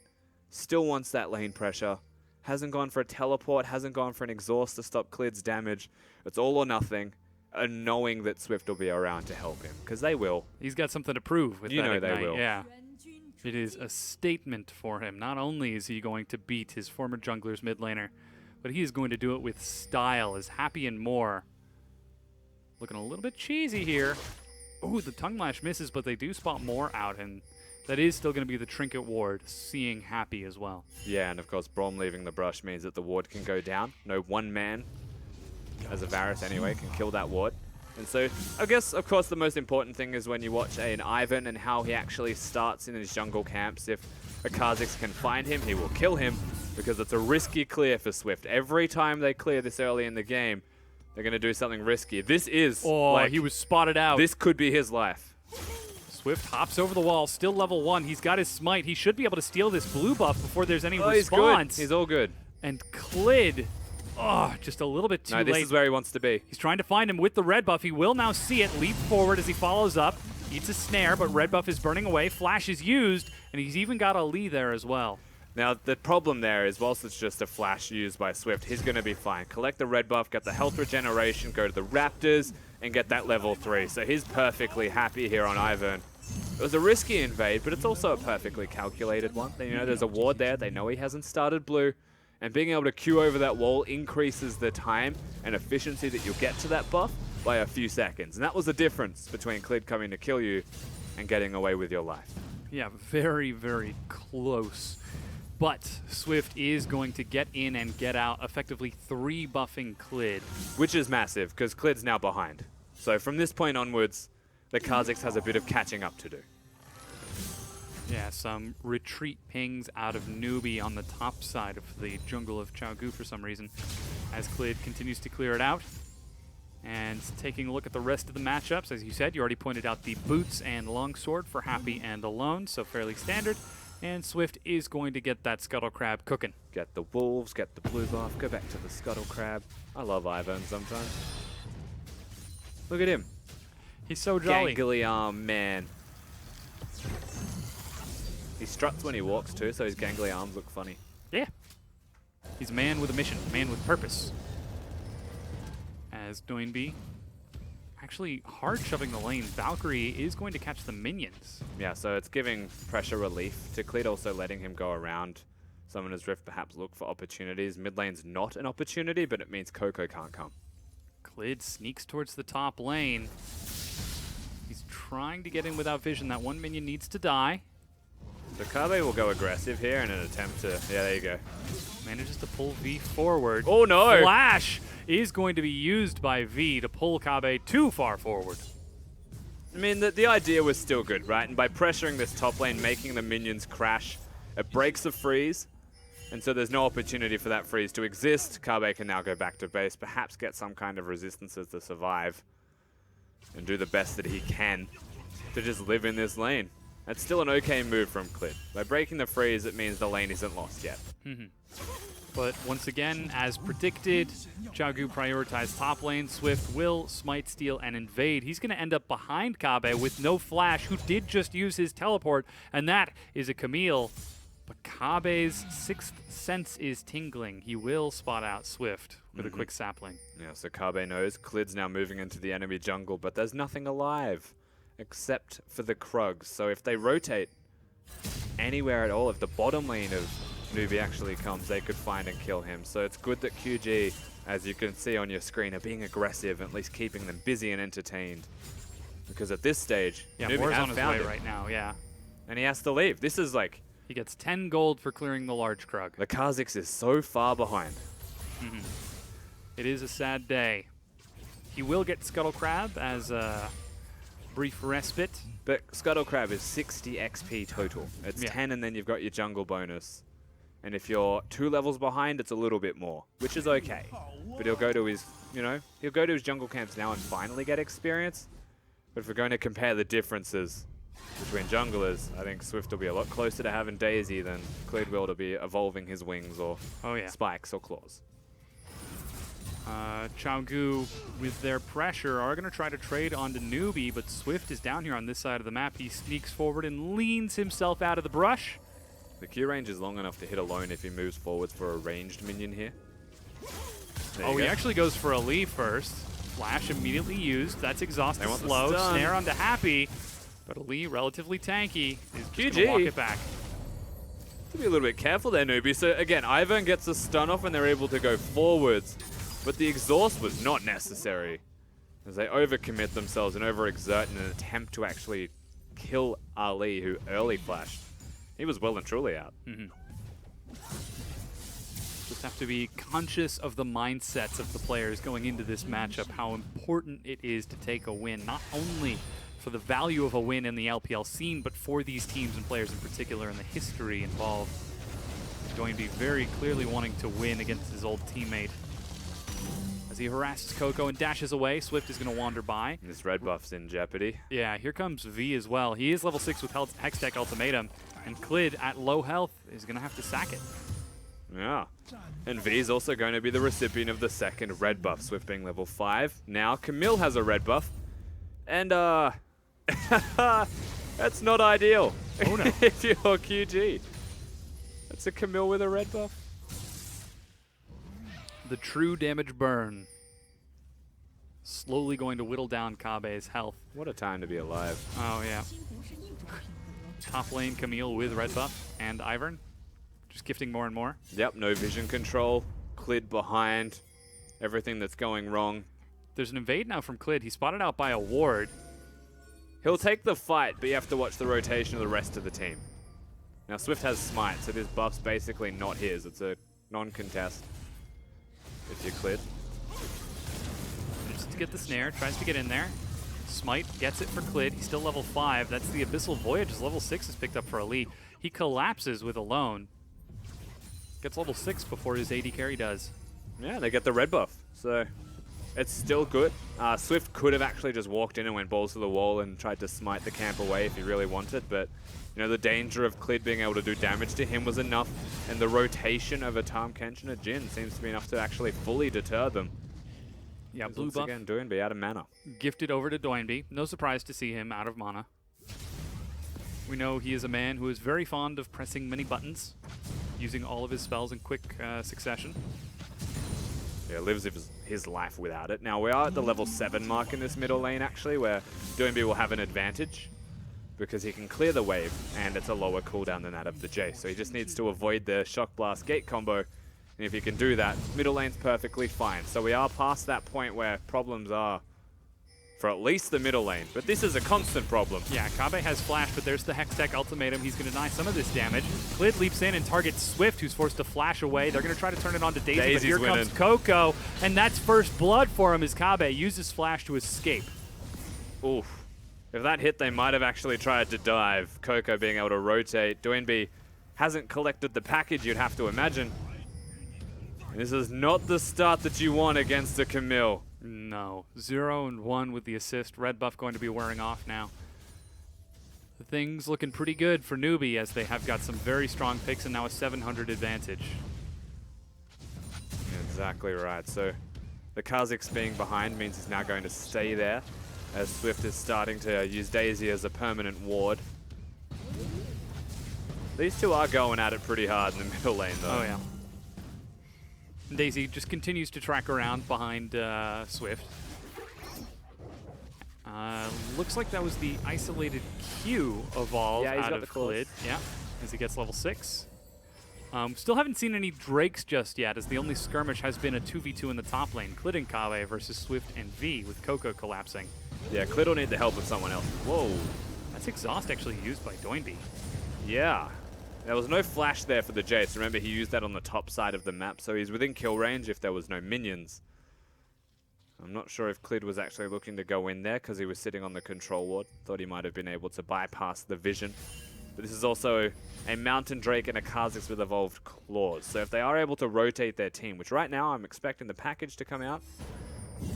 Still wants that lane pressure. Hasn't gone for a teleport, hasn't gone for an exhaust to stop Clid's damage. It's all or nothing, and knowing that Swift will be around to help him, because they will. He's got something to prove with that Ignite. They will. Yeah. It is a statement for him. Not only is he going to beat his former jungler's mid laner, but he is going to do it with style, as Happy and more. Looking a little bit cheesy here. Ooh, the tongue lash misses, but they do spot more out, and that is still going to be the trinket ward, seeing Happy as well. Yeah, and of course, Braum leaving the brush means that the ward can go down. No one man, as a Varus anyway, can kill that ward. And so I guess, of course, the most important thing is when you watch an Ivan and how he actually starts in his jungle camps. If a Kha'Zix can find him, he will kill him because it's a risky clear for Swift. Every time they clear this early in the game, they're going to do something risky. This is He was spotted out. This could be his life. Swift hops over the wall, still level 1. He's got his smite. He should be able to steal this blue buff before there's any He's good. response. He's all good. And Clid, just a little bit too No, late. this is where he wants to be. He's trying to find him with the red buff. He will now see it, leap forward as he follows up. Eats a snare, but red buff is burning away. Flash is used, and he's even got a Lee there as well. Now, the problem there is, whilst it's just a flash used by Swift, he's going to be fine. Collect the red buff, get the health regeneration, go to the Raptors, and get that level 3. So he's perfectly happy here on Ivern. It was a risky invade, but it's also a perfectly calculated one. You know, there's a ward there. They know he hasn't started blue. And being able to queue over that wall increases the time and efficiency that you'll get to that buff by a few seconds. And that was the difference between Clid coming to kill you and getting away with your life. Yeah, very, very close. But Swift is going to get in and get out, effectively 3 buffing Clid. Which is massive, because Clid's now behind. So from this point onwards, the Kha'Zix has a bit of catching up to do. Yeah, some retreat pings out of Newbie on the top side of the jungle of Xiaogu for some reason, as Clid continues to clear it out. And taking a look at the rest of the matchups, as you said, you already pointed out the boots and longsword for Happy and Alone, so fairly standard. And Swift is going to get that Scuttle Crab cooking. Get the wolves, get the blue buff, go back to the Scuttle Crab. I love Ivern sometimes. Look at him. He's so jolly. Gangly arm man. He struts when he walks too, so his gangly arms look funny. Yeah. He's a man with a mission, a man with purpose. As NewBee actually hard shoving the lane, Valkyrie is going to catch the minions. Yeah, so it's giving pressure relief to Clid, also letting him go around Summoner's Rift, perhaps look for opportunities. Mid lane's not an opportunity, but it means Coco can't come. Clid sneaks towards the top lane. He's trying to get in without vision. That one minion needs to die. So Kabe will go aggressive here in an attempt to... Yeah, there you go. Manages to pull V forward. Oh, no! Flash is going to be used by V to pull Kabe too far forward. I mean, the idea was still good, right? And by pressuring this top lane, making the minions crash, it breaks the freeze. And so there's no opportunity for that freeze to exist. Kabe can now go back to base, perhaps get some kind of resistances to survive. And do the best that he can to just live in this lane. That's still an okay move from Clid. By breaking the freeze, it means the lane isn't lost yet. But once again, as predicted, Xiaogu prioritized top lane. Swift will smite, steal, and invade. He's going to end up behind Kabe with no flash, who did just use his teleport, and that is a Camille. But Kabe's sixth sense is tingling. He will spot out Swift with a quick sapling. Yeah, so Kabe knows Clid's now moving into the enemy jungle, but there's nothing alive except for the Krugs. So if they rotate anywhere at all, if the bottom lane of NewBee actually comes, they could find and kill him. So it's good that QG, as you can see on your screen, are being aggressive, at least keeping them busy and entertained. Because at this stage, Yeah, NewBee Moore's has on his found way him, right now, yeah. and he has to leave. This is like, He gets 10 gold for clearing the large Krug. the Kha'Zix is so far behind. It is a sad day. He will get Scuttle Crab as a brief respite. But Scuttle Crab is 60 XP total. It's 10 and then you've got your jungle bonus. And if you're 2 levels behind, it's a little bit more, which is okay. But he'll go to his, he'll go to his jungle camps now and finally get experience. But if we're going to compare the differences between junglers, I think Swift will be a lot closer to having Daisy than Clid will to be evolving his wings or spikes or claws. Xiaogu, with their pressure, are going to try to trade onto NewBee, but Swift is down here on this side of the map. He sneaks forward and leans himself out of the brush. The Q range is long enough to hit alone if he moves forwards for a ranged minion here. Oh, he actually goes for a Lee first. Flash immediately used. That's exhausted want the slow. stun. Snare onto Happy. But a Lee, relatively tanky, is just QG. gonna walk it back. To be a little bit careful there, NewBee. So again, Ivern gets a stun off and they're able to go forwards. But the exhaust was not necessary, as they overcommit themselves and overexert in an attempt to actually kill Ali, who early flashed. He was well and truly out. Just Just have to be conscious of the mindsets of the players going into this matchup, how important it is to take a win, not only for the value of a win in the LPL scene, but for these teams and players in particular and the history involved. Going to be very clearly wanting to win against his old teammate. As he harasses Coco and dashes away, Swift is going to wander by. This red buff's in jeopardy. Yeah, here comes V as well. He is level 6 with Hextech Ultimatum, and Clid at low health is going to have to sack it. Yeah. And V is also going to be the recipient of the second red buff, Swift being level 5. Now Camille has a red buff. And, that's not ideal. Oh no. If you're QG. That's a Camille with a red buff. The true damage burn. Slowly going to whittle down Kabe's health. What a time to be alive. Oh, yeah. Top lane Camille with red buff and Ivern. Just gifting more and more. Yep, no vision control. Clid behind. Everything that's going wrong. There's an invade now from Clid. He's spotted out by a ward. He'll take the fight, but you have to watch the rotation of the rest of the team. Now, Swift has Smite, so this buff's basically not his. It's a non-contest. If you Clid. Just to get the snare, tries to get in there. Smite gets it for Clid. He's still level 5. That's the Abyssal Voyage. His level 6 is picked up for Ali. He collapses with Alone. Gets level 6 before his AD carry does. Yeah, they get the red buff, so it's still good. Swift could have actually just walked in and went balls to the wall and tried to smite the camp away if he really wanted, but you know, the danger of Clid being able to do damage to him was enough, and the rotation of a Tahm Kench and a Jhin seems to be enough to actually fully deter them. Yeah, Because blue once buff again, Doinby out of mana. gifted over to Doinby. No surprise to see him out of mana. We know he is a man who is very fond of pressing many buttons, using all of his spells in quick succession. Yeah, lives his life without it. Now, we are at the level 7 mark in this middle lane, actually, where Doinby will have an advantage because he can clear the wave, and it's a lower cooldown than that of the Jace. So he just needs to avoid the Shock Blast Gate combo, and if he can do that, middle lane's perfectly fine. So we are past that point where problems are for at least the middle lane, but this is a constant problem. Yeah, Kabe has flash, but there's the Hextech Ultimatum. He's going to deny some of this damage. Clid leaps in and targets Swift, who's forced to flash away. They're going to try to turn it on to Daisy, but Daisy's here winning. comes Coco, and that's first blood for him as Kabe uses flash to escape. Oof. If that hit, they might have actually tried to dive. Coco being able to rotate. Doinby hasn't collected the package, you'd have to imagine. This is not the start that you want against a Camille. No. 0 and 1 with the assist. Red buff going to be wearing off now. Things looking pretty good for Newbie as they have got some very strong picks and now a 700 advantage. Yeah, exactly right. So the Kha'Zix being behind means he's now going to stay there as Swift is starting to use Daisy as a permanent ward. These two are going at it pretty hard in the middle lane, though. Oh, yeah. Daisy just continues to track around behind Swift. Looks like that was the isolated Q evolve Yeah, he's out got of the claws. Clid. Yeah, as he gets level 6. Still haven't seen any Drakes just yet, as the only skirmish has been a 2v2 in the top lane. Clid and Kabe versus Swift and V, with Coco collapsing. Yeah, Clid will need the help of someone else. Whoa. That's exhaust actually used by Doinby. Yeah. There was no flash there for the Jace. Remember, he used that on the top side of the map, so he's within kill range if there was no minions. I'm not sure if Clid was actually looking to go in there because he was sitting on the control ward. Thought he might have been able to bypass the vision. But this is also a Mountain Drake and a Kha'Zix with evolved claws. So if they are able to rotate their team, which right now I'm expecting the package to come out,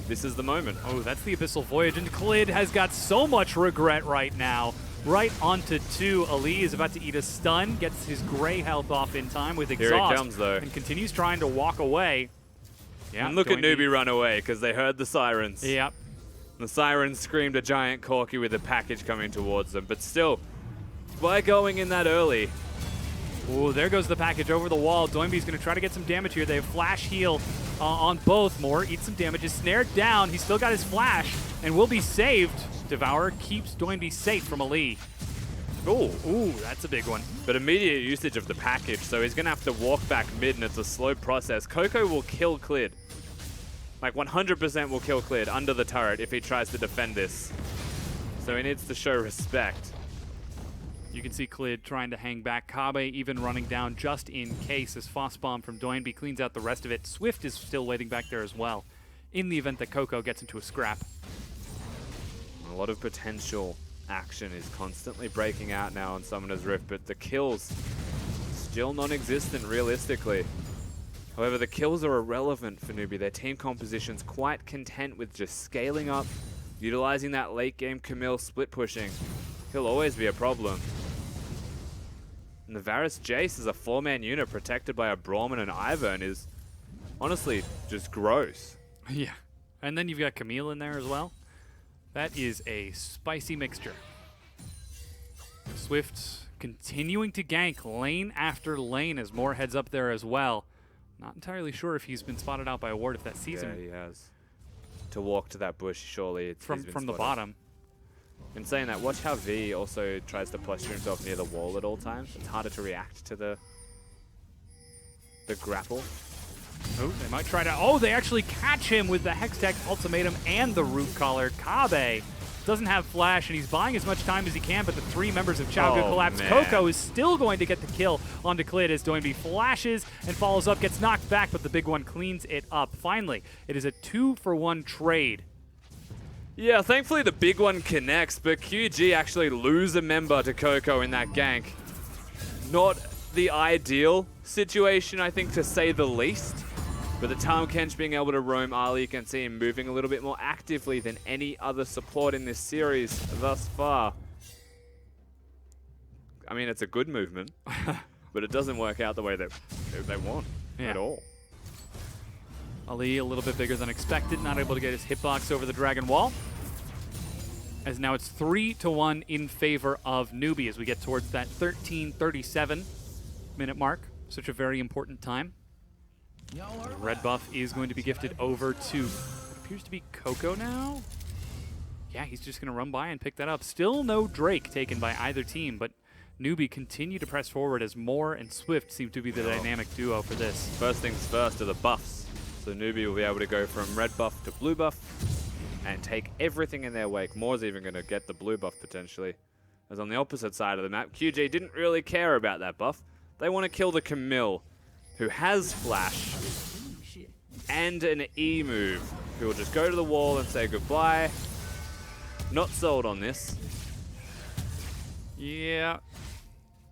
this is the moment. Oh, that's the Abyssal Voyage, and Clid has got so much regret right now. Right onto 2. Ali is about to eat a stun, gets his gray health off in time with exhaust. Here he comes, though. And continues trying to walk away. Yeah, And look at Doinby- Newbie run away because they heard the sirens. Yep. The sirens screamed a giant Corki with a package coming towards them. But still, by going in that early, Oh, there goes the package over the wall. Doinby's going to try to get some damage here. They have flash heal on both. Moore eats some damage. Is snared down. He's still got his flash and will be saved. Devour keeps Doinby safe from Ali. Ooh, that's a big one. but immediate usage of the package, so he's going to have to walk back mid, and it's a slow process. Coco will kill Clid. Like 100% will kill Clid under the turret if he tries to defend this. So he needs to show respect. You can see Clid trying to hang back. Kabe even running down just in case as Foss Bomb from Doinby cleans out the rest of it. Swift is still waiting back there as well in the event that Coco gets into a scrap. A lot of potential action is constantly breaking out now on Summoner's Rift, but the kills still non-existent realistically. However, the kills are irrelevant for Newbie. Their team composition's quite content with just scaling up, utilizing that late game Camille split pushing. He'll always be a problem. And the Varus Jace as a 4-man unit protected by a Brahmin and Ivern is honestly just gross. Yeah. And then you've got Camille in there as well. That is a spicy mixture. Swift continuing to gank lane after lane as Moore heads up there as well. Not entirely sure if he's been spotted out by a ward if that sees him. Yeah, he has. To walk to that bush, surely it's From the bottom. In saying that, watch how V also tries to posture himself near the wall at all times. It's harder to react to the grapple. Oh, they might try to... Oh, they actually catch him with the Hextech Ultimatum and the Root Collar. Kabe doesn't have flash, and he's buying as much time as he can, but the 3 members of Chao Oh, collapse. man. Coco is still going to get the kill onto Clid as Doinby flashes and follows up, gets knocked back, but the big one cleans it up. Finally, it is a 2-for-1 trade. Yeah, thankfully the big one connects, but QG actually lose a member to Coco in that gank. Not the ideal situation, I think, to say the least. But the Tahm Kench being able to roam Ali, you can see him moving a little bit more actively than any other support in this series thus far. I mean, it's a good movement, but it doesn't work out the way that they want at all. Ali a little bit bigger than expected, not able to get his hitbox over the Dragon Wall. As now it's 3-1 in favor of Newbie as we get towards that 13:37 minute mark. Such a very important time. Red buff is going to be gifted over to what appears to be Coco now. Yeah, he's just going to run by and pick that up. Still no Drake taken by either team, but Newbie continue to press forward as Moore and Swift seem to be the dynamic duo for this. First things first are the buffs. So Newbie will be able to go from red buff to blue buff and take everything in their wake. Moore's even going to get the blue buff potentially. As on the opposite side of the map, QG didn't really care about that buff. They want to kill the Camille, who has flash and an E move, who will just go to the wall and say goodbye. Not sold on this. Yeah.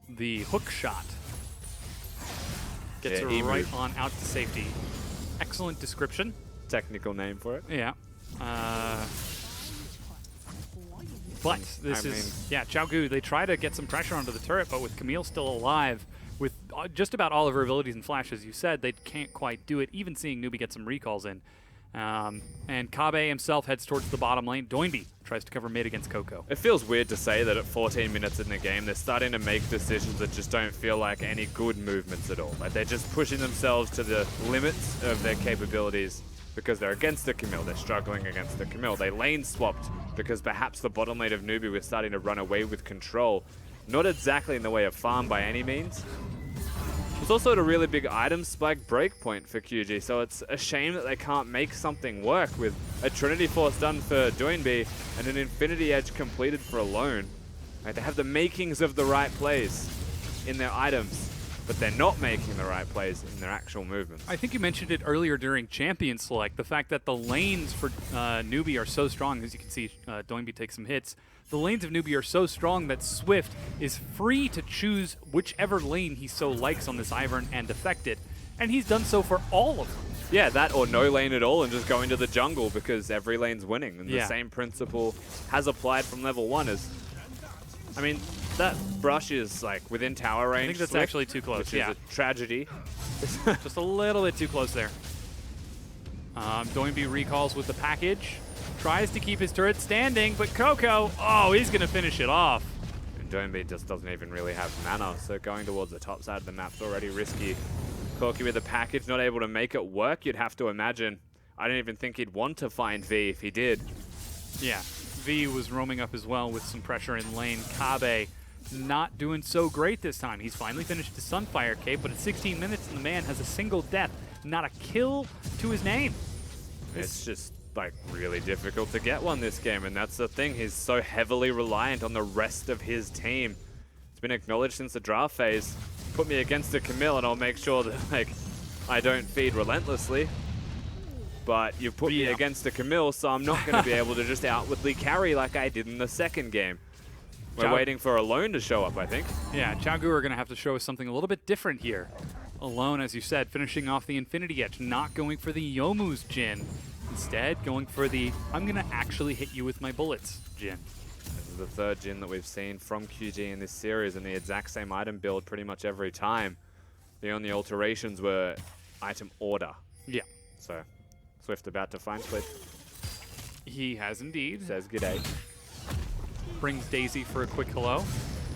The hook shot gets Yeah, her E right move. on out to safety. Excellent description. Technical name for it. Yeah. But this yeah, Xiaogu, they try to get some pressure onto the turret, but with Camille still alive, with just about all of her abilities and flash, as you said, they can't quite do it, even seeing Newbie get some recalls in. And Kabe himself heads towards the bottom lane. Doinby tries to cover mid against Coco. It feels weird to say that at 14 minutes in the game, they're starting to make decisions that just don't feel like any good movements at all. Like they're just pushing themselves to the limits of their capabilities because they're against the Camille. They're struggling against the Camille. They lane swapped because perhaps the bottom lane of Newbie was starting to run away with control. Not exactly in the way of farm by any means. It's also at a really big item spike breakpoint for QG, so it's a shame that they can't make something work with a Trinity Force done for Doinby and an Infinity Edge completed for Alone. Right, they have the makings of the right plays in their items, but they're not making the right plays in their actual movements. I think you mentioned it earlier during Champion Select, the fact that the lanes for Newbie are so strong. As you can see, Doinby takes some hits. The lanes of Newbie are so strong that Swift is free to choose whichever lane he so likes on this Ivern and affect it. And he's done so for all of them. Yeah, that or no lane at all and just go into the jungle because every lane's winning. And Yeah. the same principle has applied from level 1 as... I mean, that brush is like within tower range. I think that's Swift, actually too close, which yeah. is a tragedy. Just a little bit too close there. Doinby recalls with the package. Tries to keep his turret standing, but Coco, oh, he's going to finish it off. And Doinby just doesn't even really have mana, so going towards the top side of the map's already risky. Corky with the package, not able to make it work, you'd have to imagine. I don't even think he'd want to find V if he did. Yeah, V was roaming up as well with some pressure in lane. Kabe not doing so great this time. He's finally finished his Sunfire cape, but at 16 minutes, the man has a single death, not a kill to his name. It's just like really difficult to get one this game, and that's the thing. He's so heavily reliant on the rest of his team. It's been acknowledged since the draft phase. Put me against a Camille and I'll make sure that like I don't feed relentlessly. But you put me against a Camille, so I'm not going to be able to just outwardly carry like I did in the second game. We're waiting for Alone to show up, I think. Yeah, Chaogu are going to have to show us something a little bit different here. Alone, as you said, finishing off the Infinity Edge, not going for the Yomu's Jin. Instead, going for the, I'm going to actually hit you with my bullets, Jin. This is the third Jin that we've seen from QG in this series, and the exact same item build pretty much every time. The only alterations were item order. Yeah. So, Swift about to find Cliff. He has indeed. Says g'day. Brings Daisy for a quick hello.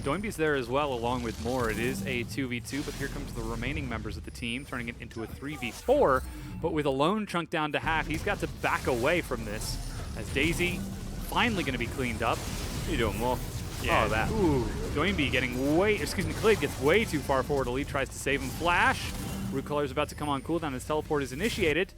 Doinby's there as well, along with more. It is a 2v2, but here comes the remaining members of the team, turning it into a 3v4. But with Alone chunked down to half, he's got to back away from this, as Daisy finally going to be cleaned up. What are you doing, more? Yeah. Oh, that. Ooh, Doinby getting Clid gets way too far forward. Elite tries to save him. Flash. Root Color is about to come on cooldown. His teleport is initiated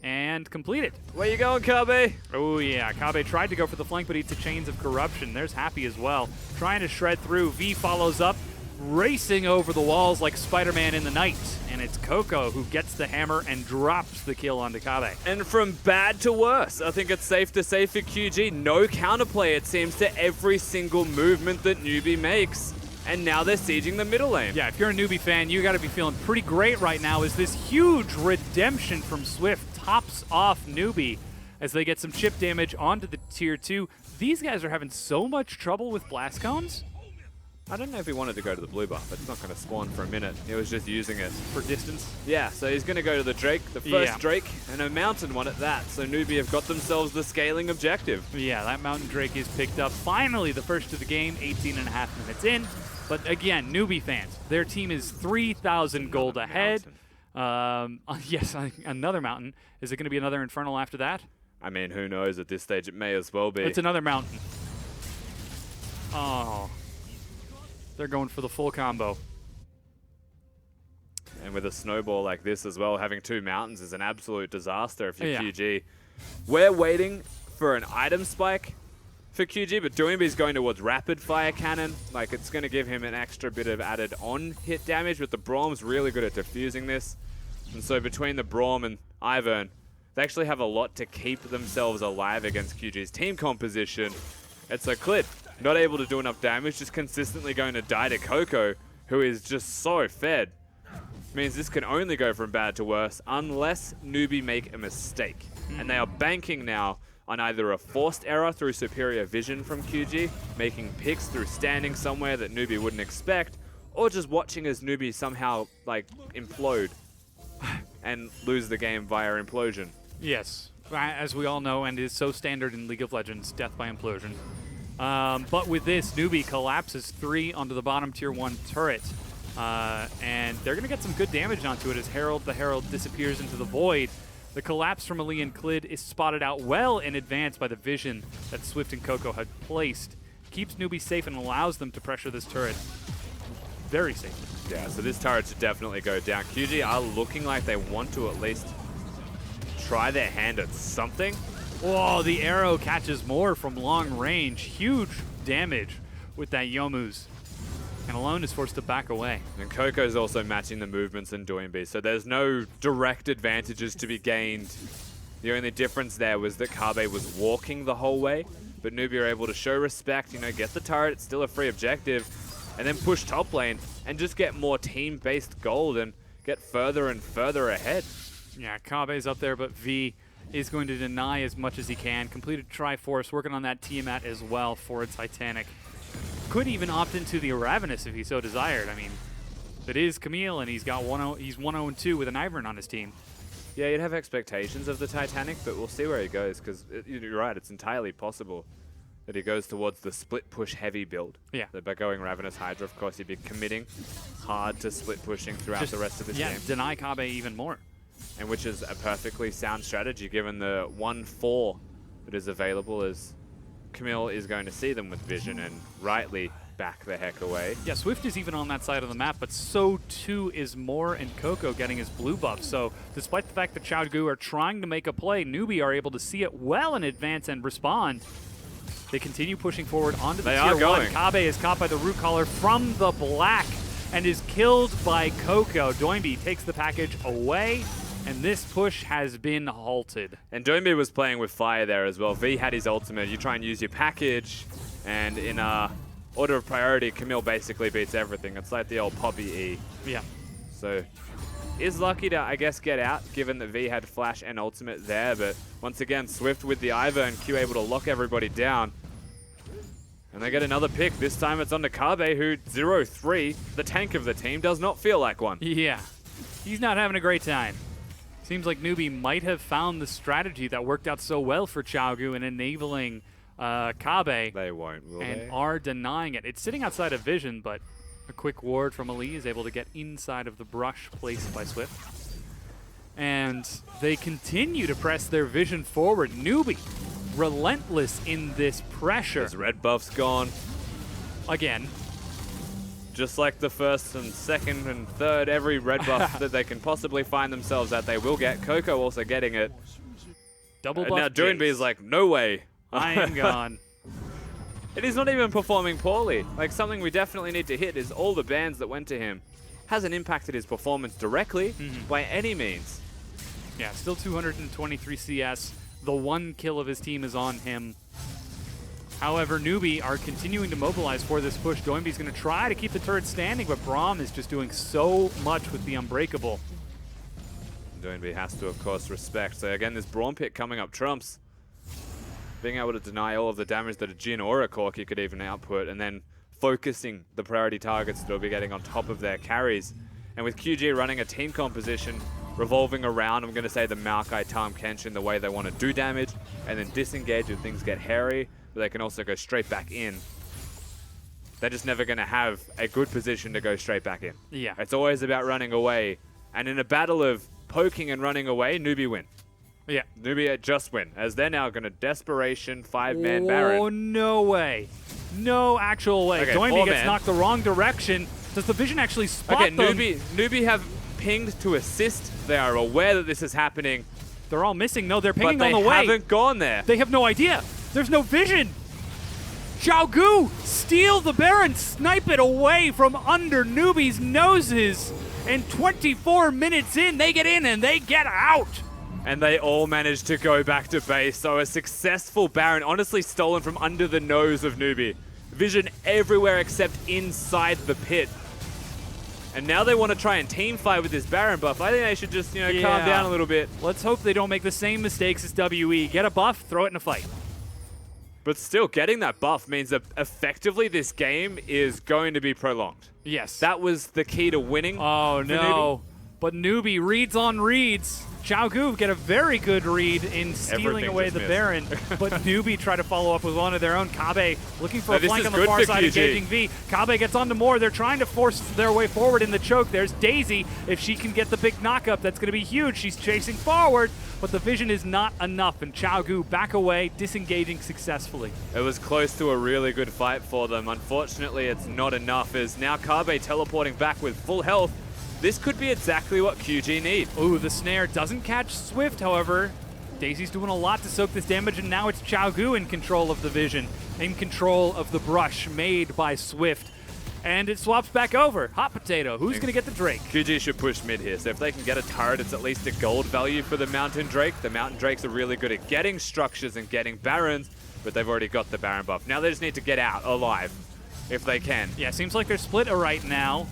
and completed. Where you going, Kabe? Oh yeah, Kabe tried to go for the flank, but he took Chains of Corruption. There's Happy as well, trying to shred through. V follows up, racing over the walls like Spider-Man in the night. And it's Coco who gets the hammer and drops the kill onto Kabe. And from bad to worse, I think it's safe to say for QG, no counterplay, it seems, to every single movement that Newbie makes. And now they're sieging the middle lane. Yeah, if you're a Newbie fan, you got to be feeling pretty great right now as this huge redemption from Swift tops off Newbie as they get some chip damage onto the tier 2. These guys are having so much trouble with blast cones. I don't know if he wanted to go to the blue buff. It's not going to spawn for a minute. He was just using it For distance. Yeah, so he's going to go to the Drake, the first Drake, and a mountain one at that. So Newbie have got themselves the scaling objective. Yeah, that Mountain Drake is picked up. Finally, the first of the game, 18 and a half minutes in. But again, Newbie fans, their team is 3,000 gold ahead. Yes, another mountain. Is it going to be another Infernal after that? I mean, who knows at this stage? It may as well be. It's another mountain. Oh. They're going for the full combo. And with a snowball like this as well, having two mountains is an absolute disaster if you're Yeah. QG. We're waiting for an item spike for QG, but Doinby's going towards rapid fire cannon. Like, it's going to give him an extra bit of added on hit damage, but the Braum's really good at diffusing this. And so between the Braum and Ivern, they actually have a lot to keep themselves alive against QG's team composition. It's a Clid, not able to do enough damage, just consistently going to die to Coco, who is just so fed. Means this can only go from bad to worse unless Newbie make a mistake. And they are banking now on either a forced error through superior vision from QG, making picks through standing somewhere that Newbie wouldn't expect, or just watching as Newbie somehow, like, implode and lose the game via implosion. Yes, as we all know, and is so standard in League of Legends, death by implosion. But with this, Newbie collapses 3 onto the bottom tier 1 turret. And they're going to get some good damage onto it as the Herald disappears into the void. The collapse from Ali and Clid is spotted out well in advance by the vision that Swift and Coco had placed. Keeps Newbie safe and allows them to pressure this turret very safely. Yeah, so this turret should definitely go down. QG are looking like they want to at least try their hand at something. Whoa, the arrow catches more from long range. Huge damage with that Yomu's. And Alone is forced to back away. And Coco's also matching the movements in Doinby, so there's no direct advantages to be gained. The only difference there was that Kabe was walking the whole way, but Newbie are able to show respect, get the turret, it's still a free objective, and then push top lane and just get more team-based gold and get further and further ahead. Yeah, Kabe's up there, but V is going to deny as much as he can. Completed Triforce, working on that Tiamat as well for a Titanic. Could even opt into the Ravenous if he so desired. I mean, it is Camille, and he's 1-0-2 with an Ivern on his team. Yeah, you'd have expectations of the Titanic, but we'll see where he goes, because you're right, it's entirely possible that he goes towards the split push heavy build. Yeah. That by going Ravenous Hydra, of course, he'd be committing hard to split pushing throughout the rest of this game. Deny Kabe even more. And which is a perfectly sound strategy given the 1-4 that is available, as Camille is going to see them with vision and rightly back the heck away. Yeah, Swift is even on that side of the map, but so too is Moore and Coco getting his blue buff. So despite the fact that Chaogu are trying to make a play, Newbie are able to see it well in advance and respond. They continue pushing forward onto the They tier are 1. going. Kabe is caught by the root collar from the black and is killed by Coco. Doinby takes the package away, and this push has been halted. And Newbie was playing with fire there as well. V had his ultimate. You try and use your package, and in order of priority, Camille basically beats everything. It's like the old Poppy E. Yeah. So is lucky to, I guess, get out, given that V had flash and ultimate there. But once again, Swift with the Ivor and Q able to lock everybody down. And they get another pick. This time it's on to Kabe, who 0-3, the tank of the team, does not feel like one. Yeah. He's not having a great time. Seems like Newbie might have found the strategy that worked out so well for Chaogu in enabling Kabe, They won't, will and they? are denying it. It's sitting outside of vision, but a quick ward from Ali is able to get inside of the brush placed by Swift. And they continue to press their vision forward. Newbie, relentless in this pressure. His red buff's gone. Again, Just like the first and second and third, every red buff that they can possibly find themselves at, they will get. Coco also getting it. double And buff now Newbie Jace. is like, no way. I am gone. And he's not even performing poorly. Like, something we definitely need to hit is all the bans that went to him hasn't impacted his performance directly by any means. Yeah, still 223 CS. The one kill of his team is on him. However, Newbie are continuing to mobilize for this push. Doinby's going to try to keep the turret standing, but Braum is just doing so much with the Unbreakable. Newbie has to, of course, respect. So again, this Braum pick coming up trumps. Being able to deny all of the damage that a Jin or a Corki could even output, and then focusing the priority targets that will be getting on top of their carries. And with QG running a team composition revolving around, I'm going to say the Maokai, Tahm Kenshin, the way they want to do damage, and then disengage when things get hairy, but they can also go straight back in. They're just never going to have a good position to go straight back in. Yeah. It's always about running away. And in a battle of poking and running away, Newbie win. Yeah. Newbie just win, as they're now going to desperation 5-man Baron. Oh, no way. No actual way. Okay, Doinby gets 4-man. knocked the wrong direction. Does the vision actually spot Okay, them? Newbie have pinged to assist. They are aware that this is happening, They're all missing. No, they're but pinging they on the way. haven't gone there. They have no idea. There's no vision. Xiaogu steal the Baron, snipe it away from under Newbie's noses. And 24 minutes in, they get in and they get out. And they all managed to go back to base. So a successful Baron, honestly stolen from under the nose of Newbie. Vision everywhere except inside the pit. And now they want to try and team fight with this Baron buff. I think they should just, calm Yeah. down a little bit. Let's hope they don't make the same mistakes as WE. Get a buff, throw it in a fight. But still, getting that buff means that effectively this game is going to be prolonged. Yes. That was the key to winning. Oh, for no. But Newbie reads on reads. Xiaogu get a very good read in stealing Everything away just the missed. Baron, but Newbie try to follow up with one of their own. Kabe looking for Now, a this flank is on the good far for side, QG. engaging V. Kabe gets onto more. They're trying to force their way forward in the choke. There's Daisy. If she can get the big knockup, that's going to be huge. She's chasing forward, but the vision is not enough, and Xiaogu back away, disengaging successfully. It was close to a really good fight for them. Unfortunately, it's not enough, as now Kabe teleporting back with full health. This could be exactly what QG need. Ooh, the snare doesn't catch Swift, however. Daisy's doing a lot to soak this damage, and now it's Xiaogu in control of the vision, in control of the brush made by Swift. And it swaps back over. Hot potato. Who's going to get the Drake? QG should push mid here, so if they can get a turret, it's at least a gold value for the Mountain Drake. The Mountain Drakes are really good at getting structures and getting Barons, but they've already got the Baron buff. Now they just need to get out alive, if they can. Yeah, seems like they're split right now.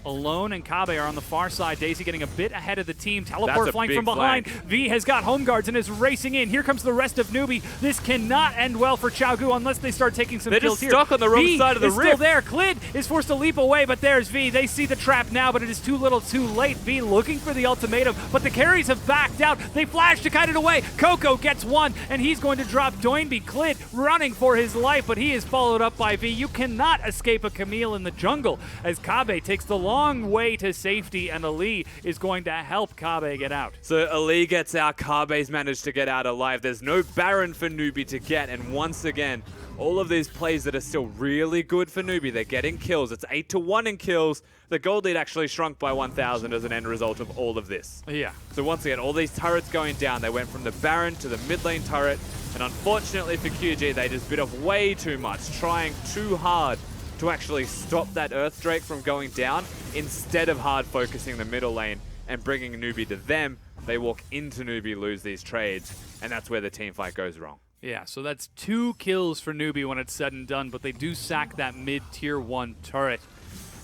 Alone and Kabe are on the far side. Daisy getting a bit ahead of the team. That's Teleport a flank big from behind. flank. V has got home guards and is racing in. Here comes the rest of Newbie. This cannot end well for Xiaogu unless they start taking some They're kills just here. stuck on the wrong V side of the is still rift. there. Clid is forced to leap away, but there's V. They see the trap now, but it is too little too late. V looking for the ultimatum, but the carries have backed out. They flash to kite it away. Coco gets one, and he's going to drop Doinby. Clid running for his life, but he is followed up by V. You cannot escape a Camille in the jungle as Kabe takes the long long way to safety, and Ali is going to help Kabe get out. So Ali gets out, Kabe's managed to get out alive. There's no Baron for Newbie to get, and once again, all of these plays that are still really good for Newbie, they're getting kills. It's 8-1 in kills. The gold lead actually shrunk by 1,000 as an end result of all of this. Yeah. So once again, all these turrets going down. They went from the Baron to the mid lane turret, and unfortunately for QG, they just bit off way too much, trying too hard to actually stop that Earth Drake from going down, instead of hard focusing the middle lane and bringing Newbie to them. They walk into Newbie, lose these trades, and that's where the team fight goes wrong. Yeah, so that's 2 kills for Newbie when it's said and done, but they do sack that mid-tier 1 turret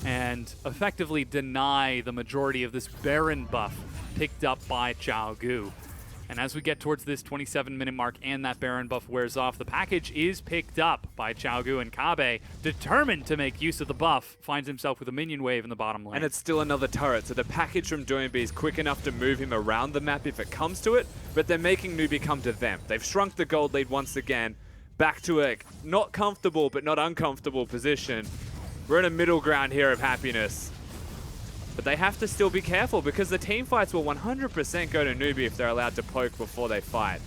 and effectively deny the majority of this Baron buff picked up by Chao Gu. And as we get towards this 27-minute mark and that Baron buff wears off, the package is picked up by Chao Gu, and Kabe, determined to make use of the buff, finds himself with a minion wave in the bottom lane. And it's still another turret, so the package from NewBee is quick enough to move him around the map if it comes to it, but they're making Newbie come to them. They've shrunk the gold lead once again, back to a not comfortable but not uncomfortable position. We're in a middle ground here of happiness. But they have to still be careful because the team fights will 100% go to Newbie if they're allowed to poke before they fight.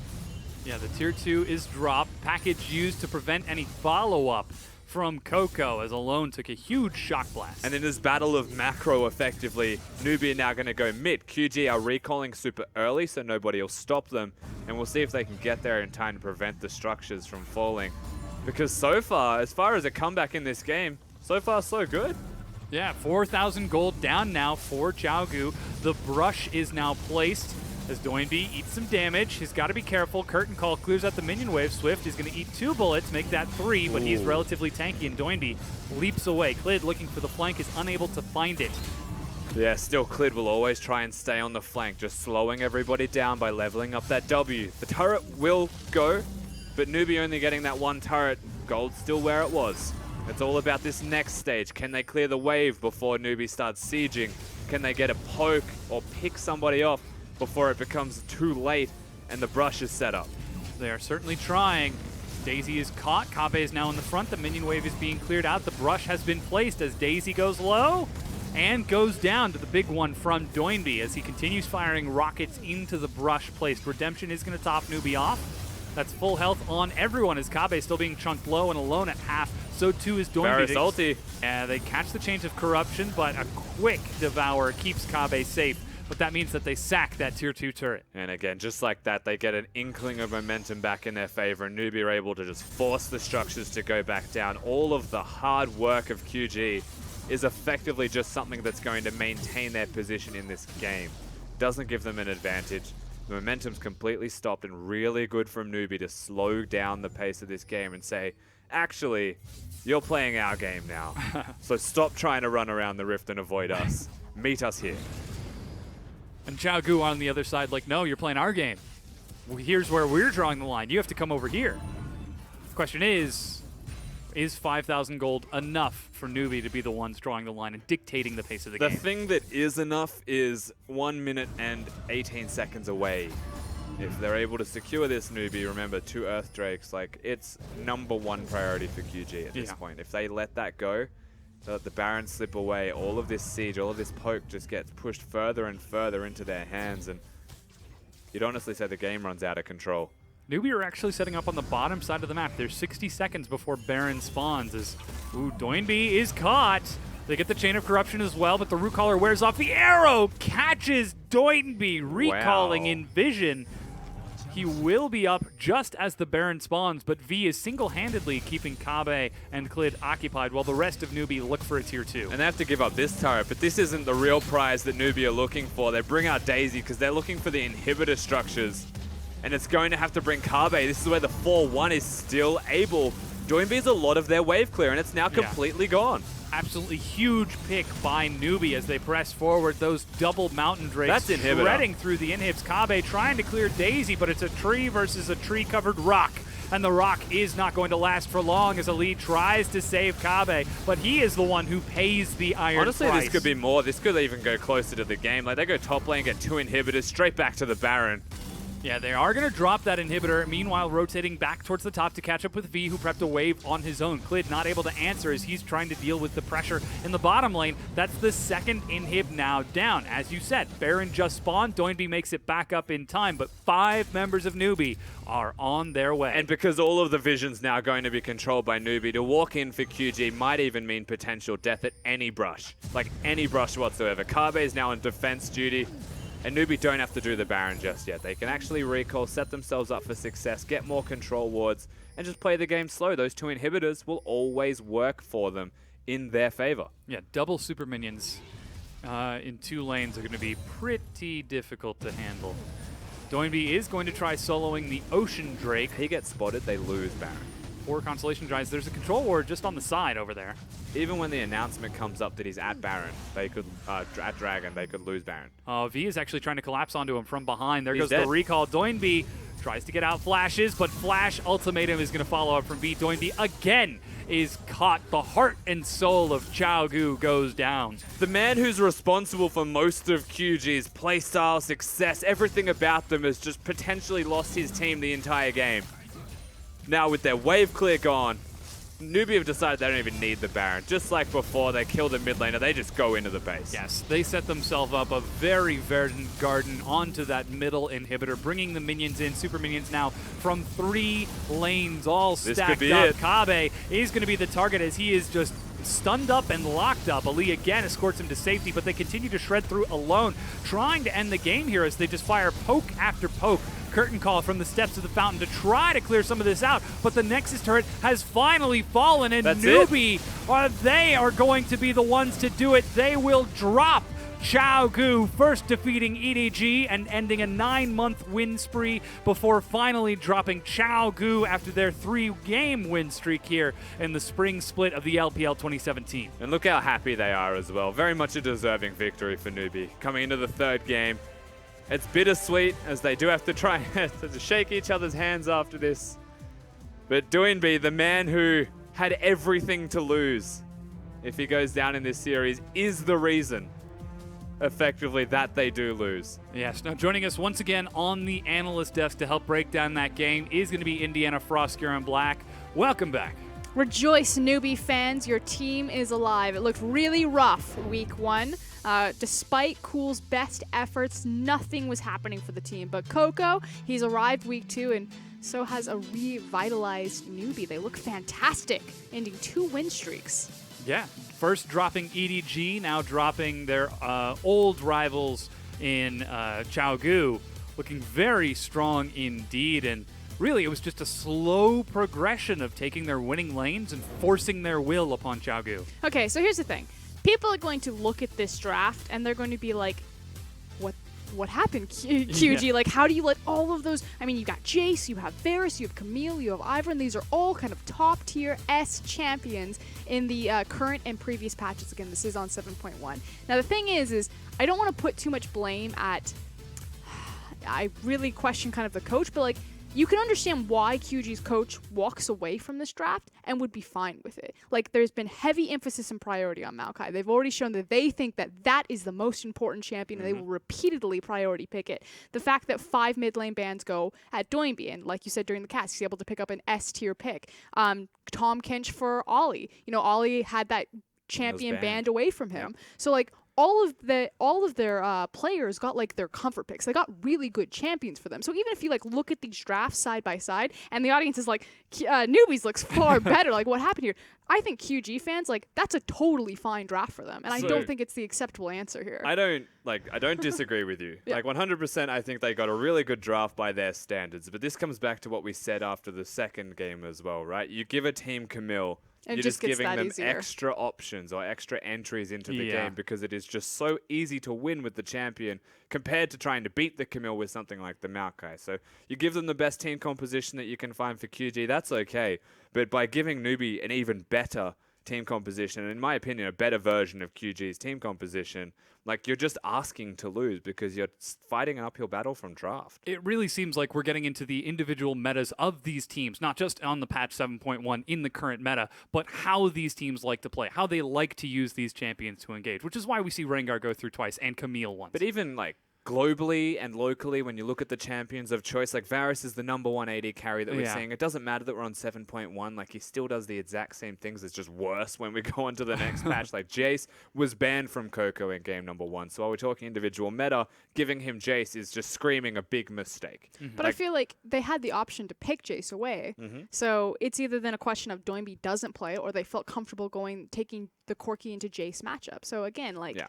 Yeah, the tier 2 is dropped. Package used to prevent any follow-up from Coco, as Alone took a huge shock blast. And in this battle of macro, effectively, Newbie are now going to go mid. QG are recalling super early, so nobody will stop them. And we'll see if they can get there in time to prevent the structures from falling. Because so far as a comeback in this game, so far so good. Yeah, 4,000 gold down now for Chao Gu. The brush is now placed as Doinby eats some damage. He's got to be careful. Curtain Call clears out the minion wave. Swift is going to eat 2 bullets, make that 3, but he's relatively tanky, and Doinby leaps away. Clid looking for the flank is unable to find it. Yeah, still Clid will always try and stay on the flank, just slowing everybody down by leveling up that W. The turret will go, but Newbie only getting that 1 turret. Gold's still where it was. It's all about this next stage. Can they clear the wave before Newbie starts sieging? Can they get a poke or pick somebody off before it becomes too late and the brush is set up? They are certainly trying. Daisy is caught. Kabe is now in the front. The minion wave is being cleared out. The brush has been placed as Daisy goes low and goes down to the big one from Doinby as he continues firing rockets into the brush placed. Redemption is going to top Newbie off. That's full health on everyone as Kabe still being chunked low and alone at half. So too is Doinby. Varus ulti. Yeah, they catch the change of corruption, but a quick devour keeps Kabe safe. But that means that they sack that tier 2 turret. And again, just like that, they get an inkling of momentum back in their favor, and Newbie are able to just force the structures to go back down. All of the hard work of QG is effectively just something that's going to maintain their position in this game. Doesn't give them an advantage. The momentum's completely stopped, and really good from Newbie to slow down the pace of this game and say, actually, you're playing our game now. So stop trying to run around the rift and avoid us. Meet us here. And Chao Gu on the other side like, no, you're playing our game. Well, here's where we're drawing the line. You have to come over here. The question is 5,000 gold enough for Newbie to be the ones drawing the line and dictating the pace of the game? The thing that is enough is 1 minute and 18 seconds away. If they're able to secure this Newbie, remember, 2 Earth Drakes, like, it's #1 priority for QG at this point. If they let that go, they let the Baron slip away, all of this siege, all of this poke just gets pushed further and further into their hands, and you'd honestly say the game runs out of control. Newbie are actually setting up on the bottom side of the map. There's 60 seconds before Baron spawns as, Doinby is caught. They get the Chain of Corruption as well, but the Root Caller wears off. The arrow catches Doinby, recalling in vision. He will be up just as the Baron spawns, but V is single-handedly keeping Kabe and Clid occupied while the rest of Newbie look for a tier 2. And they have to give up this turret, but this isn't the real prize that Newbie are looking for. They bring out Daisy because they're looking for the inhibitor structures. And it's going to have to bring Kabe. This is where the 4-1 is still able. Doinby's a lot of their wave clear, and it's now completely gone. Absolutely huge pick by Newbie as they press forward. Those double mountain drakes That's inhibitor. shredding through the inhibs. Kabe trying to clear Daisy, but it's a tree versus a tree-covered rock. And the rock is not going to last for long as Ali tries to save Kabe, but he is the one who pays the iron Honestly, price. this could be more. This could even go closer to the game. Like, they go top lane, get 2 inhibitors, straight back to the Baron. Yeah, they are going to drop that inhibitor. Meanwhile, rotating back towards the top to catch up with V, who prepped a wave on his own. Clid not able to answer as he's trying to deal with the pressure in the bottom lane. That's the second inhib now down. As you said, Baron just spawned. Doinby makes it back up in time, but 5 members of Newbie are on their way. And because all of the vision's now going to be controlled by Newbie, to walk in for QG might even mean potential death at any brush. Like any brush whatsoever. Kabe is now on defense duty. And Newbie don't have to do the Baron just yet. They can actually recall, set themselves up for success, get more control wards, and just play the game slow. Those 2 inhibitors will always work for them in their favor. Yeah, double super minions in 2 lanes are going to be pretty difficult to handle. Doinby is going to try soloing the Ocean Drake. He gets spotted, they lose Baron. 4 Constellation Drives. There's a control ward just on the side over there. Even when the announcement comes up that he's at Baron, they could at Dragon, they could lose Baron. V is actually trying to collapse onto him from behind. There He's goes dead. the recall. Doinby tries to get out flashes, but Flash Ultimatum is going to follow up from V. Doinby again is caught. The heart and soul of Xiaogu goes down. The man who's responsible for most of QG's playstyle, success, everything about them has just potentially lost his team the entire game. Now with their wave clear gone, Newbie have decided they don't even need the Baron. Just like before, they kill the mid laner, they just go into the base. Yes, they set themselves up a very verdant garden onto that middle inhibitor, bringing the minions in, super minions now from 3 lanes, all This stacked could be up. it. Kabe is going to be the target as he is just stunned up and locked up. Ali again escorts him to safety, but they continue to shred through alone, trying to end the game here as they just fire poke after poke. Curtain call from the steps of the fountain to try to clear some of this out, but the Nexus turret has finally fallen, and That's Newbie, they are going to be the ones to do it. They will drop Xiaogu, first defeating EDG and ending a 9-month win spree before finally dropping Xiaogu after their 3-game win streak here in the spring split of the LPL 2017. And look how happy they are as well. Very much a deserving victory for Newbie. Coming into the 3rd game, it's bittersweet as they do have to try to shake each other's hands after this. But Doinby, the man who had everything to lose if he goes down in this series, is the reason effectively that they do lose. Yes, now joining us once again on the analyst desk to help break down that game is going to be Indiana Frostgear and Black. Welcome back. Rejoice, Newbie fans. Your team is alive. It looked really rough week 1. Despite Cool's best efforts, nothing was happening for the team. But Coco, he's arrived week 2, and so has a revitalized Newbie. They look fantastic, ending 2 win streaks. Yeah, first dropping EDG, now dropping their old rivals in Xiaogu, looking very strong indeed. And really, it was just a slow progression of taking their winning lanes and forcing their will upon Xiaogu. Okay, so here's the thing. People are going to look at this draft, and they're going to be like, what happened, QG? Yeah. Like, how do you let all of those... I mean, you got Jace, you have Varus, you have Camille, you have Ivern. These are all kind of top-tier S champions in the current and previous patches. Again, this is on 7.1. Now, the thing is I don't want to put too much blame at... I really question kind of the coach, but, like, you can understand why QG's coach walks away from this draft and would be fine with it. Like, there's been heavy emphasis and priority on Maokai. They've already shown that they think that that is the most important champion, and they will repeatedly priority pick it. The fact that 5 mid lane bans go at Doinby, and like you said during the cast, he's able to pick up an S tier pick. Tom Kench for Ollie. You know, Ollie had that champion banned away from him. So, like, all of their players got like their comfort picks. They got really good champions for them. So even if you like look at these drafts side by side, and the audience is like, Newbies looks far better. Like, what happened here? I think QG fans, like, that's a totally fine draft for them, and I don't think it's the acceptable answer here. I don't disagree with you. Yeah. Like 100%, I think they got a really good draft by their standards. But this comes back to what we said after the 2nd game as well, right? You give a team Camille. It You're just just gets giving that them easier. extra options or extra entries into the Yeah. game because it is just so easy to win with the champion compared to trying to beat the Camille with something like the Maokai. So you give them the best team composition that you can find for QG, that's okay. But by giving Newbie an even better team composition, and in my opinion, a better version of QG's team composition, like, you're just asking to lose because you're fighting an uphill battle from draft. It really seems like we're getting into the individual metas of these teams, not just on the patch 7.1 in the current meta, but how these teams like to play, how they like to use these champions to engage, which is why we see Rengar go through twice and Camille once. But even, like, globally and locally, when you look at the champions of choice, like Varus is the number 1 AD carry that we're Yeah. seeing. It doesn't matter that we're on 7.1. Like, he still does the exact same things. It's just worse when we go on to the next patch. Like, Jace was banned from Coco in game number 1. So while we're talking individual meta, giving him Jace is just screaming a big mistake. But I feel like they had the option to pick Jace away. So it's either then a question of Doinby doesn't play or they felt comfortable taking the Corki into Jace matchup. So again, like, Yeah.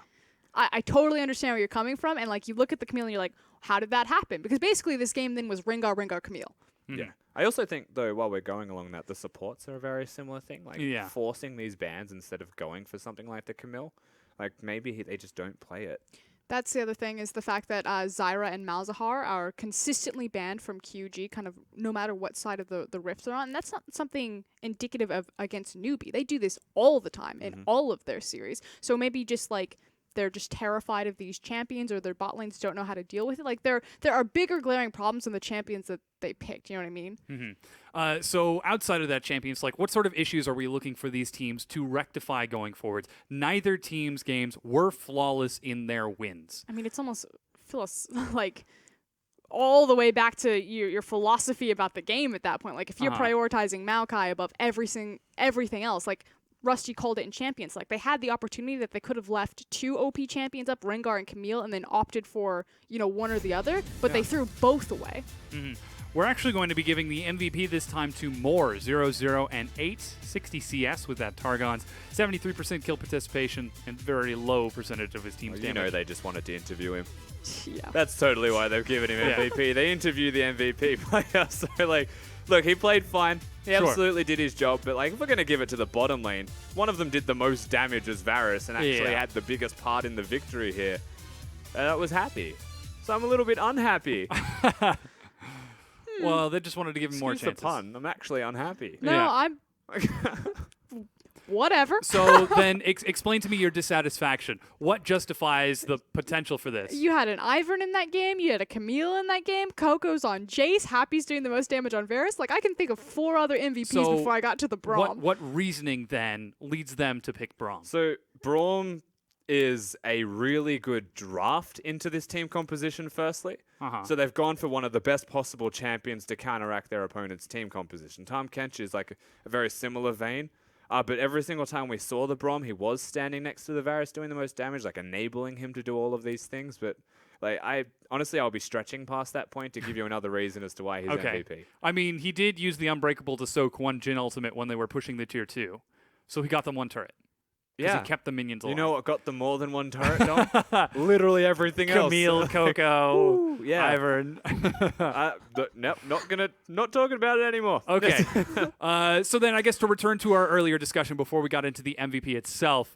I totally understand where you're coming from. And like, you look at the Camille and you're like, how did that happen? Because basically this game then was Rengar, Camille. Yeah. I also think, though, while we're going along that, the supports are a very similar thing. Like, Yeah. forcing these bans instead of going for something like the Camille. Like, maybe they just don't play it. That's the other thing, is the fact that Zyra and Malzahar are consistently banned from QG, kind of no matter what side of the rift they're on. And that's not something indicative of against Newbie. They do this all the time in all of their series. So maybe just like they're just terrified of these champions, or their bot lanes don't know how to deal with it. Like, there are bigger glaring problems in the champions that they picked. You know what I mean? So outside of that, champions, like, what sort of issues are we looking for these teams to rectify going forward? Neither team's games were flawless in their wins. I mean, it's almost like all the way back to your philosophy about the game at that point. Like, if you're prioritizing Maokai above everything else, like Rusty called it in Champions, like, they had the opportunity that they could have left 2 OP champions up, Rengar and Camille, and then opted for, one or the other, but they threw both away. We're actually going to be giving the MVP this time to Moore, 0-0 and 8, 60 CS with that Targon's 73% kill participation and very low percentage of his team's You damage. know they just wanted to interview him. Yeah. That's totally why they've given him Yeah. MVP. They interview the MVP player. So, like, look, he played fine. He Sure. absolutely did his job. But, like, if we're going to give it to the bottom lane, one of them did the most damage as Varus and actually Yeah. had the biggest part in the victory here. And I was happy. So I'm a little bit unhappy. Well, they just wanted to give him more Excuse chances. the pun. I'm actually unhappy. No, Yeah. I'm whatever. So then explain to me your dissatisfaction. What justifies the potential for this? You had an Ivern in that game. You had a Camille in that game. Coco's on Jace. Happy's doing the most damage on Varus. Like, I can think of 4 other MVPs So before I got to the Braum. What reasoning then leads them to pick Braum? So Braum is a really good draft into this team composition, firstly. So they've gone for one of the best possible champions to counteract their opponent's team composition. Tahm Kench is like a very similar vein. But every single time we saw the Braum, he was standing next to the Varus doing the most damage, like enabling him to do all of these things. But like, I'll be stretching past that point to give you another reason as to why he's MVP. I mean, he did use the Unbreakable to soak one Jhin ultimate when they were pushing the tier 2. So he got them one turret. Because he kept the minions alive. You know what got them more than one turret, Dom? Literally everything else. Camille, Coco, yeah. Ivern. Nope, not talking about it anymore. Okay. So then I guess to return to our earlier discussion before we got into the MVP itself,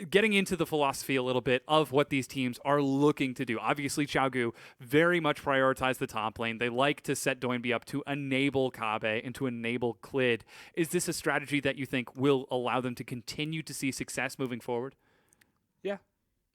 getting into the philosophy a little bit of what these teams are looking to do. Obviously, Xiaogu very much prioritize the top lane. They like to set Doinby up to enable Kabe and to enable Clid. Is this a strategy that you think will allow them to continue to see success moving forward? Yeah.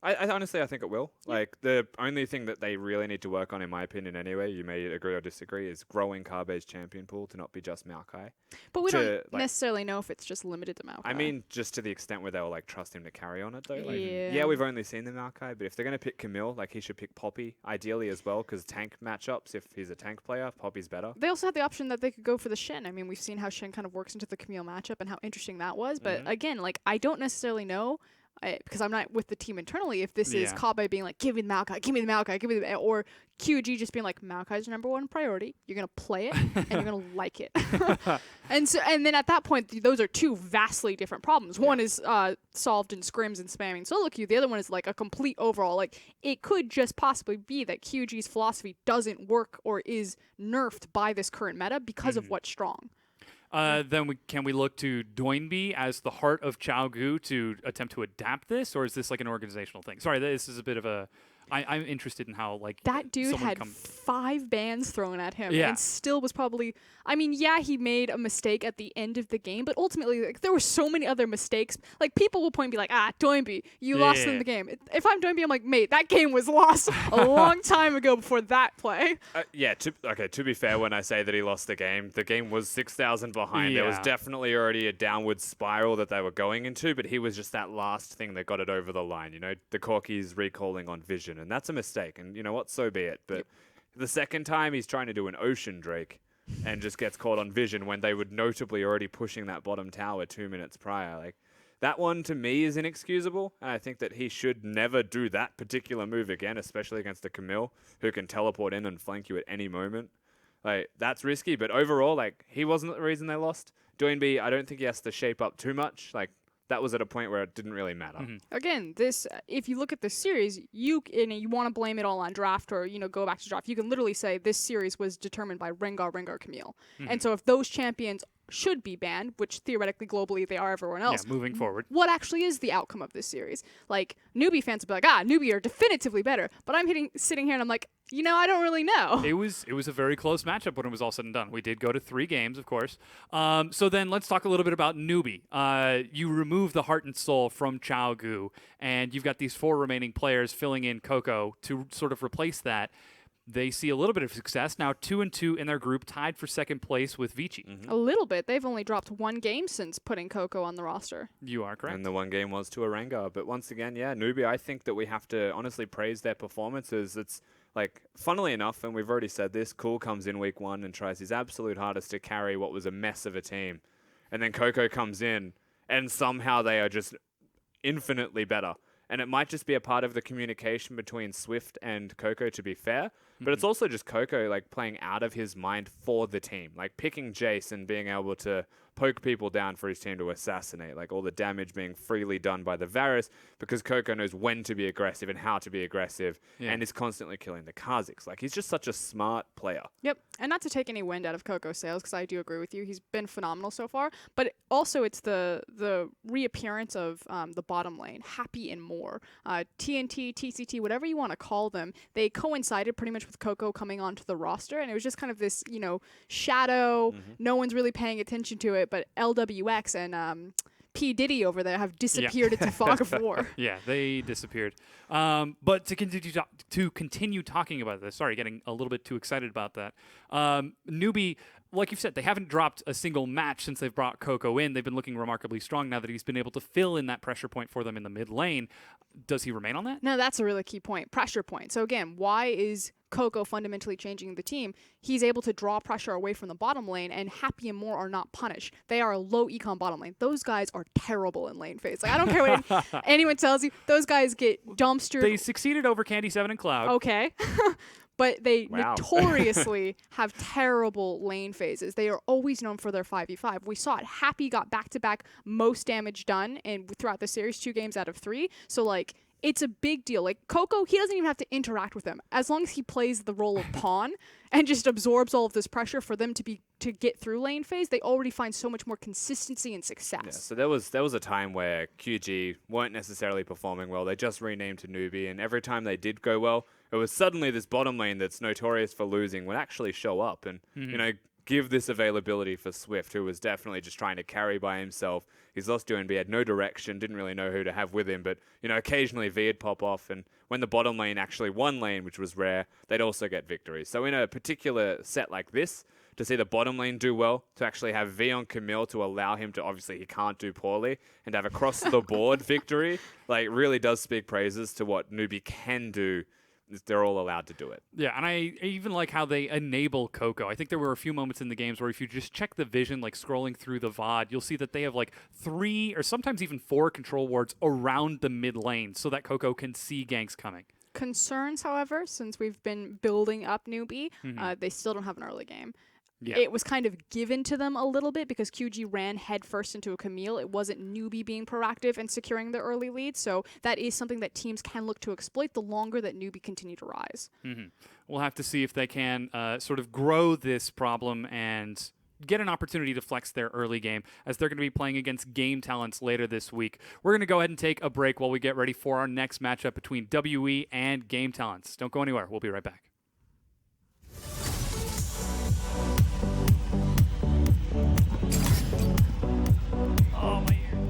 I honestly, I think it will. Like, the only thing that they really need to work on, in my opinion anyway, you may agree or disagree, is growing Kabe's champion pool to not be just Maokai. But we to, don't like- necessarily know if it's just limited to Maokai. I mean, just to the extent where they'll, like, trust him to carry on it, though. Like, Yeah. we've only seen the Maokai, but if they're going to pick Camille, like, he should pick Poppy, ideally as well, because tank matchups, if he's a tank player, Poppy's better. They also had the option that they could go for the Shen. I mean, we've seen how Shen kind of works into the Camille matchup and how interesting that was. But again, like, I don't necessarily know, because I'm not with the team internally, if this is Kabe being like, give me the Maokai, give me the Maokai, give me the... Or QG just being like, Maokai's your #1 priority. You're going to play it, and you're going to like it. And then at that point, those are 2 vastly different problems. One is solved in scrims and spamming solo queue. The other one is like a complete overall. Like, it could just possibly be that QG's philosophy doesn't work or is nerfed by this current meta because of what's strong. Then can we look to Doinby as the heart of Xiaogu to attempt to adapt this, or is this like an organizational thing? Sorry, this is a bit of a... I'm interested in how, like, that dude someone had 5 bans thrown at him and still was probably... I mean, yeah, he made a mistake at the end of the game, but ultimately, like, there were so many other mistakes. Like, people will point and be like, Doinby, you lost in the game. If I'm Doinby, I'm like, mate, that game was lost a long time ago before that play. To be fair, when I say that he lost the game was 6,000 behind. There was definitely already a downward spiral that they were going into, but he was just that last thing that got it over the line. You know, the Corki's recalling on Vision. Vision, and that's a mistake. And you know what? So be it. But the second time he's trying to do an Ocean Drake and just gets caught on Vision when they were notably already pushing that bottom tower 2 minutes prior. Like, that one to me is inexcusable. And I think that he should never do that particular move again, especially against a Camille who can teleport in and flank you at any moment. Like, that's risky, but overall, like, he wasn't the reason they lost. NewBee, I don't think he has to shape up too much. Like, that was at a point where it didn't really matter. Again, this if you look at this series, you want to blame it all on draft or go back to draft. You can literally say this series was determined by Rengar, Camille. And so if those champions should be banned, which theoretically globally they are everyone else. Yeah, moving forward. What actually is the outcome of this series? Like, NewBee fans will be like, NewBee are definitively better. But I'm sitting here and I'm like, I don't really know. It was a very close matchup when it was all said and done. We did go to 3 games, of course. So then let's talk a little bit about NewBee. You remove the heart and soul from Gu, and you've got these 4 remaining players filling in Coco to sort of replace that. They see a little bit of success. Now 2-2 in their group, tied for second place with Vici. A little bit. They've only dropped 1 game since putting Coco on the roster. You are correct. And the 1 game was to a Rengar. But once again, NewBee, I think that we have to honestly praise their performances. It's like, funnily enough, and we've already said this, Cool comes in week 1 and tries his absolute hardest to carry what was a mess of a team. And then Coco comes in, and somehow they are just infinitely better. And it might just be a part of the communication between Swift and Coco, to be fair. But it's also just Coco, like, playing out of his mind for the team. Like, picking Jace and being able to poke people down for his team to assassinate. Like, all the damage being freely done by the Varus, because Coco knows when to be aggressive and how to be aggressive, and is constantly killing the Kha'Zix. Like, he's just such a smart player. Yep, and not to take any wind out of Coco's sails, because I do agree with you. He's been phenomenal so far. But also, it's the reappearance of the bottom lane, Happy and more. TNT, TCT, whatever you want to call them, they coincided pretty much with Coco coming onto the roster, and it was just kind of this, shadow. No one's really paying attention to it, but LWX and P. Diddy over there have disappeared into fog of war. Yeah, they disappeared. But to continue talking about this, sorry, getting a little bit too excited about that. NewBee, like you've said, they haven't dropped a single match since they've brought Coco in. They've been looking remarkably strong now that he's been able to fill in that pressure point for them in the mid lane. Does he remain on that? No, that's a really key point. Pressure point. So again, why is Coco fundamentally changing the team? He's able to draw pressure away from the bottom lane, and Happy and more are not punished. They are a low econ bottom lane. Those guys are terrible in lane phase. Like, I don't care what anyone tells you. Those guys get dumpstered. They succeeded over Candy 7 and Cloud. Okay. But they notoriously have terrible lane phases. They are always known for their 5v5. We saw it. Happy got back-to-back most damage done throughout the series, 2 games out of 3. So, like, it's a big deal. Like, Coco, he doesn't even have to interact with them. As long as he plays the role of pawn and just absorbs all of this pressure for them to get through lane phase, they already find so much more consistency and success. Yeah, so there was a time where QG weren't necessarily performing well. They just renamed to NewBee, and every time they did go well, it was suddenly this bottom lane that's notorious for losing would actually show up and, give this availability for Swift, who was definitely just trying to carry by himself. He's lost NewBee, had no direction, didn't really know who to have with him, but, occasionally V'd pop off, and when the bottom lane actually won lane, which was rare, they'd also get victories. So in a particular set like this, to see the bottom lane do well, to actually have V on Camille to allow him to, obviously he can't do poorly, and have across-the-board victory, like, really does speak praises to what NewBee can do. They're all allowed to do it. Yeah, and I even like how they enable Coco. I think there were a few moments in the games where if you just check the vision, like scrolling through the VOD, you'll see that they have like 3 or sometimes even 4 control wards around the mid lane so that Coco can see ganks coming. Concerns, however, since we've been building up NewBee, they still don't have an early game. Yeah. It was kind of given to them a little bit because QG ran headfirst into a Camille. It wasn't NewBee being proactive and securing the early lead, so that is something that teams can look to exploit the longer that NewBee continue to rise. We'll have to see if they can sort of grow this problem and get an opportunity to flex their early game as they're going to be playing against Game Talents later this week. We're going to go ahead and take a break while we get ready for our next matchup between WE and Game Talents. Don't go anywhere. We'll be right back. Oh, my ear.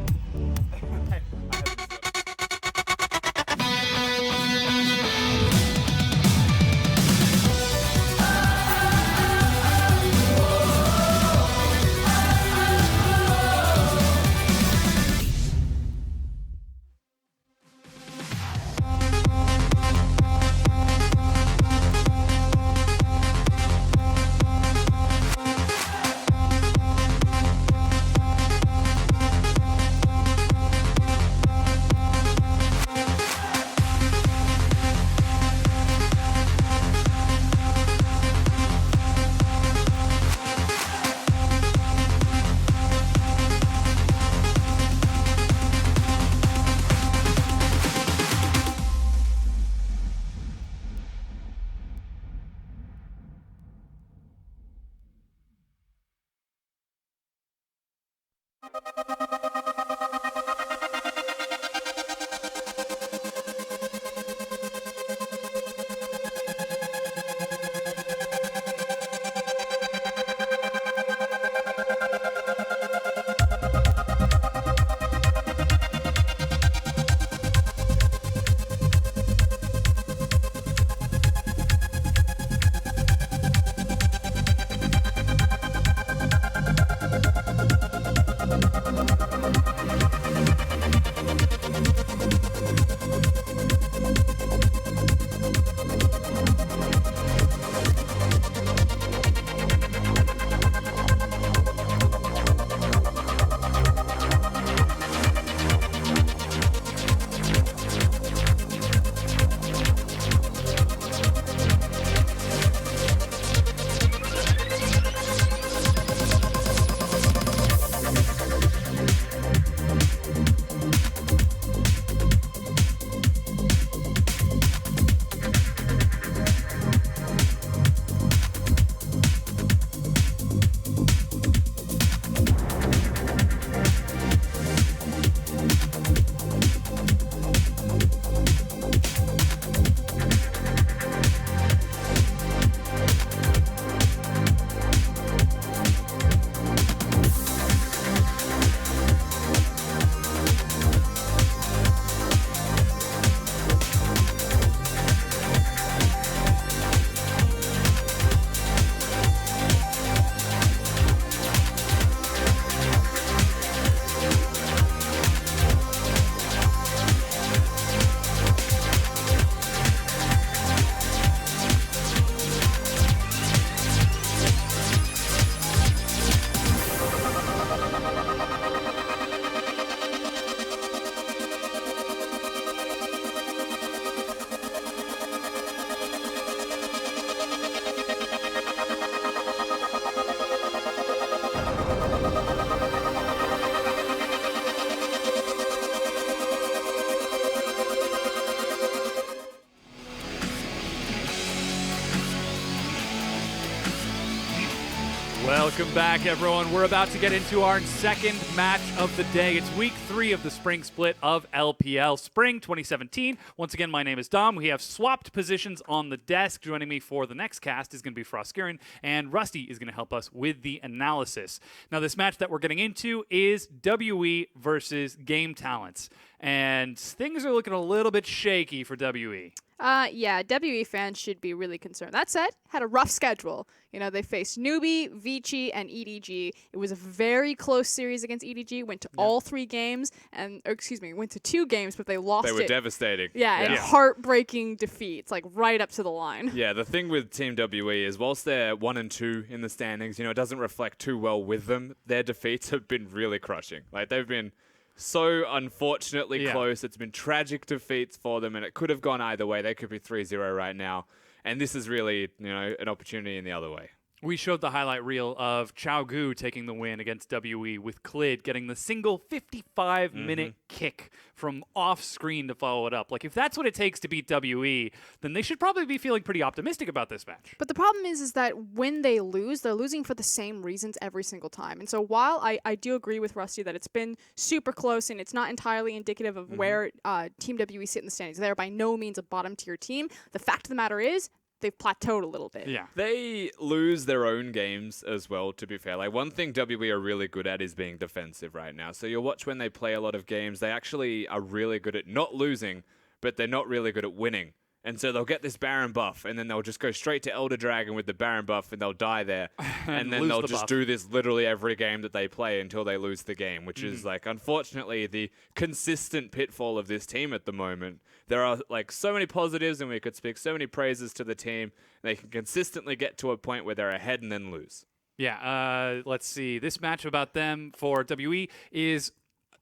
Welcome back, everyone. We're about to get into our second match of the day. It's week 3 of the spring split of LPL Spring 2017. Once again, my name is Dom. We have swapped positions on the desk. Joining me for the next cast is going to be Frostgirin, and Rusty is going to help us with the analysis. Now, this match that we're getting into is WE versus Game Talents, and things are looking a little bit shaky for WE. Yeah, WE fans should be really concerned. That said, had a rough schedule. You know, they faced Newbie, Vici, and EDG. It was a very close series against EDG. Went to all 3 games, went to 2 games, but they lost it. They were devastating. Yeah, and heartbreaking defeats, like right up to the line. Yeah, the thing with Team WE is whilst they're 1 and 2 in the standings, it doesn't reflect too well with them. Their defeats have been really crushing. Like, they've been so unfortunately close. It's been tragic defeats for them, and it could have gone either way. They could be 3-0 right now. And this is really, an opportunity in the other way. We showed the highlight reel of Gu taking the win against WE, with Clid getting the single 55-minute kick from off-screen to follow it up. Like, if that's what it takes to beat WE, then they should probably be feeling pretty optimistic about this match. But the problem is that when they lose, they're losing for the same reasons every single time. And so while I do agree with Rusty that it's been super close and it's not entirely indicative of where Team WE sit in the standings, they're by no means a bottom-tier team. The fact of the matter is, they've plateaued a little bit. Yeah. They lose their own games as well, to be fair. Like, one thing WE are really good at is being defensive right now. So you'll watch when they play a lot of games, they actually are really good at not losing, but they're not really good at winning. And so they'll get this Baron buff, and then they'll just go straight to Elder Dragon with the Baron buff, and they'll die there. And then they'll just do this literally every game that they play until they lose the game, which is, like, unfortunately, the consistent pitfall of this team at the moment. There are, like, so many positives, and we could speak so many praises to the team. They can consistently get to a point where they're ahead and then lose. Yeah, let's see. This match about them for WE is...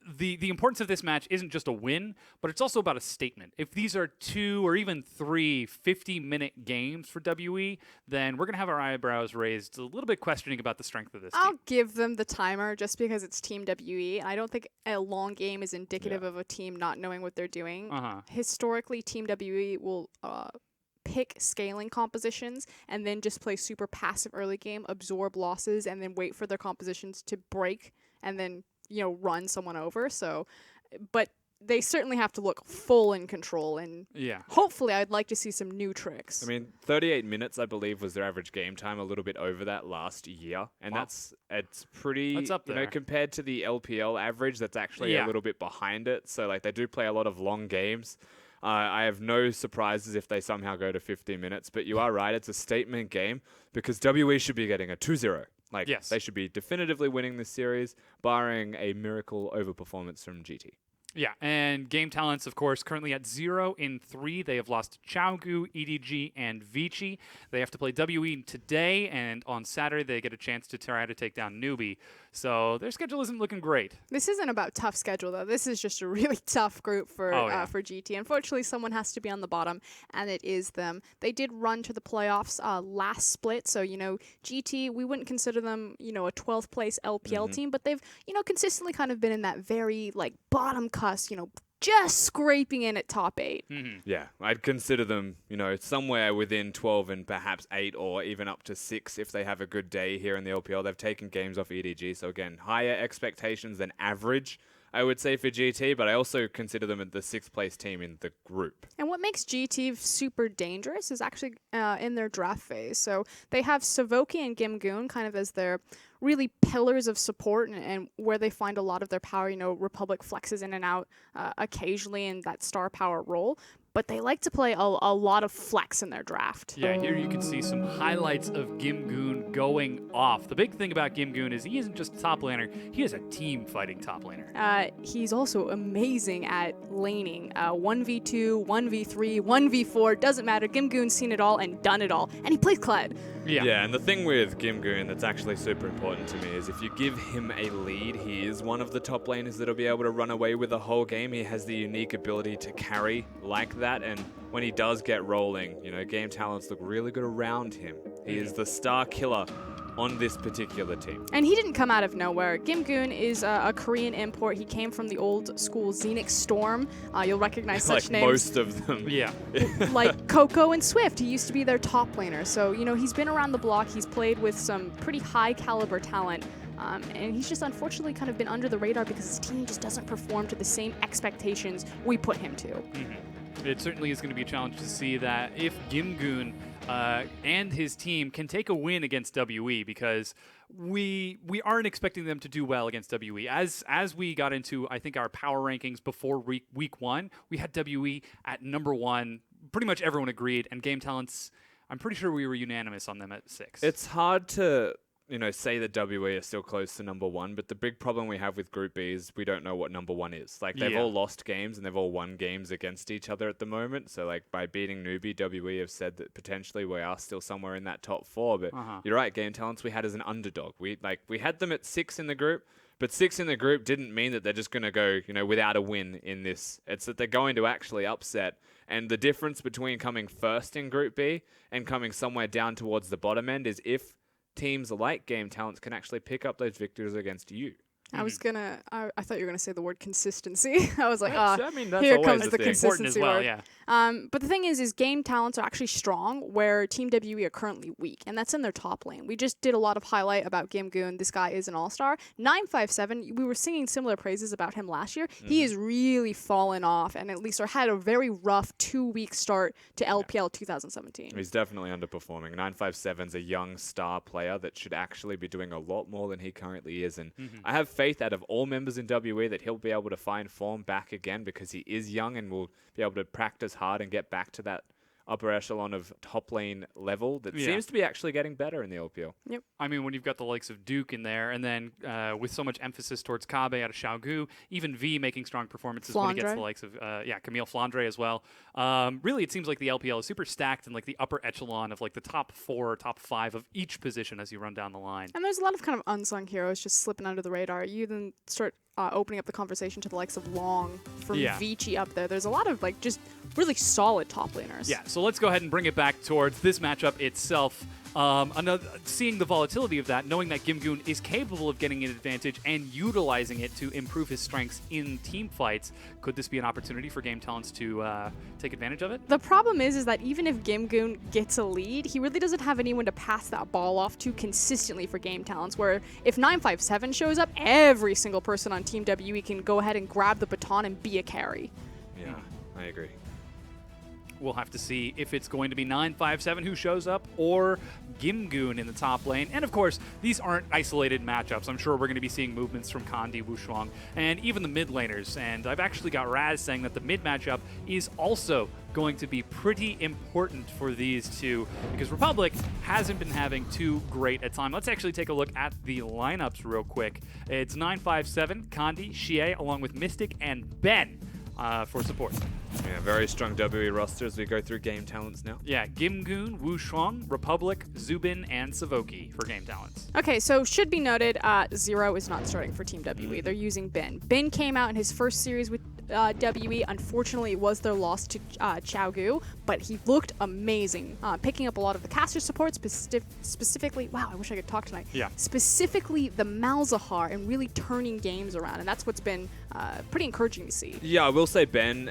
The importance of this match isn't just a win, but it's also about a statement. If these are 2 or even 3 50-minute games for WE, then we're going to have our eyebrows raised a little bit questioning about the strength of this I'll team. give them the timer just because it's Team WE. I don't think a long game is indicative of a team not knowing what they're doing. Historically, Team WE will... pick scaling compositions and then just play super passive early game, absorb losses, and then wait for their compositions to break and then run someone over. So, but they certainly have to look full in control, and hopefully I'd like to see some new tricks. I mean, 38 minutes, I believe, was their average game time, a little bit over that last year. And it's pretty, that's up there. Compared to the LPL average, that's actually a little bit behind it. So, like, they do play a lot of long games. I have no surprises if they somehow go to 50 minutes, but you are right, it's a statement game because WE should be getting a 2-0. Like, they should be definitively winning this series, barring a miracle overperformance from GT. Yeah, and Game Talents, of course, currently at 0-3. They have lost to Gu, EDG, and Vici. They have to play WE today, and on Saturday they get a chance to try to take down Newbie. So their schedule isn't looking great. This isn't about tough schedule, though. This is just a really tough group for GT. Unfortunately, someone has to be on the bottom, and it is them. They did run to the playoffs last split, so, GT, we wouldn't consider them, a 12th place LPL team, but they've, consistently kind of been in that very, like, bottom cusp, just scraping in at top 8. Yeah, I'd consider them, somewhere within 12 and perhaps 8 or even up to 6 if they have a good day here in the LPL. They've taken games off EDG, so again, higher expectations than average, I would say, for GT, but I also consider them the 6th place team in the group. And what makes GT super dangerous is actually in their draft phase. So they have Savoki and Gimgoon kind of as their really pillars of support and where they find a lot of their power. Republic flexes in and out occasionally in that star power role. But they like to play a lot of flex in their draft. Yeah, here you can see some highlights of Gimgoon going off. The big thing about Gimgoon is he isn't just a top laner, he is a team-fighting top laner. He's also amazing at laning. 1v2, 1v3, 1v4, doesn't matter. Gimgoon's seen it all and done it all. And he plays Kled. Yeah, and the thing with Gimgoon that's actually super important to me is if you give him a lead, he is one of the top laners that'll be able to run away with the whole game. He has the unique ability to carry like that, and when he does get rolling, Game Talents look really good around him. He is the star killer on this particular team. And he didn't come out of nowhere. Gimgoon is a Korean import. He came from the old school Xenix Storm. You'll recognize such Like names. most of them. Yeah. Like Coco and Swift. He used to be their top laner. So, he's been around the block. He's played with some pretty high caliber talent. And he's just unfortunately kind of been under the radar because his team just doesn't perform to the same expectations we put him to. It certainly is going to be a challenge to see that if Gimgoon and his team can take a win against WE, because we aren't expecting them to do well against WE. As we got into, I think, our power rankings before week 1, we had WE at number 1. Pretty much everyone agreed, and Game Talents, I'm pretty sure we were unanimous on them at 6. It's hard to say that WE are still close to number 1, but the big problem we have with Group B is we don't know what number 1 is. Like, they've all lost games and they've all won games against each other at the moment. So, like, by beating Newbie, WE have said that potentially we are still somewhere in that top 4. But you're right, Game Talents we had as an underdog. We had them at 6 in the group, but 6 in the group didn't mean that they're just going to go, without a win in this. It's that they're going to actually upset. And the difference between coming first in Group B and coming somewhere down towards the bottom end is if teams like Game Talents can actually pick up those victories against you. I thought you were gonna say the word consistency. I was like, That's here always comes a the thing. Important as consistency well, word. yeah. But the thing is Game Talents are actually strong where Team WE are currently weak, and that's in their top lane. We just did a lot of highlight about Gimgoon. This guy is an all-star. 957, we were singing similar praises about him last year. He has really fallen off, and at least had a very rough 2-week start to LPL 2017. He's definitely underperforming. 957's a young star player that should actually be doing a lot more than he currently is, and I have faith out of all members in WE that he'll be able to find form back again because he is young and will be able to practice hard and get back to that upper echelon of top lane level that seems to be actually getting better in the LPL. Yep. I mean, when you've got the likes of Duke in there, and then with so much emphasis towards Kabe out of Xiaogu, even V making strong performances when he gets the likes of, Camille Flandre as well. Really, it seems like the LPL is super stacked in like the upper echelon of like the top 4, top 5 of each position as you run down the line. And there's a lot of kind of unsung heroes just slipping under the radar. You then start opening up the conversation to the likes of Long, from Vici up there. There's a lot of like just really solid top laners. Yeah, so let's go ahead and bring it back towards this matchup itself. Seeing the volatility of that, knowing that Gimgoon is capable of getting an advantage and utilizing it to improve his strengths in team fights, could this be an opportunity for Game Talents to take advantage of it? The problem is that even if Gimgoon gets a lead, he really doesn't have anyone to pass that ball off to consistently for Game Talents, where if 957 shows up, every single person on Team WE can go ahead and grab the baton and be a carry. Yeah, I agree. We'll have to see if it's going to be 957 who shows up or Gimgoon in the top lane. And of course, these aren't isolated matchups. I'm sure we're going to be seeing movements from Kandi, Wushuang, and even the mid laners. And I've actually got Raz saying that the mid matchup is also going to be pretty important for these two because Republic hasn't been having too great a time. Let's actually take a look at the lineups real quick. It's 957, Kandi, Xie, along with Mystic and Ben for support. Yeah, very strong WE roster as we go through Game Talents now. Yeah, Gimgoon, Wushuang, Republic, Zubin, and Savoki for Game Talents. Okay, so should be noted, Zero is not starting for Team WE. They're using Ben. Ben came out in his first series with WE. Unfortunately, it was their loss to Xiaogu, but he looked amazing, picking up a lot of the caster support, specifically, wow, I wish I could talk tonight. Yeah. Specifically the Malzahar and really turning games around, and that's what's been pretty encouraging to see. Yeah, I will say Ben,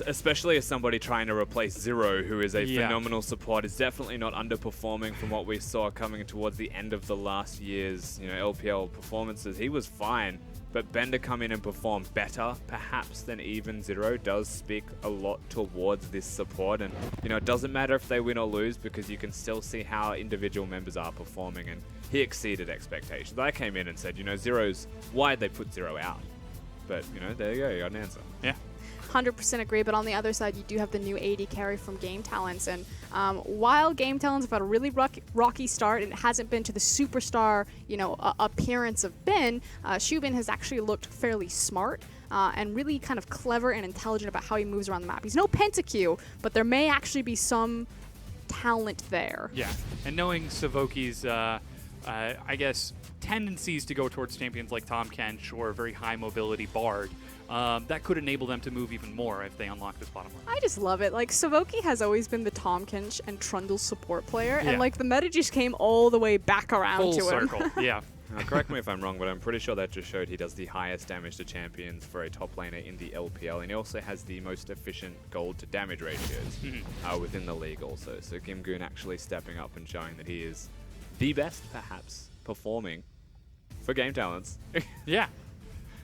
especially as somebody trying to replace Zero, who is a phenomenal support, is definitely not underperforming from what we saw coming towards the end of the last year's LPL performances. He was fine, but Ben to come in and perform better, perhaps, than even Zero does speak a lot towards this support. And, it doesn't matter if they win or lose because you can still see how individual members are performing, and he exceeded expectations. I came in and said, Zero's, why'd they put Zero out? But, there you go, you got an answer. Yeah. 100% agree, but on the other side, you do have the new AD carry from Game Talents, and while Game Talents have had a really rocky start and it hasn't been to the superstar, appearance of Ben, Shubin has actually looked fairly smart and really kind of clever and intelligent about how he moves around the map. He's no Pentakill, but there may actually be some talent there. Yeah, and knowing Savoki's I guess, tendencies to go towards champions like Tom Kench or very high mobility Bard, that could enable them to move even more if they unlock this bottom lane. I just love it. Like, Savoki has always been the Tom Kench and Trundle support player, Yeah. and like the meta just came all the way back around Full to circle, him. yeah. Correct me if I'm wrong, but I'm pretty sure that just showed he does the highest damage to champions for a top laner in the LPL, and he also has the most efficient gold to damage ratios within the league also. So Gimgoon actually stepping up and showing that he is the best, perhaps, performing for game talents. Yeah.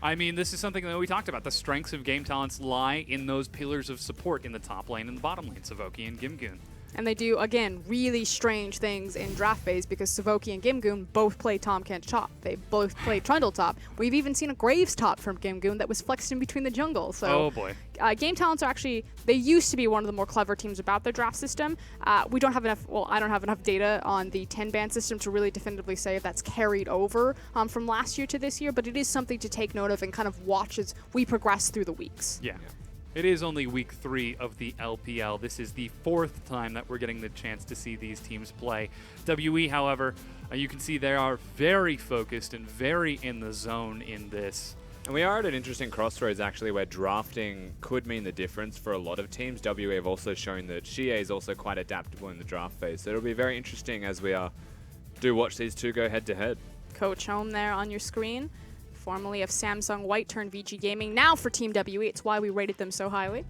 I mean, this is something that we talked about. The strengths of game talents lie in those pillars of support in the top lane and the bottom lane, Savoki and Gimgoon. And they do, again, really strange things in draft phase because Savoki and Gimgoon both play Tom Kench top. They both play Trundle top. We've even seen a Graves top from Gimgoon that was flexed in between the jungle. So Oh boy. Game Talents are actually, they used to be one of the more clever teams about their draft system. We don't have enough, well, I don't have enough data on the 10-ban system to really definitively say if that's carried over from last year to this year, but it is something to take note of and kind of watch as we progress through the weeks. Yeah. It is only week 3 of the LPL. This is the 4th time that we're getting the chance to see these teams play. WE, however, you can see they are very focused and very in the zone in this. And we are at an interesting crossroads, actually, where drafting could mean the difference for a lot of teams. WE have also shown that Xie is also quite adaptable in the draft phase. So it'll be very interesting as we do watch these two go head-to-head. Coach Home there on your screen, formerly of Samsung White turned VG Gaming, now for Team WE. It's why we rated them so highly.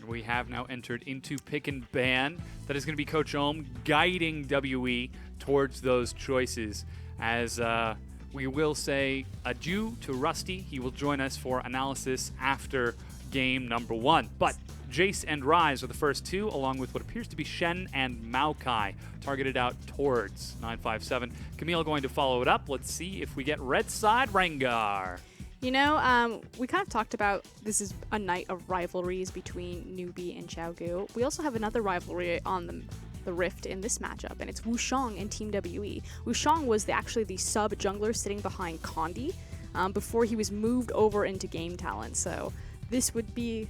We have now entered into pick and ban. That is going to be Coach Ohm guiding WE towards those choices. As we will say adieu to Rusty. He will join us for analysis after game number 1. But Jace and Ryze are the first two, along with what appears to be Shen and Maokai, targeted out towards 957. Camille going to follow it up. Let's see if we get red side Rengar. You know, we kind of talked about this is a night of rivalries between Newbie and Xiaogu. We also have another rivalry on the Rift in this matchup, and it's Wushang and Team WE. Wushang was actually the sub jungler sitting behind Condi before he was moved over into game talent. So this would be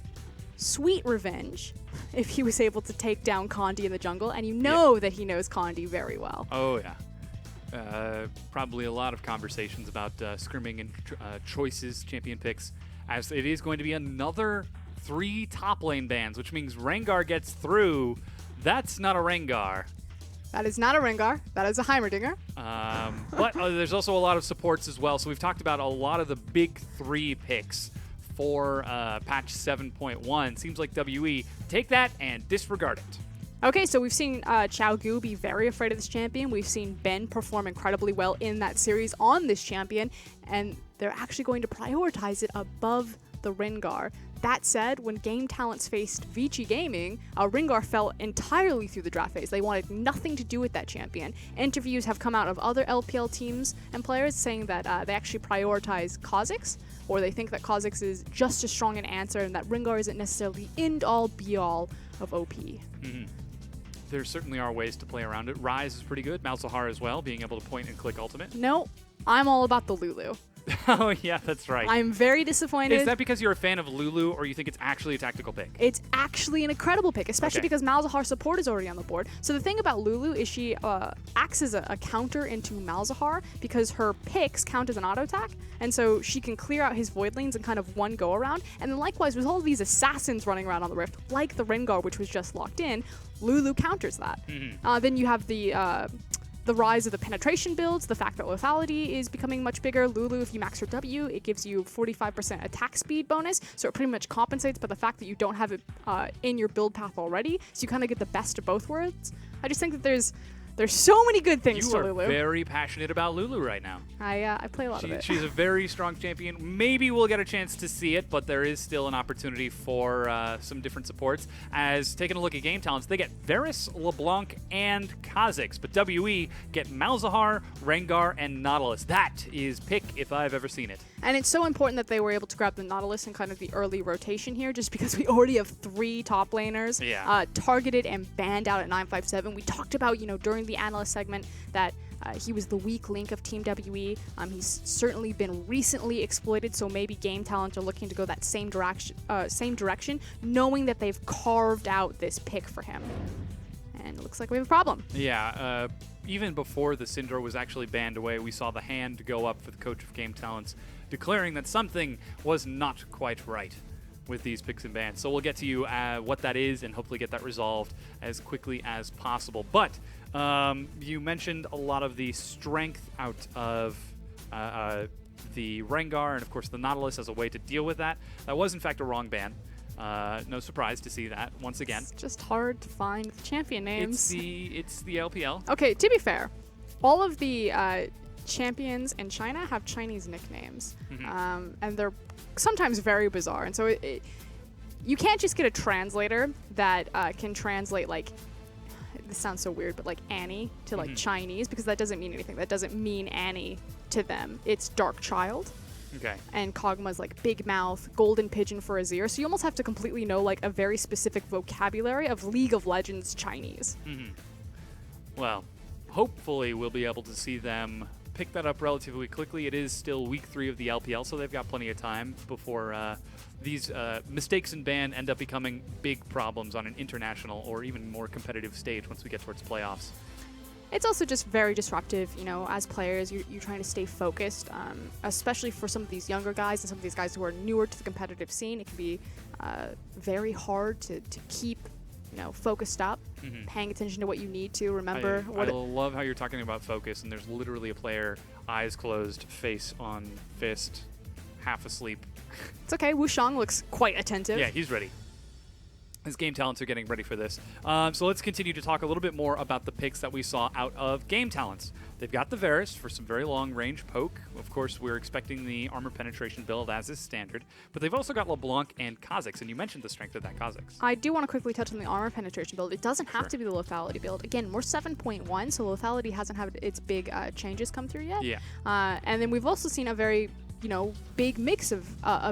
sweet revenge if he was able to take down Condi in the jungle, and you know that he knows Condi very well. Oh, yeah. Probably a lot of conversations about scrimming and choices, champion picks, as it is going to be another 3 top lane bans, which means Rengar gets through. That's not a Rengar. That is not a Rengar. That is a Heimerdinger. But there's also a lot of supports as well. So we've talked about a lot of the big 3 picks for patch 7.1. Seems like WE take that and disregard it. Okay, so we've seen Xiaogu be very afraid of this champion. We've seen Ben perform incredibly well in that series on this champion, and they're actually going to prioritize it above the Rengar. That said, when Game Talents faced Vici Gaming, Rengar fell entirely through the draft phase. They wanted nothing to do with that champion. Interviews have come out of other LPL teams and players saying that they actually prioritize Kha'Zix, or they think that Kha'Zix is just as strong an answer and that Rengar isn't necessarily the end-all, be-all of OP. Mm-hmm. There certainly are ways to play around it. Ryze is pretty good. Malzahar as well, being able to point and click ultimate. No, I'm all about the Lulu. Oh, yeah, that's right. I'm very disappointed. Is that because you're a fan of Lulu, or you think it's actually a tactical pick? It's actually an incredible pick, especially Okay. because Malzahar support is already on the board. So the thing about Lulu is she acts as a counter into Malzahar because her picks count as an auto attack, and so she can clear out his Voidlings in kind of one go around. And then likewise, with all of these assassins running around on the Rift, like the Rengar, which was just locked in, Lulu counters that. Then you have the rise of the penetration builds, the fact that lethality is becoming much bigger. Lulu, if you max her W, it gives you 45% attack speed bonus, so it pretty much compensates by the fact that you don't have it in your build path already, so you kind of get the best of both worlds. I just think that there's so many good things You to are Lulu. very passionate about Lulu right now. I play a lot of it. She's a very strong champion. Maybe we'll get a chance to see it, but there is still an opportunity for some different supports. As taking a look at game talents, they get Varus, LeBlanc, and Kha'Zix, but WE get Malzahar, Rengar, and Nautilus. That is pick if I've ever seen it. And it's so important that they were able to grab the Nautilus in kind of the early rotation here, just because we already have 3 top laners targeted and banned out at 957. We talked about, during the analyst segment that he was the weak link of Team WE. He's certainly been recently exploited, so maybe Game Talent are looking to go that same direction, knowing that they've carved out this pick for him. And it looks like we have a problem. Yeah, even before the Syndra was actually banned away, we saw the hand go up for the coach of Game Talents, declaring that something was not quite right with these picks and bans. So we'll get to you what that is and hopefully get that resolved as quickly as possible. But you mentioned a lot of the strength out of the Rengar and, of course, the Nautilus as a way to deal with that. That was, in fact, a wrong ban. No surprise to see that once again. It's just hard to find the champion names. It's the LPL. Okay, to be fair, all of the champions in China have Chinese nicknames, and they're sometimes very bizarre. And so you can't just get a translator that can translate, like, this sounds so weird, but like Annie to like Chinese, because that doesn't mean anything. That doesn't mean Annie to them. It's Dark Child. Okay. And Kog'Maw's like Big Mouth, Golden Pigeon for Azir. So you almost have to completely know like a very specific vocabulary of League of Legends Chinese. Well, hopefully we'll be able to see them pick that up relatively quickly. It is still week 3 of the LPL, so they've got plenty of time before these mistakes in ban end up becoming big problems on an international or even more competitive stage once we get towards playoffs. It's also just very disruptive, you know, as players, you're trying to stay focused, especially for some of these younger guys and some of these guys who are newer to the competitive scene. It can be very hard to keep, you know, focused up, paying attention to what you need to remember. I love how you're talking about focus, and there's literally a player, eyes closed, face on fist, half asleep. It's okay, Wushang looks quite attentive. Yeah, he's ready. His Game Talents are getting ready for this. So let's continue to talk a little bit more about the picks that we saw out of Game Talents. They've got the Varus for some very long-range poke. Of course, we're expecting the armor penetration build as is standard. But they've also got LeBlanc and Kha'Zix, and you mentioned the strength of that Kha'Zix. I do want to quickly touch on the armor penetration build. It doesn't have to be the lethality build. Again, we're 7.1, so lethality hasn't had its big changes come through yet. Yeah. And then we've also seen a very, you know, big mix of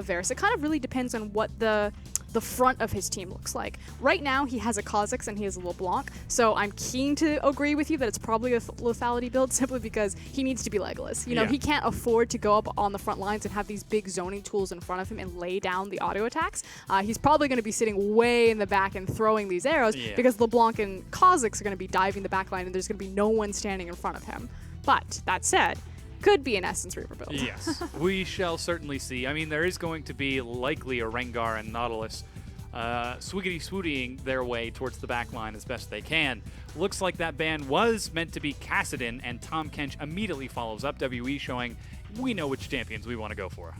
Varus. It kind of really depends on what the front of his team looks like. Right now, he has a Kha'Zix and he has a LeBlanc, so I'm keen to agree with you that it's probably a lethality build simply because he needs to be Legolas. You know, he can't afford to go up on the front lines and have these big zoning tools in front of him and lay down the auto attacks. He's probably going to be sitting way in the back and throwing these arrows because LeBlanc and Kha'Zix are going to be diving the back line and there's going to be no one standing in front of him. But that said, could be an Essence Reaver build. Yes, we shall certainly see. I mean, there is going to be likely a Rengar and Nautilus swiggity-swootying their way towards the back line as best they can. Looks like that ban was meant to be Kassadin, and Tom Kench immediately follows up WE, showing we know which champions we want to go for.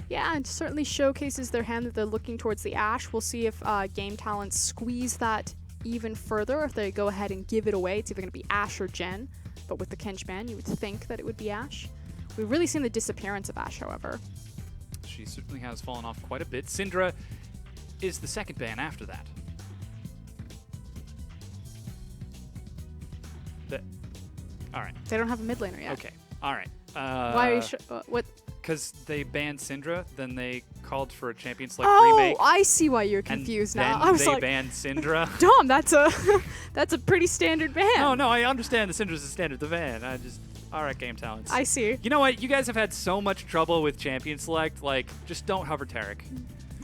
Yeah, it certainly showcases their hand that they're looking towards the Ashe. We'll see if Game Talents squeeze that even further, if they go ahead and give it away. It's either going to be Ashe or Jen. But with the Kench ban, you would think that it would be Ashe. We've really seen the disappearance of Ashe, however. She certainly has fallen off quite a bit. Syndra is the second ban after that. All right. They don't have a mid laner yet. Okay. All right. Why are you what? Because they banned Syndra, then they called for a Champion Select Oh, remake. I see why you're confused and now. then I was they like, banned Syndra. Dom, that's a pretty standard ban. No, I understand the Syndra's a standard. The ban. All right, Game Talents. I see. You know what? You guys have had so much trouble with Champion Select. Like, just don't hover Tarek.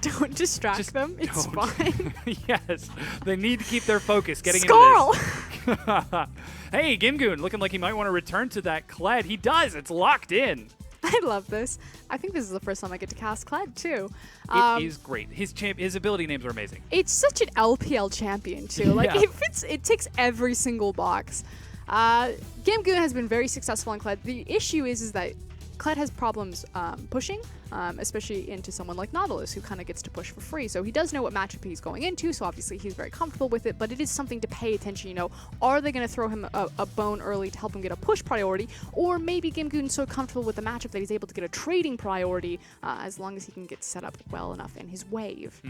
Don't distract Just them. It's don't. fine. Yes, they need to keep their focus getting Scarl! into this. Hey, Gimgoon, looking like he might want to return to that Kled. He does. It's locked in. I love this. I think this is the first time I get to cast Kled, too. It is great. His ability names are amazing. It's such an LPL champion, too. Like, Yeah. it ticks every single box. Gimgoon has been very successful in Kled. The issue is that Kled has problems pushing, especially into someone like Nautilus, who kind of gets to push for free. So he does know what matchup he's going into, so obviously he's very comfortable with it, but it is something to pay attention. You know, are they going to throw him a bone early to help him get a push priority, or maybe Gimgoon's so comfortable with the matchup that he's able to get a trading priority as long as he can get set up well enough in his wave.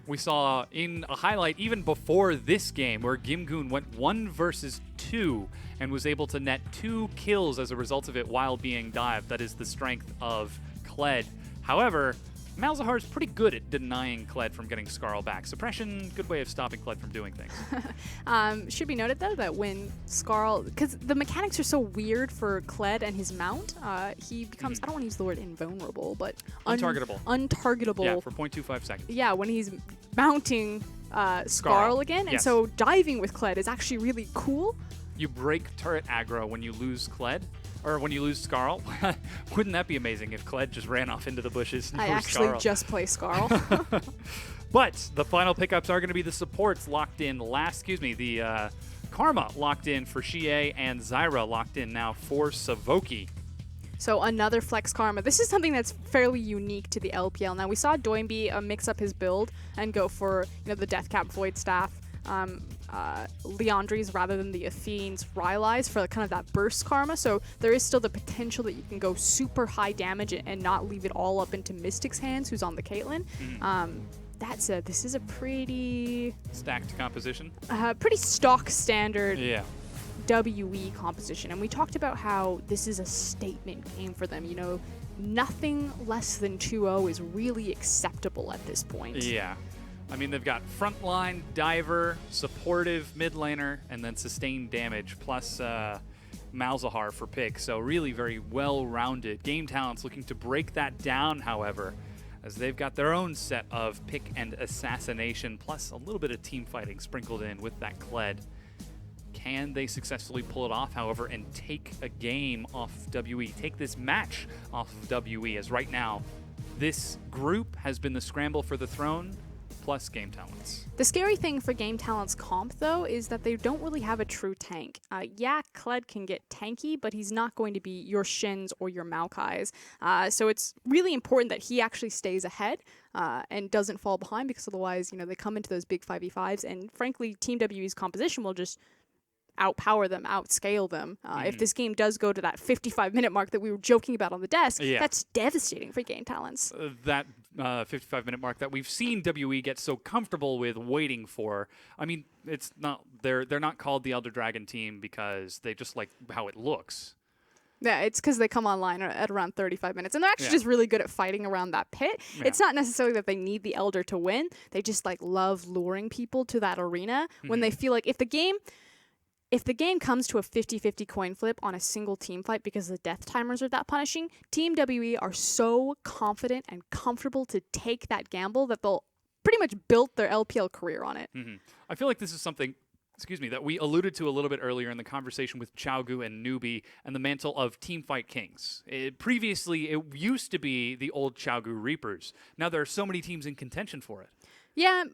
We saw in a highlight even before this game where Gimgoon went 1 versus 2 and was able to net 2 kills as a result of it while being dived. That is the strength of Kled. However, Malzahar's pretty good at denying Kled from getting Scarl back. Suppression, good way of stopping Kled from doing things. Should be noted, though, that when Scarl... Because the mechanics are so weird for Kled and his mount, he becomes... I don't want to use the word invulnerable, but... Untargetable. Untargetable. Yeah, for 0.25 seconds. Yeah, when he's mounting Skarl again, and yes. so diving with Kled is actually really cool. You break turret aggro when you lose Kled, or when you lose Skarl. Wouldn't that be amazing if Kled just ran off into the bushes? And I you were actually Skarl? just play Skarl. But the final pickups are going to be the supports locked in the Karma locked in for Xie and Zyra locked in now for Savoki. So another Flex Karma. This is something that's fairly unique to the LPL. Now we saw Doinby mix up his build and go for the Deathcap Void Staff, Leandri's rather than the Athene's Rylai's for kind of that burst Karma. So there is still the potential that you can go super high damage and not leave it all up into Mystic's hands, who's on the Caitlyn. That said, this is a pretty Stacked composition. pretty stock standard Yeah. WE composition, and we talked about how this is a statement game for them. Nothing less than 2-0 is really acceptable at this point. Yeah. I mean, they've got frontline, diver, supportive mid laner, and then sustained damage, plus Malzahar for pick. So really very well-rounded. Game Talent's looking to break that down, however, as they've got their own set of pick and assassination, plus a little bit of team fighting sprinkled in with that Kled. Can they successfully pull it off, however, and take a game off of WE? Take this match off of WE, as right now, this group has been the scramble for the throne, plus Game Talents. The scary thing for Game Talent's comp, though, is that they don't really have a true tank. Yeah, Kled can get tanky, but he's not going to be your Shins or your Maokai's. So it's really important that he actually stays ahead and doesn't fall behind, because otherwise, they come into those big 5v5s, and frankly, Team WE's composition will just outpower them, outscale them. If this game does go to that 55-minute mark that we were joking about on the desk, that's devastating for Game Talents. That 55-minute mark that we've seen WE get so comfortable with waiting for. I mean, it's not they're not called the Elder Dragon team because they just like how it looks. Yeah, it's because they come online at around 35 minutes, and they're actually just really good at fighting around that pit. Yeah. It's not necessarily that they need the Elder to win. They just love luring people to that arena when they feel like if the game comes to a 50-50 coin flip on a single team fight because the death timers are that punishing, Team WE are so confident and comfortable to take that gamble that they'll pretty much build their LPL career on it. I feel like this is something, that we alluded to a little bit earlier in the conversation with Xiaogu and Newbie and the mantle of Teamfight Kings. Previously, it used to be the old Xiaogu Reapers. Now there are so many teams in contention for it. Yeah,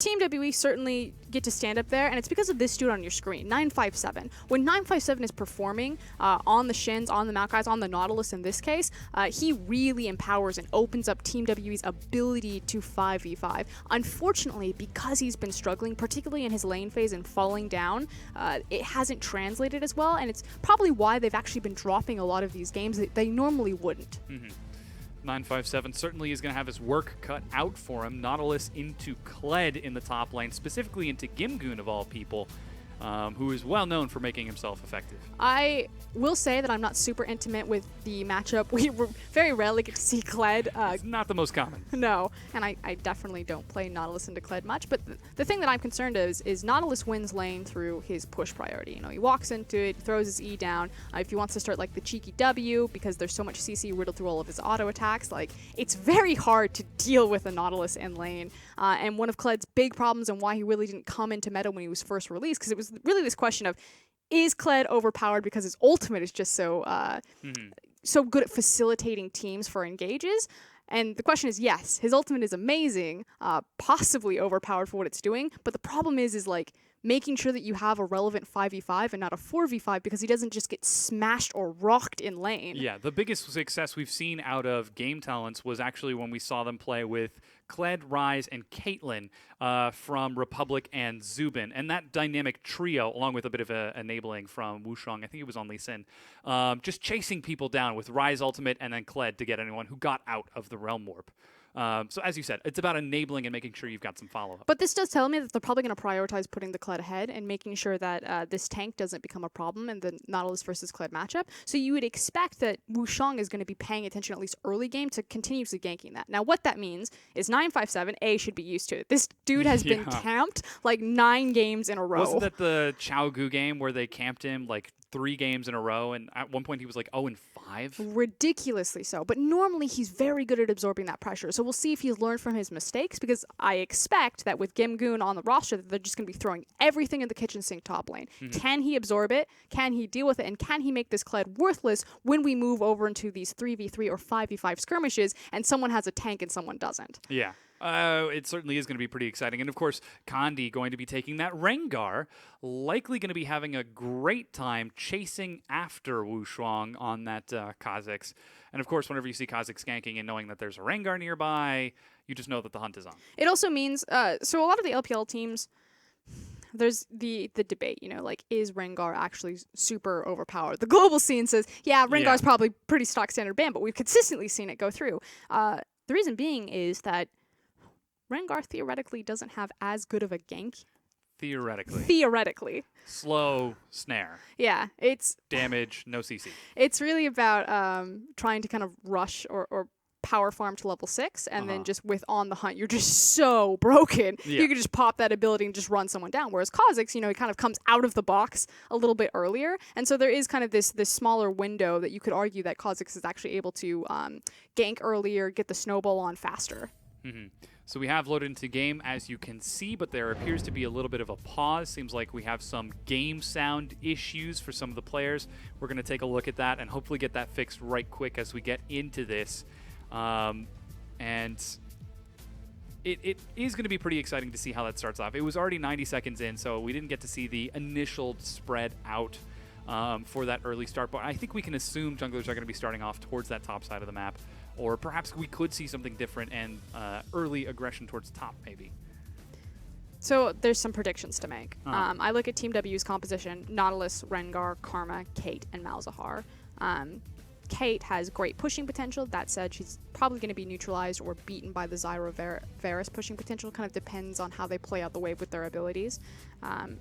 Team WE certainly get to stand up there, and it's because of this dude on your screen, 957. When 957 is performing on the Shins, on the Maokai's, on the Nautilus in this case, he really empowers and opens up Team WE's ability to 5v5. Unfortunately, because he's been struggling, particularly in his lane phase and falling down, it hasn't translated as well, and it's probably why they've actually been dropping a lot of these games that they normally wouldn't. 957 certainly is going to have his work cut out for him. Nautilus into Kled in the top lane, specifically into Gimgoon of all people, who is well known for making himself effective. I will say that I'm not super intimate with the matchup. We very rarely get to see Kled. It's not the most common. No, and I definitely don't play Nautilus into Kled much, but the thing that I'm concerned is Nautilus wins lane through his push priority. He walks into it, throws his E down. If he wants to start the cheeky W, because there's so much CC riddled through all of his auto attacks, it's very hard to deal with a Nautilus in lane. And one of Kled's big problems and why he really didn't come into meta when he was first released, because it was really this question of, is Kled overpowered because his ultimate is just so so good at facilitating teams for engages? And the question is, yes, his ultimate is amazing, possibly overpowered for what it's doing, but the problem is making sure that you have a relevant 5v5 and not a 4v5, because he doesn't just get smashed or rocked in lane. Yeah, the biggest success we've seen out of Game Talents was actually when we saw them play with Kled, Ryze, and Caitlyn from Republic and Zubin. And that dynamic trio, along with a bit of enabling from Wushang, I think it was on Lee Sin, just chasing people down with Ryze ultimate and then Kled to get anyone who got out of the Realm Warp. So as you said, it's about enabling and making sure you've got some follow-up. But this does tell me that they're probably going to prioritize putting the Kled ahead and making sure that this tank doesn't become a problem in the Nautilus versus Kled matchup. So you would expect that Wushang is going to be paying attention at least early game to continuously ganking that. Now what that means is 957 should be used to it. This dude has been camped 9 games in a row. Wasn't that the Xiaogu game where they camped him 3 games in a row, and at one point he was 0-5? 5? Ridiculously so. But normally he's very good at absorbing that pressure. So we'll see if he's learned from his mistakes, because I expect that with Gimgoon on the roster, that they're just going to be throwing everything in the kitchen sink top lane. Can he absorb it? Can he deal with it? And can he make this Kled worthless when we move over into these 3v3 or 5v5 skirmishes and someone has a tank and someone doesn't? Yeah. It certainly is going to be pretty exciting. And of course, Kandi going to be taking that Rengar, likely going to be having a great time chasing after Wu Shuang on that Kha'Zix. And of course, whenever you see Kha'Zix skanking and knowing that there's a Rengar nearby, you just know that the hunt is on. It also means, so a lot of the LPL teams, there's the debate, you know, like, is Rengar actually super overpowered? The global scene says, yeah, Rengar's probably pretty stock standard ban, but we've consistently seen it go through. The reason being is that Rengar theoretically doesn't have as good of a gank. Theoretically. Slow snare. Yeah, it's Damage, no CC. it's really about trying to kind of rush or power farm to level 6, and then just with on the hunt, you're just so broken. Yeah. You can just pop that ability and just run someone down. Whereas Kha'Zix, you know, he kind of comes out of the box a little bit earlier, and so there is kind of this smaller window that you could argue that Kha'Zix is actually able to gank earlier, get the snowball on faster. So we have loaded into game, as you can see, but there appears to be a little bit of a pause. Seems like we have some game sound issues for some of the players. We're going to take a look at that and hopefully get that fixed right quick as we get into this. And it is going to be pretty exciting to see how that starts off. It was already 90 seconds in, so we didn't get to see the initial spread out for that early start. But I think we can assume junglers are going to be starting off towards that top side of the map. Or perhaps we could see something different and early aggression towards top, maybe. So there's some predictions to make. I look at Team W's composition: Nautilus, Rengar, Karma, Kate, and Malzahar. Kate has great pushing potential. That said, she's probably going to be neutralized or beaten by the Zyro Varus pushing potential. Kind of depends on how they play out the wave with their abilities.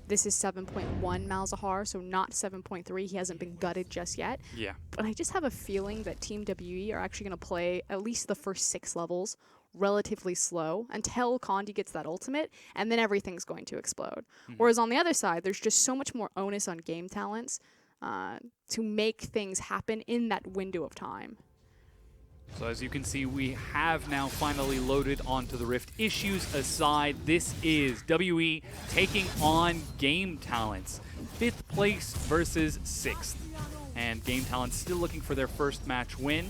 This is 7.1 Malzahar, so not 7.3. He hasn't been gutted just yet. Yeah. But I just have a feeling that Team WE are actually going to play at least the first 6 levels relatively slow until Kandi gets that ultimate, and then everything's going to explode. Whereas on the other side, there's just so much more onus on game talents to make things happen in that window of time. So as you can see, we have now finally loaded onto the Rift. Issues aside, this is WE taking on Game Talents. 5th place versus 6th. And Game Talents still looking for their first match win.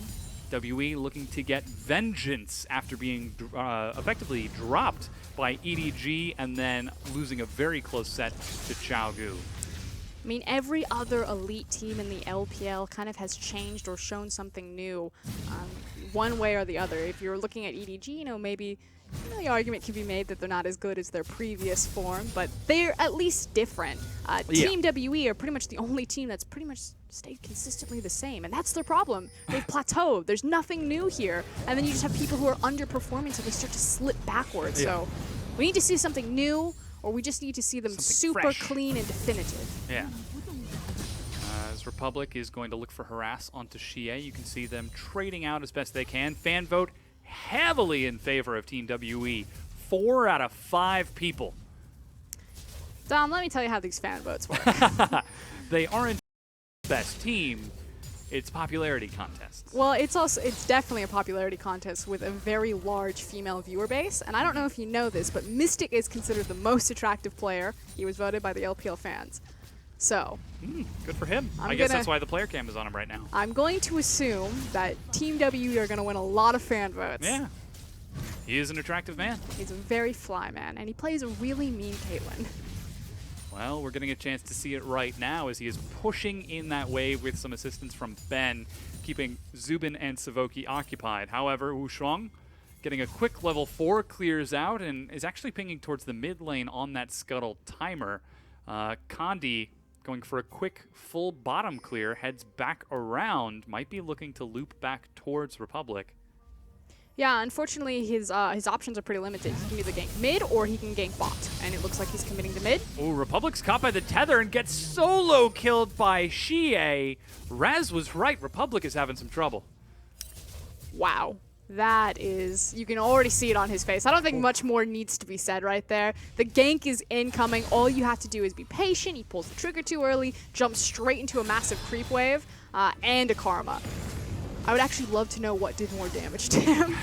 WE looking to get vengeance after being effectively dropped by EDG and then losing a very close set to Xiaogu. I mean, every other elite team in the LPL kind of has changed or shown something new, one way or the other. If you're looking at EDG, you know, maybe the argument can be made that they're not as good as their previous form, but they're at least different. Team WE are pretty much the only team that's pretty much stayed consistently the same, and that's their problem. They've plateaued. There's nothing new here, and then you just have people who are underperforming, so they start to slip backwards. So we need to see something new, or we just need to see them Something super fresh. clean and definitive. Yeah. As Republic is going to look for harass onto Xie, you can see them trading out as best they can. Fan vote heavily in favor of Team WE. 4 out of 5 people. Dom, let me tell you how these fan votes work. They aren't the best team. It's popularity contests. Well, it's definitely a popularity contest with a very large female viewer base, and I don't know if you know this, but Mystic is considered the most attractive player. He was voted by the LPL fans. So, Good for him. I'm I guess gonna- that's why the player cam is on him right now. I'm going to assume that Team WE are going to win a lot of fan votes. Yeah. He is an attractive man. He's a very fly man, and he plays a really mean Caitlyn. Well, we're getting a chance to see it right now as he is pushing in that wave with some assistance from Ben, keeping Zubin and Savoki occupied. However, Wu Shuang getting a quick level 4 clears out and is actually pinging towards the mid lane on that Scuttle timer. Kandi going for a quick full bottom clear, heads back around, might be looking to loop back towards Republic. Yeah, unfortunately, his options are pretty limited. He can either gank mid or he can gank bot, and it looks like he's committing to mid. Oh, Republic's caught by the tether and gets solo killed by Xie. Raz was right. Republic is having some trouble. Wow. That is, you can already see it on his face. I don't think much more needs to be said right there. The gank is incoming. All you have to do is be patient. He pulls the trigger too early, jumps straight into a massive creep wave, and a Karma. I would actually love to know what did more damage to him.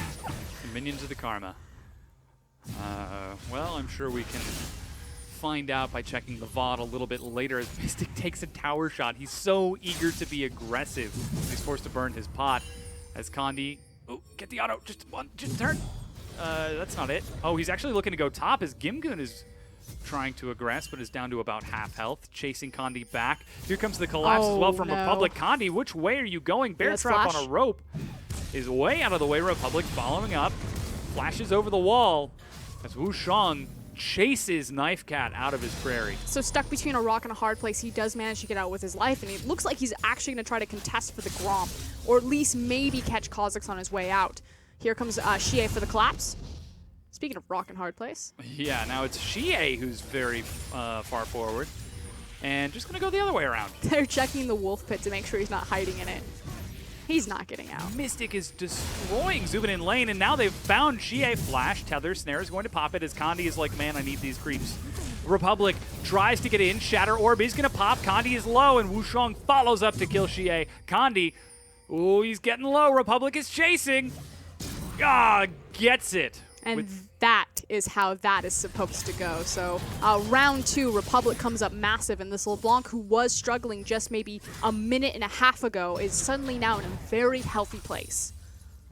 Minions of the Karma. Well, I'm sure we can find out by checking the VOD a little bit later as Mystic takes a tower shot. He's so eager to be aggressive. He's forced to burn his pot as Condi... Oh, get the auto. Just turn. That's not it. Oh, he's actually looking to go top as Gimgoon is trying to aggress, but is down to about half health, chasing Condi back. Here comes the collapse as well from no. Republic. Condi, which way are you going? Bear Yes, trap flash. on a rope is way out of the way. Republic following up, flashes over the wall as Wushang chases Knife Cat out of his prairie. So stuck between a rock and a hard place, he does manage to get out with his life, and it looks like he's actually going to try to contest for the Gromp, or at least maybe catch Kha'Zix on his way out. Here comes Xie for the collapse. Speaking of rock and hard place. Yeah, now it's Xie who's very far forward. And just going to go the other way around. They're checking the wolf pit to make sure he's not hiding in it. He's not getting out. Mystic is destroying Zubin in lane, and now they've found Xie. Flash, Tether, Snare is going to pop it as Condi is like, man, I need these creeps. Republic tries to get in. Shatter Orb is going to pop. Condi is low, and Wushang follows up to kill Xie. Condi, ooh, he's getting low. Republic is chasing. Ah, gets it. And that is how that is supposed to go. So round 2, Republic comes up massive, and this LeBlanc, who was struggling just maybe a minute and a half ago, is suddenly now in a very healthy place.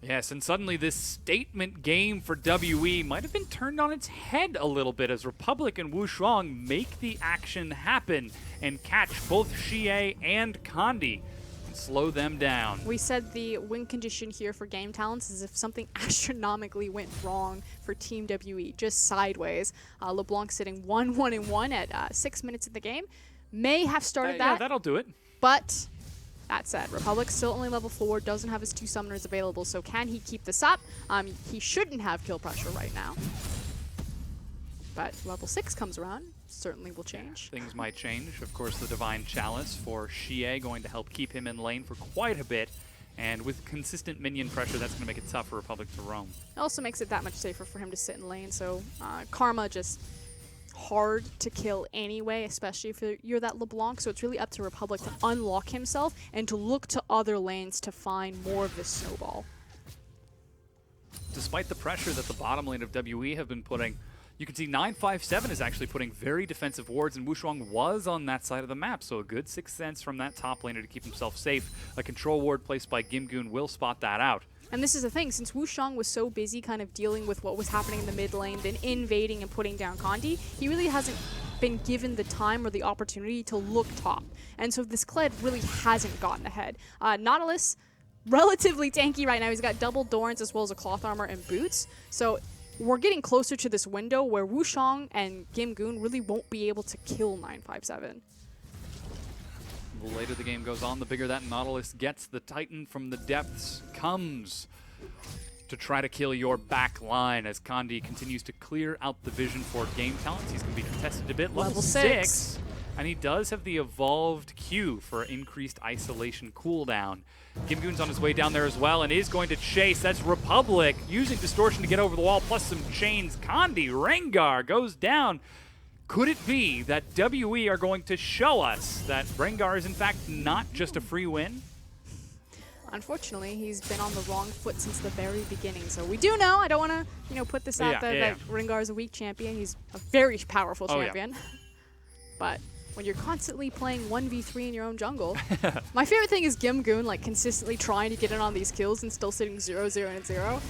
Yes, and suddenly this statement game for WE might have been turned on its head a little bit as Republic and Wushang make the action happen and catch both Xie and Condi and slow them down. We said the win condition here for game talents is if something astronomically went wrong for Team WE, just sideways. LeBlanc sitting 1-1-1 at 6 minutes in the game. May have started Yeah, that, that'll do it. but that said, Republic still only level 4, doesn't have his 2 summoners available, so can he keep this up? He shouldn't have kill pressure right now. But level 6 comes around, certainly will change. Things might change. Of course, the Divine Chalice for Xie going to help keep him in lane for quite a bit. And with consistent minion pressure, that's going to make it tough for Republic to roam. It also makes it that much safer for him to sit in lane, so Karma just hard to kill anyway, especially if you're that LeBlanc, so it's really up to Republic to unlock himself and to look to other lanes to find more of this snowball. Despite the pressure that the bottom lane of WE have been putting, you can see 957 is actually putting very defensive wards, and Wushang was on that side of the map, so a good 6th sense from that top laner to keep himself safe. A control ward placed by Gimgoon will spot that out. And this is the thing, since Wushang was so busy kind of dealing with what was happening in the mid lane, then invading and putting down Condi, he really hasn't been given the time or the opportunity to look top. And so this Kled really hasn't gotten ahead. Nautilus, relatively tanky right now. He's got double Dorns as well as a cloth armor and boots. So we're getting closer to this window where Wushang and Gimgoon really won't be able to kill 957. The later the game goes on, the bigger that Nautilus gets. The Titan from the depths comes to try to kill your back line as Condi continues to clear out the vision for game talents. He's going to be contested a bit. Level 6. And he does have the evolved Q for increased isolation cooldown. Gimgoon's on his way down there as well and is going to chase. That's Republic using distortion to get over the wall, plus some chains. Condi, Rengar goes down. Could it be that WE are going to show us that Rengar is in fact not just a free win? Unfortunately, he's been on the wrong foot since the very beginning. So we do know, I don't want to, put this out there that Rengar is a weak champion. He's a very powerful champion. But when you're constantly playing 1v3 in your own jungle, my favorite thing is Gimgoon, like, consistently trying to get in on these kills and still sitting 0-0 and 0.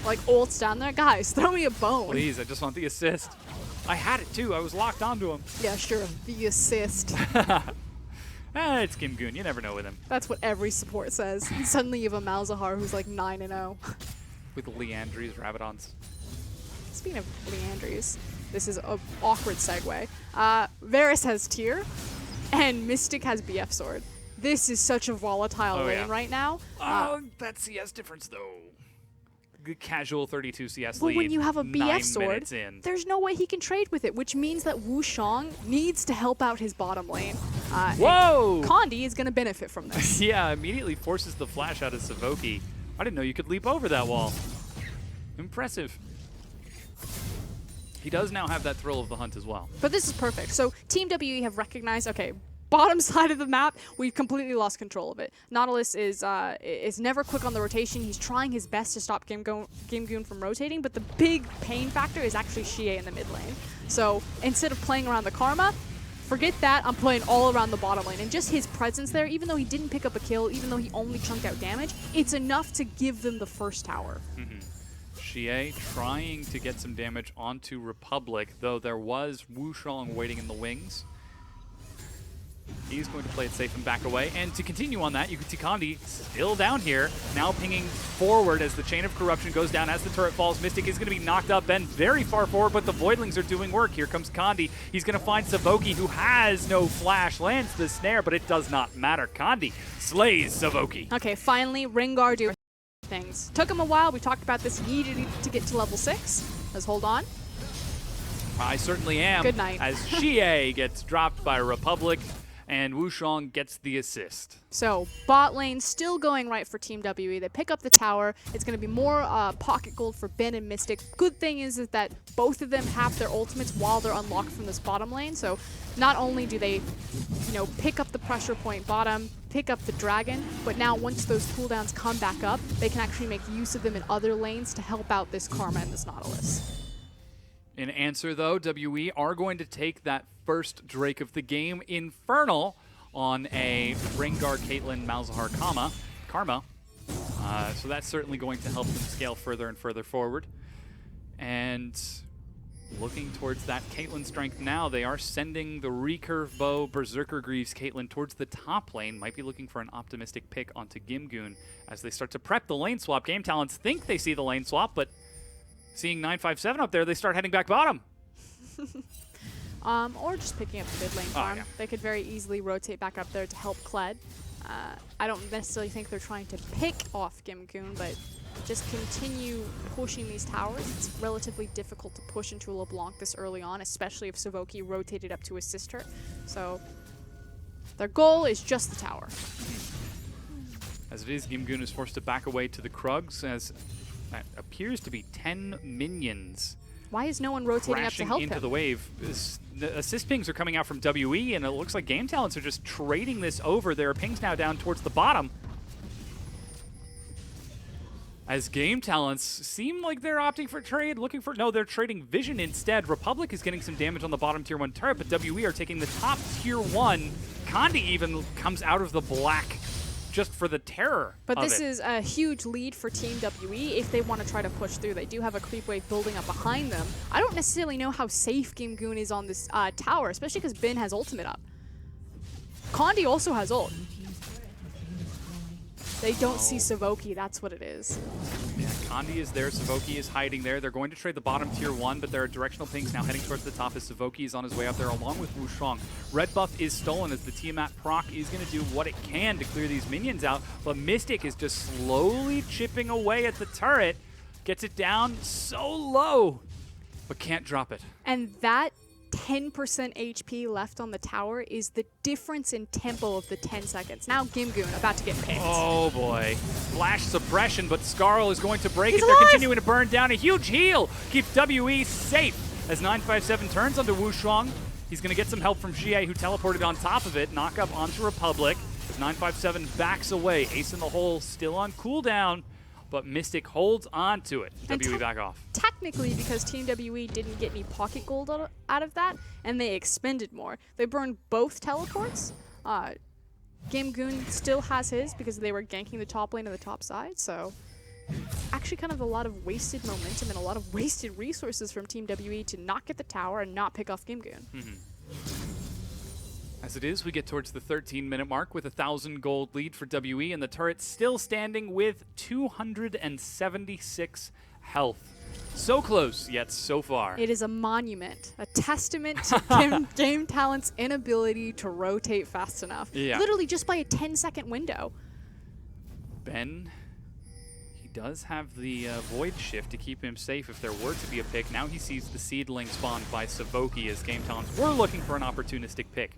Like, ults down there. Guys, throw me a bone. Please, I just want the assist. I had it too. I was locked onto him. Yeah, sure. The assist. It's Gimgoon. You never know with him. That's what every support says. And suddenly you have a Malzahar who's like 9-0. With Leandries, Rabadons. Speaking of Leandries, this is an awkward segue. Varus has Tyr, and Mystic has BF Sword. This is such a volatile lane right now. That CS difference though. Good casual 32 CS but lead. when you have a 9 BF Sword, minutes in. there's no way he can trade with it, which means that Wushang needs to help out his bottom lane. Whoa! Condi is going to benefit from this. Yeah, immediately forces the flash out of Savoki. I didn't know you could leap over that wall. Impressive. He does now have that thrill of the hunt as well. But this is perfect. So Team WE have recognized, okay, bottom side of the map, we completely lost control of it. Nautilus is never quick on the rotation. He's trying his best to stop Gimgoon from rotating, but the big pain factor is actually Xie in the mid lane. So instead of playing around the Karma, forget that, I'm playing all around the bottom lane. And just his presence there, even though he didn't pick up a kill, even though he only chunked out damage, it's enough to give them the first tower. Xie trying to get some damage onto Republic, though there was Wushong waiting in the wings. He's going to play it safe and back away. And to continue on that, you can see Kandi still down here, now pinging forward as the Chain of Corruption goes down as the turret falls. Mystic is going to be knocked up, Ben very far forward, but the Voidlings are doing work. Here comes Kandi. He's going to find Savoki, who has no flash, lands the snare, but it does not matter. Kandi slays Savoki. Okay, finally, Rengar do things. Took him a while. We talked about this. He needed to get to level 6. Let's hold on. I certainly am. Good night. As Xie gets dropped by Republic, and Wushong gets the assist. So, bot lane still going right for Team WE. They pick up the tower. It's going to be more pocket gold for Ben and Mystic. Good thing is that both of them have their ultimates while they're unlocked from this bottom lane. So, not only do they, pick up the pressure point bottom, pick up the dragon, but now once those cooldowns come back up, they can actually make use of them in other lanes to help out this Karma and this Nautilus. In answer, though, WE are going to take that first Drake of the game, Infernal, on a Rengar, Caitlyn, Malzahar, Karma. So that's certainly going to help them scale further and further forward. And looking towards that Caitlyn strength now, they are sending the Recurve Bow, Berserker Greaves Caitlyn towards the top lane. Might be looking for an optimistic pick onto Gimgoon as they start to prep the lane swap. Game Talents think they see the lane swap, but seeing 957 up there, they start heading back bottom. Or just picking up the mid lane farm. Yeah. They could very easily rotate back up there to help Kled. I don't necessarily think they're trying to pick off Gimgoon, but just continue pushing these towers. It's relatively difficult to push into a LeBlanc this early on, especially if Savoki rotated up to assist her. So their goal is just the tower. As it is, Gimgoon is forced to back away to the Krugs as that appears to be 10 minions. Why is no one rotating up to help into him? the wave. The assist pings are coming out from WE, and it looks like Game Talents are just trading this over. There are pings now down towards the bottom. As Game Talents seem like they're opting for trade, no, they're trading Vision instead. Republic is getting some damage on the bottom tier 1 turret, but WE are taking the top tier 1. Kandi even comes out of the black just for the terror But of this it. is a huge lead for Team WE if they want to try to push through. They do have a creep wave building up behind them. I don't necessarily know how safe Gimgoon is on this tower, especially because Ben has ultimate up. Kandi also has ult. They don't see Savoki, that's what it is. Yeah, Kandi is there, Savoki is hiding there. They're going to trade the bottom tier 1, but there are directional pings now heading towards the top as Savoki is on his way up there along with Wushong. Red buff is stolen as the Tiamat proc is going to do what it can to clear these minions out, but Mystic is just slowly chipping away at the turret. Gets it down so low, but can't drop it. And that 10% HP left on the tower is the difference in tempo of the 10 seconds. Now Gimgoon about to get picked. Oh boy. Flash suppression, but Scarl is going to break He's it. They're alive! continuing to burn down. A huge heal keeps WE safe as 957 turns onto Wushong. He's going to get some help from Xie, who teleported on top of it. Knock up onto Republic. 957 backs away. Ace in the hole still on cooldown, but Mystic holds on to it. And WE back off. Technically, because Team WE didn't get any pocket gold out of that, and they expended more. They burned both teleports. Gimgoon still has his because they were ganking the top lane and the top side, so actually kind of a lot of wasted momentum and a lot of wasted resources from Team WE to not get the tower and not pick off Gimgoon. As it is, we get towards the 13-minute mark with 1,000 gold lead for WE, and the turret still standing with 276 health. So close, yet so far. It is a monument, a testament to Game Talent's inability to rotate fast enough. Yeah. Literally just by a 10-second window. Ben, he does have the Void Shift to keep him safe if there were to be a pick. Now he sees the Seedling spawned by Savoki as Game Talents were looking for an opportunistic pick,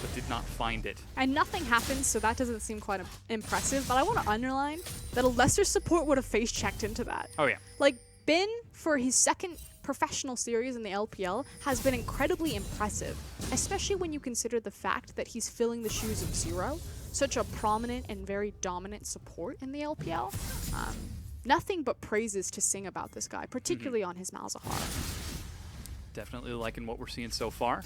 but did not find it. And nothing happens, so that doesn't seem quite impressive, but I want to underline that a lesser support would have face-checked into that. Oh yeah. Like, Ben, for his second professional series in the LPL has been incredibly impressive, especially when you consider the fact that he's filling the shoes of Zero, such a prominent and very dominant support in the LPL. Nothing but praises to sing about this guy, particularly on his Malzahar. Definitely liking what we're seeing so far,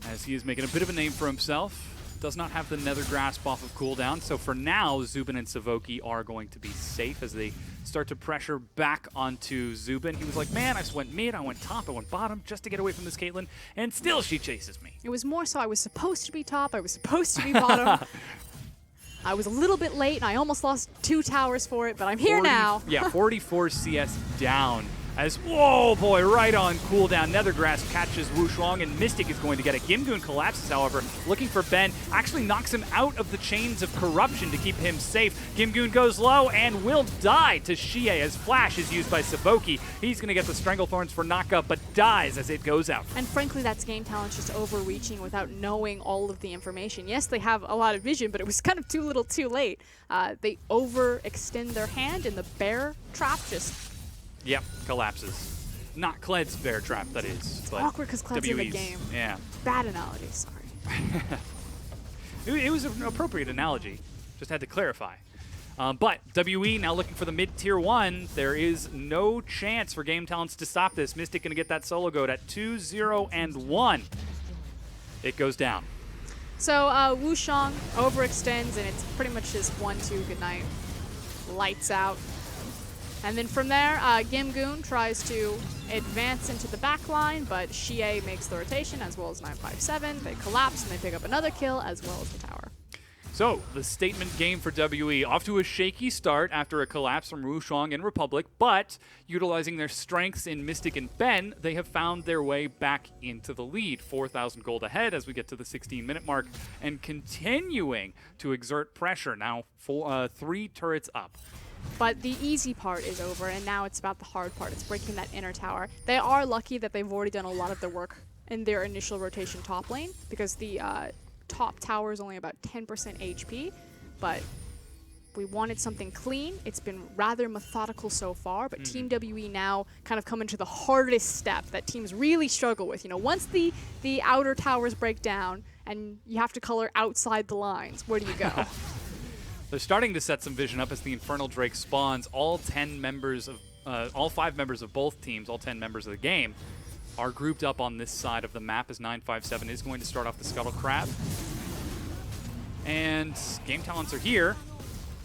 as he is making a bit of a name for himself. Does not have the Nether Grasp off of cooldown, so for now, Zubin and Savoki are going to be safe as they start to pressure back onto Zubin. He was like, man, I just went mid, I went top, I went bottom just to get away from this Caitlyn, and still she chases me. It was more so I was supposed to be top, I was supposed to be bottom. I was a little bit late, and I almost lost 2 towers for it, but I'm here now. Yeah, 44 CS down. As, whoa, boy, right on cooldown. Nethergrass catches Wushuang, and Mystic is going to get it. Gimgoon collapses, however, looking for Ben. Actually knocks him out of the chains of corruption to keep him safe. Gimgoon goes low and will die to Xie as Flash is used by Savoki. He's going to get the Stranglethorns for knockup, but dies as it goes out. And frankly, that's Game Talent just overreaching without knowing all of the information. Yes, they have a lot of vision, but it was kind of too little too late. They overextend their hand, and the bear trap just... Yep, collapses. Not Kled's bear trap, that is. It's but awkward because Kled's in the WE's. game. Yeah. Bad analogy, sorry. It was an appropriate analogy. Just had to clarify. But WE now looking for the mid-tier 1. There is no chance for Game Talents to stop this. Mystic going to get that solo goat at 2-0 and 1. It goes down. So Wushuang overextends, and it's pretty much just 1-2, good night. Lights out. And then from there, Gimgoon tries to advance into the back line, but Xie makes the rotation as well as 957. They collapse and they pick up another kill as well as the tower. So, the statement game for WE, off to a shaky start after a collapse from Wushuang and Republic, but utilizing their strengths in Mystic and Ben, they have found their way back into the lead. 4,000 gold ahead as we get to the 16-minute mark, and continuing to exert pressure. Now, 3 turrets up. But the easy part is over, and now it's about the hard part. It's breaking that inner tower. They are lucky that they've already done a lot of their work in their initial rotation top lane, because the top tower is only about 10% HP, but we wanted something clean. It's been rather methodical so far, but Team WE now kind of come into the hardest step that teams really struggle with. You know, once the outer towers break down and you have to color outside the lines, where do you go? They're starting to set some vision up as the Infernal Drake spawns. All 5 members of both teams, all 10 members of the game, are grouped up on this side of the map as 957 is going to start off the Scuttle Crab. And Game Talents are here.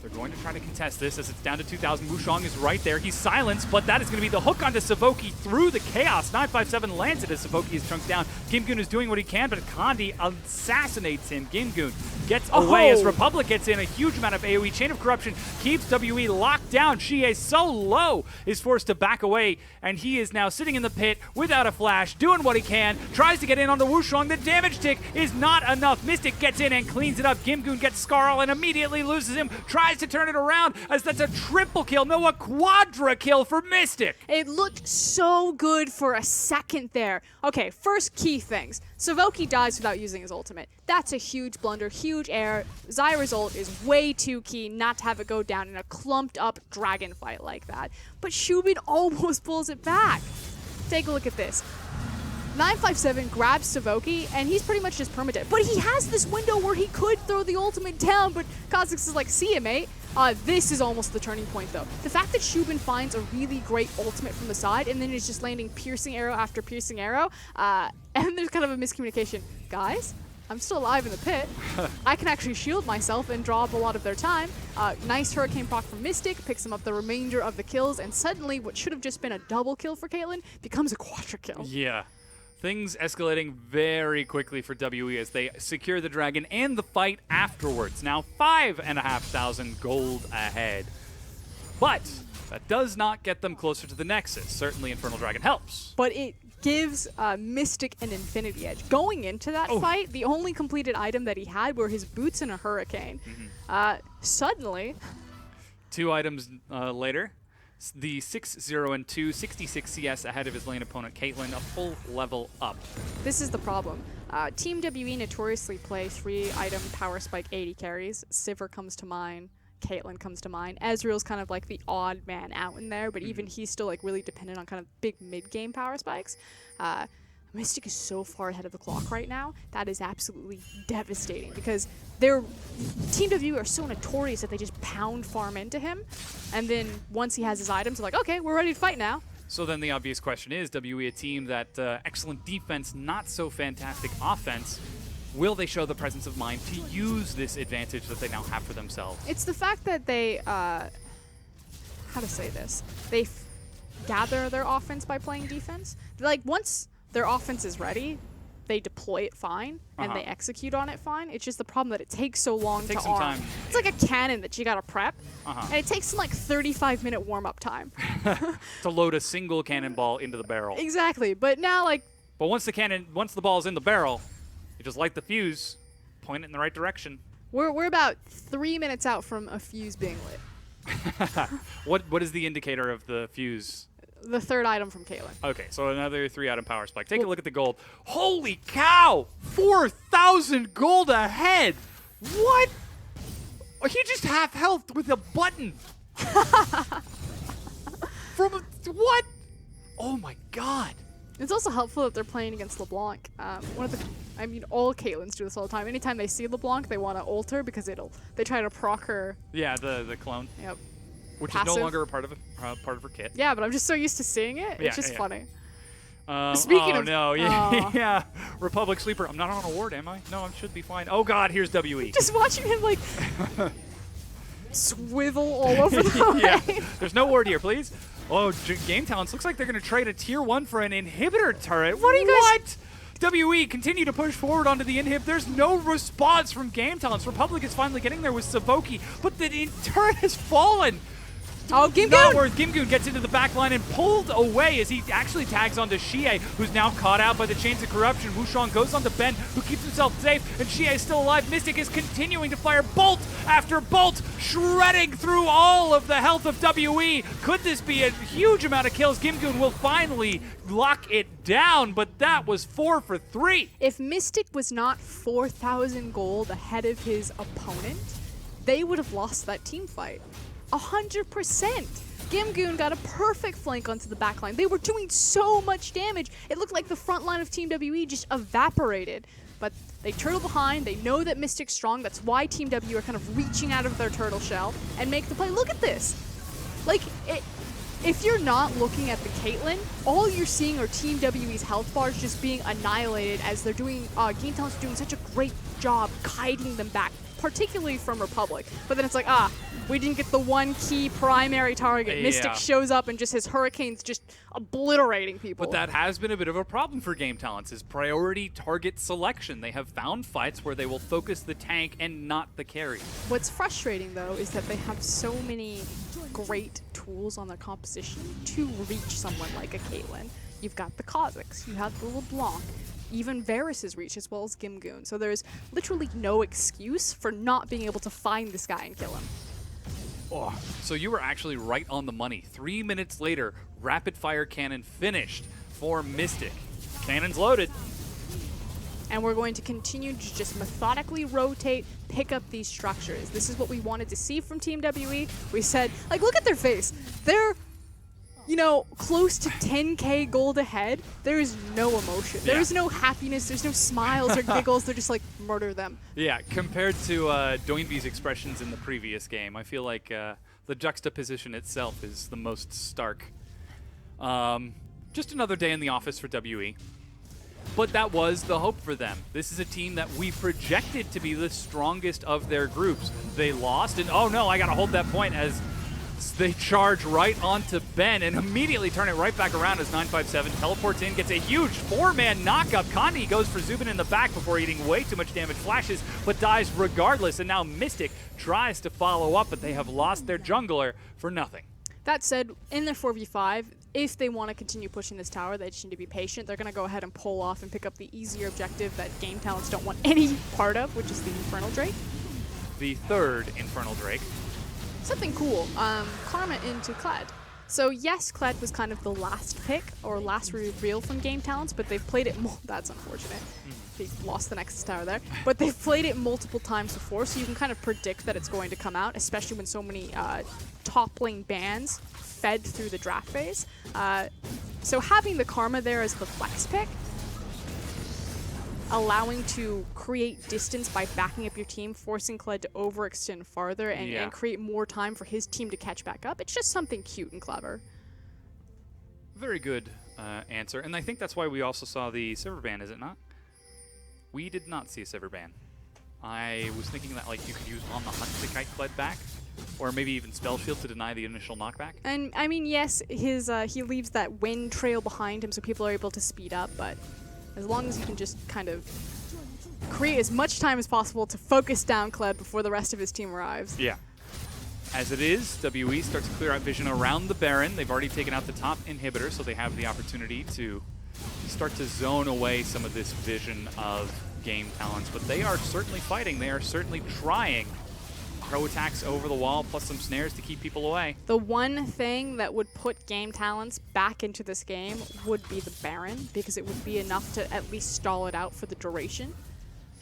They're going to try to contest this as it's down to 2,000. Wushuang is right there. He's silenced, but that is going to be the hook onto Savoki through the chaos. 957 lands it as Savoki is chunked down. Gimgoon is doing what he can, but Kandi assassinates him. Gimgoon gets away as Republic gets in. A huge amount of AoE. Chain of Corruption keeps WE locked down. Xie so low is forced to back away, and he is now sitting in the pit without a flash, doing what he can, tries to get in on the Wushuang. The damage tick is not enough. Mystic gets in and cleans it up. Gimgoon gets Skarl and immediately loses him. Tries to turn it around as that's a triple kill. No, a quadra kill for Mystic. It looked so good for a second there. Okay, first key things. Savoki dies without using his ultimate. That's a huge blunder, huge error. Zyra's ult is way too key not to have it go down in a clumped up dragon fight like that. But Shubin almost pulls it back. Take a look at this. 957 grabs Savoki, and he's pretty much just permadead. But he has this window where he could throw the ultimate down, but Kha'Zix is like, see ya, mate. This is almost the turning point, though. The fact that Shubin finds a really great ultimate from the side, and then is just landing piercing arrow after piercing arrow, and there's kind of a miscommunication. Guys, I'm still alive in the pit. I can actually shield myself and draw up a lot of their time. Nice Hurricane proc from Mystic, picks him up the remainder of the kills, and suddenly what should have just been a double kill for Caitlyn becomes a quadra kill. Yeah. Things escalating very quickly for WE as they secure the dragon and the fight afterwards. Now 5,500 gold ahead. But that does not get them closer to the Nexus. Certainly Infernal Dragon helps. But it gives Mystic an Infinity Edge. Going into that fight, the only completed item that he had were his boots and a Hurricane. Suddenly... 2 items later. The 6-0 and 2, 66 CS ahead of his lane opponent, Caitlyn, a full level up. This is the problem. Team WE notoriously play 3-item power spike 80 carries. Sivir comes to mind. Caitlyn comes to mind. Ezreal's kind of like the odd man out in there, but even he's still like really dependent on kind of big mid-game power spikes. Mystic is so far ahead of the clock right now. That is absolutely devastating because their Team W are so notorious that they just pound farm into him, and then once he has his items, they're like, okay, we're ready to fight now. So then the obvious question is, WE a team that excellent defense, not so fantastic offense. Will they show the presence of mind to use this advantage that they now have for themselves? It's the fact that they, how to say this, they gather their offense by playing defense. Like, once their offense is ready, they deploy it fine, and they execute on it fine. It's just the problem that it takes so long to some arm. time. It's like a cannon that you gotta prep, and it takes some like 35-minute warm-up time. To load a single cannonball into the barrel. Exactly, but now like, But once the ball's in the barrel, you just light the fuse, point it in the right direction. we're about 3 minutes out from a fuse being lit. What is the indicator of the fuse? The third item from Caitlyn. Okay, so another 3-item power spike. Take a look at the gold. Holy cow! 4,000 gold ahead! What? He just half health with a button. What? Oh my god. It's also helpful that they're playing against LeBlanc. All Caitlyn's do this all the time. Anytime they see LeBlanc, they want to ult her because they try to proc her. Yeah, the clone, Yep. which is Passive. no longer a part of her kit. Yeah, but I'm just so used to seeing it. Yeah, It's just yeah. funny. Speaking of- of no, yeah, Aw. yeah. Republic Sleeper. I'm not on a ward, am I? No, I should be fine. Oh god, here's WE. Just watching him like swivel all over the Yeah. way. There's no ward here, please. Oh, Game Talents looks like they're going to trade a tier 1 for an inhibitor turret. What are you guys? What? WE continue to push forward onto the inhib. There's no response from Game Talents. Republic is finally getting there with Savoki, but the turret has fallen. Oh, Not Gimgoon! worth. Gimgoon gets into the back line and pulled away as he actually tags onto Xie, who's now caught out by the chains of corruption. Wushong goes onto Ben, who keeps himself safe, and Xie is still alive. Mystic is continuing to fire bolt after bolt, shredding through all of the health of WE. Could this be a huge amount of kills? Gimgoon will finally lock it down, but that was 4 for 3. If Mystic was not 4,000 gold ahead of his opponent, they would have lost that team fight. 100%. Gimgoon got a perfect flank onto the back line. They were doing so much damage. It looked like the front line of Team WE just evaporated. But they turtle behind. They know that Mystic's strong. That's why Team W are kind of reaching out of their turtle shell and make the play. Look at this. Like, if you're not looking at the Caitlyn, all you're seeing are Team WE's health bars just being annihilated as they're doing, Game Talent's doing such a great job kiting them back, particularly from Republic. But then it's like, we didn't get the one key primary target. Yeah. Mystic shows up and just his hurricanes just obliterating people. But that has been a bit of a problem for Game Talents, is priority target selection. They have found fights where they will focus the tank and not the carry. What's frustrating, though, is that they have so many great tools on their composition to reach someone like a Caitlyn. You've got the Kha'Zix, you have the LeBlanc, even Varus is reach as well as Gimgoon. So there's literally no excuse for not being able to find this guy and kill him. Oh, so you were actually right on the money. 3 minutes later, rapid fire cannon finished for Mystic. Cannon's loaded. And we're going to continue to just methodically rotate, pick up these structures. This is what we wanted to see from Team WE. We said, like, look at their face. They're, close to 10k gold ahead. There is no emotion. Yeah. There is no happiness. There's no smiles or giggles. They're just like, murder them. Yeah, compared to Doinby's expressions in the previous game, I feel like the juxtaposition itself is the most stark. Just another day in the office for WE. But that was the hope for them. This is a team that we projected to be the strongest of their groups. They lost, and oh no, I gotta hold that point as they charge right onto Ben and immediately turn it right back around as 957 teleports in, gets a huge 4-man knockup. Kandi goes for Zubin in the back before eating way too much damage, flashes, but dies regardless, and now Mystic tries to follow up, but they have lost their jungler for nothing. That said, in their 4v5, if they want to continue pushing this tower, they just need to be patient. They're going to go ahead and pull off and pick up the easier objective that Game Talents don't want any part of, which is the Infernal Drake. The third Infernal Drake. Something cool. Karma into Clad. So yes, Kled was kind of the last pick or last reveal from Game Talents, but they've played it. That's unfortunate. They lost the Nexus Tower there, but they've played it multiple times before, so you can kind of predict that it's going to come out, especially when so many top lane bans fed through the draft phase. So having the Karma there as the flex pick, allowing to create distance by backing up your team, forcing Kled to overextend farther and create more time for his team to catch back up. It's just something cute and clever. Very good answer. And I think that's why we also saw the Sivir ban, is it not? We did not see a Sivir ban. I was thinking that like you could use On the Hunt to kite Kled back, or maybe even Spell Shield to deny the initial knockback. And I mean, yes, his he leaves that wind trail behind him so people are able to speed up, but as long as you can just kind of create as much time as possible to focus down Kled before the rest of his team arrives. Yeah. As it is, WE starts to clear out vision around the Baron. They've already taken out the top inhibitor, so they have the opportunity to start to zone away some of this vision of Game Talents. But they are certainly fighting. They are certainly trying. Throw attacks over the wall, plus some snares to keep people away. The one thing that would put Game Talents back into this game would be the Baron, because it would be enough to at least stall it out for the duration.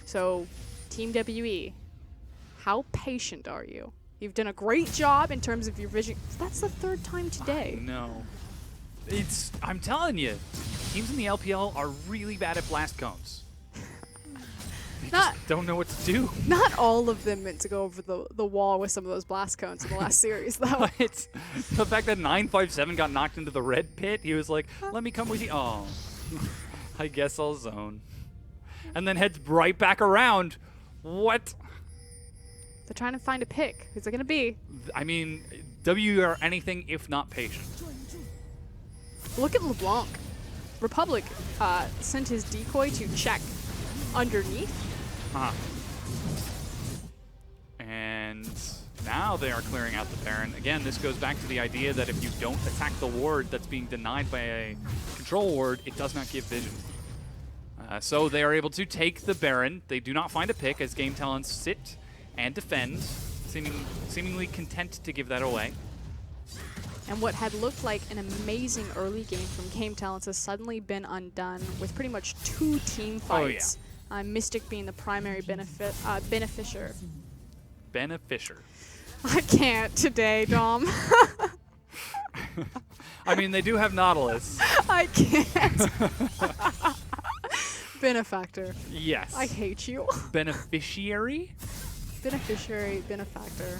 So, Team WE, how patient are you? You've done a great job in terms of your vision. That's the third time today. No. I'm telling you, teams in the LPL are really bad at blast cones. They just don't know what to do. Not all of them meant to go over the wall with some of those blast cones in the last series, though. It's the fact that 957 got knocked into the red pit. He was like, let me come with you. Oh, I guess I'll zone. And then heads right back around. What? They're trying to find a pick. Who's it going to be? I mean, W are anything if not patient. Look at LeBlanc. Republic sent his decoy to check underneath. And now they are clearing out the Baron. Again, this goes back to the idea that if you don't attack the ward that's being denied by a control ward, it does not give vision. So they are able to take the Baron. They do not find a pick as Game Talents sit and defend, seemingly content to give that away. And what had looked like an amazing early game from Game Talents has suddenly been undone with pretty much 2 team fights. Oh, yeah. Mystic being the primary beneficiary. Beneficiary. I can't today, Dom. I mean, they do have Nautilus. I can't. Benefactor. Yes. I hate you. Beneficiary? Beneficiary, benefactor.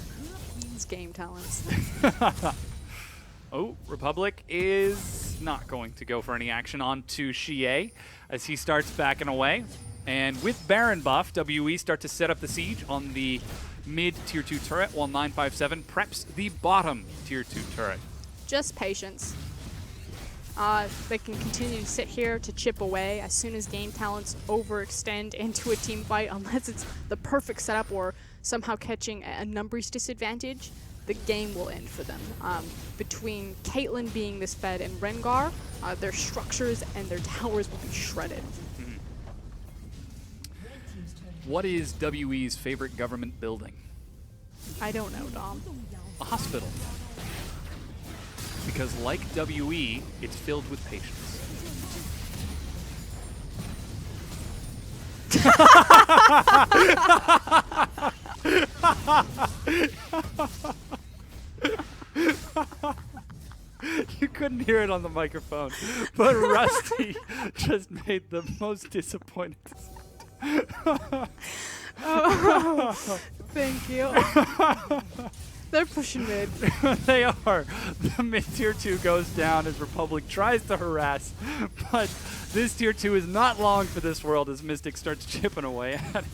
It's Game Talents. Oh, Republic is not going to go for any action on to Xie as he starts backing away. And with Baron buff, WE start to set up the siege on the mid tier 2 turret while 957 preps the bottom tier 2 turret. Just patience. They can continue to sit here to chip away as soon as Game Talents overextend into a team fight, unless it's the perfect setup or somehow catching a numbers disadvantage. The game will end for them. Between Caitlyn being this fed and Rengar, their structures and their towers will be shredded. What is WE's favorite government building? I don't know, Dom. A hospital. Because like WE, it's filled with patience. You couldn't hear it on the microphone, but Rusty just made the most disappointed Oh, thank you. They're pushing mid. They are. The mid tier 2 goes down as Republic tries to harass, but this tier 2 is not long for this world as Mystic starts chipping away at it.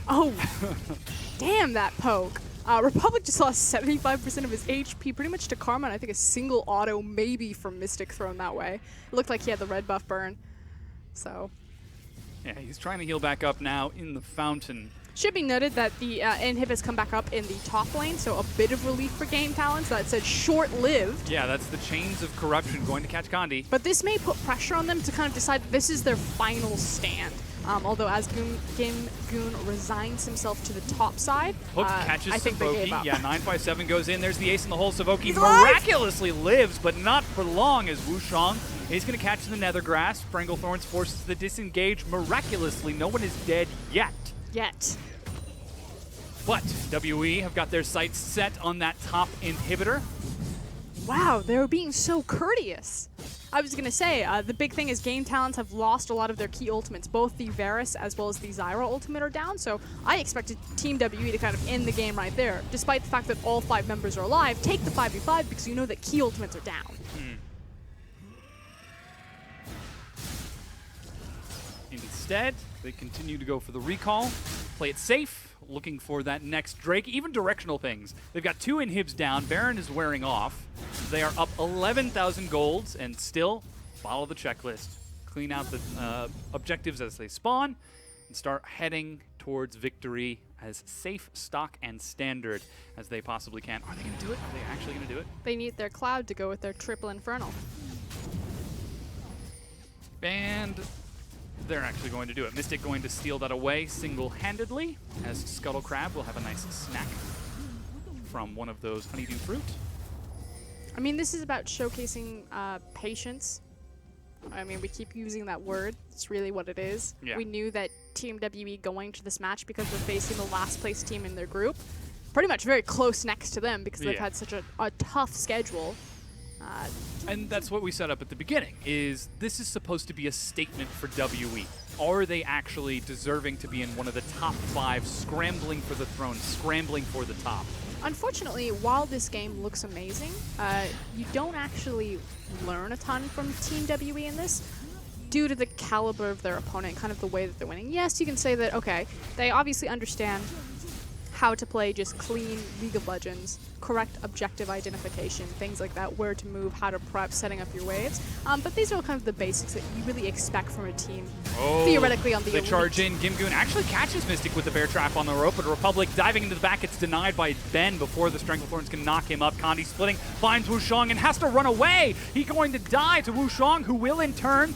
Oh, damn that poke. Republic just lost 75% of his HP pretty much to Karma, and I think a single auto maybe from Mystic thrown that way. It looked like he had the red buff burn. So. Yeah, he's trying to heal back up now in the fountain. Should be noted that the inhib has come back up in the top lane, so a bit of relief for Game Talents. That said, short-lived. Yeah, that's the chains of corruption going to catch Gandhi. But this may put pressure on them to kind of decide that this is their final stand. Although as Game Goon resigns himself to the top side, Hook catches I think they gave Savoki. up. Yeah, 957 goes in. There's the ace in the hole. Savoki He's alive! miraculously lives, but not for long, as Wushang is going to catch the nether grass. Spranglethorns forces the disengage miraculously. No one is dead yet. But WE have got their sights set on that top inhibitor. Wow, they're being so courteous. I was going to say, the big thing is Game Talents have lost a lot of their key ultimates. Both the Varus as well as the Zyra ultimate are down, so I expected Team WE to kind of end the game right there. Despite the fact that all 5 members are alive, take the 5v5 because you know that key ultimates are down. Instead, they continue to go for the recall, play it safe, looking for that next Drake, even directional things. They've got 2 inhibs down, Baron is wearing off. They are up 11,000 golds and still follow the checklist. Clean out the objectives as they spawn and start heading towards victory as safe, stock, and standard as they possibly can. Are they going to do it? Are they actually going to do it? They need their Cloud to go with their triple Infernal. And they're actually going to do it. Mystic going to steal that away single-handedly, as Scuttle Crab will have a nice snack from one of those honeydew fruit. I mean, this is about showcasing patience. I mean, we keep using that word. It's really what it is. Yeah. We knew that Team WE going to this match because they're facing the last place team in their group. Pretty much very close next to them because they've Yeah. had such a tough schedule. And that's what we set up at the beginning, is this is supposed to be a statement for WE. Are they actually deserving to be in one of the top 5, scrambling for the throne, scrambling for the top? Unfortunately, while this game looks amazing, you don't actually learn a ton from Team WE in this due to the caliber of their opponent, kind of the way that they're winning. Yes, you can say that, okay, they obviously understand how to play just clean League of Legends, correct objective identification, things like that, where to move, how to prep, setting up your waves. But these are all kind of the basics that you really expect from a team, theoretically on the They elite. charge in. Gimgoon actually catches Mystic with the bear trap on the rope, but Republic diving into the back. It's denied by Ben before the Stranglethorns can knock him up. Kandi splitting, finds Wushang and has to run away. He's going to die to Wushang, who will in turn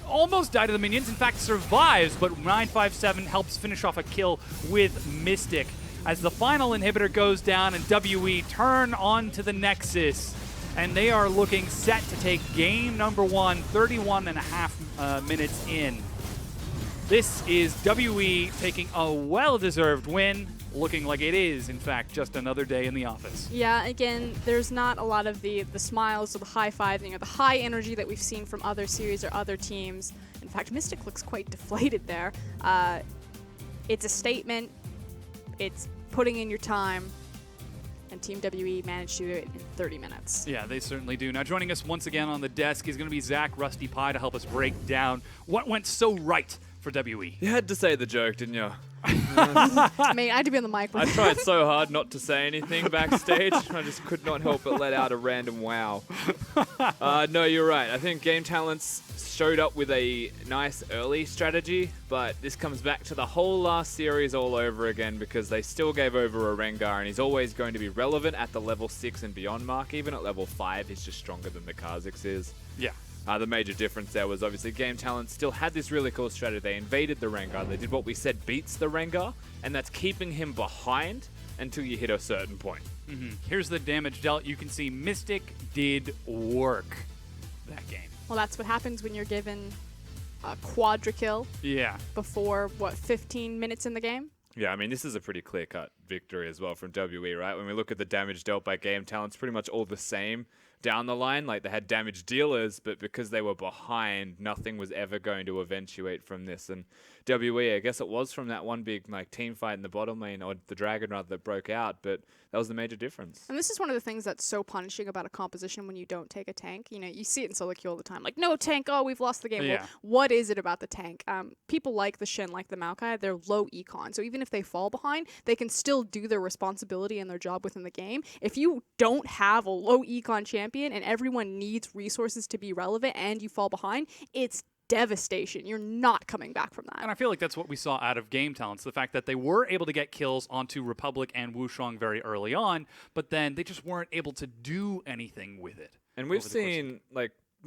almost die to the minions. In fact, survives, but 957 helps finish off a kill with Mystic. As the final inhibitor goes down and WE turn on to the Nexus, and they are looking set to take game number 1, 31.5 minutes in. This is WE taking a well-deserved win, looking like it is, in fact, just another day in the office. Yeah, again, there's not a lot of the smiles or the high-fiving or the high energy that we've seen from other series or other teams. In fact, Mystic looks quite deflated there. It's a statement. It's putting in your time, and Team WE managed to do it in 30 minutes. Yeah, they certainly do. Now, joining us once again on the desk is going to be Zach Rusty Pie to help us break down what went so right for WE. You had to say the joke, didn't you? I mean, I had to be on the mic with I tried so hard not to say anything backstage. I just could not help but let out a random wow. No, you're right. I think Game Talents showed up with a nice early strategy, but this comes back to the whole last series all over again because they still gave over a Rengar, and he's always going to be relevant at the level 6 and beyond mark. Even at level 5, he's just stronger than the Kha'Zix is. Yeah. The major difference there was obviously Game Talent still had this really cool strategy. They invaded the Rengar. They did what we said beats the Rengar, and that's keeping him behind until you hit a certain point. Here's the damage dealt. You can see Mystic did work that game. Well, that's what happens when you're given a quadra kill Yeah. before, 15 minutes in the game? Yeah, I mean, this is a pretty clear-cut victory as well from WE, right? When we look at the damage dealt by Game Talent, it's pretty much all the same down the line. Like, they had damage dealers, but because they were behind, nothing was ever going to eventuate from this. And WE, I guess it was from that one big team fight in the bottom lane, or the Dragon rather, that broke out, but that was the major difference. And this is one of the things that's so punishing about a composition when you don't take a tank. You know, you see it in solo queue all the time. Like, no tank, oh, we've lost the game. Yeah. Well, what is it about the tank? People like the Shin, like the Maokai, they're low econ. So even if they fall behind, they can still do their responsibility and their job within the game. If you don't have a low econ champion and everyone needs resources to be relevant and you fall behind, it's devastation. You're not coming back from that. And I feel like that's what we saw out of Game Talents, the fact that they were able to get kills onto Republic and Wushang very early on, but then they just weren't able to do anything with it. And we've over the course of seen,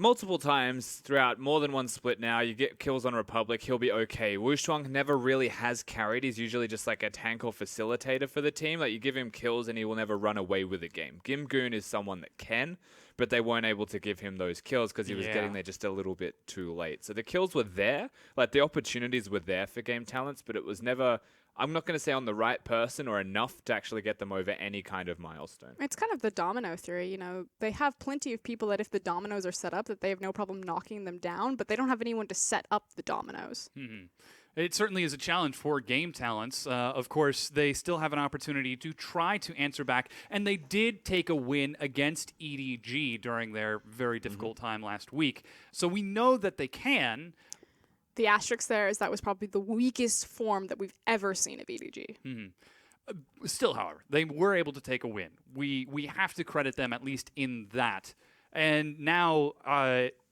multiple times throughout more than one split now. You get kills on Republic, he'll be okay. Wushuang never really has carried. He's usually just like a tank or facilitator for the team. Like, you give him kills and he will never run away with a game. Gimgoon is someone that can, but they weren't able to give him those kills because he was getting there just a little bit too late. So the kills were there, like the opportunities were there for Game Talents, but it was never, I'm not going to say on the right person or enough to actually get them over any kind of milestone. It's kind of the domino theory, you know. They have plenty of people that if the dominoes are set up, that they have no problem knocking them down, but they don't have anyone to set up the dominoes. It certainly is a challenge for Game Talents. Of course, they still have an opportunity to try to answer back, and they did take a win against EDG during their very difficult time last week. So we know that they can. The asterisk there is that was probably the weakest form that we've ever seen of EDG. Still, however, they were able to take a win. We have to credit them at least in that. And now,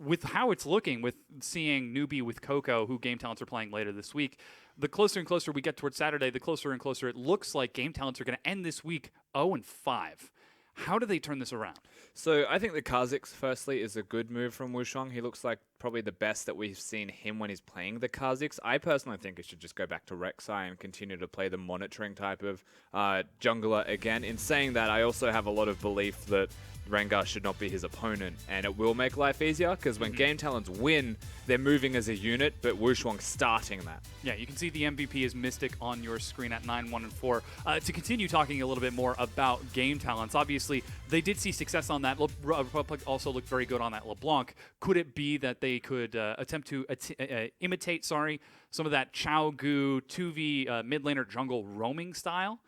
with how it's looking, with seeing Newbie with Coco, who Game Talents are playing later this week, the closer and closer we get towards Saturday, the closer and closer it looks like Game Talents are going to end this week 0-5. How do they turn this around? So I think the Kha'Zix, firstly, is a good move from Wushuang. He looks like probably the best that we've seen him when he's playing the Kha'Zix. I personally think he should just go back to Rek'Sai and continue to play the monitoring type of jungler again. In saying that, I also have a lot of belief that Rengar should not be his opponent, and it will make life easier, because when Game Talents win, they're moving as a unit, but Wushuang's starting that. Yeah, you can see the MVP is Mystic on your screen at 9-1-4. To continue talking a little bit more about Game Talents, obviously, they did see success on that. Republic also looked very good on that LeBlanc. Could it be that they could attempt to imitate, some of that Chao Gu 2v mid laner jungle roaming style?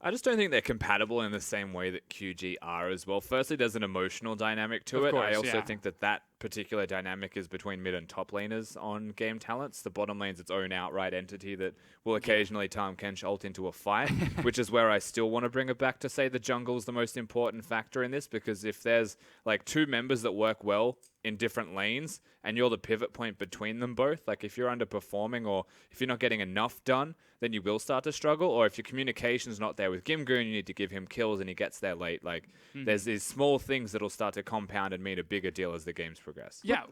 I just don't think they're compatible in the same way that QG are as well. Firstly, there's an emotional dynamic to it. I also think that particular dynamic is between mid and top laners on Game Talents. The bottom lane's its own outright entity that will occasionally Tahm Kench ult into a fight, which is where I still want to bring it back to say the jungle's the most important factor in this, because if there's like two members that work well in different lanes and you're the pivot point between them both, like if you're underperforming or if you're not getting enough done, then you will start to struggle. Or if your communication's not there with Gimgoon, you need to give him kills and he gets there late. Like there's these small things that'll start to compound and mean a bigger deal as the games progress. Yeah,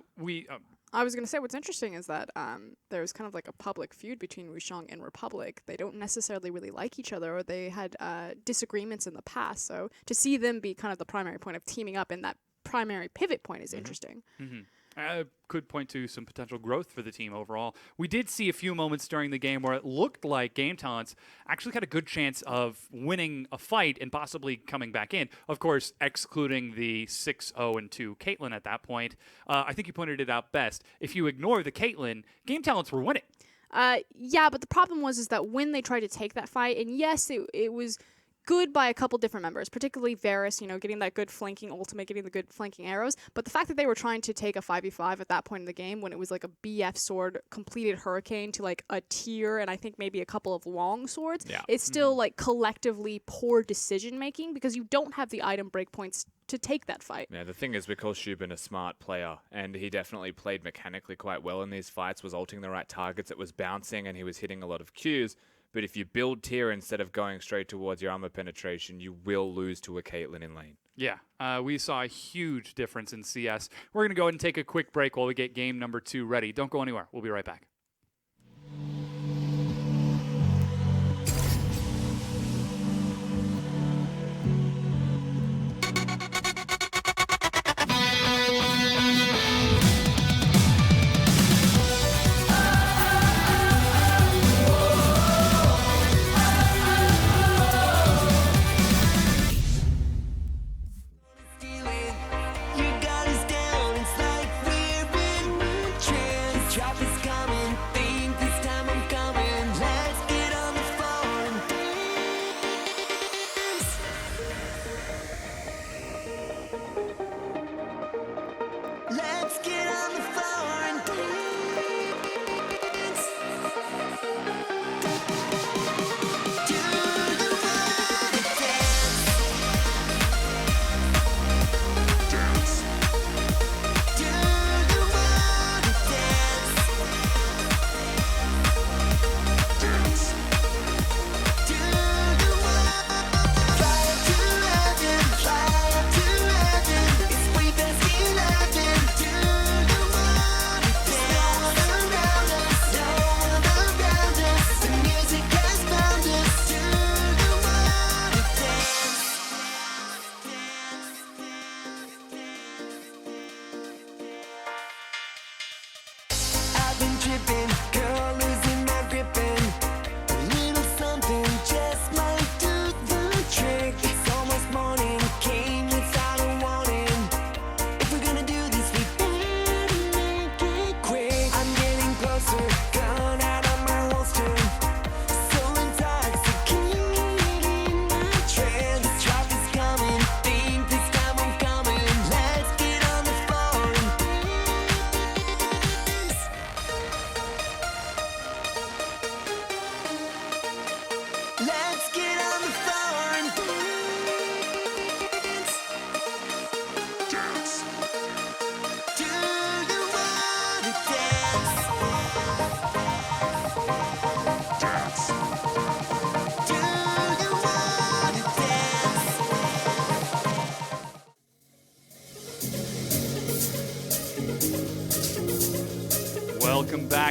I was going to say what's interesting is that there's kind of like a public feud between Wushuang and Republic. They don't necessarily really like each other, or they had disagreements in the past. So to see them be kind of the primary point of teaming up in that primary pivot point is interesting. Could point to some potential growth for the team overall. We did see a few moments during the game where it looked like Game Talents actually had a good chance of winning a fight and possibly coming back in. Of course, excluding the 6-0-2 Caitlyn at that point. I think you pointed it out best. If you ignore the Caitlyn, Game Talents were winning. Yeah, but the problem was that when they tried to take that fight, and yes, it was good by a couple different members, particularly Varus, getting that good flanking ultimate, getting the good flanking arrows. But the fact that they were trying to take a 5v5 at that point in the game when it was like a BF sword completed Hurricane to like a tier and I think maybe a couple of long swords, it's still like collectively poor decision making because you don't have the item breakpoints to take that fight. Yeah, the thing is, we call Shubin a smart player, and he definitely played mechanically quite well in these fights, was ulting the right targets, it was bouncing, and he was hitting a lot of Qs. But if you build tier instead of going straight towards your armor penetration, you will lose to a Caitlyn in lane. Yeah, we saw a huge difference in CS. We're going to go ahead and take a quick break while we get game number 2 ready. Don't go anywhere. We'll be right back. You got us down, it's like we're in trance. Traffic's coming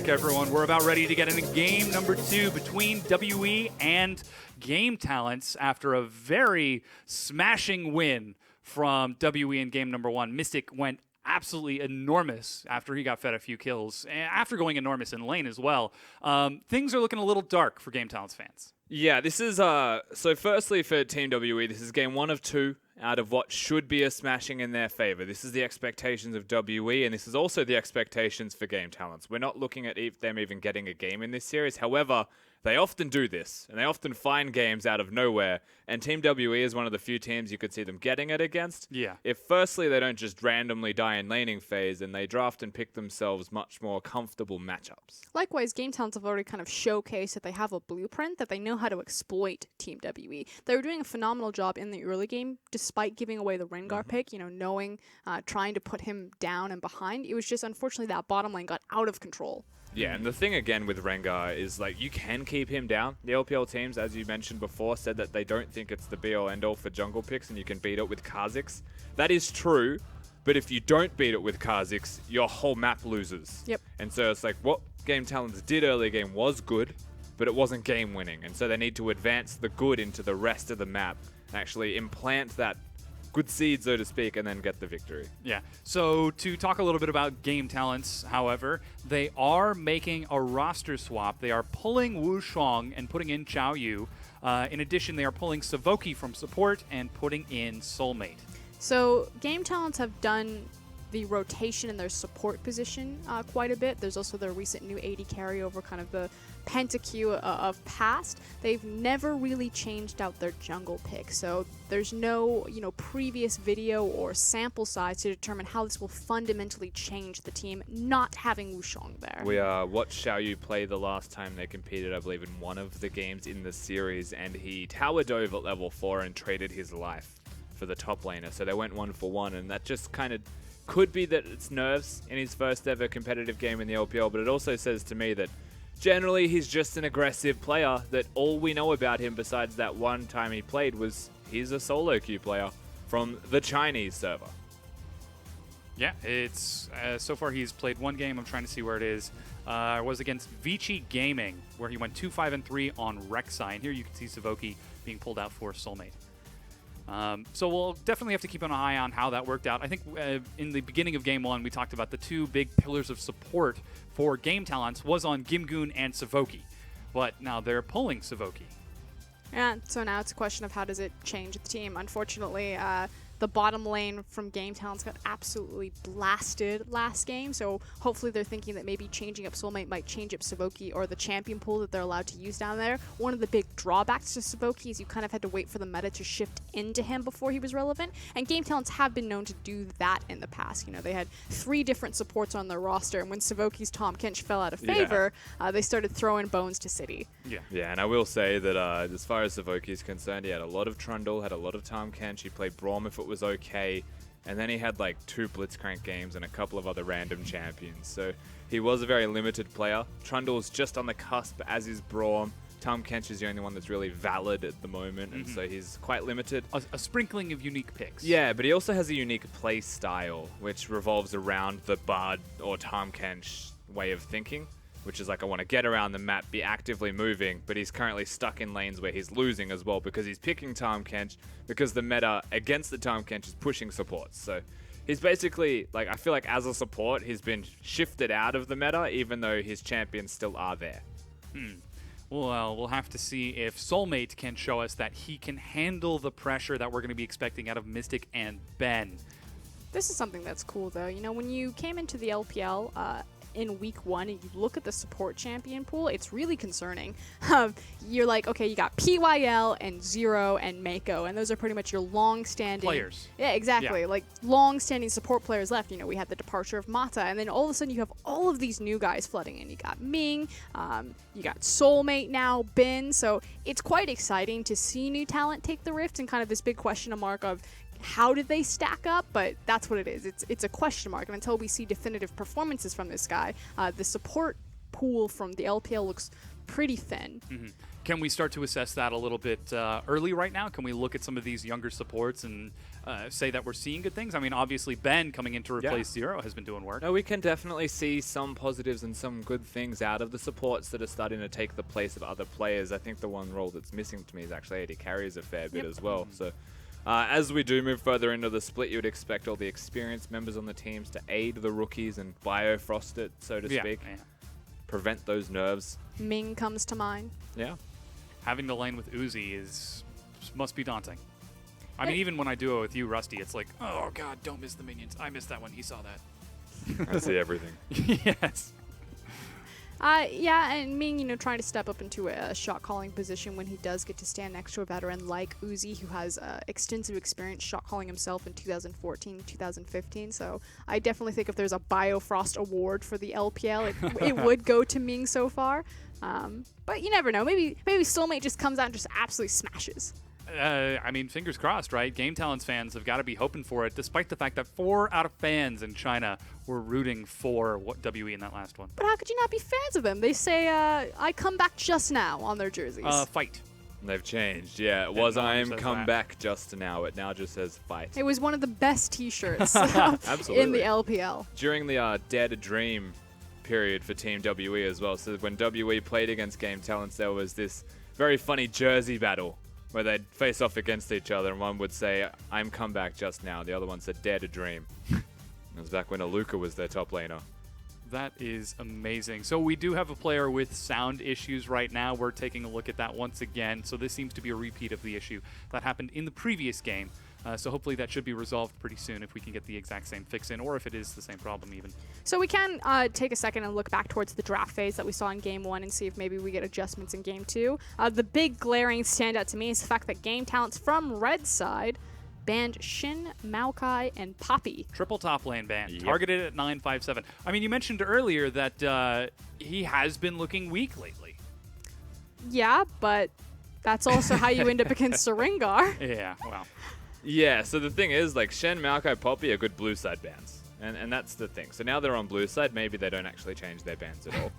back, everyone. We're about ready to get into game number 2 between WE and Game Talents after a very smashing win from WE in game number 1. Mystic went absolutely enormous after he got fed a few kills, and after going enormous in lane as well. Things are looking a little dark for Game Talents fans. Yeah, this is so firstly for Team WE, this is game 1 of 2 out of what should be a smashing in their favor. This is the expectations of WE, and this is also the expectations for Game Talents. We're not looking at them even getting a game in this series. However, they often do this, and they often find games out of nowhere, and Team WE is one of the few teams you could see them getting it against. Yeah. If firstly they don't just randomly die in laning phase, and they draft and pick themselves much more comfortable matchups. Likewise, Game Talents have already kind of showcased that they have a blueprint, that they know how to exploit Team WE. They were doing a phenomenal job in the early game, despite giving away the Rengar pick, knowing, trying to put him down and behind. It was just, unfortunately, that bottom lane got out of control. Yeah, and the thing again with Rengar is, like, you can keep him down. The LPL teams, as you mentioned before, said that they don't think it's the be-all end-all for jungle picks and you can beat it with Kha'Zix. That is true, but if you don't beat it with Kha'Zix, your whole map loses. Yep. And so it's like, what Game Talents did early game was good, but it wasn't game-winning. And so they need to advance the good into the rest of the map and actually implant that good seed, so to speak, and then get the victory. Yeah. So to talk a little bit about Game Talents, however, they are making a roster swap. They are pulling Wu Shuang and putting in Xiao Yu. In addition, they are pulling Savoki from support and putting in Soulmate. So Game Talents have done the rotation in their support position quite a bit. There's also their recent new AD carryover, kind of the Pentaque of past. They've never really changed out their jungle pick, so there's no previous video or sample size to determine how this will fundamentally change the team, not having Wu Shuang there. We watched Xiao Yu play the last time they competed, I believe, in one of the games in the series, and he tower dove at level 4 and traded his life for the top laner, so they went 1-for-1, and that just kind of could be that it's nerves in his first ever competitive game in the LPL, but it also says to me that generally he's just an aggressive player, that all we know about him besides that one time he played was he's a solo queue player from the Chinese server. Yeah, it's so far he's played one game. I'm trying to see where it is. It was against Vici Gaming, where he went 2-5-3 on Rek'Sai. And here you can see Savoki being pulled out for Soulmate. So we'll definitely have to keep an eye on how that worked out. I think in the beginning of Game 1, we talked about the two big pillars of support for Game Talents was on Gimgoon and Savoki. But now they're pulling Savoki. Yeah, so now it's a question of how does it change the team. Unfortunately, the bottom lane from Game Talents got absolutely blasted last game, so hopefully they're thinking that maybe changing up Soulmate might change up Savoki or the champion pool that they're allowed to use down there. One of the big drawbacks to Savoki is you kind of had to wait for the meta to shift into him before he was relevant, and Game Talents have been known to do that in the past. They had 3 different supports on their roster, and when Savoki's Tahm Kench fell out of favor, they started throwing bones to City. Yeah, and I will say that as far as Savoki is concerned, he had a lot of Trundle, had a lot of Tahm Kench, he played Braum if it was okay, and then he had like 2 Blitzcrank games and a couple of other random champions, so he was a very limited player. Trundle's just on the cusp, as is Braum. Tahm Kench is the only one that's really valid at the moment, and so he's quite limited. A sprinkling of unique picks. Yeah, but he also has a unique play style, which revolves around the Bard or Tahm Kench way of thinking, which is like, I want to get around the map, be actively moving, but he's currently stuck in lanes where he's losing as well because he's picking Tahm Kench, because the meta against the Tahm Kench is pushing supports. So he's basically, like, I feel like as a support, he's been shifted out of the meta, even though his champions still are there. Well, we'll have to see if Soulmate can show us that he can handle the pressure that we're going to be expecting out of Mystic and Ben. This is something that's cool, though. When you came into the LPL in week 1 and you look at the support champion pool, it's really concerning. You're like, okay, you got PYL and Zero and Mako, and those are pretty much your long-standing players. Yeah, exactly. Yeah. Like long-standing support players left. We had the departure of Mata, and then all of a sudden you have all of these new guys flooding in. You got Ming, you got Soulmate now, Bin. So it's quite exciting to see new talent take the rift, and kind of this big question mark of how did they stack up? But that's what it is. It's a question mark, and until we see definitive performances from this guy, the support pool from the LPL looks pretty thin. Can we start to assess that a little bit early right now? Can we look at some of these younger supports and say that we're seeing good things? I mean, obviously, Ben coming in to replace Zero has been doing work. No, we can definitely see some positives and some good things out of the supports that are starting to take the place of other players. I think the one role that's missing to me is actually AD carries a fair bit as well. So as we do move further into the split, you would expect all the experienced members on the teams to aid the rookies and biofrost it, so to speak. Yeah. Prevent those nerves. Ming comes to mind. Yeah. Having to lane with Uzi must be daunting. I mean, even when I duo with you, Rusty, it's like, oh god, don't miss the minions. I missed that when he saw that. I see everything. Yes. Yeah, and Ming, trying to step up into a shot calling position when he does get to stand next to a veteran like Uzi, who has extensive experience shot calling himself in 2014, 2015. So I definitely think if there's a Biofrost award for the LPL, it would go to Ming so far. But you never know. Maybe Soulmate just comes out and just absolutely smashes. I mean, fingers crossed, right? Game Talents fans have got to be hoping for it, despite the fact that 4 out of fans in China were rooting for WE in that last one. But how could you not be fans of them? They say, I come back just now on their jerseys. Fight. They've changed, yeah. It was no one I am says come that. back just now. It now just says fight. It was one of the best T-shirts in Absolutely. the LPL. During the Dare to Dream period for Team WE as well. So when WE played against Game Talents, there was this very funny jersey battle where they'd face off against each other, and one would say, I'm come back just now. The other one said, Dare to Dream. It was back when Aluka was their top laner. That is amazing. So we do have a player with sound issues right now. We're taking a look at that once again. So this seems to be a repeat of the issue that happened in the previous game. So hopefully that should be resolved pretty soon if we can get the exact same fix in, or if it is the same problem even. So we can take a second and look back towards the draft phase that we saw in Game 1 and see if maybe we get adjustments in Game 2. The big glaring standout to me is the fact that Game Talents from Red side banned Shin, Maokai, and Poppy. Triple top lane ban, Yep. targeted at 957. I mean, you mentioned earlier that he has been looking weak lately. Yeah, but that's also how you end up against Saringar. Yeah, well. Yeah, so the thing is, like, Shen, Maokai, Poppy are good blue side bans. And that's the thing. So now they're on blue side, maybe they don't actually change their bans at all.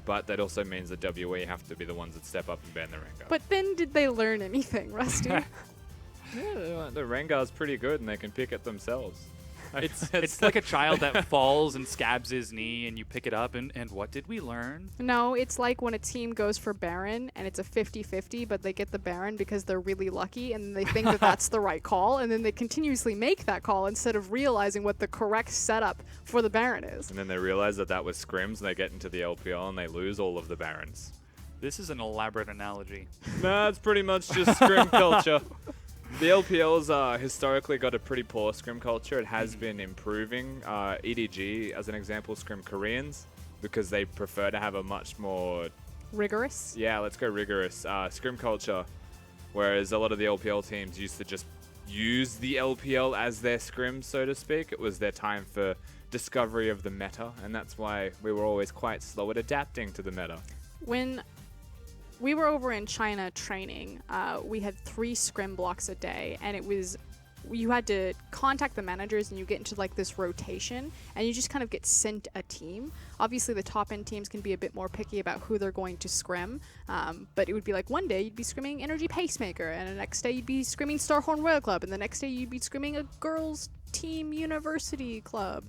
But that also means that WE have to be the ones that step up and ban the Rengar. But then did they learn anything, Rusty? Yeah, the Rengar's pretty good and they can pick it themselves. It's like a child that falls and scabs his knee, and you pick it up, and what did we learn? No, it's like when a team goes for Baron, and it's a 50-50, but they get the Baron because they're really lucky, and they think that that's the right call, and then they continuously make that call instead of realizing what the correct setup for the Baron is. And then they realize that that was scrims, and they get into the LPL and they lose all of the Barons. This is an elaborate analogy. Nah, it's pretty much just scrim culture. The LPL's historically got a pretty poor scrim culture. It has been improving. EDG, as an example, scrim Koreans, because they prefer to have a much more, Rigorous? yeah, let's go rigorous scrim culture, whereas a lot of the LPL teams used to just use the LPL as their scrim, so to speak. It was their time for discovery of the meta, and that's why we were always quite slow at adapting to the meta. When we were over in China training, we had 3 scrim blocks a day, and it was, you had to contact the managers and you get into like this rotation and you just kind of get sent a team. Obviously the top end teams can be a bit more picky about who they're going to scrim, but it would be like one day you'd be scrimming Energy Pacemaker, and the next day you'd be scrimming Starhorn Royal Club, and the next day you'd be scrimming a girls team university club.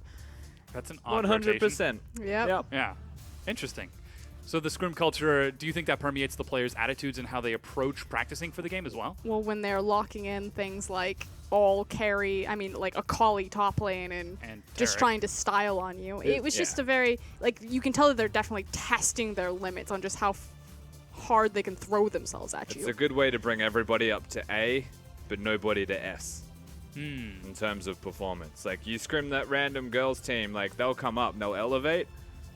That's an odd rotation. 100%. Yep. Yeah, interesting. So the scrim culture, do you think that permeates the players' attitudes and how they approach practicing for the game as well? Well, when they're locking in things like all carry, like a Kali top lane and just Taric. trying to style on you. It was just a very, you can tell that they're definitely testing their limits on just how hard they can throw themselves at It's you. a good way to bring everybody up to A, but nobody to S. In terms of performance. Like, you scrim that random girls team, like, they'll come up and they'll elevate,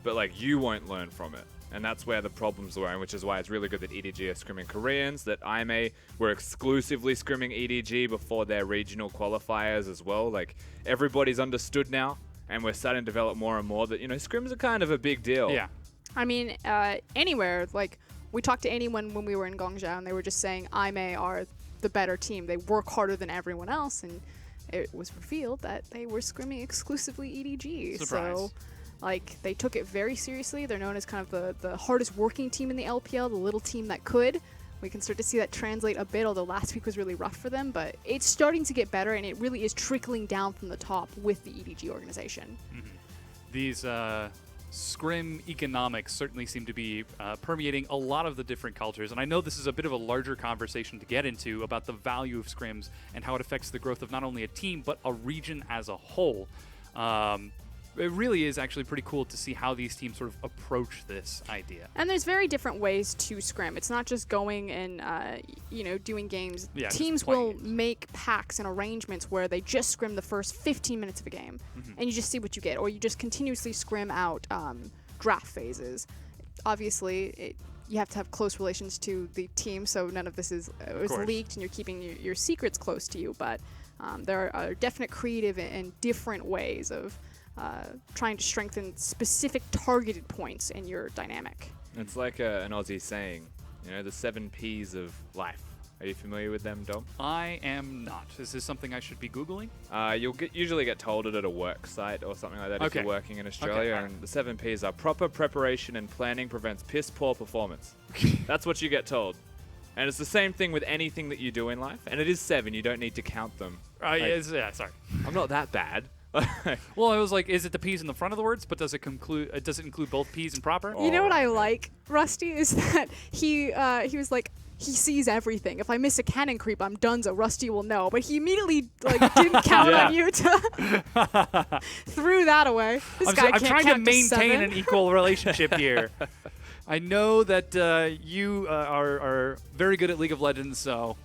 but, like, you won't learn from it. And that's where the problems were, and which is why it's really good that EDG are scrimming Koreans, that IMA were exclusively scrimming EDG before their regional qualifiers as well. Like, everybody's understood now, and we're starting to develop more and more that, scrims are kind of a big deal. Yeah. I mean, anywhere, we talked to anyone when we were in Guangzhou, and they were just saying IMA are the better team. They work harder than everyone else, and it was revealed that they were scrimming exclusively EDG. Surprise. So Like, they took it very seriously. They're known as kind of the hardest working team in the LPL, the little team that could. We can start to see that translate a bit, although last week was really rough for them. But it's starting to get better, and it really is trickling down from the top with the EDG organization. These scrim economics certainly seem to be permeating a lot of the different cultures. And I know this is a bit of a larger conversation to get into about the value of scrims and how it affects the growth of not only a team, but a region as a whole. It really is actually pretty cool to see how these teams sort of approach this idea. And there's very different ways to scrim. It's not just going and, doing games. Yeah, just Teams playing will games. make packs and arrangements where they just scrim the first 15 minutes of a game, and you just see what you get. Or you just continuously scrim out draft phases. Obviously, you have to have close relations to the team, so none of this is course. leaked, and you're keeping your secrets close to you. But there are definite creative and different ways of trying to strengthen specific targeted points in your dynamic. It's like an Aussie saying, the 7 Ps of life. Are you familiar with them, Dom? I am not. Is this something I should be Googling? You'll usually get told it at a work site or something like that if Okay. you're working in Australia. alright. And the 7 Ps are proper preparation and planning prevents piss poor performance. That's what you get told. And it's the same thing with anything that you do in life. And it is 7. You don't need to count them. Yeah, sorry. I'm not that bad. Well, I was like, is it the P's in the front of the words, but does it include both P's and proper? You know what I like, Rusty, is that he was like, he sees everything. If I miss a cannon creep, I'm done, so Rusty will know. But he immediately didn't count Yeah. on you to threw that away. This guy I'm can't trying to count maintain 7. an equal relationship here. I know that you are very good at League of Legends, so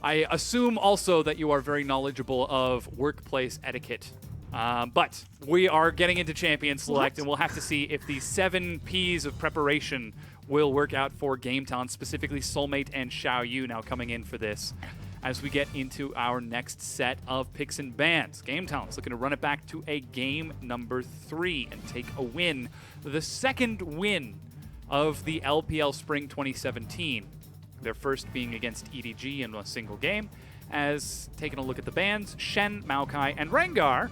I assume also that you are very knowledgeable of workplace etiquette. But we are getting into Champion Select, and we'll have to see if the 7 Ps of preparation will work out for Game Talent, specifically Soulmate and Xiao Yu now coming in for this. As we get into our next set of picks and bans, Game Talent's looking to run it back to a game number 3 and take a win. The second win of the LPL Spring 2017. Their first being against EDG in a single game. As taking a look at the bans, Shen, Maokai, and Rengar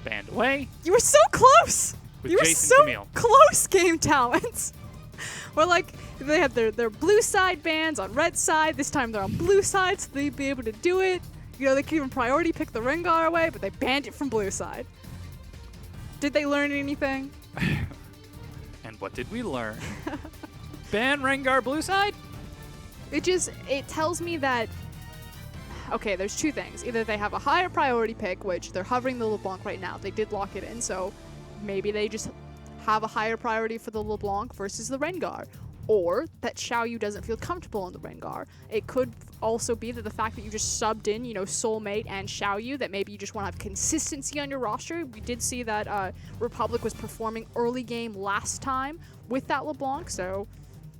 banned away. You were so close. With You were Jason so Camille. close, Game Talents. Or they had their blue side bans on red side. This time they're on blue side, so they'd be able to do it. They could even priority pick the Rengar away, but they banned it from blue side. Did they learn anything? And what did we learn? Ban Rengar blue side? It tells me that, okay, there's two things. Either they have a higher priority pick, which they're hovering the LeBlanc right now. They did lock it in, so maybe they just have a higher priority for the LeBlanc versus the Rengar. Or that Xiao Yu doesn't feel comfortable on the Rengar. It could also be that the fact that you just subbed in, Soulmate and Xiao Yu, that maybe you just want to have consistency on your roster. We did see that Republic was performing early game last time with that LeBlanc, so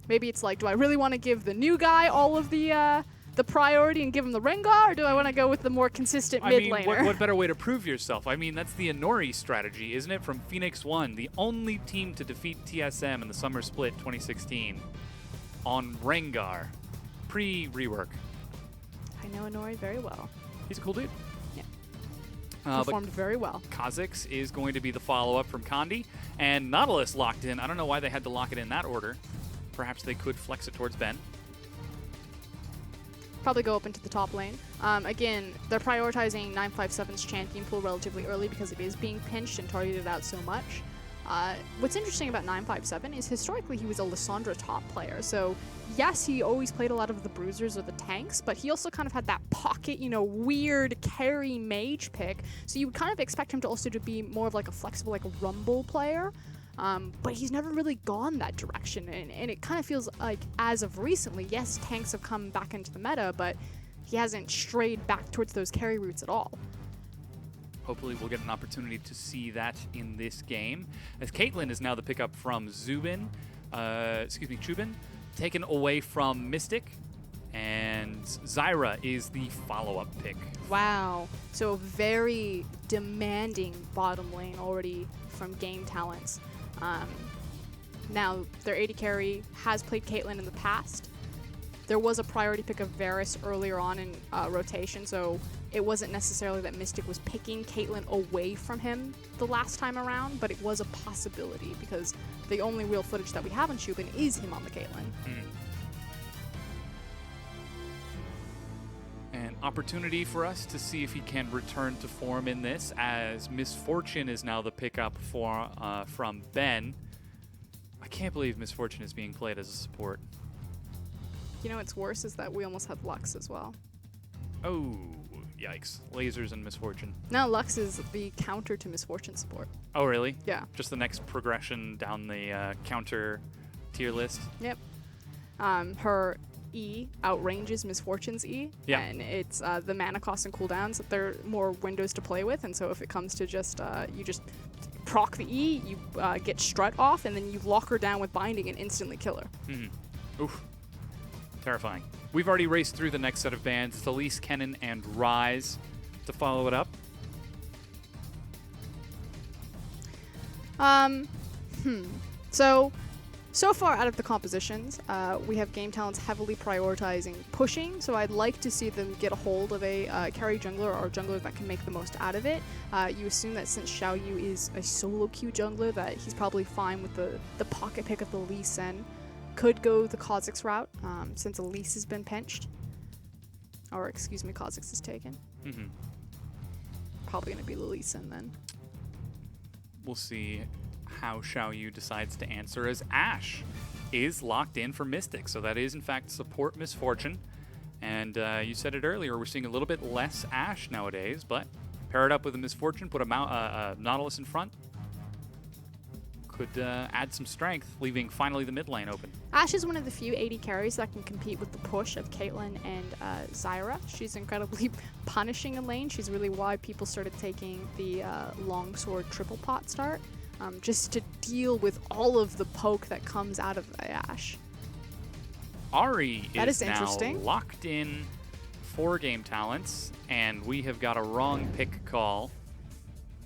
maybe it's like, do I really want to give the new guy all of the priority and give him the Rengar, or do I want to go with the more consistent mid laner? What better way to prove yourself? I mean, that's the Inori strategy, isn't it? From Phoenix 1, the only team to defeat TSM in the Summer Split 2016 on Rengar, pre-rework. I know Inori very well. He's a cool dude. Yeah. But Performed very well. Kha'Zix is going to be the follow-up from Kandi, and Nautilus locked in. I don't know why they had to lock it in that order. Perhaps they could flex it towards Ben. Probably go up into the top lane. Again, they're prioritizing 957's champion pool relatively early because it is being pinched and targeted out so much. What's interesting about 957 is historically he was a Lissandra top player. So yes, he always played a lot of the bruisers or the tanks, but he also kind of had that pocket, weird carry mage pick. So you would kind of expect him to also to be more of like a flexible, like a rumble player. But he's never really gone that direction, and it kind of feels like as of recently, yes, tanks have come back into the meta, but he hasn't strayed back towards those carry routes at all. Hopefully we'll get an opportunity to see that in this game, as Caitlyn is now the pickup from Chubin, taken away from Mystic, and Zyra is the follow-up pick. Wow. So very demanding bottom lane already from Game Talents. Now, their AD carry has played Caitlyn in the past. there was a priority pick of Varus earlier on in rotation, so it wasn't necessarily that Mystic was picking Caitlyn away from him the last time around, but it was a possibility because the only real footage that we have on Shubin is him on the Caitlyn. An opportunity for us to see if he can return to form in this, as Misfortune is now the pickup for from Ben. I can't believe Misfortune is being played as a support. You know what's worse is that we almost had Lux as well. Oh, yikes. Lasers and Misfortune. Now Lux is the counter to Misfortune support. Oh, really? Yeah. Just the next progression down the counter tier list? Yep. Her E outranges Misfortune's E. Yeah. And it's the mana cost and cooldowns. There are more windows to play with, and so if it comes to just, you just proc the E, you get Strut off, and then you lock her down with Binding and instantly kill her. Oof. Terrifying. We've already raced through the next set of bands, Thalise, Kennen, and Rise, to follow it up. So far out of the compositions, we have Game Talents heavily prioritizing pushing, so I'd like to see them get a hold of a carry jungler or a jungler that can make the most out of it. You assume that since Xiaoyu is a solo queue jungler, that he's probably fine with the pocket pick of the Lee Sin. Could go the Kha'Zix route, since Elise has been pinched. Or, excuse me, Kha'Zix is taken. Probably going to be the Lee Sin then. We'll see how Xiaoyu decides to answer, as Ashe is locked in for Mystic. So that is, in fact, support Misfortune. And you said it earlier, we're seeing a little bit less Ashe nowadays, but pair it up with a Misfortune, put a Nautilus in front. Could add some strength, leaving finally the mid lane open. Ashe is one of the few AD carries that can compete with the push of Caitlyn and Zyra. She's incredibly punishing in lane. She's really why people started taking the longsword triple pot start, just to deal with all of the poke that comes out of Ashe. Ari That is now interesting. locked in for Game Talents, and we have got a wrong pick call.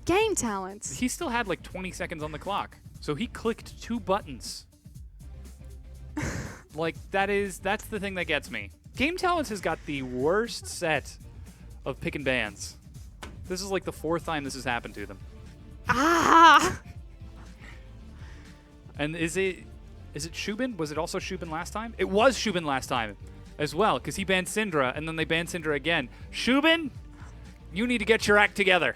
Game Talents! He still had like 20 seconds on the clock, so he clicked 2 buttons. Like, that's the thing that gets me. Game Talents has got the worst set of pick and bans. This is like the 4th time this has happened to them. Ah! And is it Shubin? Was it also Shubin last time? It was Shubin last time as well, because he banned Syndra, and then they banned Syndra again. Shubin, you need to get your act together.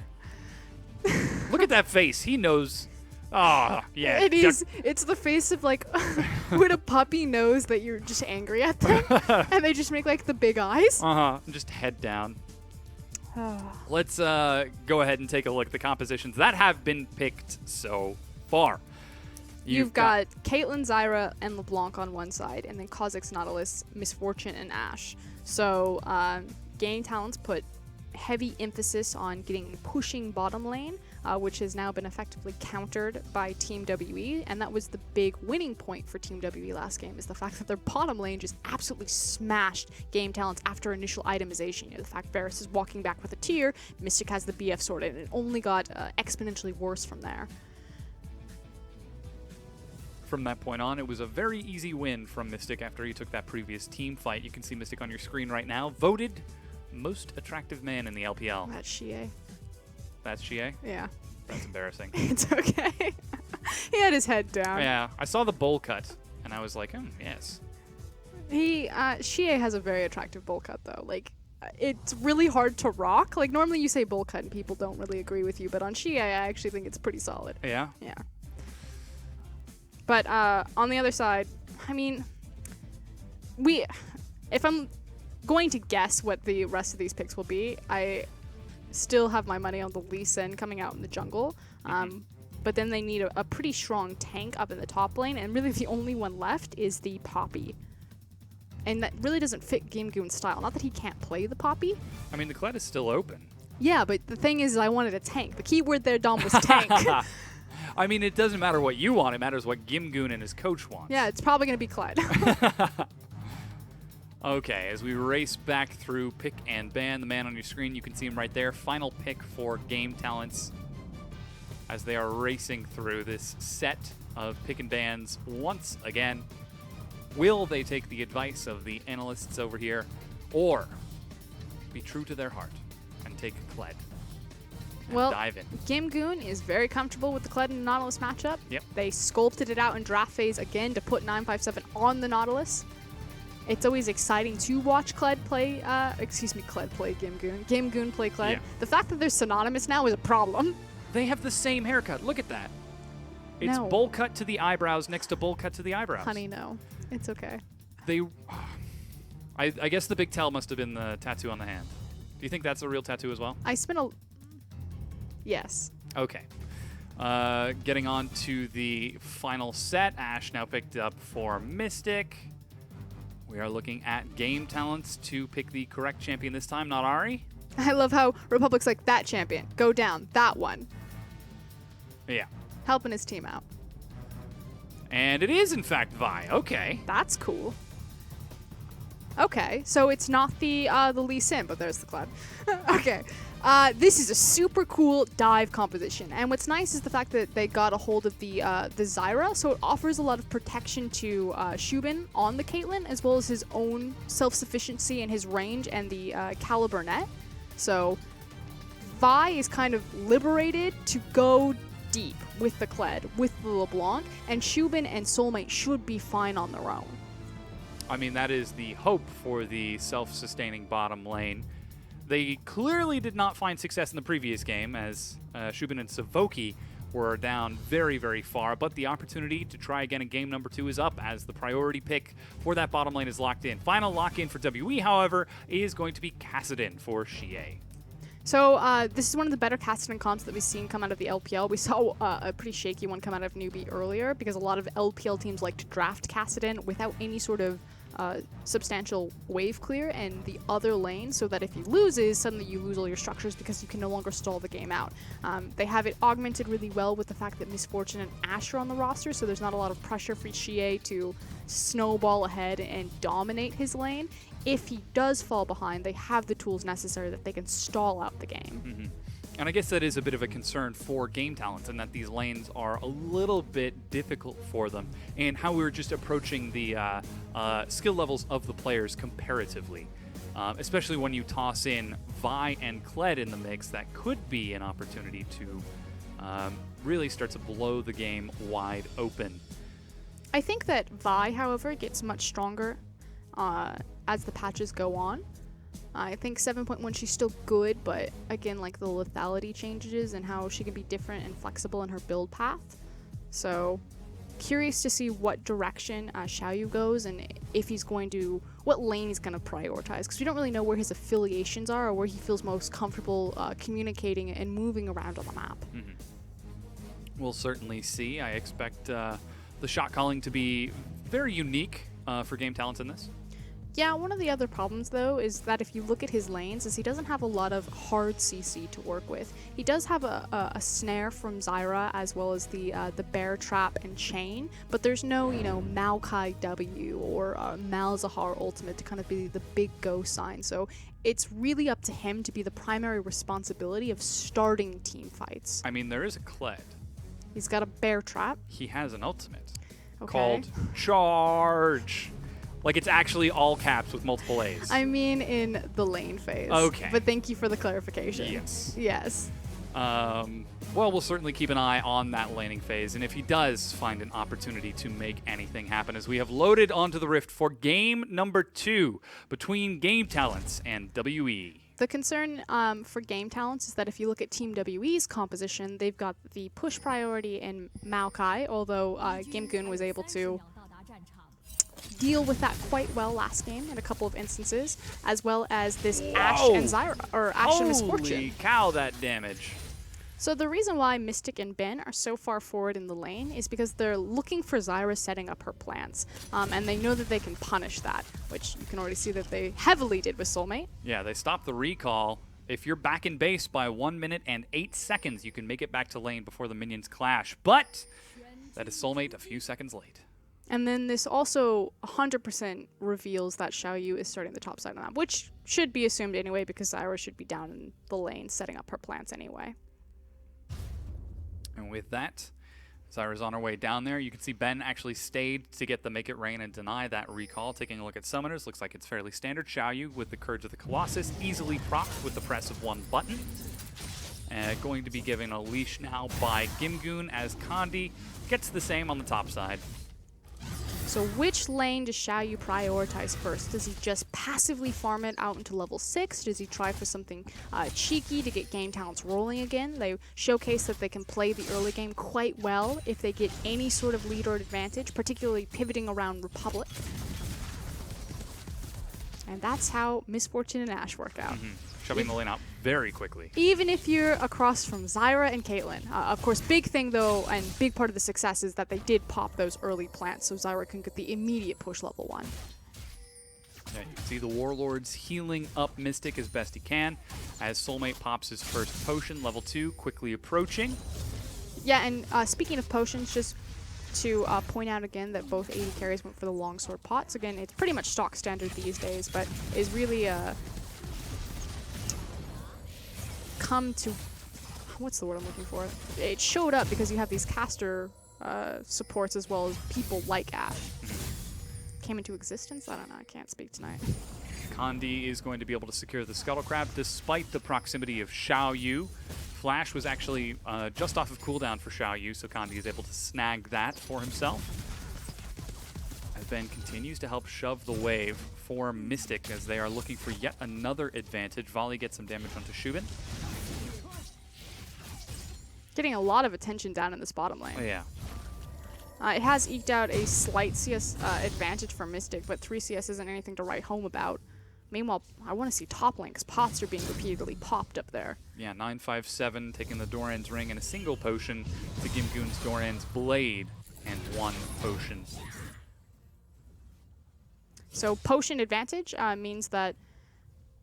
Look at that face. He knows. Oh, yeah. It is. It's the face of like when a puppy knows that you're just angry at them, and they just make like the big eyes. Just head down. Let's go ahead and take a look at the compositions that have been picked so far. You've got Caitlyn, Zyra, and LeBlanc on one side, and then Kha'Zix, Nautilus, Misfortune, and Ashe. So Game Talents put heavy emphasis on getting pushing bottom lane, which has now been effectively countered by Team WE, and that was the big winning point for Team WE last game, is the fact that their bottom lane just absolutely smashed Game Talents after initial itemization. You know, the fact Varus is walking back with a tier, Mystic has the BF sorted, and it only got exponentially worse from there. From that point on, it was a very easy win from Mystic after he took that previous team fight. You can see Mystic on your screen right now. Voted most attractive man in the LPL. That's Shie. That's Shie? Yeah. That's embarrassing. It's okay. He had his head down. Yeah, I saw the bowl cut, and I was like, yes. Shie has a very attractive bowl cut, though. Like, it's really hard to rock. Like, normally you say bowl cut and people don't really agree with you, but on Shie, I actually think it's pretty solid. Yeah? Yeah. But on the other side, I mean, if I'm going to guess what the rest of these picks will be, I still have my money on the Lee Sin coming out in the jungle. But then they need a pretty strong tank up in the top lane, and really the only one left is the Poppy. And that really doesn't fit Game Goon's style. Not that he can't play the Poppy. I mean, the Kled is still open. Yeah, but the thing is I wanted a tank. The key word there, Dom, was tank. I mean, it doesn't matter what you want. It matters what Gimgoon and his coach want. Yeah, it's probably going to be Clyde. Okay, as we race back through pick and ban, the man on your screen, you can see him right there. Final pick for Game Talents as they are racing through this set of pick and bans once again. Will they take the advice of the analysts over here, or be true to their heart and take Kled and Well, dive in? Gimgoon is very comfortable with the Kled and Nautilus matchup. Yep. They sculpted it out in draft phase again to put 957 on the Nautilus. It's always exciting to watch Kled play, Kled play Gimgoon. Gimgoon play Kled. Yeah. The fact that they're synonymous now is a problem. They have the same haircut. Look at that. It's No. bowl cut to the eyebrows next to bowl cut to the eyebrows. Honey, no. It's okay. They, I guess the big tell must have been the tattoo on the hand. Do you think that's a real tattoo as well? I spent a... Yes. Okay. Getting on to the final set. Ash now picked up for Mystic. We are looking at game talents to pick the correct champion this time, not Ari. I love how Republic's like, that champion. Go down. That one. Yeah. Helping his team out. And it is, in fact, Vi. Okay. That's cool. Okay, so it's not the Lee Sin, but there's the Kled. Okay. This is a super cool dive composition, and what's nice is the fact that they got a hold of the Zyra, so it offers a lot of protection to Shubin on the Caitlyn, as well as his own self-sufficiency and his range and the Caliber net. So Vi is kind of liberated to go deep with the Kled, with the LeBlanc, and Shubin and Soulmate should be fine on their own. I mean, that is the hope for the self-sustaining bottom lane. They clearly did not find success in the previous game, as Shubin and Savoki were down very, very far, but the opportunity to try again in game number 2 is up, as the priority pick for that bottom lane is locked in. Final lock-in for WE, however, is going to be Kassadin for Xie. So this is one of the better Kassadin comps that we've seen come out of the LPL. We saw a pretty shaky one come out of Newbie earlier, because a lot of LPL teams like to draft Kassadin without any sort of substantial wave clear in the other lane, so that if he loses, suddenly you lose all your structures because you can no longer stall the game out. They have it augmented really well with the fact that Misfortune and Ash are on the roster, so there's not a lot of pressure for Xie to snowball ahead and dominate his lane. If he does fall behind, they have the tools necessary that they can stall out the game. Mm-hmm. And I guess that is a bit of a concern for game talents, and that these lanes are a little bit difficult for them, and how we were just approaching the skill levels of the players comparatively. Especially when you toss in Vi and Kled in the mix, that could be an opportunity to really start to blow the game wide open. I think that Vi, however, gets much stronger as the patches go on. I think 7.1 she's still good, but again, like the lethality changes and how she can be different and flexible in her build path. So curious to see what direction Xiaoyu goes, and if he's going to, what lane he's going to prioritize, because we don't really know where his affiliations are or where he feels most comfortable communicating and moving around on the map. Mm-hmm. We'll certainly see. I expect the shot calling to be very unique for game talents in this. Yeah, one of the other problems, though, is that if you look at his lanes, is he doesn't have a lot of hard CC to work with. He does have a snare from Zyra, as well as the bear trap and chain, but there's no, Maokai W or Malzahar ultimate to kind of be the big go sign. So it's really up to him to be the primary responsibility of starting team fights. I mean, there is a Kled. He's got a bear trap. He has an ultimate Okay. called Charge. Like, it's actually all caps with multiple A's. I mean in the lane phase. Okay. But thank you for the clarification. Yes. Yes. Well, we'll certainly keep an eye on that laning phase, and if he does find an opportunity to make anything happen, as we have loaded onto the Rift for game number 2 between Game Talents and WE. The concern for game talents is that if you look at Team WE's composition, they've got the push priority in Maokai, although Gimgoon was able to deal with that quite well last game in a couple of instances, as well as this Ash and Zyra, or Ash and Misfortune. Holy cow, that damage. So the reason why Mystic and Ben are so far forward in the lane is because they're looking for Zyra setting up her plans, and they know that they can punish that, which you can already see that they heavily did with Soulmate. Yeah, they stopped the recall. If you're back in base by 1 minute and 8 seconds, you can make it back to lane before the minions clash, but that is Soulmate a few seconds late. And then this also 100% reveals that Xiaoyu is starting the top side of the map, which should be assumed anyway because Zyra should be down in the lane setting up her plants anyway. And with that, Zyra's on her way down there. You can see Ben actually stayed to get the Make It Rain and deny that recall. Taking a look at summoners, looks like it's fairly standard. Xiaoyu with the Courage of the Colossus, easily procced with the press of one button. Going to be given a leash now by Gimgoon as Kandi gets the same on the top side. So which lane does Xiaoyu prioritize first? Does he just passively farm it out into level 6? Does he try for something cheeky to get game talents rolling again? They showcase that they can play the early game quite well if they get any sort of lead or advantage, particularly pivoting around Republic. And that's how Misfortune and Ashe work out. Shoving the lane out very quickly. Even if you're across from Zyra and Caitlyn. Of course, big thing though, and big part of the success is that they did pop those early plants so Zyra can get the immediate push level 1. Yeah, you can see the Warlords healing up Mystic as best he can as Soulmate pops his first potion, level 2, quickly approaching. Yeah, and speaking of potions, just to point out again that both AD carries went for the longsword pots. Again, it's pretty much stock standard these days, but is really come to, what's the word I'm looking for? It showed up because you have these caster supports as well as people like Ashe. Came into existence? I don't know, I can't speak tonight. Kandi is going to be able to secure the Scuttle Crab despite the proximity of Xiaoyu. Flash was actually just off of cooldown for Xiaoyu, so Kandi is able to snag that for himself. As Ben continues to help shove the wave for Mystic as they are looking for yet another advantage. Volley gets some damage onto Shubin. Getting a lot of attention down in this bottom lane. Oh, yeah. It has eked out a slight CS advantage for Mystic, but 3 CS isn't anything to write home about. Meanwhile, I want to see top lane because pots are being repeatedly popped up there. Yeah, 957 taking the Doran's Ring and a single potion to Gimgoon's Doran's Blade and 1 potion. So potion advantage means that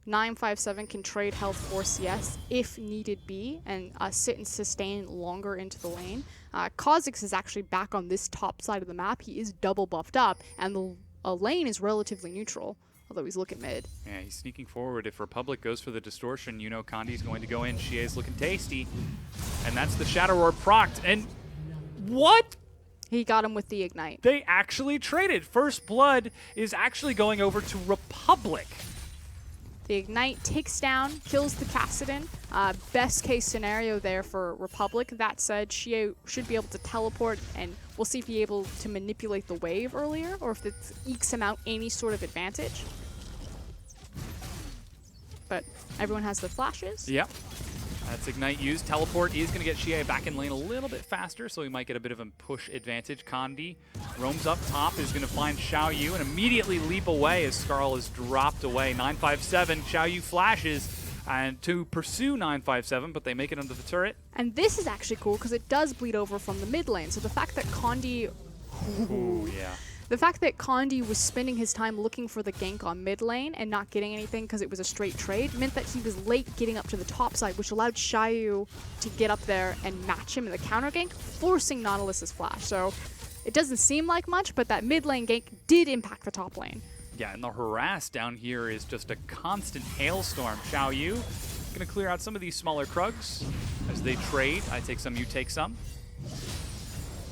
957 can trade health for CS if needed be and sit and sustain longer into the lane. Kha'Zix is actually back on this top side of the map. He is double buffed up and the lane is relatively neutral, although he's looking mid. Yeah, he's sneaking forward. If Republic goes for the distortion, you know Kandi's going to go in. Xie's looking tasty. And that's the Shadow Roar procced. And what? He got him with the Ignite. They actually traded. First Blood is actually going over to Republic. The Ignite takes down, kills the Kassadin. Best case scenario there for Republic. That said, Xie should be able to teleport, and we'll see if he's able to manipulate the wave earlier, or if it ekes him out any sort of advantage. But everyone has their flashes. Yep. That's Ignite used. Teleport is going to get Xie back in lane a little bit faster, so he might get a bit of a push advantage. Kandi roams up top, is going to find Xiaoyu and immediately leap away as Skarl is dropped away. 957, Xiaoyu flashes and to pursue 957, but they make it under the turret. And this is actually cool because it does bleed over from the mid lane. So the fact that Kandi... Ooh, yeah. The fact that Kandi was spending his time looking for the gank on mid lane and not getting anything because it was a straight trade meant that he was late getting up to the top side, which allowed Xiaoyu to get up there and match him in the counter gank, forcing Nautilus's flash. So it doesn't seem like much, but that mid lane gank did impact the top lane. Yeah, and the harass down here is just a constant hailstorm. Xiaoyu going to clear out some of these smaller Krugs as they trade. I take some, you take some.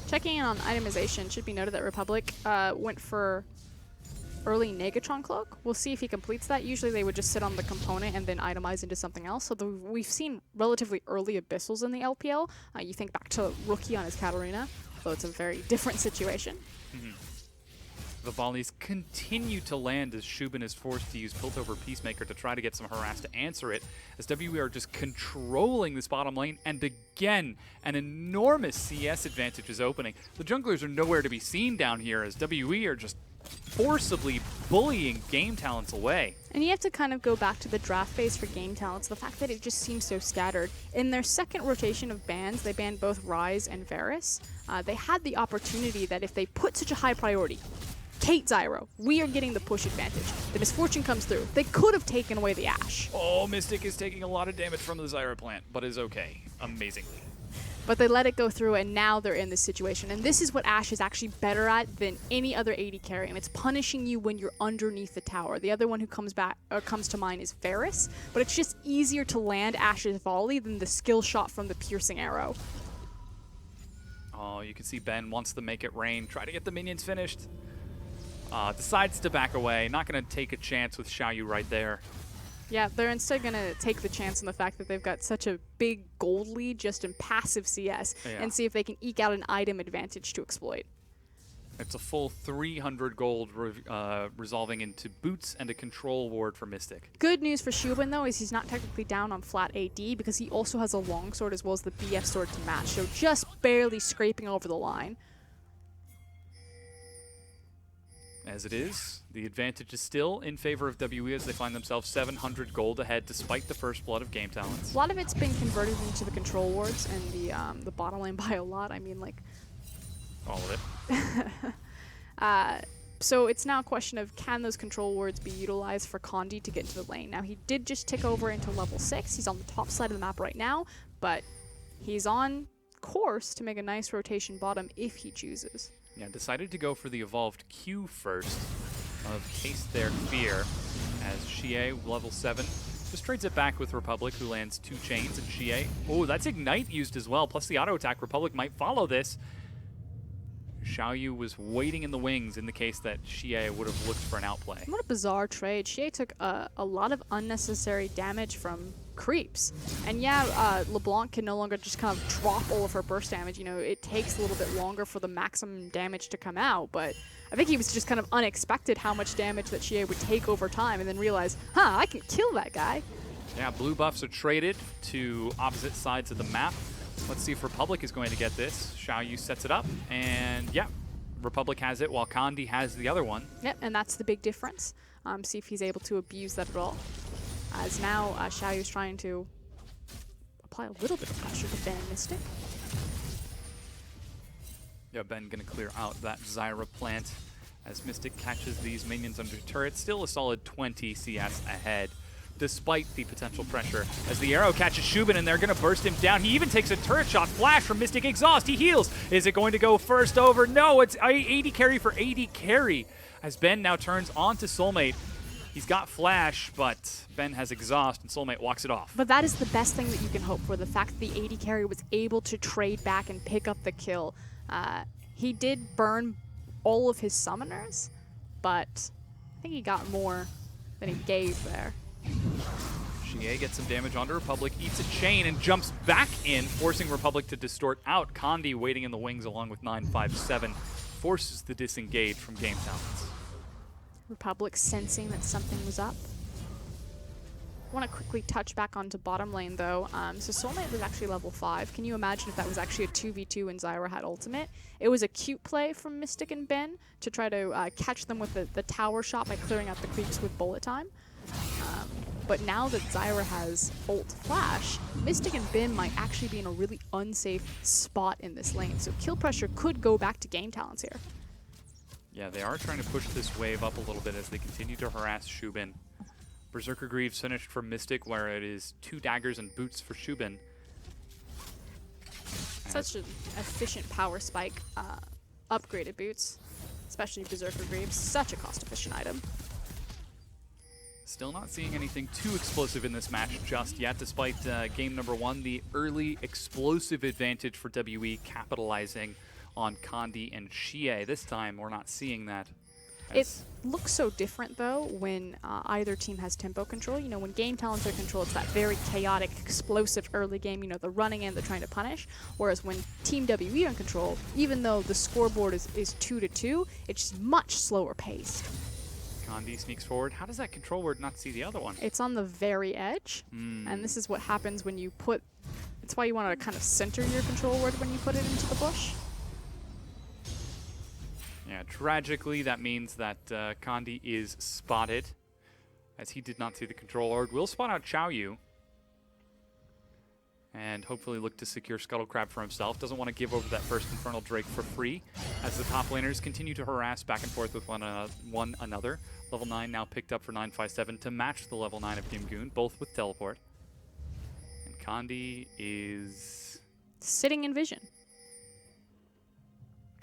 Checking in on itemization, should be noted that Republic went for early Negatron Cloak. We'll see if he completes that. Usually they would just sit on the component and then itemize into something else. So we've seen relatively early Abyssals in the LPL. You think back to Rookie on his Katarina, though it's a very different situation. The volleys continue to land as Shubin is forced to use Piltover Peacemaker to try to get some harass to answer it, as WE are just controlling this bottom lane, and again, an enormous CS advantage is opening. The junglers are nowhere to be seen down here as WE are just forcibly bullying game talents away. And you have to kind of go back to the draft phase for game talents, the fact that it just seems so scattered. In their second rotation of bans, they banned both Ryze and Varus. They had the opportunity that if they put such a high priority, Kate Zyro, we are getting the push advantage. The Misfortune comes through. They could have taken away the Ashe. Oh, Mystic is taking a lot of damage from the Zyro plant, but is okay, amazingly. But they let it go through, and now they're in this situation. And this is what Ashe is actually better at than any other AD carry, and it's punishing you when you're underneath the tower. The other one who comes to mind is Varus, but it's just easier to land Ashe's volley than the skill shot from the piercing arrow. Oh, you can see Ben wants to make it rain. Try to get the minions finished. Decides to back away. Not going to take a chance with Xiaoyu right there. Yeah, they're instead going to take the chance on the fact that they've got such a big gold lead just in passive CS Yeah. and see if they can eke out an item advantage to exploit. It's a full 300 gold resolving into boots and a control ward for Mystic. Good news for Shubin, though, is he's not technically down on flat AD because he also has a longsword as well as the BF sword to match, so just barely scraping over the line. As it is, the advantage is still in favor of WE as they find themselves 700 gold ahead despite the first blood of Game Talents. A lot of it's been converted into the control wards and the bottom lane by a lot. I mean, like, All of it. so it's now a question of can those control wards be utilized for Condi to get into the lane. Now, he did just tick over into level 6. He's on the top side of the map right now, but he's on course to make a nice rotation bottom if he chooses. Yeah, decided to go for the evolved Q first of Case Their Fear as Xie, level 7, just trades it back with Republic, who lands 2 chains, and Xie, oh, that's Ignite used as well, plus the auto attack. Republic might follow this. Xiaoyu was waiting in the wings in the case that Xie would have looked for an outplay. What a bizarre trade. Xie took a lot of unnecessary damage from creeps. And yeah, LeBlanc can no longer just kind of drop all of her burst damage. You know, it takes a little bit longer for the maximum damage to come out, but I think he was just kind of unexpected how much damage that Xie would take over time and then realize, huh, I can kill that guy. Yeah, blue buffs are traded to opposite sides of the map. Let's see if Republic is going to get this. Xiaoyu sets it up, and yeah, Republic has it while Condi has the other one. Yep, and that's the big difference. See if he's able to abuse that at all. As now, Xiaoyu's trying to apply a little bit of pressure to Ben Mystic. Yeah, Ben gonna clear out that Zyra plant as Mystic catches these minions under turret. Still a solid 20 CS ahead, despite the potential pressure. As the arrow catches Shubin and they're gonna burst him down. He even takes a turret shot. Flash from Mystic Exhaust. He heals. Is it going to go first over? No, it's AD carry for AD carry. As Ben now turns on to Soulmate. He's got Flash, but Ben has Exhaust and Soulmate walks it off. But that is the best thing that you can hope for, the fact that the AD carry was able to trade back and pick up the kill. He did burn all of his summoners, but I think he got more than he gave there. Xie gets some damage onto Republic, eats a chain, and jumps back in, forcing Republic to distort out. Condi waiting in the wings along with 957, forces the disengage from Game Talents. Republic sensing that something was up. I want to quickly touch back onto bottom lane though. So Soulmate was actually level 5. Can you imagine if that was actually a 2v2 and Zyra had ultimate? It was a cute play from Mystic and Ben to try to catch them with the tower shot by clearing out the creeps with bullet time. But now that Zyra has ult flash, Mystic and Ben might actually be in a really unsafe spot in this lane. So kill pressure could go back to Game Talents here. Yeah, they are trying to push this wave up a little bit as they continue to harass Shubin. Berserker Greaves finished for Mystic, where it is 2 daggers and boots for Shubin. Such an efficient power spike, upgraded boots, especially Berserker Greaves. Such a cost-efficient item. Still not seeing anything too explosive in this match just yet, despite game number 1, the early explosive advantage for WE capitalizing on Condi and Xie. This time, we're not seeing that. It looks so different, though, when either team has tempo control. You know, when Game Talents are controlled, it's that very chaotic, explosive early game, you know, the running in, the trying to punish. Whereas when Team WE are in control, even though the scoreboard is 2-2, it's just much slower paced. Condi sneaks forward. How does that control word not see the other one? It's on the very edge, and this is what happens when you put... It's why you want to kind of center your control word when you put it into the bush. Yeah, tragically, that means that Condi is spotted, as he did not see the control word. Will spot out Xiaoyu, and hopefully look to secure Scuttle Crab for himself. Doesn't want to give over that first Infernal Drake for free, as the top laners continue to harass back and forth with one another. Level 9 now picked up for 957 to match the level 9 of Gimgoon, both with teleport. And Condi is Sitting in vision.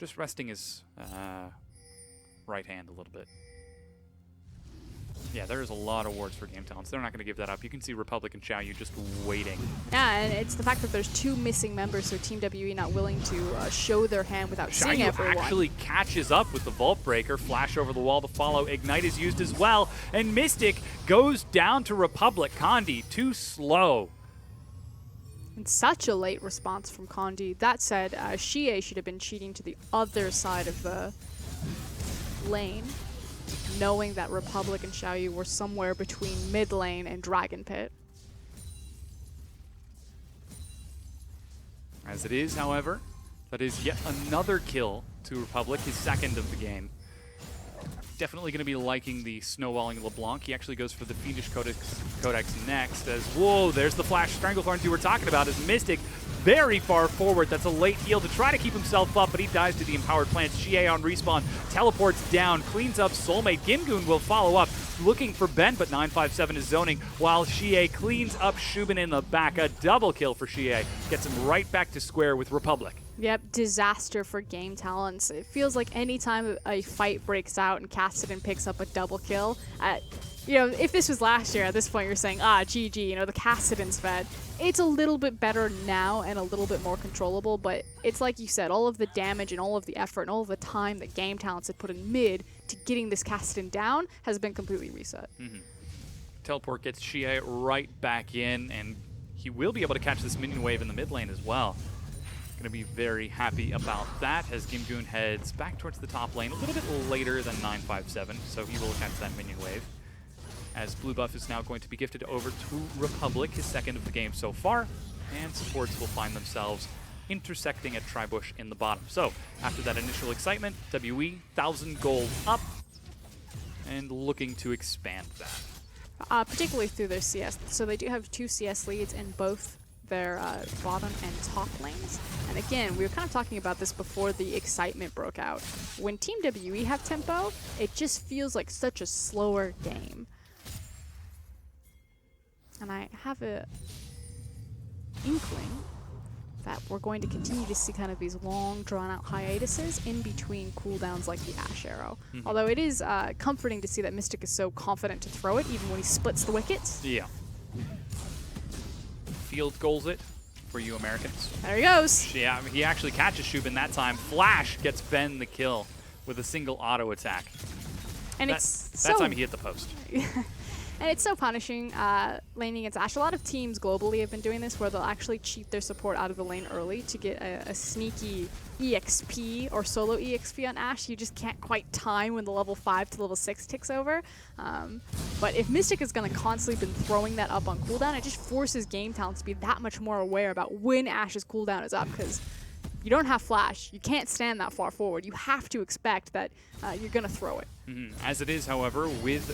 just resting his right hand a little bit. Yeah, there's a lot of wards for Game Talents. They're not going to give that up. You can see Republic and Xiaoyu just waiting. Yeah, and it's the fact that there's 2 missing members, so Team WE not willing to show their hand without seeing Xiaoyu everyone. actually catches up with the Vault Breaker. Flash over the wall to follow. Ignite is used as well. And Mystic goes down to Republic. Condi, too slow. And such a late response from Condi. That said, Xie should have been cheating to the other side of the lane, knowing that Republic and Xiaoyu were somewhere between mid lane and Dragon Pit. As it is, however, that is yet another kill to Republic, his second of the game. Definitely going to be liking the snowballing LeBlanc. He actually goes for the Fiendish Codex next as, whoa, there's the Flash Stranglethorns you were talking about as Mystic very far forward. That's a late heal to try to keep himself up, but he dies to the Empowered Plants. Xie on respawn, teleports down, cleans up Soulmate. Gimgoon will follow up, looking for Ben, but 957 is zoning, while Xie cleans up Shubin in the back. A double kill for Xie. Gets him right back to square with Republic. Yep, disaster for Game Talents. It feels like any time a fight breaks out and Cassidy picks up a double kill, if this was last year, at this point you're saying, GG, the Cassidon's fed. It's a little bit better now and a little bit more controllable, but it's like you said, all of the damage and all of the effort and all of the time that Game Talents had put in mid to getting this Cassidon down has been completely reset. Teleport gets Xie right back in, and he will be able to catch this minion wave in the mid lane as well. Going to be very happy about that as Gimgoon heads back towards the top lane a little bit later than 957, so he will catch that minion wave. As blue buff is now going to be gifted over to Republic, his second of the game so far, and supports will find themselves intersecting at Tribush in the bottom. So, after that initial excitement, WE, 1,000 gold up, and looking to expand that. Particularly through their CS. So they do have 2 CS leads in both their bottom and top lanes. And again, we were kind of talking about this before the excitement broke out. When Team WE have tempo, it just feels like such a slower game. And I have a inkling that we're going to continue to see kind of these long, drawn-out hiatuses in between cooldowns like the Ash Arrow. Although it is comforting to see that Mystic is so confident to throw it, even when he splits the wickets. Yeah. Field goals it for you Americans. There he goes. Yeah, he actually catches Shubin that time. Flash gets Ben the kill with a single auto attack. And that time he hit the post. And it's so punishing laning against Ashe. A lot of teams globally have been doing this where they'll actually cheat their support out of the lane early to get a sneaky EXP or solo EXP on Ashe. You just can't quite time when the level 5 to level 6 ticks over. But if Mystic is going to constantly been throwing that up on cooldown, it just forces Game Talents to be that much more aware about when Ashe's cooldown is up, because you don't have Flash. You can't stand that far forward. You have to expect that you're going to throw it. As it is, however, with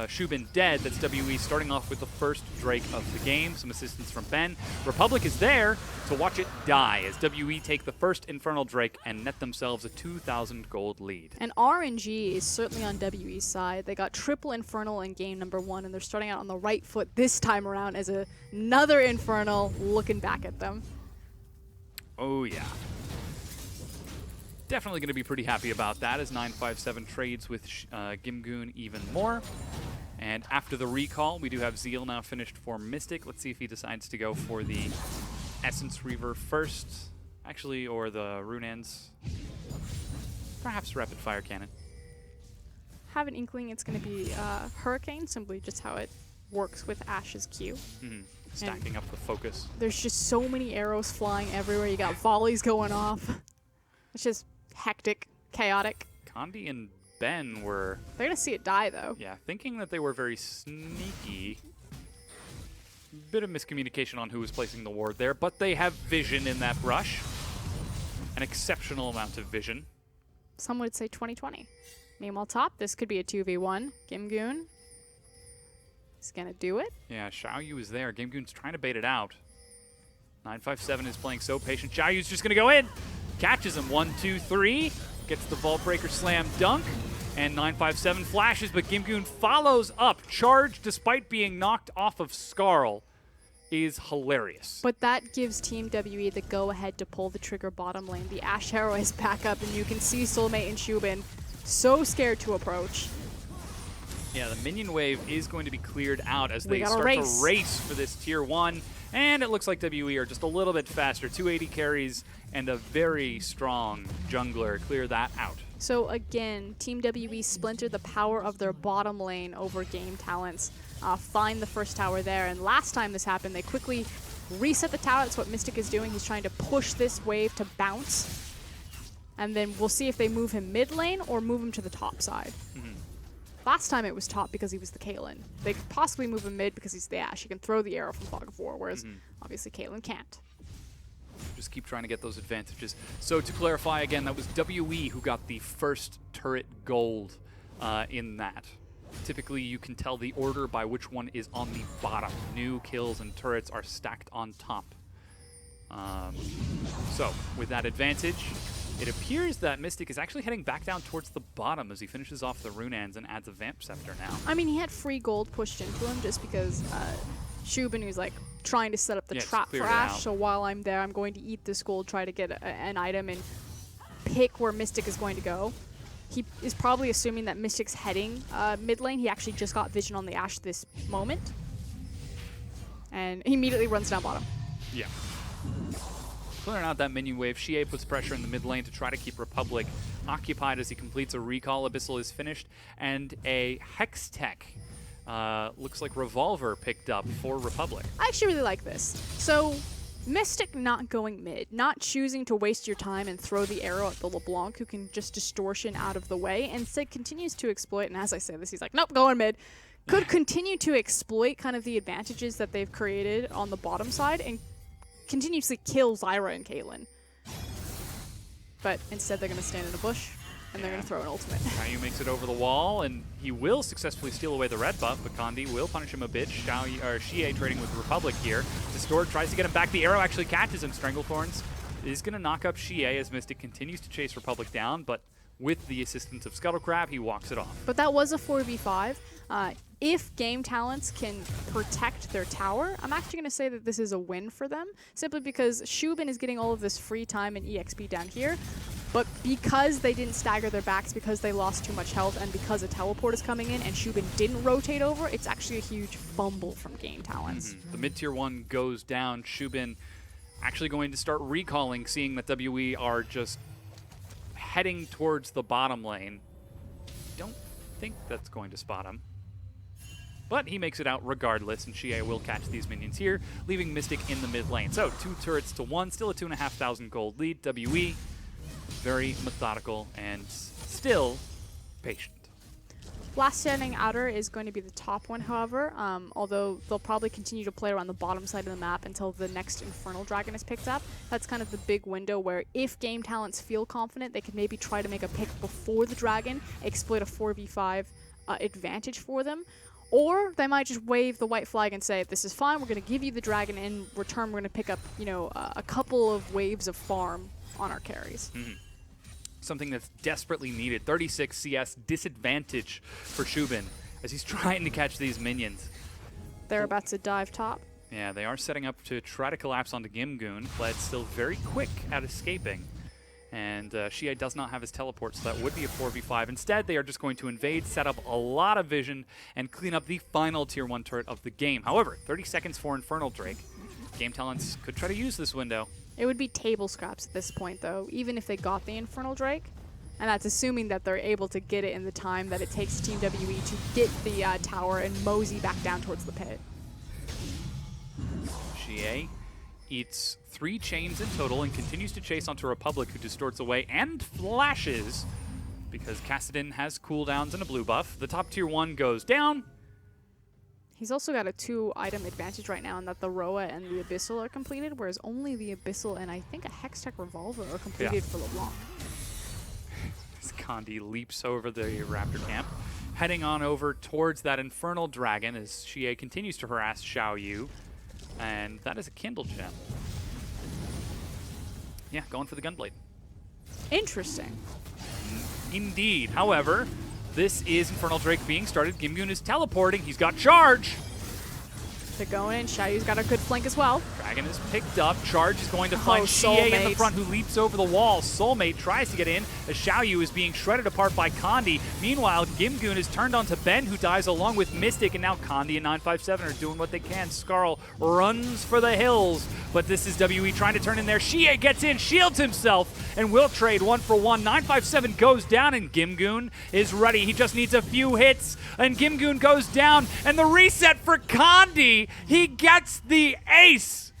Shubin dead, that's WE starting off with the first Drake of the game. Some assistance from Ben. Republic is there to watch it die as WE take the first Infernal Drake and net themselves a 2,000 gold lead. And RNG is certainly on WE's side. They got triple Infernal in game number 1, and they're starting out on the right foot this time around as another Infernal looking back at them. Oh, yeah. Definitely going to be pretty happy about that as 957 trades with Gimgoon even more. And after the recall, we do have Zeal now finished for Mystic. Let's see if he decides to go for the Essence Reaver first. Actually, or the Runeans. Perhaps Rapid Fire Cannon. Have an inkling it's going to be Hurricane, simply just how it works with Ashe's Q. Stacking up the focus. There's just so many arrows flying everywhere. You got volleys going off. It's just hectic, chaotic. Condi and Ben were... They're going to see it die, though. Yeah, thinking that they were very sneaky. Bit of miscommunication on who was placing the ward there, but they have vision in that brush. An exceptional amount of vision. Some would say 2020. Meanwhile, top, this could be a 2v1. Gimgoon is going to do it. Yeah, Xiaoyu is there. Gimgoon's trying to bait it out. 957 is playing so patient. Xiaoyu's just going to go in. Catches him. 1, 2, 3. Gets the Vault Breaker slam dunk. And 957 flashes, but Gimgoon follows up. Charge, despite being knocked off of Skarl, is hilarious. But that gives Team WE the go-ahead to pull the trigger bottom lane. The Ash Arrow is back up, and you can see Soulmate and Shubin so scared to approach. Yeah, the minion wave is going to be cleared out as We they got a start race. to race for this tier 1. And it looks like WE are just a little bit faster. 280 carries and a very strong jungler clear that out. So again, Team WE splintered the power of their bottom lane over Game Talents. Find the first tower there, and last time this happened, they quickly reset the tower. That's what Mystic is doing. He's trying to push this wave to bounce. And then we'll see if they move him mid lane or move him to the top side. Last time it was top because he was the Caitlyn. They could possibly move him mid because he's the Ashe. He can throw the arrow from Fog of War, whereas obviously Caitlyn can't. Just keep trying to get those advantages. So to clarify again, that was WE who got the first turret gold in that. Typically, you can tell the order by which one is on the bottom. New kills and turrets are stacked on top. So with that advantage, it appears that Mystic is actually heading back down towards the bottom as he finishes off the Runeans and adds a Vamp Scepter now. I mean, he had free gold pushed into him just because Shubin was like trying to set up the trap for clear it Ashe. out. So while I'm there, I'm going to eat this gold, try to get an item, and pick where Mystic is going to go. He is probably assuming that Mystic's heading mid lane. He actually just got vision on the Ashe this moment. And he immediately runs down bottom. Yeah. Clearing out that minion wave, Xie puts pressure in the mid lane to try to keep Republic occupied as he completes a recall. Abyssal is finished, and a Hextech looks like Revolver picked up for Republic. I actually really like this. So, Mystic not going mid, not choosing to waste your time and throw the arrow at the LeBlanc, who can just distortion out of the way, and instead continues to exploit, and as I say this, he's like, nope, going mid. Could continue to exploit kind of the advantages that they've created on the bottom side and continuously kill Zyra and Caitlyn. But instead they're going to stand in a bush and they're going to throw an ultimate. Ryu makes it over the wall, and he will successfully steal away the red buff, but Kondi will punish him a bit. Xie trading with Republic here. Distort tries to get him back. The arrow actually catches him. Stranglethorns is going to knock up Xie as Mystic continues to chase Republic down, but with the assistance of Scuttlecrab, he walks it off. But that was a 4v5. If Game Talents can protect their tower, I'm actually going to say that this is a win for them, simply because Shubin is getting all of this free time and EXP down here, but because they didn't stagger their backs, because they lost too much health, and because a teleport is coming in and Shubin didn't rotate over, it's actually a huge fumble from Game Talents. The mid-tier 1 goes down. Shubin actually going to start recalling, seeing that WE are just heading towards the bottom lane. Don't think that's going to spot him. But he makes it out regardless, and Xie will catch these minions here, leaving Mystic in the mid lane. So 2 turrets to 1, still a 2,500 gold lead. WE, very methodical and still patient. Last standing outer is going to be the top one, however, although they'll probably continue to play around the bottom side of the map until the next Infernal Dragon is picked up. That's kind of the big window where if Game Talents feel confident, they can maybe try to make a pick before the Dragon, exploit a 4v5 advantage for them. Or they might just wave the white flag and say, this is fine, we're going to give you the Dragon, in return we're going to pick up, you know, a couple of waves of farm on our carries. Something that's desperately needed. 36 CS disadvantage for Shubin as he's trying to catch these minions. They're about to dive top. Yeah, they are setting up to try to collapse onto Gimgoon. Fled's still very quick at escaping. And Xie does not have his teleport, so that would be a 4v5. Instead, they are just going to invade, set up a lot of vision, and clean up the final tier 1 turret of the game. However, 30 seconds for Infernal Drake. Game Talents could try to use this window. It would be table scraps at this point, though, even if they got the Infernal Drake. And that's assuming that they're able to get it in the time that it takes Team WE to get the tower and mosey back down towards the pit. Xie eats 3 chains in total and continues to chase onto Republic, who distorts away and flashes because Kassadin has cooldowns and a blue buff. The top tier 1 goes down. He's also got a 2-item advantage right now in that the Roa and the Abyssal are completed, whereas only the Abyssal and I think a Hextech Revolver are completed for LeBlanc. As Kondi leaps over the Raptor camp, heading on over towards that Infernal Dragon as Xie continues to harass Xiaoyu. And that is a Kindle gem. Yeah, going for the Gunblade. Interesting. Indeed. However, this is Infernal Drake being started. Gimgoon is teleporting. He's got charge. to go in. Xiaoyu's got a good flank as well. Dragon is picked up. Charge is going to find Xie in the Soulmate. front, who leaps over the wall. Soulmate tries to get in as Xiaoyu is being shredded apart by Kandi. Meanwhile, Gimgoon is turned onto Ben, who dies along with Mystic, and now Kandi and 957 are doing what they can. Skarl runs for the hills, but this is WE trying to turn in there. Xie gets in, shields himself, and will trade 1 for 1. 957 goes down, and Gimgoon is ready. He just needs a few hits, and Gimgoon goes down, and the reset for Kandi. He gets the ace.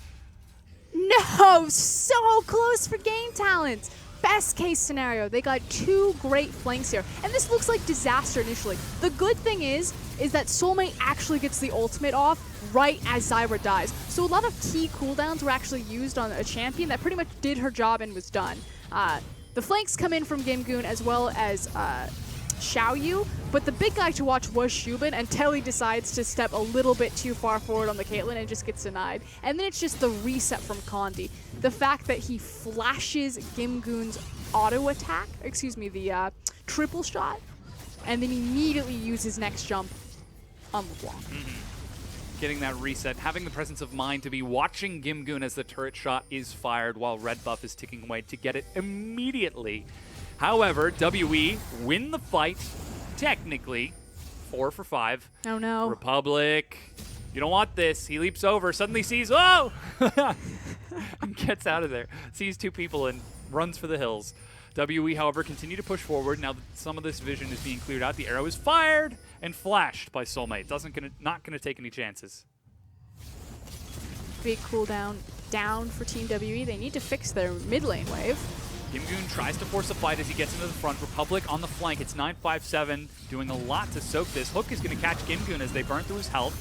No, so close for Game Talent. Best case scenario, they got 2 great flanks here, and this looks like disaster initially. The good thing is that Soulmate actually gets the ultimate off right as Zyra dies. So a lot of key cooldowns were actually used on a champion that pretty much did her job and was done. The flanks come in from Gimgoon as well as Xiaoyu, but the big guy to watch was Shubin until he decides to step a little bit too far forward on the Caitlyn and just gets denied. And then it's just the reset from Kandi. The fact that he flashes Gimgoon's auto attack, the triple shot, and then immediately uses next jump on LeBlanc. Getting that reset, having the presence of mind to be watching Gimgoon as the turret shot is fired while red buff is ticking away to get it immediately. However, WE win the fight, technically, 4 for 5. Oh no. Republic, you don't want this. He leaps over, suddenly sees, oh! and gets out of there. Sees 2 people and runs for the hills. WE, however, continue to push forward. Now that some of this vision is being cleared out, the arrow is fired and flashed by Soulmate. Not gonna take any chances. Big cooldown down for Team WE. They need to fix their mid lane wave. Gimgoon tries to force a fight as he gets into the front. Republic on the flank. It's 957 doing a lot to soak this. Hook is going to catch Gimgoon as they burn through his health.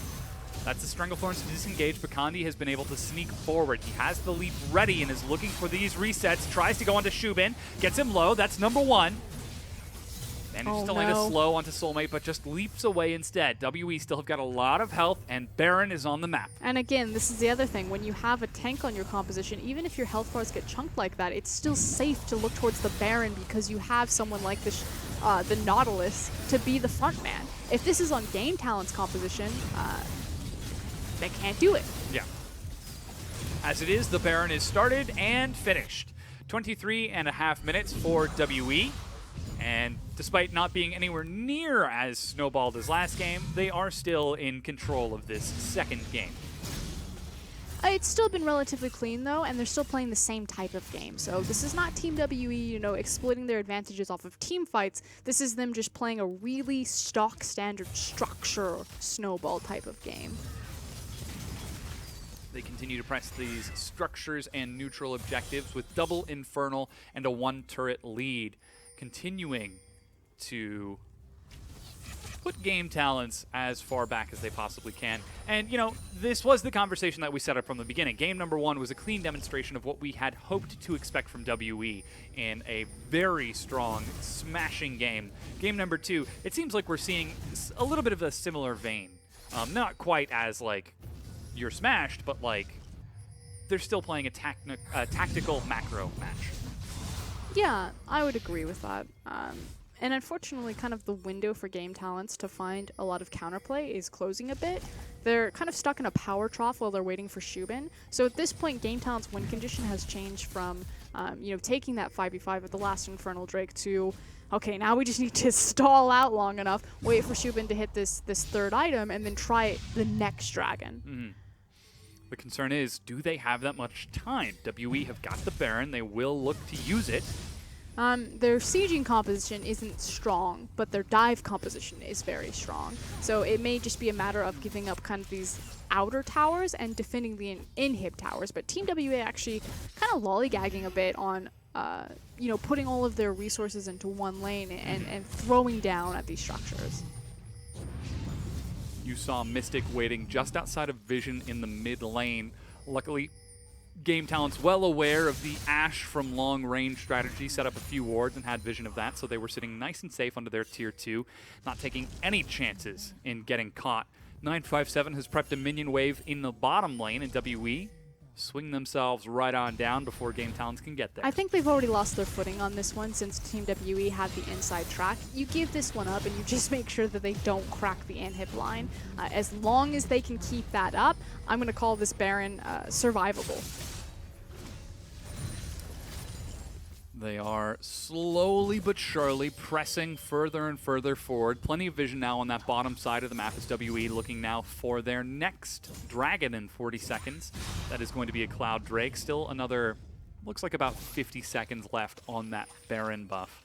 That's the Stranglethorns to disengage, but Kandi has been able to sneak forward. He has the leap ready and is looking for these resets. Tries to go onto Shubin. Gets him low. That's number 1. Manages to land a slow onto Soulmate, but just leaps away instead. WE still have got a lot of health, and Baron is on the map. And again, this is the other thing. When you have a tank on your composition, even if your health bars get chunked like that, it's still safe to look towards the Baron because you have someone like this, the Nautilus, to be the front man. If this is on Game Talent's composition, they can't do it. Yeah. As it is, the Baron is started and finished. 23.5 minutes for WE. And despite not being anywhere near as snowballed as last game, they are still in control of this second game. It's still been relatively clean, though, and they're still playing the same type of game. So this is not Team WE, exploiting their advantages off of team fights. This is them just playing a really stock standard structure snowball type of game. They continue to press these structures and neutral objectives with double Infernal and a 1-turret lead, continuing to put Game Talents as far back as they possibly can. And, this was the conversation that we set up from the beginning. Game number 1 was a clean demonstration of what we had hoped to expect from WE in a very strong, smashing game. Game number 2, it seems like we're seeing a little bit of a similar vein. Not quite as, you're smashed, but, they're still playing a tactical macro match. Yeah, I would agree with that. And unfortunately, kind of the window for Game Talents to find a lot of counterplay is closing a bit. They're kind of stuck in a power trough while they're waiting for Shubin. So at this point, Game Talents' win condition has changed from, taking that 5v5 with the last Infernal Drake to, okay, now we just need to stall out long enough, wait for Shubin to hit this third item, and then try the next dragon. Mm-hmm. The concern is, do they have that much time? WE have got the Baron. They will look to use it. Their sieging composition isn't strong, but their dive composition is very strong. So it may just be a matter of giving up kind of these outer towers and defending the inhib towers. But Team WA actually kind of lollygagging a bit on, putting all of their resources into one lane and throwing down at these structures. You saw Mystic waiting just outside of Vision in the mid lane. Luckily, Game Talent's well aware of the Ashe from long range strategy, set up a few wards and had vision of that, so they were sitting nice and safe under their tier 2, not taking any chances in getting caught. 957 has prepped a minion wave in the bottom lane, and WE swing themselves right on down before Game Talents can get there. I think they've already lost their footing on this one since Team WE had the inside track. You give this one up and you just make sure that they don't crack the inhib line. As long as they can keep that up, I'm going to call this Baron survivable. They are slowly but surely pressing further and further forward. Plenty of vision now on that bottom side of the map as WE looking now for their next dragon in 40 seconds. That is going to be a Cloud Drake. Still another, looks like about 50 seconds left on that Baron buff.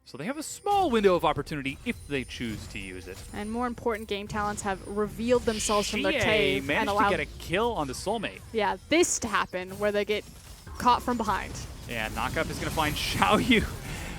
So they have a small window of opportunity if they choose to use it. And more important, Game Talents have revealed themselves from their Xie cave and managed to allowed get a kill on the soulmate. this to happen where they get caught from behind. Yeah, Knockup is going to find Xiaoyu.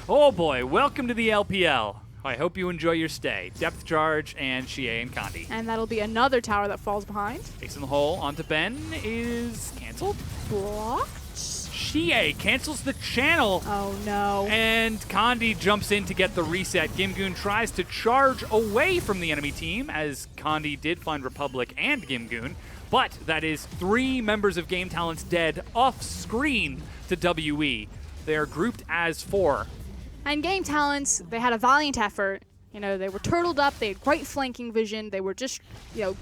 Oh boy, welcome to the LPL. I hope you enjoy your stay. Depth Charge and Xie and Kandi. And that'll be another tower that falls behind. Takes in the hole onto Ben is cancelled. Blocked? Xie cancels the channel. Oh no. And Kandi jumps in to get the reset. Gimgoon tries to charge away from the enemy team as Kandi did find Republic and Gimgoon. But that is 3 members of Game Talents dead off screen to WE. They are grouped as 4. And Game Talents, they had a valiant effort. You know, they were turtled up, they had great flanking vision, they were just,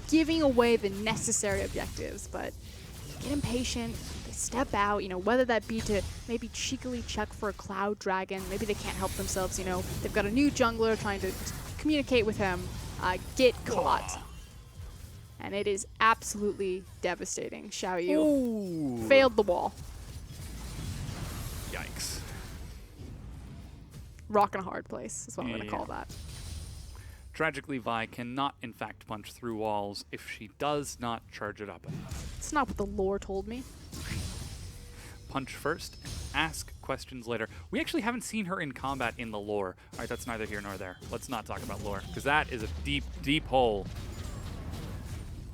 giving away the necessary objectives. But get impatient, they step out, whether that be to maybe cheekily check for a Cloud Dragon, maybe they can't help themselves, they've got a new jungler trying to communicate with him, get caught. And it is absolutely devastating. Xiaoyu failed the wall. Yikes. Rock in a hard place is what I'm going to call that. Tragically, Vi cannot, in fact, punch through walls if she does not charge it up enough. It's not what the lore told me. Punch first, ask questions later. We actually haven't seen her in combat in the lore. All right, that's neither here nor there. Let's not talk about lore, because that is a deep, deep hole.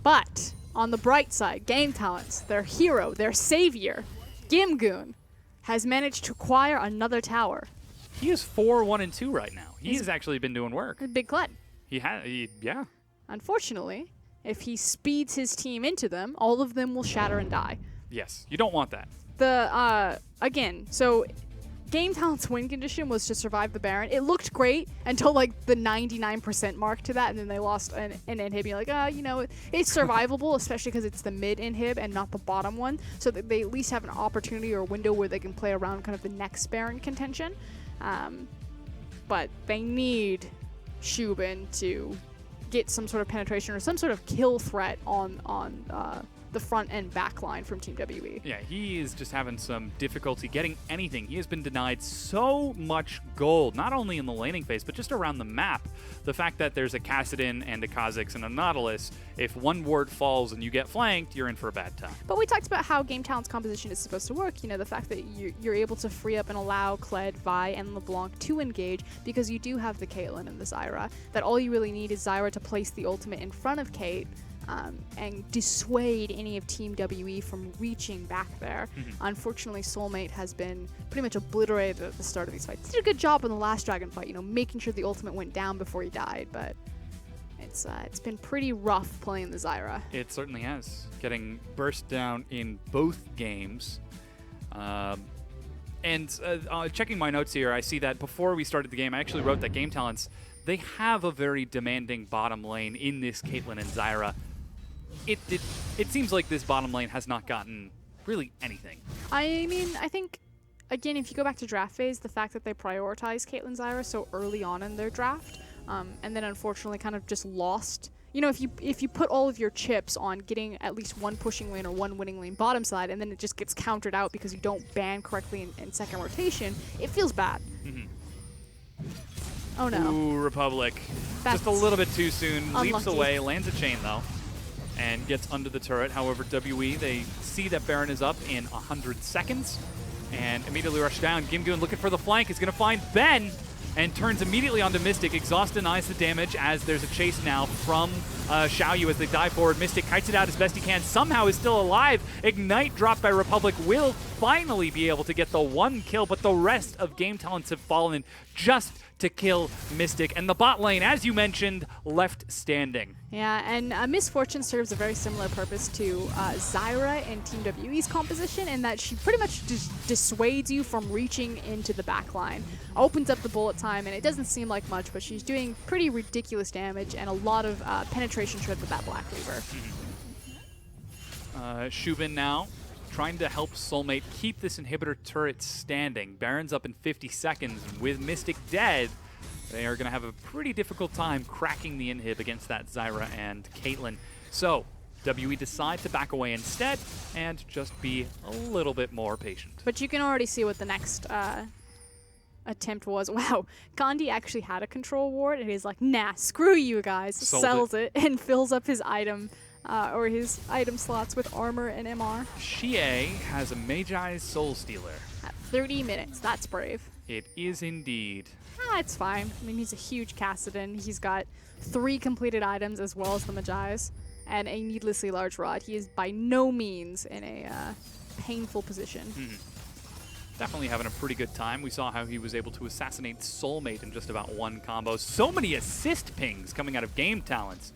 But on the bright side, Game Talents, their hero, their savior, Gimgoon, has managed to acquire another tower. He is 4-1-2 right now. He's actually been doing work. A big Kled. Yeah. Unfortunately, if he speeds his team into them, all of them will shatter and die. Yes, you don't want that. So Game Talent's win condition was to survive the Baron. It looked great until like the 99% mark to that, and then they lost an inhib. You're like, it's survivable, especially because it's the mid inhib and not the bottom one, so that they at least have an opportunity or a window where they can play around kind of the next Baron contention. But they need Shubin to get some sort of penetration or some sort of kill threat on the front and back line from Team WE. Yeah, he is just having some difficulty getting anything. He has been denied so much gold, not only in the laning phase, but just around the map. The fact that there's a Kassadin and a Kha'Zix and a Nautilus, if one ward falls and you get flanked, you're in for a bad time. But we talked about how Game Talent's composition is supposed to work. The fact that you're able to free up and allow Kled, Vi, and LeBlanc to engage because you do have the Caitlyn and the Zyra. That all you really need is Zyra to place the ultimate in front of Kate, and dissuade any of Team WE from reaching back there. Unfortunately, Soulmate has been pretty much obliterated at the start of these fights. He did a good job in the last Dragon fight, making sure the ultimate went down before he died, but it's been pretty rough playing the Zyra. It certainly has. Getting burst down in both games. Checking my notes here, I see that before we started the game, I actually wrote that Game Talents, they have a very demanding bottom lane in this Caitlyn and Zyra. It seems like this bottom lane has not gotten really anything. I mean, I think, again, if you go back to draft phase, the fact that they prioritized Caitlyn Zyra so early on in their draft, and then unfortunately kind of just lost. If you put all of your chips on getting at least one pushing lane or one winning lane bottom side, and then it just gets countered out because you don't ban correctly in second rotation, it feels bad. Oh no. Ooh, Republic. Just a little bit too soon. Unlucky. Leaps away, lands a chain though, and gets under the turret. However, WE, they see that Baron is up in 100 seconds and immediately rush down. Gimgoon looking for the flank is going to find Ben and turns immediately onto Mystic. Exhaust denies the damage as there's a chase now from Xiaoyu as they dive forward. Mystic kites it out as best he can. Somehow is still alive. Ignite dropped by Republic will finally be able to get the one kill, but the rest of Game Talents have fallen just to kill Mystic. And the bot lane, as you mentioned, left standing. Yeah, and Miss Fortune serves a very similar purpose to Zyra in Team WE's composition in that she pretty much just dissuades you from reaching into the back line. Opens up the bullet time, and it doesn't seem like much, but she's doing pretty ridiculous damage and a lot of penetration shred with that Black Cleaver. Shubin now trying to help Soulmate keep this inhibitor turret standing. Baron's up in 50 seconds. With Mystic dead, they are going to have a pretty difficult time cracking the inhib against that Zyra and Caitlyn. So, WE decide to back away instead and just be a little bit more patient. But you can already see what the next attempt was. Wow, Gandhi actually had a control ward, and he's like, nah, screw you guys. Sold Sells it and fills up his item or his item slots with armor and MR. Xie has a Magi's Soul Stealer. At 30 minutes, that's brave. It is indeed. It's fine. I mean, he's a huge Kassadin. He's got 3 completed items as well as the Magi's and a needlessly large rod. He is by no means in a painful position. Definitely having a pretty good time. We saw how he was able to assassinate Soulmate in just about 1 combo. So many assist pings coming out of Game Talents.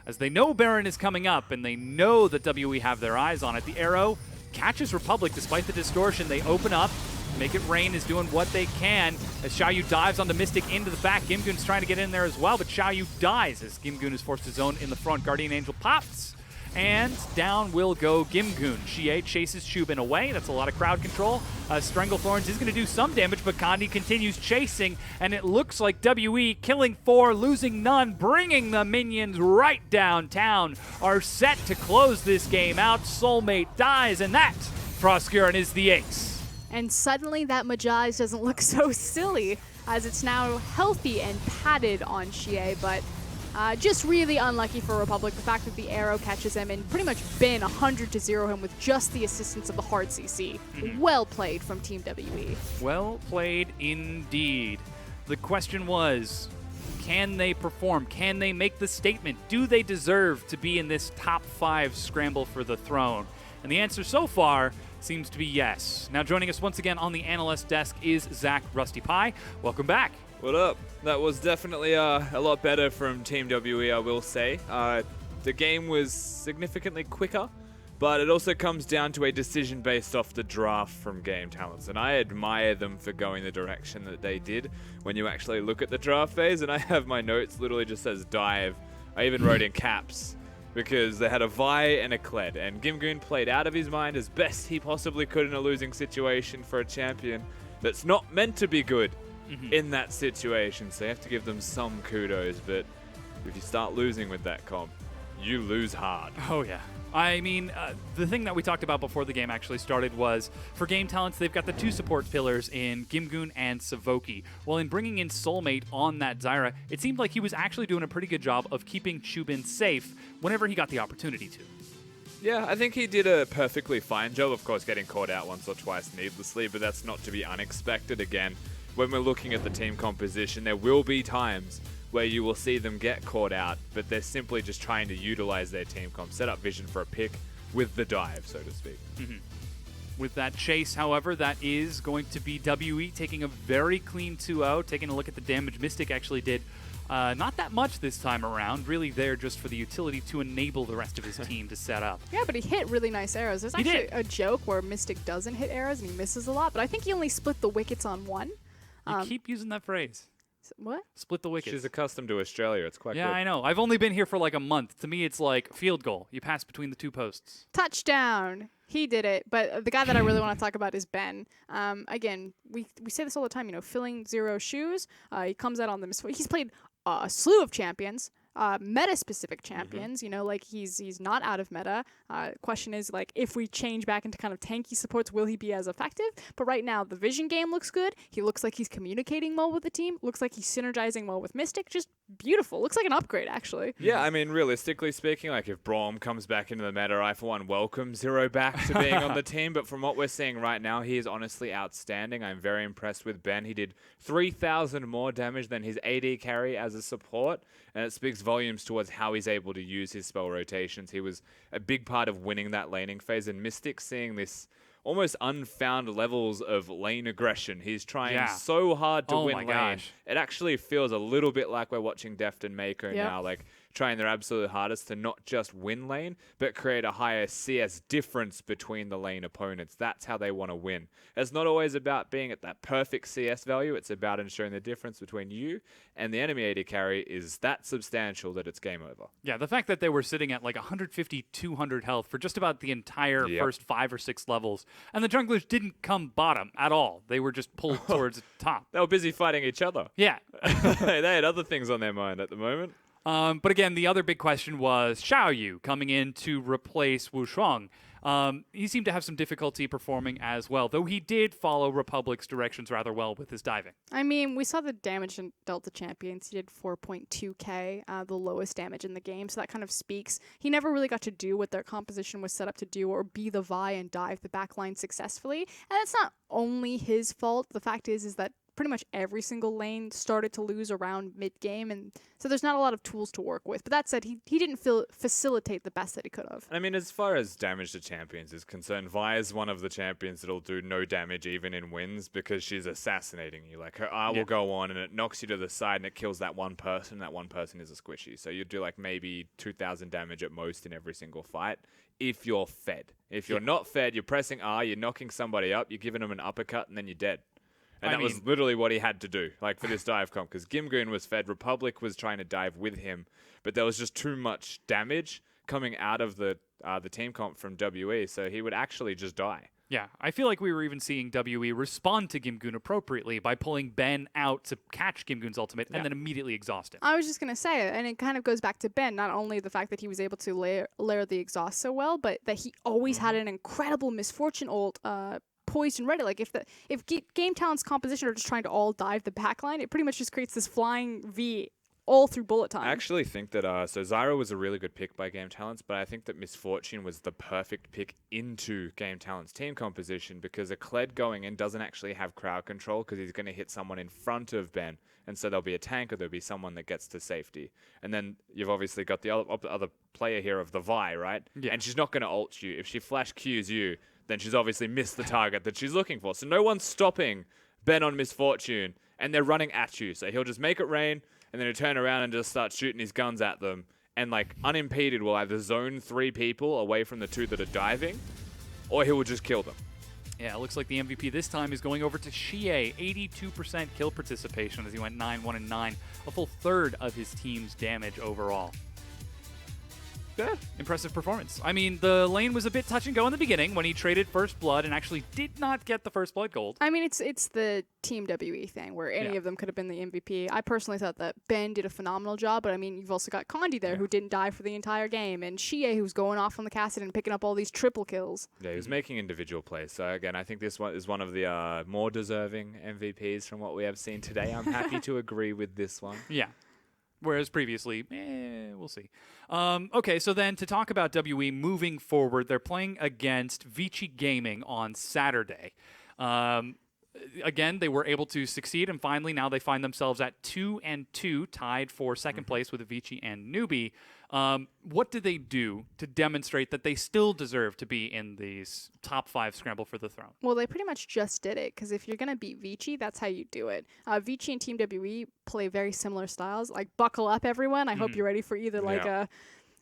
As they know Baron is coming up and they know that WE have their eyes on it. The arrow catches Republic despite the distortion. They open up. Make It Rain is doing what they can as Xiaoyu dives onto Mystic into the back. Gimgoon's trying to get in there as well, but Xiaoyu dies as Gimgoon is forced to zone in the front. Guardian Angel pops, and down will go Gimgoon. Xie chases Shubin away. That's a lot of crowd control. Stranglethorns is going to do some damage, but Gandhi continues chasing, and it looks like WE killing 4, losing none, bringing the minions right downtown, are set to close this game out. Soulmate dies, and that, Frostgurin, is the ace. And suddenly that Magi's doesn't look so silly as it's now healthy and padded on Xie, but just really unlucky for Republic. The fact that the arrow catches him and pretty much bin 100 to 0 him with just the assistance of the hard CC. Well played from Team WE. Well played indeed. The question was, can they perform? Can they make the statement? Do they deserve to be in this top 5 scramble for the throne? And the answer so far seems to be yes. Now joining us once again on the analyst desk is Zach Rusty Pie. Welcome back. What up? That was definitely a lot better from Team WE, I will say. The game was significantly quicker, but it also comes down to a decision based off the draft from Game Talents, and I admire them for going the direction that they did when you actually look at the draft phase, and I have my notes literally just says dive. I even wrote in caps, because they had a Vi and a Kled, and Gimgoon played out of his mind as best he possibly could in a losing situation for a champion that's not meant to be good in that situation, so you have to give them some kudos, but if you start losing with that comp, you lose hard. Oh, yeah. I mean, the thing that we talked about before the game actually started was, for Game Talents, they've got the 2 support pillars in Gimgoon and Savoki. Well, in bringing in Soulmate on that Zyra, it seemed like he was actually doing a pretty good job of keeping Shubin safe whenever he got the opportunity to. Yeah, I think he did a perfectly fine job, of course, getting caught out once or twice needlessly, but that's not to be unexpected. Again, when we're looking at the team composition, there will be times where you will see them get caught out, but they're simply just trying to utilize their team comp, set up vision for a pick with the dive, so to speak. With that chase, however, that is going to be WE taking a very clean 2-0, taking a look at the damage Mystic actually did. Not that much this time around, really there just for the utility to enable the rest of his team to set up. Yeah, but he hit really nice arrows. There's actually a joke where Mystic doesn't hit arrows and he misses a lot, but I think he only split the wickets on 1. You keep using that phrase. What? Split the wickets. She's accustomed to Australia. It's quite Yeah, good. I know. I've only been here for like a month. To me, it's like field goal. You pass between the 2 posts. Touchdown. He did it, but the guy that I really want to talk about is Ben. Again, we say this all the time, filling 0 shoes. He comes out on them. He's played a slew of champions. Meta-specific champions, like he's not out of meta. Question is, like, if we change back into kind of tanky supports, will he be as effective? But right now, the vision game looks good. He looks like he's communicating well with the team. Looks like he's synergizing well with Mystic. Just beautiful. Looks like an upgrade, actually. Yeah, I mean, realistically speaking, like if Braum comes back into the meta, I for one welcome Zero back to being on the team. But from what we're seeing right now, he is honestly outstanding. I'm very impressed with Ben. He did 3,000 more damage than his AD carry as a support, and it speaks volumes towards how he's able to use his spell rotations. He was a big part of winning that laning phase, and Mystic seeing this almost unfound levels of lane aggression. He's trying Yeah. so hard to Oh win my lane. gosh. It actually feels a little bit like we're watching Deft and Mako Yep. now, like trying their absolute hardest to not just win lane, but create a higher CS difference between the lane opponents. That's how they want to win. It's not always about being at that perfect CS value. It's about ensuring the difference between you and the enemy AD carry is that substantial that it's game over. Yeah, the fact that they were sitting at like 150, 200 health for just about the entire Yep. first 5 or 6 levels, and the junglers didn't come bottom at all. They were just pulled towards the top. They were busy fighting each other. Yeah. They had other things on their mind at the moment. But again, the other big question was Xiaoyu coming in to replace Wu Shuang. He seemed to have some difficulty performing as well, though he did follow Republic's directions rather well with his diving. I mean, we saw the damage in Delta Champions. He did 4.2k, the lowest damage in the game. So that kind of speaks. He never really got to do what their composition was set up to do, or be the Vi and dive the backline successfully. And it's not only his fault. The fact is that pretty much every single lane started to lose around mid-game, and so there's not a lot of tools to work with. But that said, he didn't facilitate the best that he could have. I mean, as far as damage to champions is concerned, Vi is one of the champions that'll do no damage even in wins because she's assassinating you. Like, her R will go on and it knocks you to the side and it kills that one person. That one person is a squishy. So you do like maybe 2,000 damage at most in every single fight if you're fed. If you're not fed, you're pressing R, you're knocking somebody up, you're giving them an uppercut, and then you're dead. And that was literally what he had to do, like for this dive comp, because Gimgoon was fed, Republic was trying to dive with him, but there was just too much damage coming out of the team comp from WE, so he would actually just die. Yeah, I feel like we were even seeing WE respond to Gimgoon appropriately by pulling Ben out to catch Gimgoon's ultimate and then immediately exhaust him. I was just going to say it, and it kind of goes back to Ben, not only the fact that he was able to layer the exhaust so well, but that he always had an incredible misfortune ult poised and ready. Like if Game Talent's composition are just trying to all dive the backline, it pretty much just creates this flying V all through bullet time. I actually think that so Zyra was a really good pick by Game Talents, but I think that Misfortune was the perfect pick into Game Talents' team composition because a Kled going in doesn't actually have crowd control because he's going to hit someone in front of Ben, and so there'll be a tank or there'll be someone that gets to safety. And then you've obviously got the other player here of the Vi, right? Yeah. And she's not going to ult you. If she flash Qs you, then she's obviously missed the target that she's looking for. So no one's stopping Ben on Misfortune, and they're running at you. So he'll just make it rain, and then he'll turn around and just start shooting his guns at them. And, like, unimpeded will either zone 3 people away from the 2 that are diving, or he will just kill them. Yeah, it looks like the MVP this time is going over to Xie. 82% kill participation as he went 9-1-9, a full third of his team's damage overall. Yeah, impressive performance. I mean, the lane was a bit touch and go in the beginning when he traded First Blood and actually did not get the First Blood gold. I mean, it's the Team WE thing where any of them could have been the MVP. I personally thought that Ben did a phenomenal job, but I mean, you've also got Condi there who didn't die for the entire game, and Xie who's going off on the Cassid and picking up all these triple kills. Yeah, he was making individual plays. So, again, I think this one is one of the more deserving MVPs from what we have seen today. I'm happy to agree with this one. Yeah. Whereas previously, we'll see. Okay, so then to talk about WE moving forward, they're playing against Vici Gaming on Saturday. Again, they were able to succeed, and finally now they find themselves at 2-2, tied for second place with Vici and Newbie. What did they do to demonstrate that they still deserve to be in these top 5 scramble for the throne? Well, they pretty much just did it, because if you're going to beat Vici, that's how you do it. Vici and Team WE play very similar styles. Like, buckle up, everyone. I hope you're ready for either, like, a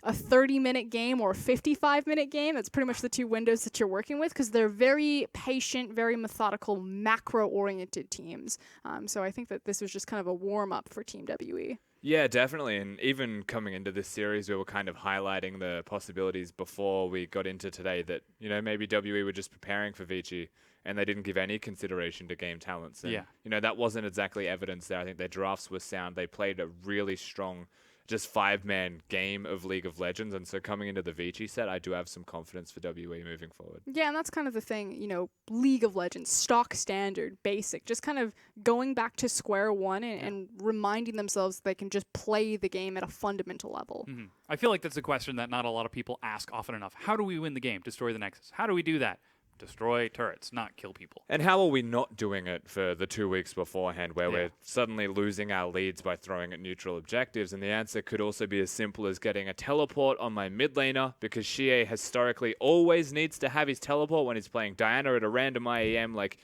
30-minute game or a 55-minute game. That's pretty much the 2 windows that you're working with, because they're very patient, very methodical, macro-oriented teams. So I think that this was just kind of a warm-up for Team WE. Yeah, definitely. And even coming into this series, we were kind of highlighting the possibilities before we got into today that, you know, maybe WE were just preparing for Vici and they didn't give any consideration to game talents. And, you know, that wasn't exactly evidence there. I think their drafts were sound. They played a really strong, just 5-man game of League of Legends. And so coming into the Vici set, I do have some confidence for WE moving forward. Yeah, and that's kind of the thing, you know, League of Legends, stock standard, basic, just kind of going back to square one and reminding themselves they can just play the game at a fundamental level. I feel like that's a question that not a lot of people ask often enough. How do we win the game? Destroy the Nexus. How do we do that? destroy turrets, not kill people. And how are we not doing it for the 2 weeks beforehand where we're suddenly losing our leads by throwing at neutral objectives? And the answer could also be as simple as getting a teleport on my mid laner, because Xie historically always needs to have his teleport when he's playing Diana at a random IEM. Like,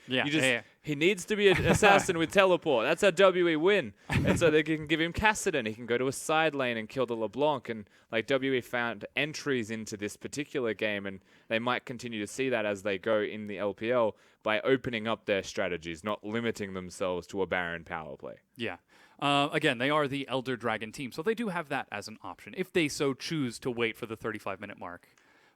he needs to be an assassin with teleport. That's how WE win. And so they can give him Kassadin. He can go to a side lane and kill the LeBlanc. And like WE found entries into this particular game, and they might continue to see that as they go in the LPL by opening up their strategies, not limiting themselves to a Baron power play. Yeah. Again, they are the Elder Dragon team, so they do have that as an option if they so choose to wait for the 35-minute mark.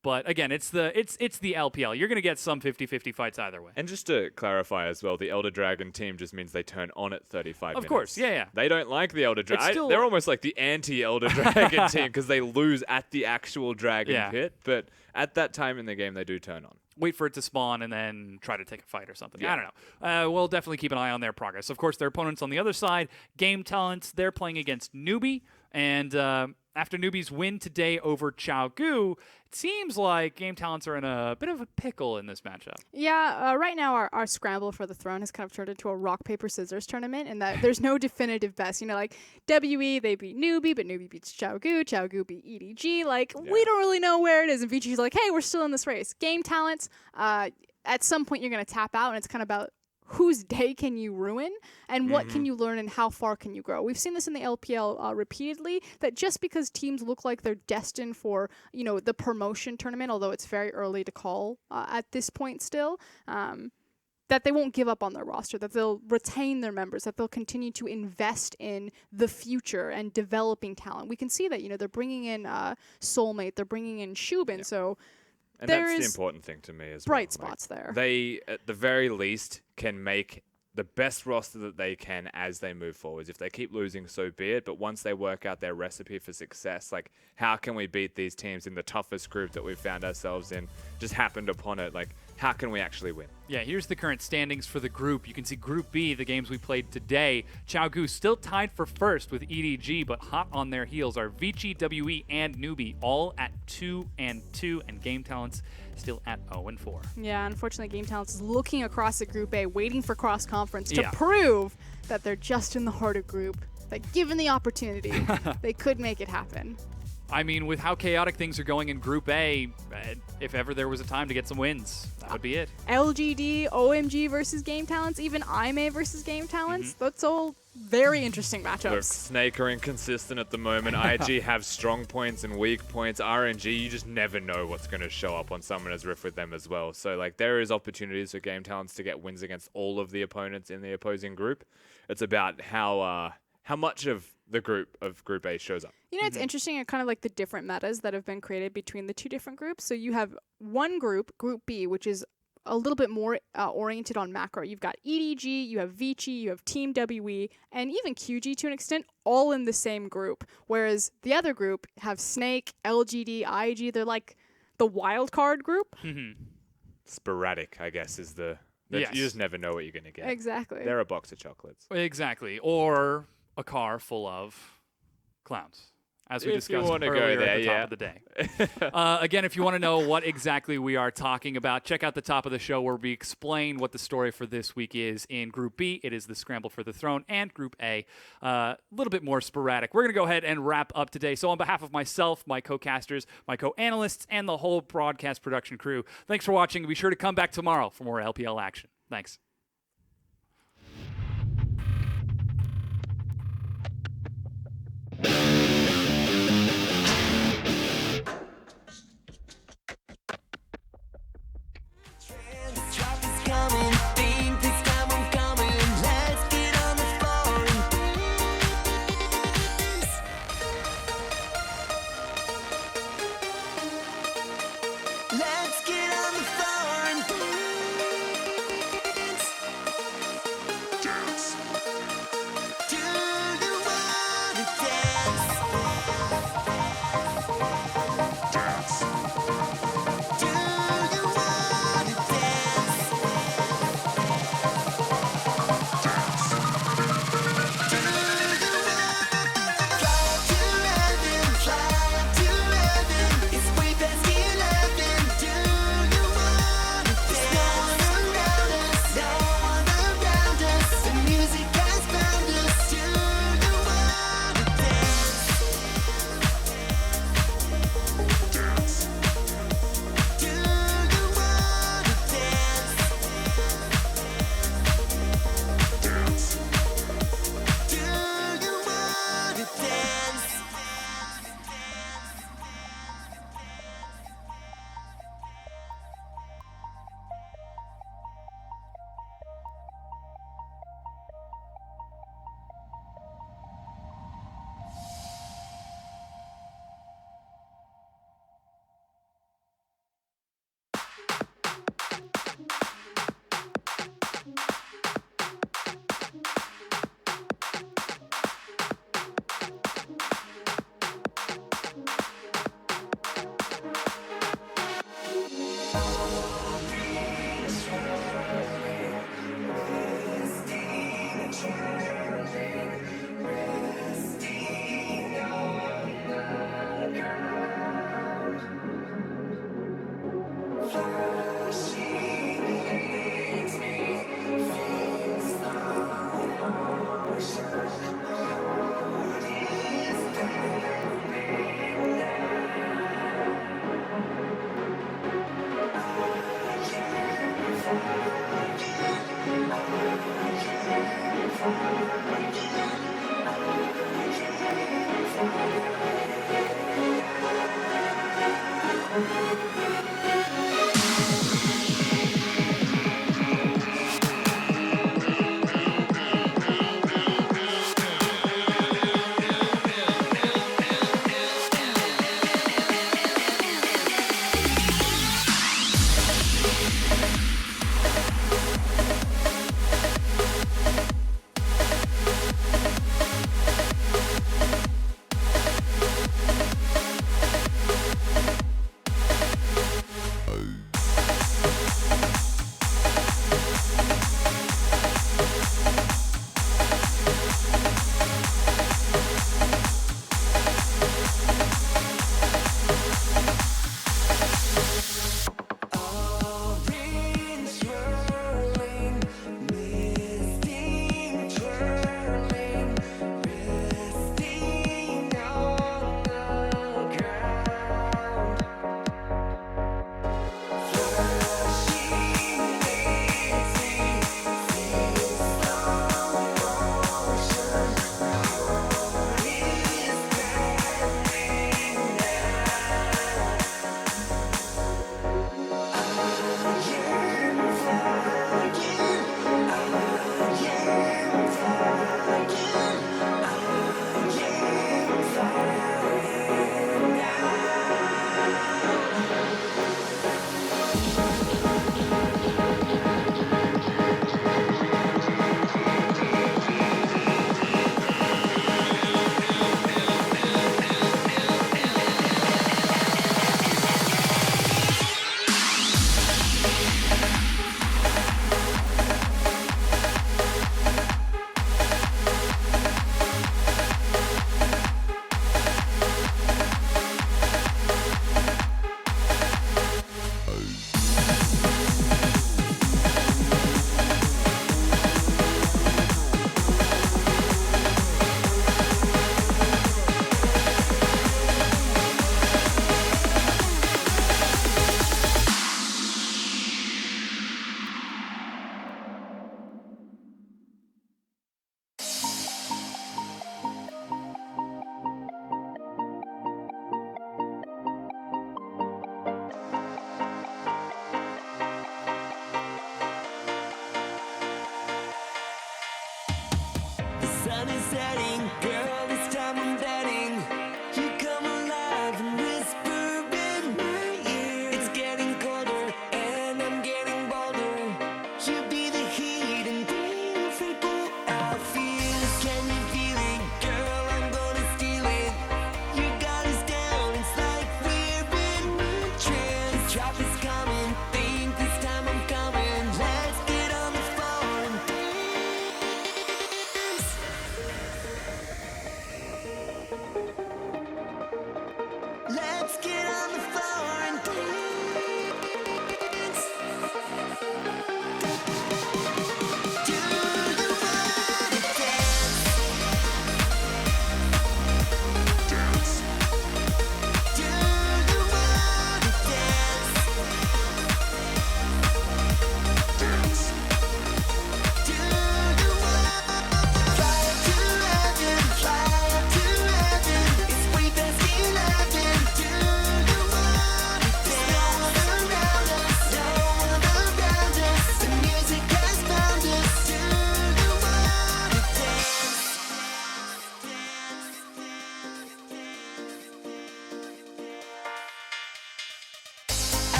But again, it's the LPL. You're going to get some 50-50 fights either way. And just to clarify as well, the Elder Dragon team just means they turn on at 35 minutes. Of course, yeah. They don't like the Elder Dragon. They're almost like the anti-Elder Dragon team because they lose at the actual Dragon pit. But at that time in the game, they do turn on. Wait for it to spawn and then try to take a fight or something. Yeah. I don't know. We'll definitely keep an eye on their progress. Of course, their opponents on the other side, Game Talents, they're playing against NewBee. And after NewBee's win today over Gu, it seems like Game Talents are in a bit of a pickle in this matchup. Yeah, right now our scramble for the throne has kind of turned into a rock, paper, scissors tournament, and that there's no definitive best. You know, like WE, they beat NewBee, but NewBee beats Gu beat EDG. Like, we don't really know where it is. And VG's like, hey, we're still in this race. Game Talents, at some point you're going to tap out, and it's kind of about whose day can you ruin and what can you learn and how far can you grow. We've seen this in the LPL repeatedly, that just because teams look like they're destined for, you know, the promotion tournament, although it's very early to call at this point still, that they won't give up on their roster, that they'll retain their members, that they'll continue to invest in the future and developing talent. We can see that, you know, they're bringing in Soulmate, they're bringing in Shubin, so and that's the important thing to me as well. Bright spots there. They, at the very least, can make the best roster that they can as they move forwards. If they keep losing, so be it. But once they work out their recipe for success, like, how can we beat these teams in the toughest group that we've found ourselves in? Just happened upon it. Like, how can we actually win? Yeah, here's the current standings for the group. You can see Group B, the games we played today. Gu still tied for first with EDG, but hot on their heels are Vici, WE, and NewBee, all at 2-2, and Game Talents still at 0-4. Yeah, unfortunately, Game Talents is looking across at Group A, waiting for cross-conference to prove that they're just in the harder group, that given the opportunity, they could make it happen. I mean, with how chaotic things are going in Group A, if ever there was a time to get some wins, that would be it. LGD, OMG versus Game Talents, even IMA versus Game Talents. That's all very interesting matchups. Look, Snake are inconsistent at the moment. IG have strong points and weak points. RNG, you just never know what's going to show up on Summoner's Rift with them as well. So, like, there is opportunities for Game Talents to get wins against all of the opponents in the opposing group. It's about how much of the Group A shows up. You know, it's interesting, kind of like the different metas that have been created between the two different groups. So you have one group, Group B, which is a little bit more oriented on macro. You've got EDG, you have Vici, you have Team WE, and even QG to an extent, all in the same group. Whereas the other group have Snake, LGD, IG. They're like the wild card group. Sporadic, I guess, is the... Yes. You just never know what you're going to get. Exactly. They're a box of chocolates. Exactly. Or a car full of clowns, as we discussed you wanna earlier go there, at the top of the day. Again, if you want to know what exactly we are talking about, check out the top of the show where we explain what the story for this week is. In Group B, it is the Scramble for the Throne, and Group A, a little bit more sporadic. We're going to go ahead and wrap up today. So on behalf of myself, my co-casters, my co-analysts, and the whole broadcast production crew, thanks for watching. Be sure to come back tomorrow for more LPL action. Thanks. Drop is coming, think this time I'm coming. Let's get on the floor and dance. Let's get on the floor and dance.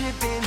Dripping